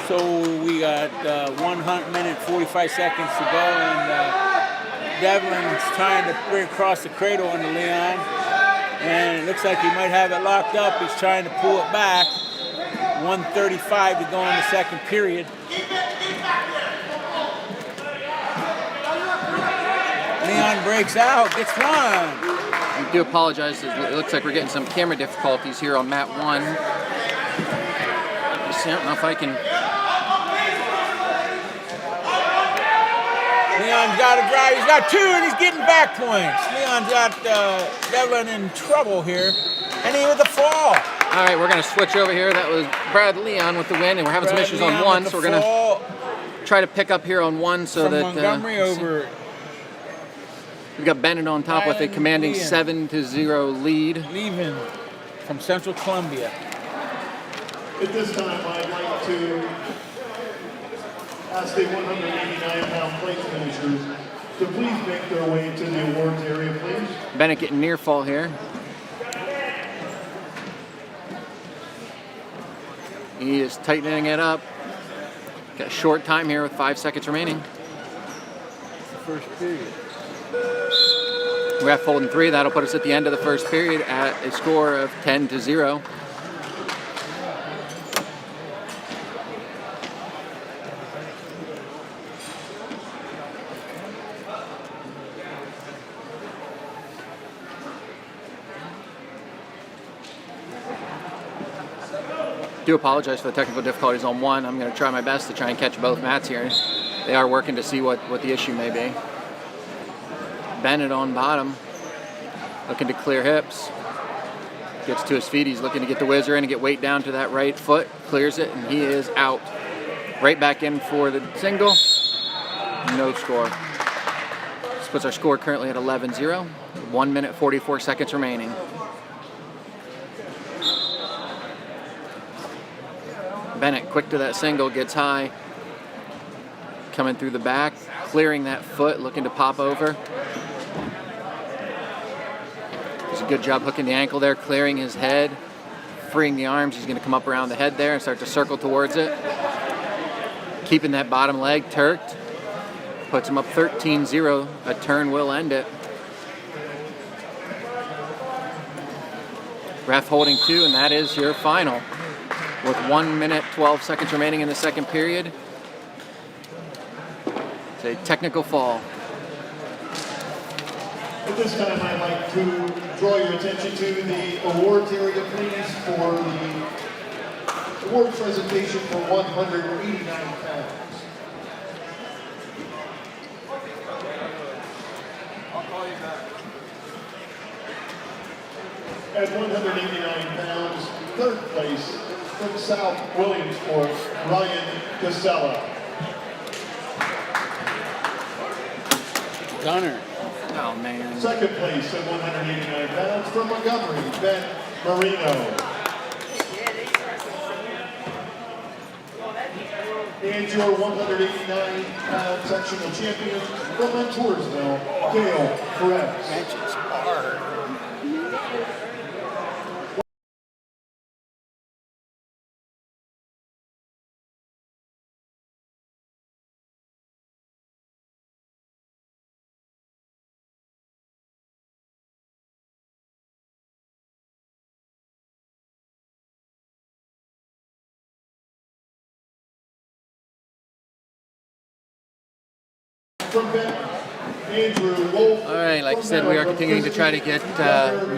Speaker 2: So we got 1 minute 45 seconds to go, and Devlin's trying to bring across the cradle into Leon, and it looks like he might have it locked up. He's trying to pull it back. 1:35 to go in the second period. Leon breaks out, gets one.
Speaker 3: I do apologize. It looks like we're getting some camera difficulties here on mat 1. I don't know if I can.
Speaker 2: Leon's got a drive. He's got 2, and he's getting back points. Leon's got Devlin in trouble here, and he with a fall.
Speaker 3: All right, we're going to switch over here. That was Brad Leon with the win, and we're having some issues on 1, so we're going to try to pick up here on 1 so
Speaker 2: from
Speaker 3: that
Speaker 2: Montgomery over.
Speaker 3: We've got Bennett on top with a commanding 7-0 lead.
Speaker 2: Leaving from Central Columbia.
Speaker 1: At this time, I'd like to ask the 189-pound plate finishers to please make their way to the awards area, please.
Speaker 3: Bennett getting near fall here. He is tightening it up. Got a short time here with 5 seconds remaining.
Speaker 2: First period.
Speaker 3: Ref holding 3. That'll put us at the end of the first period at a score of 10-0. Do apologize for the technical difficulties on 1. I'm going to try my best to try and catch both mats here. They are working to see what the issue may be. Bennett on bottom, looking to clear hips. Gets to his feet. He's looking to get the whizzer in and get weight down to that right foot. Clears it, and he is out. Right back in for the single. No score. This puts our score currently at 11-0. 1 minute 44 seconds remaining. Bennett quick to that single, gets high. Coming through the back, clearing that foot, looking to pop over. Does a good job hooking the ankle there, clearing his head, freeing the arms. He's going to come up around the head there and start to circle towards it. Keeping that bottom leg turked. Puts him up 13-0. A turn will end it. Ref holding 2, and that is your final. With 1 minute 12 seconds remaining in the second period. It's a technical fall.
Speaker 1: At this time, I'd like to draw your attention to the awards area, please, for the award presentation for 189 pounds. At 189 pounds, third place from South Williamsport, Ryan Casella.
Speaker 2: Gunner.
Speaker 3: Oh, man.
Speaker 1: Second place at 189 pounds from Montgomery, Ben Marino. and your 189-pound sectional champion from Montoursville, Gail Perez.
Speaker 2: Matches hard.
Speaker 1: From Benton, Andrew Wolf.
Speaker 3: All right, like I said, we are continuing to try to get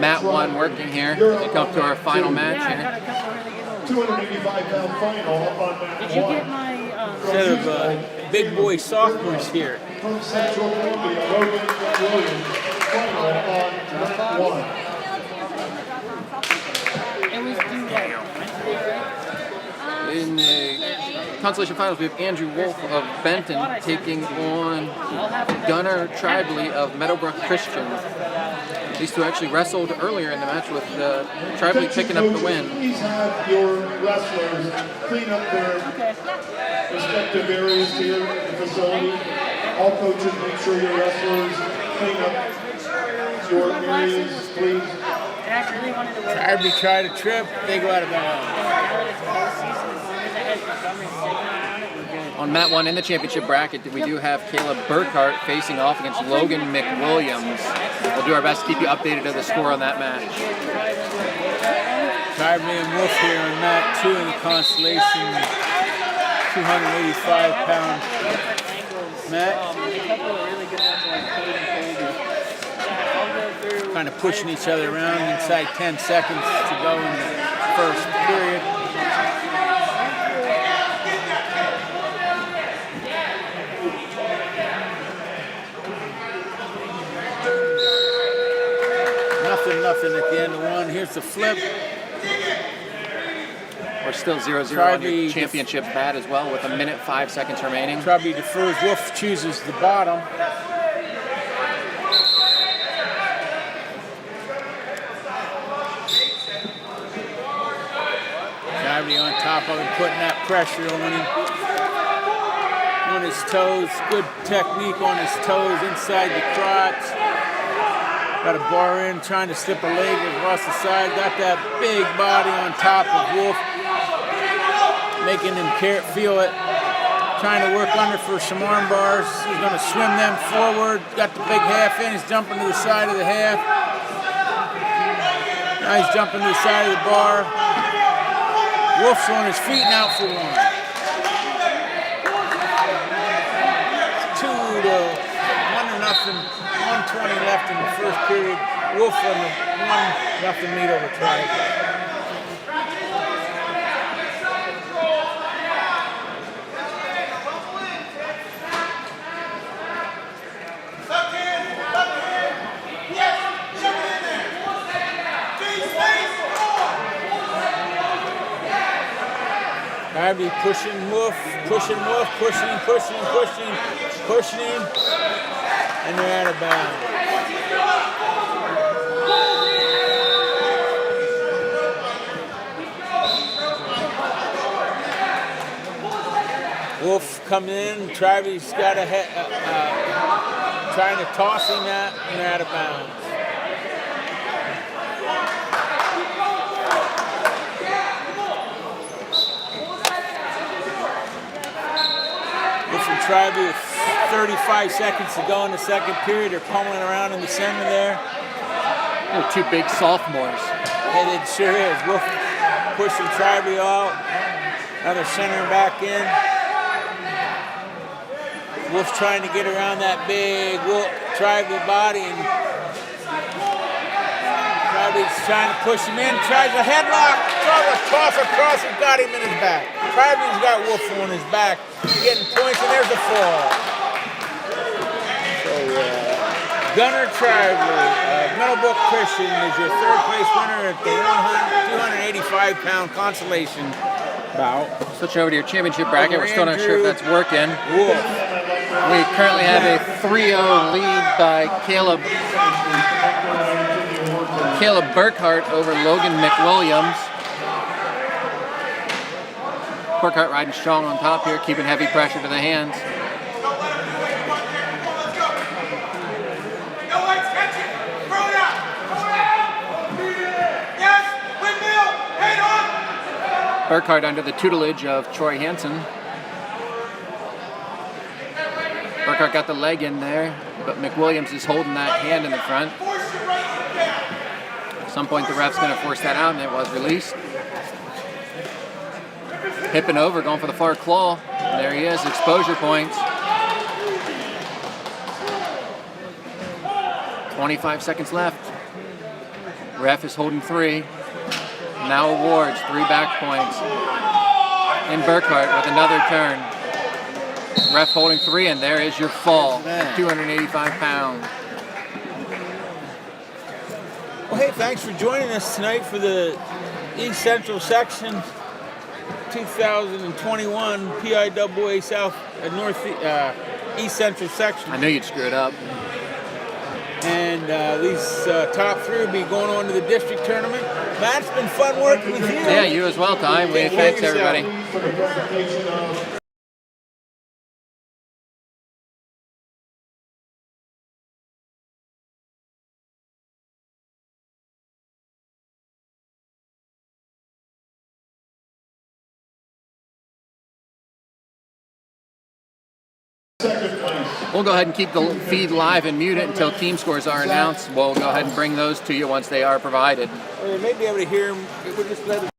Speaker 3: Mat 1 working here as we come to our final match here.
Speaker 1: 285-pound final up on Mat 1.
Speaker 7: Did you get my
Speaker 2: Instead of big boy sophomores here.
Speaker 1: From Central Columbia, Logan Williams, final on Mat 1.
Speaker 7: it was due like Wednesday, right?
Speaker 3: In the Consolation Finals, we have Andrew Wolf of Benton taking on Gunnar Tribally of Meadowbrook Christian. These two actually wrestled earlier in the match with Tribally picking up the win.
Speaker 1: Please have your wrestlers clean up their respective areas here at the facility. All coaches, make sure your wrestlers clean up your areas, please.
Speaker 7: And I really wanted to work.
Speaker 2: Every try to trip, they go out of bounds.
Speaker 3: On Mat 1 in the championship bracket, we do have Caleb Burkhart facing off against Logan McWilliams. We'll do our best to keep you updated of the score on that match.
Speaker 2: Tribally and Wolf here on Mat 2 in the Consolation 285-pound match. Kind of pushing each other around inside 10 seconds to go in the first period. Nothing at the end of one. Here's the flip.
Speaker 3: We're still 0-0 on your championship bat as well with 1:05 remaining.
Speaker 2: Tribally defers. Wolf chooses the bottom. Tribally on top of him, putting that pressure on him. On his toes. Good technique on his toes inside the crotch. Got a bar in, trying to slip a leg across the side. Got that big body on top of Wolf, making him feel it. Trying to work under for some arm bars. He's going to swim them forward. Got the big half in. He's jumping to the side of the half. Now he's jumping to the side of the bar. Wolf's on his feet now for one. 2-1-0. 1:20 left in the first period. Wolf on the 1-0 lead over Tribe. Tribally pushing Wolf, pushing him, and they're out of bounds. Wolf coming in, Tribally's got a trying to toss him out, and they're out of bounds. Wolf and Tribally with 35 seconds to go in the second period. They're pummeling around in the center there.
Speaker 3: They're two big sophomores.
Speaker 2: And it sure is. Wolf pushing Tribally out. Another center back in. Wolf's trying to get around that big Tribally body, and Tribally's trying to push him in. Tries a headlock. Toss across and got him in his back. Tribally's got Wolf on his back. Getting points, and there's a fall. So, Gunnar Tribally, Meadowbrook Christian, is your third place winner at the 285-pound consolation bout.
Speaker 3: Switch over to your championship bracket. We're still not sure if that's working.
Speaker 2: Wolf.
Speaker 3: We currently have a 3-0 lead by Caleb Burkhart over Logan McWilliams. Burkhart riding strong on top here, keeping heavy pressure to the hands.
Speaker 4: Don't let him do it. Come on, Derek. Come on, let's go. No legs, catch it. Throw it out. Yes, windmill. Head on.
Speaker 3: Burkhart under the tutelage of Troy Hansen. Burkhart got the leg in there, but McWilliams is holding that hand in the front.
Speaker 4: Force your right foot down.
Speaker 3: At some point the ref's going to force that out, and it was released. Hipping over, going for the far claw. And there he is, exposure points. 25 seconds left. Ref is holding 3. Now awards 3 back points. And Burkhart with another turn. Ref holding 3, and there is your fall. 285 pounds.
Speaker 2: Well, hey, thanks for joining us tonight for the East Central Section 2021 PIAA South East Central Section.
Speaker 3: I knew you'd screw it up.
Speaker 2: And these top 3 will be going on to the district tournament. Matt, it's been fun working with you.
Speaker 3: Yeah, you as well, Ty. Thanks, everybody.
Speaker 1: For the presentation of second place.
Speaker 3: We'll go ahead and keep the feed live and mute it until team scores are announced. We'll go ahead and bring those to you once they are provided.
Speaker 2: Or you may be able to hear them. We'll just let it.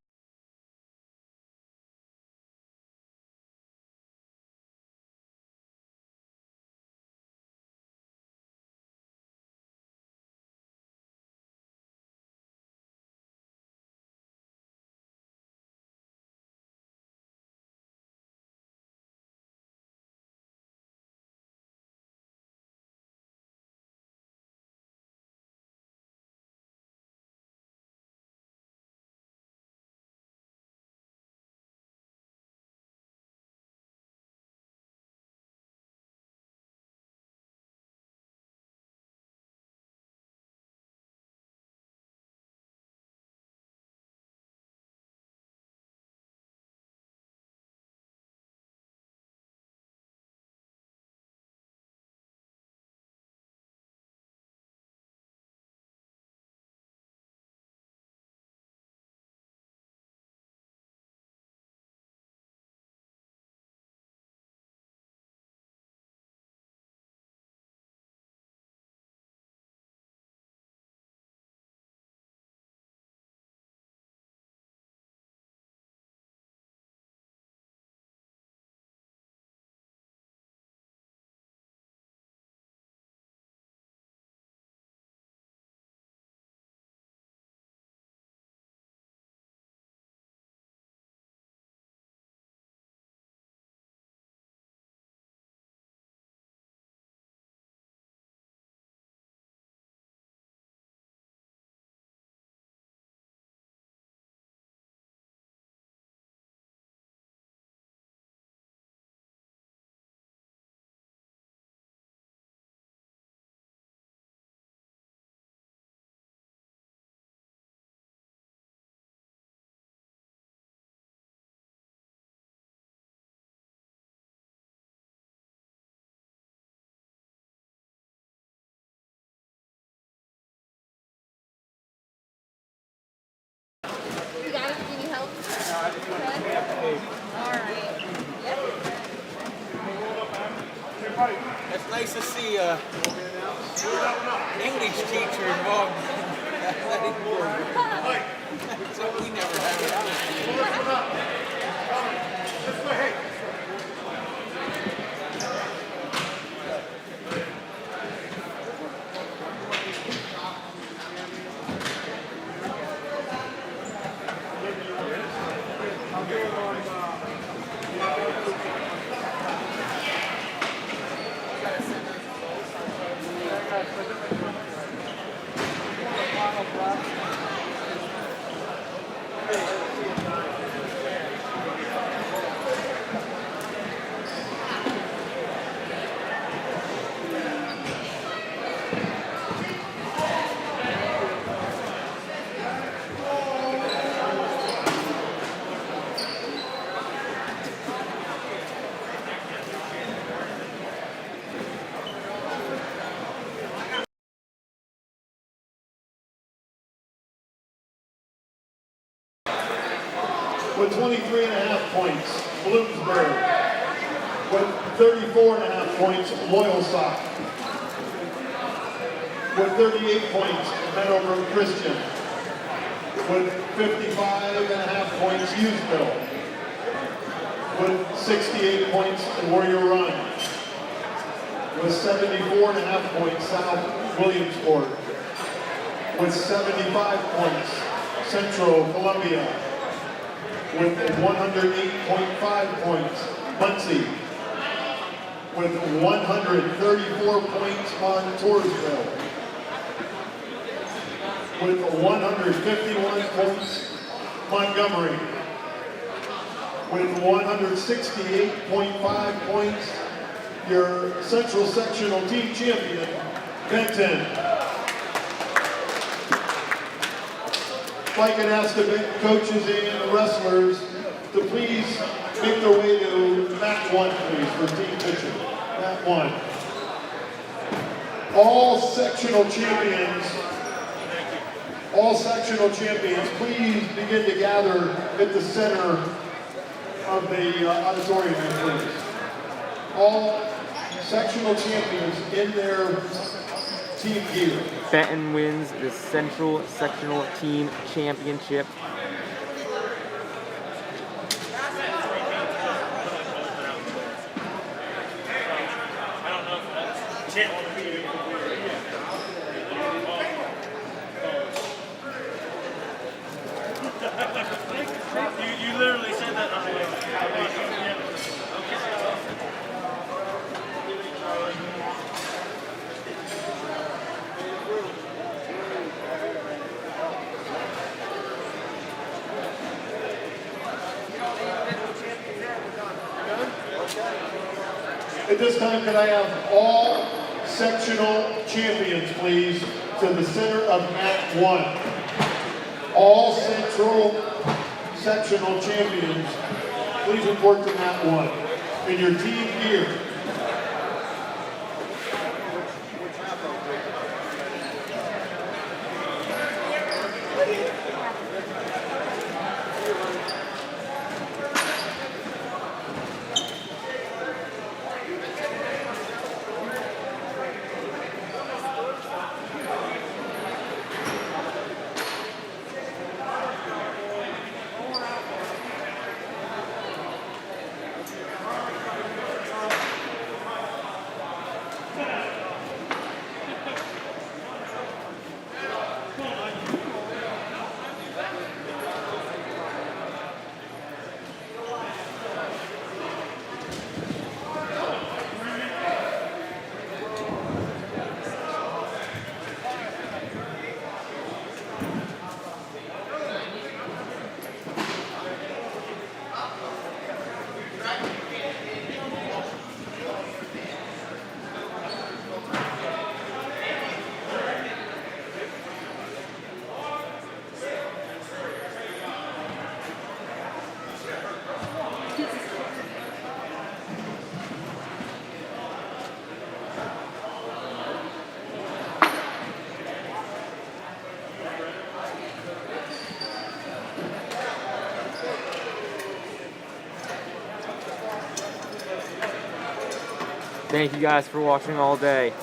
Speaker 5: You got it? Do you need help? Good? Alright. Yep.
Speaker 2: It's nice to see English teacher involved in athletic program. So we never had it.
Speaker 1: 23.5 points, Bloomsburg. With 34.5 points, Loyalsock. With 38 points, Meadowbrook Christian. With 55.5 points, Youthville. With 68 points, Warrior Run. With 74.5 points, South Williamsport. With 75 points, Central Columbia. With 108.5 points, Muncie. With 134 points, Montoursville. With 151 points, Montgomery. With 168.5 points, your Central Sectional Team Champion, Benton. If I could ask the coaches and the wrestlers to please make their way to mat 1, please, for team pitching. Mat 1. All sectional champions, please begin to gather at the center of the auditorium, please. All sectional champions in their team gear.
Speaker 8: Benton wins the Central Sectional Team Championship.
Speaker 6: You literally said that on the way.
Speaker 1: At this time, can I have all sectional champions, please, to the center of mat 1. All Central Sectional champions, please report to mat 1 in your team gear.
Speaker 8: Thank you guys for watching all day.